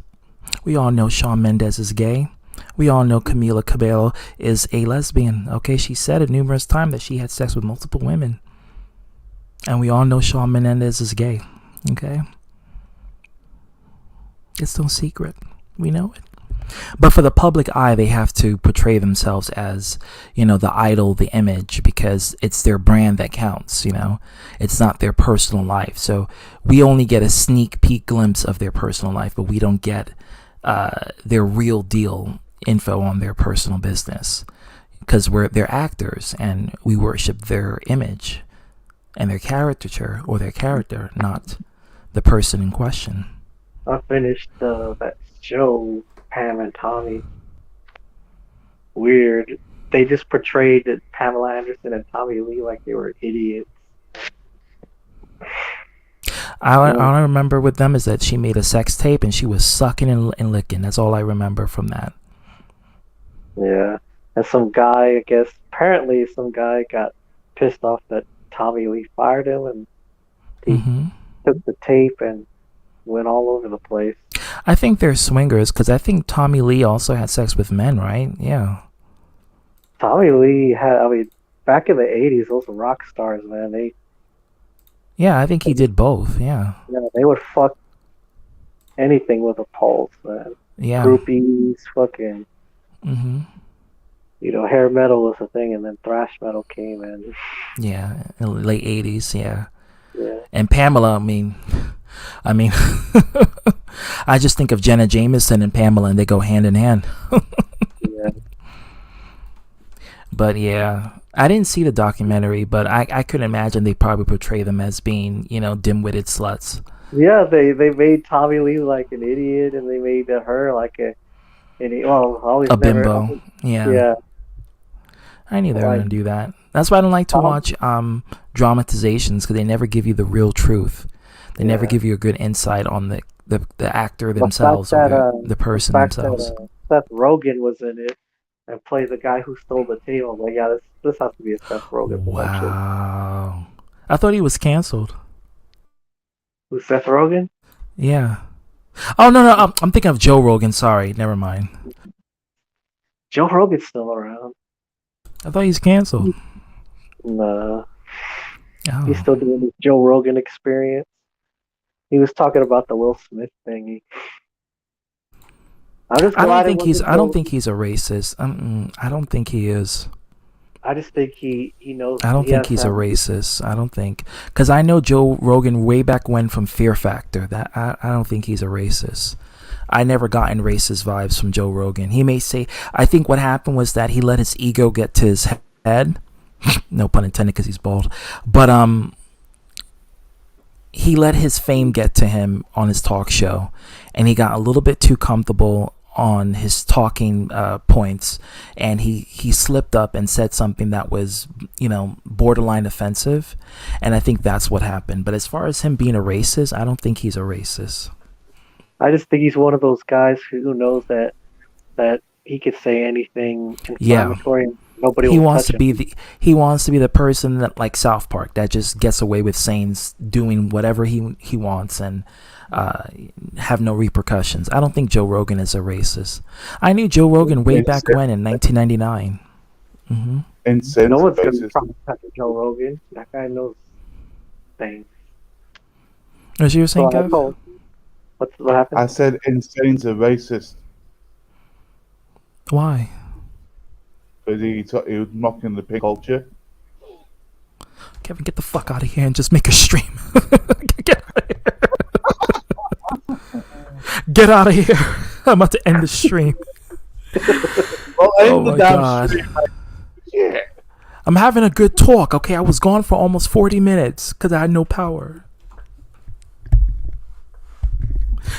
We all know Shawn Mendes is gay. We all know Camila Cabello is a lesbian. Okay, she said it numerous times that she had sex with multiple women. And we all know Shawn Mendes is gay. Okay? It's no secret. We know it. But for the public eye, they have to portray themselves as, the idol, the image, because it's their brand that counts, It's not their personal life. So we only get a sneak peek glimpse of their personal life, but we don't get their real deal info on their personal business, because they're actors and we worship their image and their caricature or their character, not the person in question. I finished that show, Pam and Tommy. Weird. They just portrayed Pamela Anderson and Tommy Lee like they were idiots. All I remember with them is that she made a sex tape and she was sucking and licking. That's all I remember from that. Yeah. And apparently some guy got pissed off that Tommy Lee fired him and he took the tape and went all over the place. I think they're swingers because I think Tommy Lee also had sex with men, right? Yeah. Tommy Lee back in the 80s, those were rock stars, man. Yeah, I think he did both. Yeah. Yeah, they would fuck anything with a pulse, man. Yeah. Groupies, fucking. Mm-hmm. hair metal was a thing, and then thrash metal came in. Yeah, in the late 80s, yeah. Yeah. And Pamela, I mean, I just think of Jenna Jameson and Pamela, and they go hand in hand. Yeah. But yeah, I didn't see the documentary, but I could imagine they probably portray them as being, dim-witted sluts. Yeah, they made Tommy Lee like an idiot, and they made her like a bimbo. Yeah. I knew they were Like- going to do that. That's why I don't like to watch dramatizations, because they never give you the real truth. They never give you a good insight on the actor themselves or the person themselves. Seth Rogen was in it and played the guy who stole the table. Like, yeah, this has to be a Seth Rogen production. Wow. I thought he was canceled. Who's Seth Rogen? Yeah. Oh, no, I'm thinking of Joe Rogan. Sorry, never mind. Joe Rogan's still around. I thought he's canceled. Nah. Oh. He's still doing his Joe Rogan experience. He was talking about the Will Smith thing. I don't think he's a racist. I don't think he is. I just think he knows. I don't think he's a racist. I don't think, because I know Joe Rogan way back when from Fear Factor. That I don't think he's a racist. I never gotten racist vibes from Joe Rogan. He may say, I think what happened was that he let his ego get to his head. No pun intended, because he's bald. But he let his fame get to him on his talk show, and he got a little bit too comfortable on his talking points, and he slipped up and said something that was, borderline offensive, and I think that's what happened. But as far as him being a racist, I don't think he's a racist. I just think he's one of those guys who knows that he could say anything inflammatory. And nobody He will wants touch to be him. he wants to be the person that, like South Park, that just gets away with doing whatever he wants and have no repercussions. I don't think Joe Rogan is a racist. I knew Joe Rogan way back when in 1999. Mm-hmm. No one's gonna try to touch Joe Rogan. That guy knows things. What you were saying, So I Kev? told- What happened? I said insane's a racist Why? because he was mocking the pig culture. Kevin, get the fuck out of here and just make a stream. Get out of here. I'm about to end the stream. Oh my god. Yeah. I'm having a good talk, okay? I was gone for almost 40 minutes because I had no power.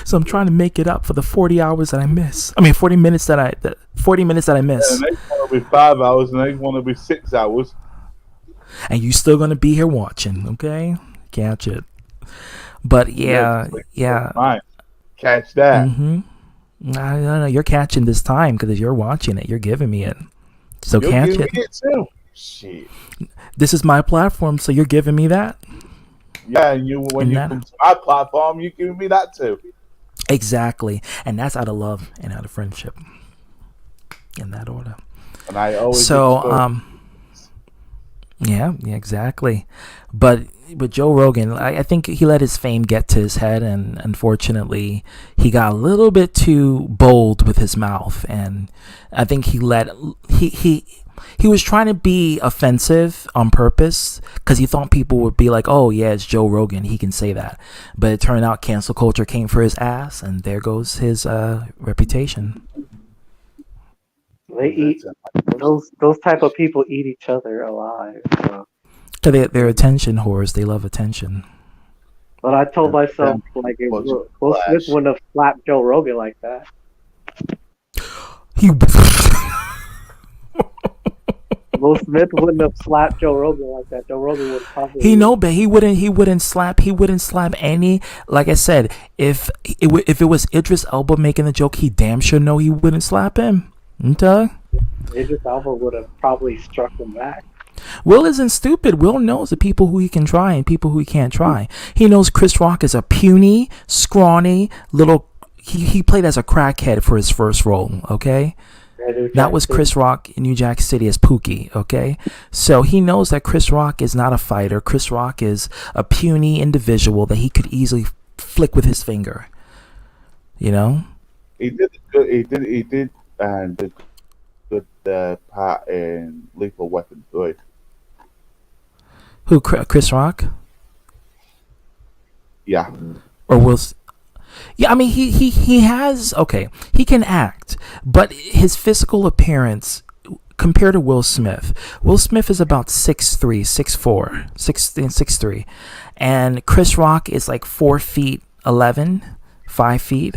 So I'm trying to make it up for the 40 hours that I miss. 40 minutes that I miss. And the next one will be 5 hours, and the next one will be 6 hours. And you still gonna be here watching, okay? Catch it. But yeah. Right. Catch that. Mm-hmm. No, you're catching this time because you're watching it. You're giving me it. So You're catch giving it. me it too. Shit. This is my platform, so you're giving me that. Yeah, and when you come to my platform, you give me that too. Exactly, and that's out of love and out of friendship. In that order. And I always yeah, exactly. But with Joe Rogan, I think he let his fame get to his head, and unfortunately, he got a little bit too bold with his mouth, and I think he was trying to be offensive on purpose because he thought people would be like, "Oh yeah, it's Joe Rogan, he can say that." But it turned out cancel culture came for his ass, and there goes his reputation. They eat those type of people eat each other alive. So. So they're attention whores. They love attention. But I told myself like Will Smith wouldn't have slapped Joe Rogan like that. Will Smith wouldn't have slapped Joe Rogan like that. Joe Rogan would probably. But he wouldn't slap any. Like I said, if it was Idris Elba making the joke, he damn sure know he wouldn't slap him. Okay? Idris Elba would have probably struck him back. Will isn't stupid. Will knows the people who he can try and people who he can't try. He knows Chris Rock is a puny, scrawny little. He played as a crackhead for his first role. Okay. That was Chris Rock in New Jack City as Pookie, okay? So he knows that Chris Rock is not a fighter. Chris Rock is a puny individual that he could easily flick with his finger. You know? He did, and the the part in Lethal Weapon 3. Who? Chris Rock? Yeah. Or Yeah, I mean he has okay. He can act, but his physical appearance compared to Will Smith. Will Smith is about 6'3", 6'4", 6'3", and Chris Rock is like 4'11", 5 feet.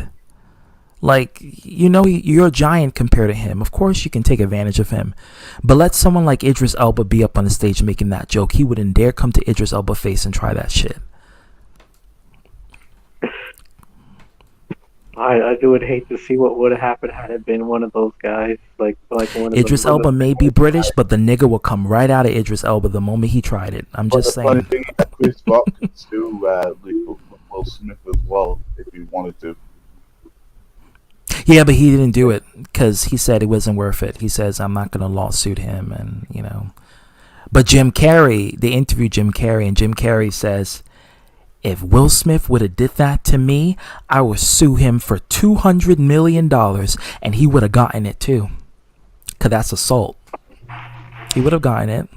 Like, you're a giant compared to him. Of course you can take advantage of him. But let someone like Idris Elba be up on the stage making that joke. He wouldn't dare come to Idris Elba's face and try that shit. I would hate to see what would have happened had it been one of those guys, like one of Idris Elba may be British, but the nigga will come right out of Idris Elba the moment he tried it. I'm just saying. The funny thing is, Chris Rock could sue Will Smith as well if he wanted to. Yeah, but he didn't do it because he said it wasn't worth it. He says, I'm not going to lawsuit him, and But Jim Carrey, they interviewed Jim Carrey, and Jim Carrey says, if Will Smith would have did that to me, I would sue him for $200 million, and he would have gotten it too. Because that's assault. He would have gotten it.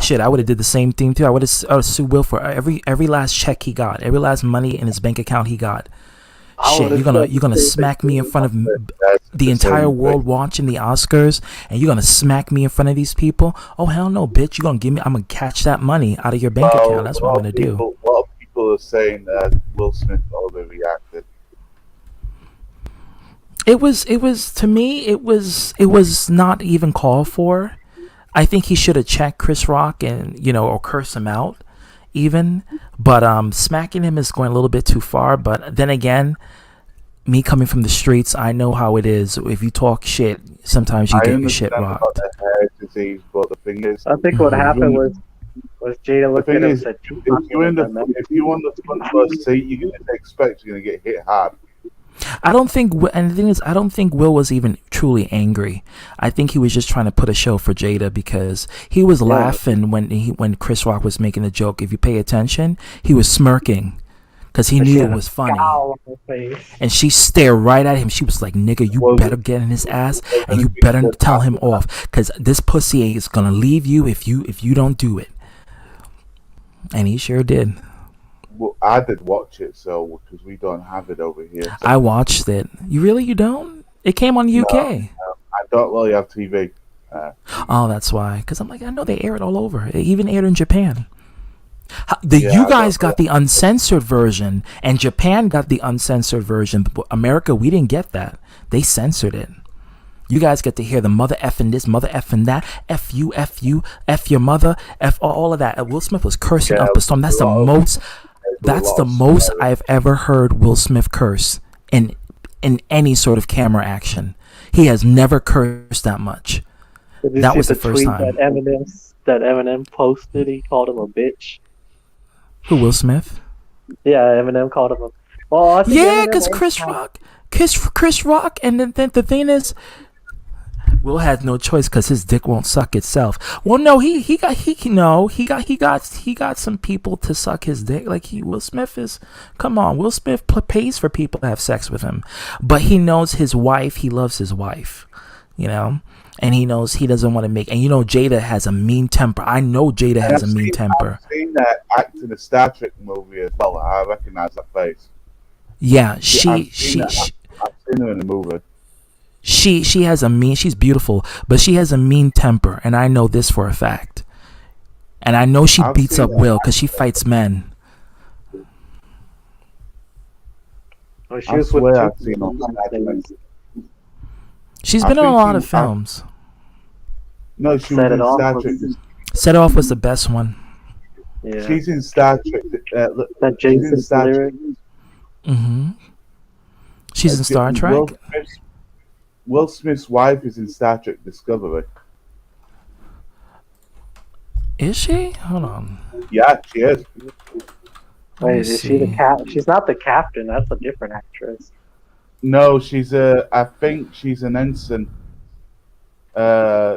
Shit, I would have did the same thing too. I would have sued Will for every last check he got, every last money in his bank account he got. Shit, you're gonna smack me in front of the entire world watching the Oscars, and you're gonna smack me in front of these people? Oh hell no, bitch! I'm gonna catch that money out of your bank account. That's what I'm gonna do. A lot of people are saying that Will Smith overreacted. It was to me. It was not even called for. I think he should have checked Chris Rock and or curse him out. Even, but smacking him is going a little bit too far. But then again, me coming from the streets, I know how it is. If you talk shit, sometimes you get your shit rocked. Disease, but the thing is, I think what happened was Jada looked at him and said, if you're on the front first seat, you're going to expect you're going to get hit hard. I don't think, and the thing is, I don't think Will was even truly angry. I think he was just trying to put a show for Jada because he was laughing when Chris Rock was making a joke. If you pay attention, he was smirking because he knew it was funny. And she stared right at him. She was like, "Nigga, you better get in his ass and you better tell him off because this pussy is gonna leave you if you don't do it." And he sure did. Well, I did watch it, so because we don't have it over here. So. I watched it. You don't? It came on UK. No, I don't really have TV. Oh, that's why. Because I'm like, I know they air it all over. It even aired in Japan. You guys got the uncensored version, and Japan got the uncensored version. But America, we didn't get that. They censored it. You guys get to hear the mother effing this, mother effing that, F you, F your mother, F all of that. Will Smith was cursing up a storm. That's the most I've ever heard Will Smith curse in any sort of camera action. He has never cursed that much. That was the first time. That Eminem posted, he called him a bitch. Who, Will Smith? Yeah, Eminem called him a... Well, I think yeah, because Chris Rock, and then the thing is, Will has no choice because his dick won't suck itself. Well, no, he got some people to suck his dick. Like Will Smith is, come on, Will Smith pays for people to have sex with him, but he knows his wife. He loves his wife, and he knows he doesn't want to make. And Jada has a mean temper. I know Jada has a mean temper. I've seen that act in a Star Trek movie as well. I recognize that face. Yeah, I've seen her in the movie. She has she's beautiful, but she has a mean temper, and I know this for a fact. And I know she beats up Will because she fights men. Oh, She's been in a lot of films. No, she was in Star Trek. Set Off was the best one. Yeah. She's in Star Trek. That Jason Star Trek. Mm-hmm. She's in Star Trek. Will Smith's wife is in Star Trek Discovery. Is she? Hold on. Yeah, she is. Wait, is she the cap? She's not the captain. That's a different actress. No, I think she's an ensign.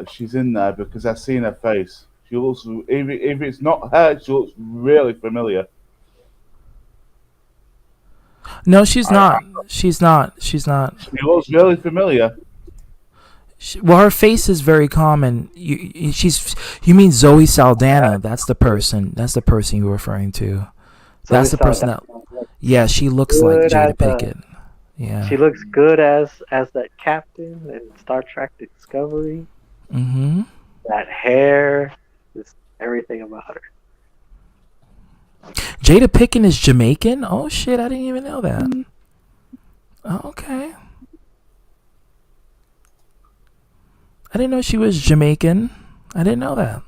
She's in there because I've seen her face. She looks. If it's not her, she looks really familiar. No, she's not. She's not. She's not. She looks really familiar. Well, her face is very common. You mean Zoe Saldana? That's the person. That's the person you're referring to. That's the person that. Yeah, she looks like Jada Pinkett. Yeah. She looks good as that captain in Star Trek Discovery. Mm-hmm. That hair, just everything about her. Jada Pinkett is Jamaican? Oh shit, I didn't even know that. Oh, okay. I didn't know she was Jamaican. I didn't know that.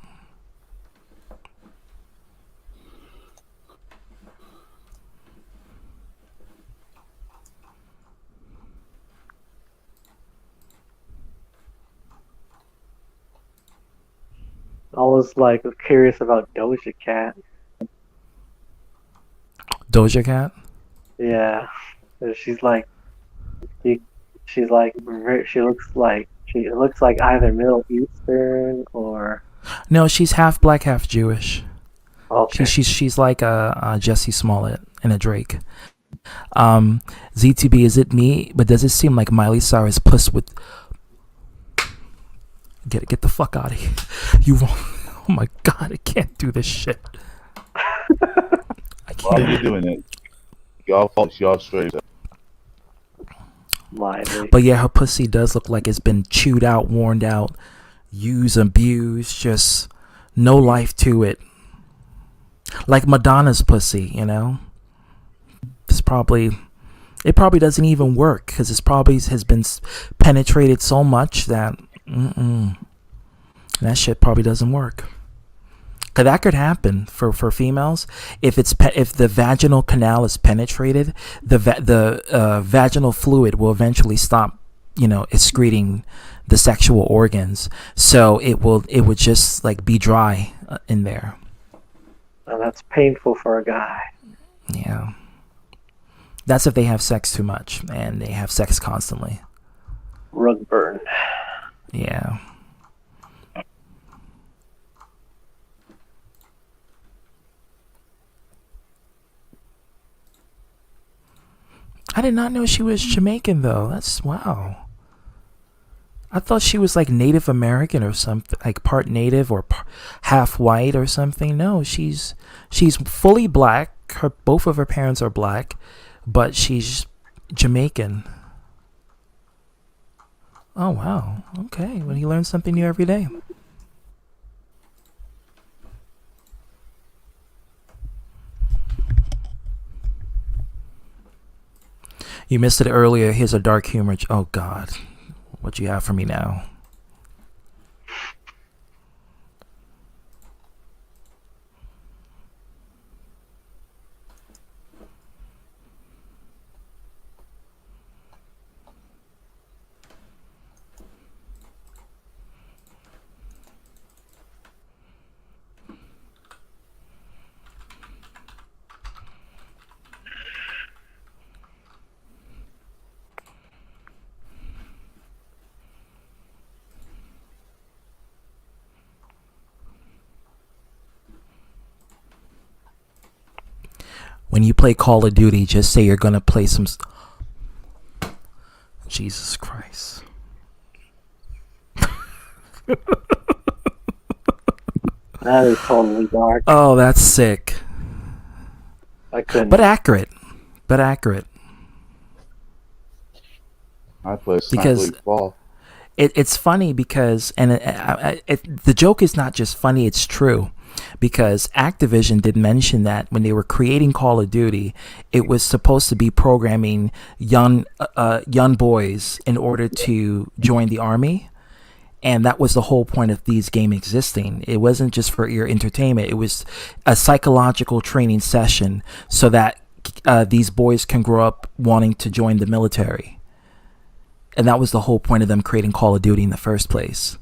I was like curious about Doja Cat. Doja Cat? Yeah, she's like, she looks like either Middle Eastern or. No, she's half black, half Jewish. Okay. She's like a Jesse Smollett and a Drake. ZTB, is it me? But does it seem like Miley Cyrus puss with? Get the fuck out of here! Oh my god, I can't do this shit. Why are you doing it? Y'all fault, y'all straight. But yeah, her pussy does look like it's been chewed out, worn out, used, abused, just no life to it. Like Madonna's pussy, you know? It probably doesn't even work because it probably has been penetrated so much that that shit probably doesn't work. Cause that could happen for females if the vaginal canal is penetrated, the vaginal fluid will eventually stop, excreting the sexual organs. So it would just like be dry in there. And that's painful for a guy. Yeah. That's if they have sex too much and they have sex constantly. Rug burn. Yeah. I did not know she was Jamaican though. That's wow. I thought she was like Native American or something, like part Native or half white or something. No, she's fully black. Both of her parents are black, but she's Jamaican. Oh wow. Okay, well, you learn something new every day. You missed it earlier. Here's a dark humor. Oh God, what you have for me now? When you play Call of Duty, just say you're gonna play some. Jesus Christ. That is totally dark. Oh, that's sick. I couldn't. But accurate. I play because ball. It's funny because, and the joke is not just funny, it's true. Because Activision did mention that when they were creating Call of Duty, it was supposed to be programming young boys in order to join the army. And that was the whole point of these games existing. It wasn't just for your entertainment. It was a psychological training session so that these boys can grow up wanting to join the military. And that was the whole point of them creating Call of Duty in the first place.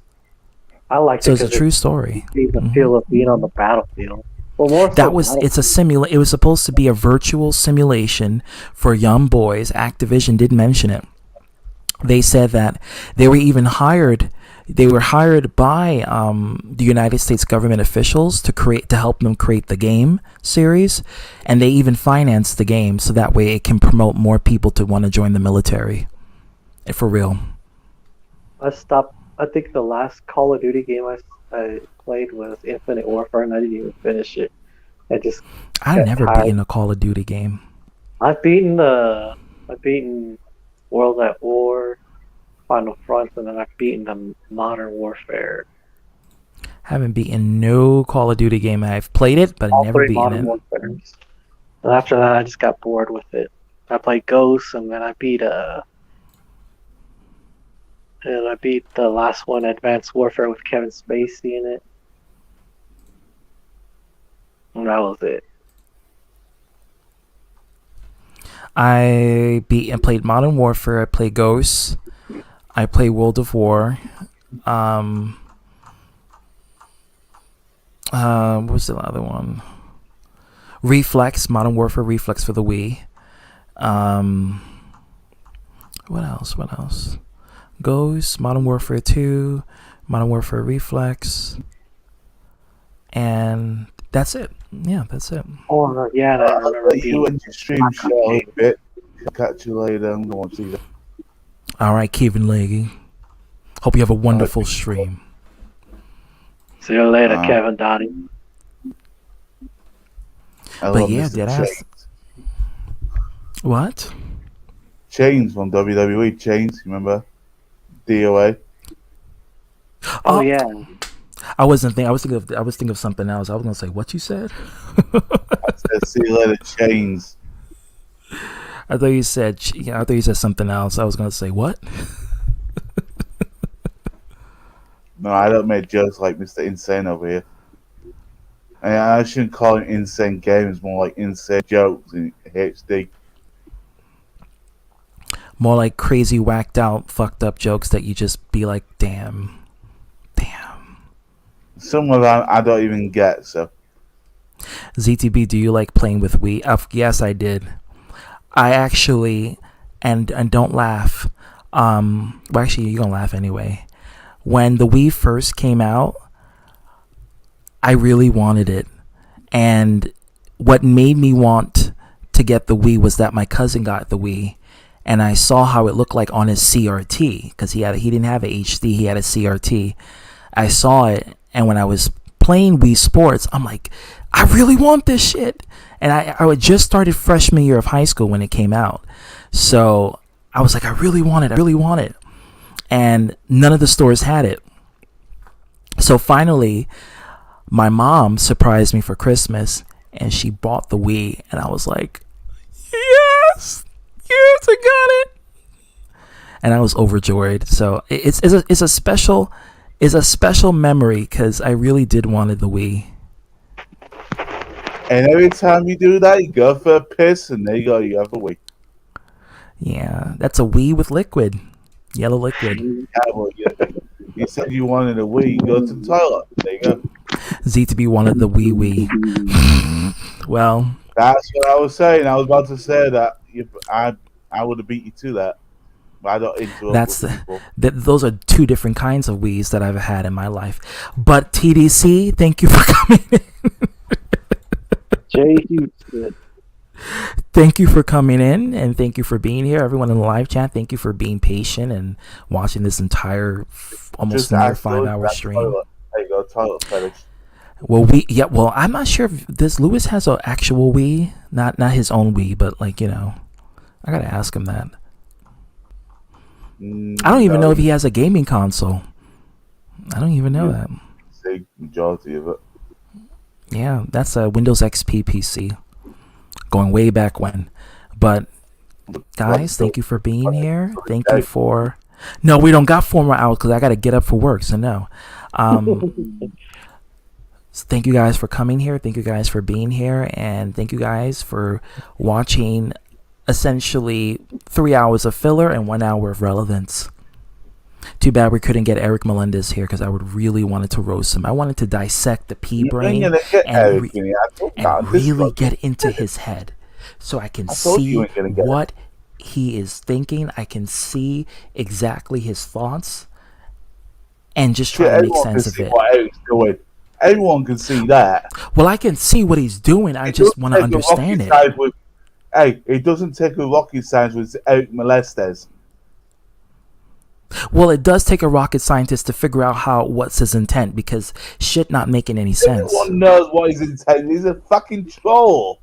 I like so it. It's a true story. The feel of being on the battlefield. Well, more It was supposed to be a virtual simulation for young boys. Activision did mention it. They said that they were even hired They were hired by the United States government officials to help them create the game series, and they even financed the game so that way it can promote more people to want to join the military. For real. I think the last Call of Duty game I played was Infinite Warfare, and I didn't even finish it. I just I've got never tired. beaten a Call of Duty game. I've beaten World at War, Final Front, and then I've beaten the Modern Warfare. Haven't beaten no Call of Duty game. I've played it, but I've never beaten Modern it. Warfares. And after that, I just got bored with it. I played Ghosts, and then I beat the last one, Advanced Warfare, with Kevin Spacey in it. And that was it. I beat and played Modern Warfare. I played Ghosts. I played World of War. What was the other one? Reflex, Modern Warfare Reflex for the Wii. What else? Ghosts, Modern Warfare 2, Modern Warfare Reflex, and that's it. Yeah, that's it. Oh, yeah, I remember you and your stream show a bit. Catch you later. I'm going to see you. All right, Kevin Leggy. Hope you have a wonderful stream. See you later, Kevin Donnie. But yeah, did I? What? Chains from WWE. Chains, remember? DOA. Oh yeah. I was thinking of something else. I was gonna say what you said. I said see you later, Chains. I thought you said something else. I was gonna say what? No, I don't make jokes like Mr. Insane over here. And I shouldn't call him Insane Games, more like Insane Jokes in HD. More like crazy, whacked out, fucked up jokes that you just be like, damn. Some of them I don't even get, so. ZTB, do you like playing with Wii? Yes, I did. I actually, and don't laugh. Well, actually, you're gonna laugh anyway. When the Wii first came out, I really wanted it. And what made me want to get the Wii was that my cousin got the Wii. And I saw how it looked like on his CRT, because he didn't have a HD, he had a CRT. I saw it, and when I was playing Wii Sports, I'm like, I really want this shit. And I had just started freshman year of high school when it came out. So I was like, I really want it. And none of the stores had it. So finally, my mom surprised me for Christmas, and she bought the Wii, and I was like, yes, I got it. And I was overjoyed. So it's a special memory because I really did wanted the Wii. And every time you do that, you go for a piss, and there you go, you have a Wii. Yeah, that's a Wii with liquid, yellow liquid. Yeah, well, you said you wanted a Wii, you go to the toilet. There you go. Z2B wanted the Wii. Well, that's what I was saying. I was about to say that I would have beat you to that. But I don't interrupt those are two different kinds of Wiis that I've had in my life. But TDC, thank you for coming in. Thank you for coming in, and thank you for being here. Everyone in the live chat, thank you for being patient and watching this entire almost near 5-hour stream. There you go, toilet fetish. Well, I'm not sure if this Lewis has an actual Wii, not his own Wii, but I gotta ask him that. I don't even know if he has a gaming console. I don't even know that. The majority of it. Yeah, that's a Windows XP PC, going way back when. But guys, thank you for being here. Thank you for. No, we don't got 4 more hours because I got to get up for work. So no. Thank you guys for coming here. Thank you guys for being here, and thank you guys for watching. Essentially 3 hours of filler and 1 hour of relevance. Too bad we couldn't get Eric Melendez here because I would really wanted to roast him. I wanted to dissect the P-brain and really get into his head so I can see what he is thinking. I can see exactly his thoughts. and just Shit, try to make everyone can sense of see it. what Eric's doing. Everyone can see that. Well, I can see what he's doing. I just want to understand it. It doesn't take a rocket science with Eric Melendez. Well, it does take a rocket scientist to figure out what's his intent, because shit not making any sense. Everyone knows what his intent is. He's a fucking troll.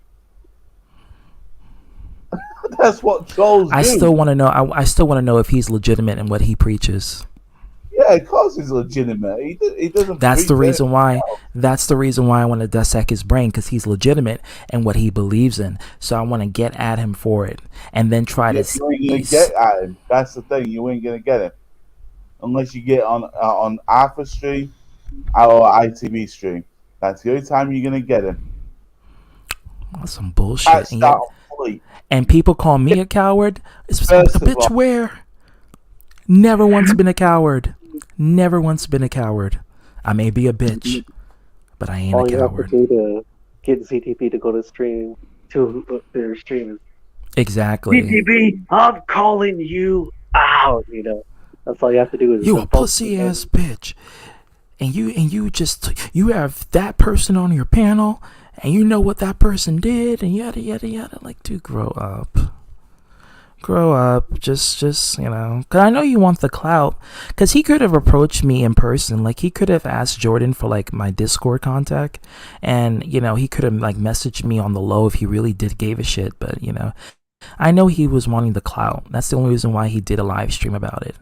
That's what trolls do. I still want to know. I still want to know if he's legitimate in what he preaches. Yeah, of course he's legitimate. He doesn't. That's the preach reason why. That's the reason why I want to dissect his brain, because he's legitimate in what he believes in. So I want to get at him for it, and then try to. You ain't gonna get at him. That's the thing. You ain't gonna get him unless you get on Alpha stream or ITV stream. That's the only time you're gonna get him. That's some bullshit. And people call me a coward. It's a bitch. Where? Never once been a coward. Never once been a coward. I may be a bitch, but I ain't a coward. All you have to do to get ZTP to go to stream to their stream is exactly. ZTP, I'm calling you out. You know, that's all you have to do. Is you a pussy ass bitch, and you have that person on your panel, and you know what that person did, and yada yada yada. Like, dude, grow up. Grow up, just you know, because I know you want the clout, because he could have approached me in person. Like, he could have asked Jordan for like my Discord contact, and you know, he could have like messaged me on the low if he really gave a shit. But you know, I know he was wanting the clout. That's the only reason why he did a live stream about it.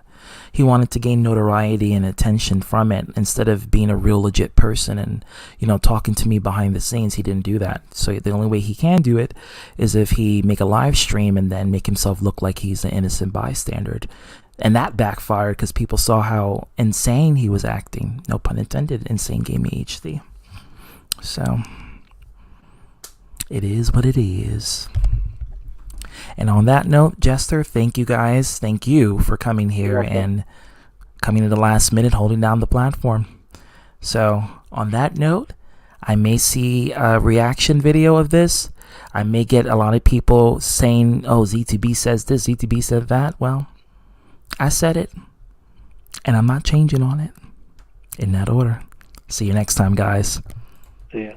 He wanted to gain notoriety and attention from it instead of being a real legit person and, you know, talking to me behind the scenes. He didn't do that. So the only way he can do it is if he make a live stream and then make himself look like he's an innocent bystander. And that backfired because people saw how insane he was acting. No pun intended. Insane Gaming HD. So it is what it is. And on that note, Jester, thank you guys. Thank you for coming here and coming at the last minute, holding down the platform. So on that note, I may see a reaction video of this. I may get a lot of people saying, oh, ZTB says this, ZTB said that. Well, I said it, and I'm not changing on it. In that order. See you next time, guys. See ya.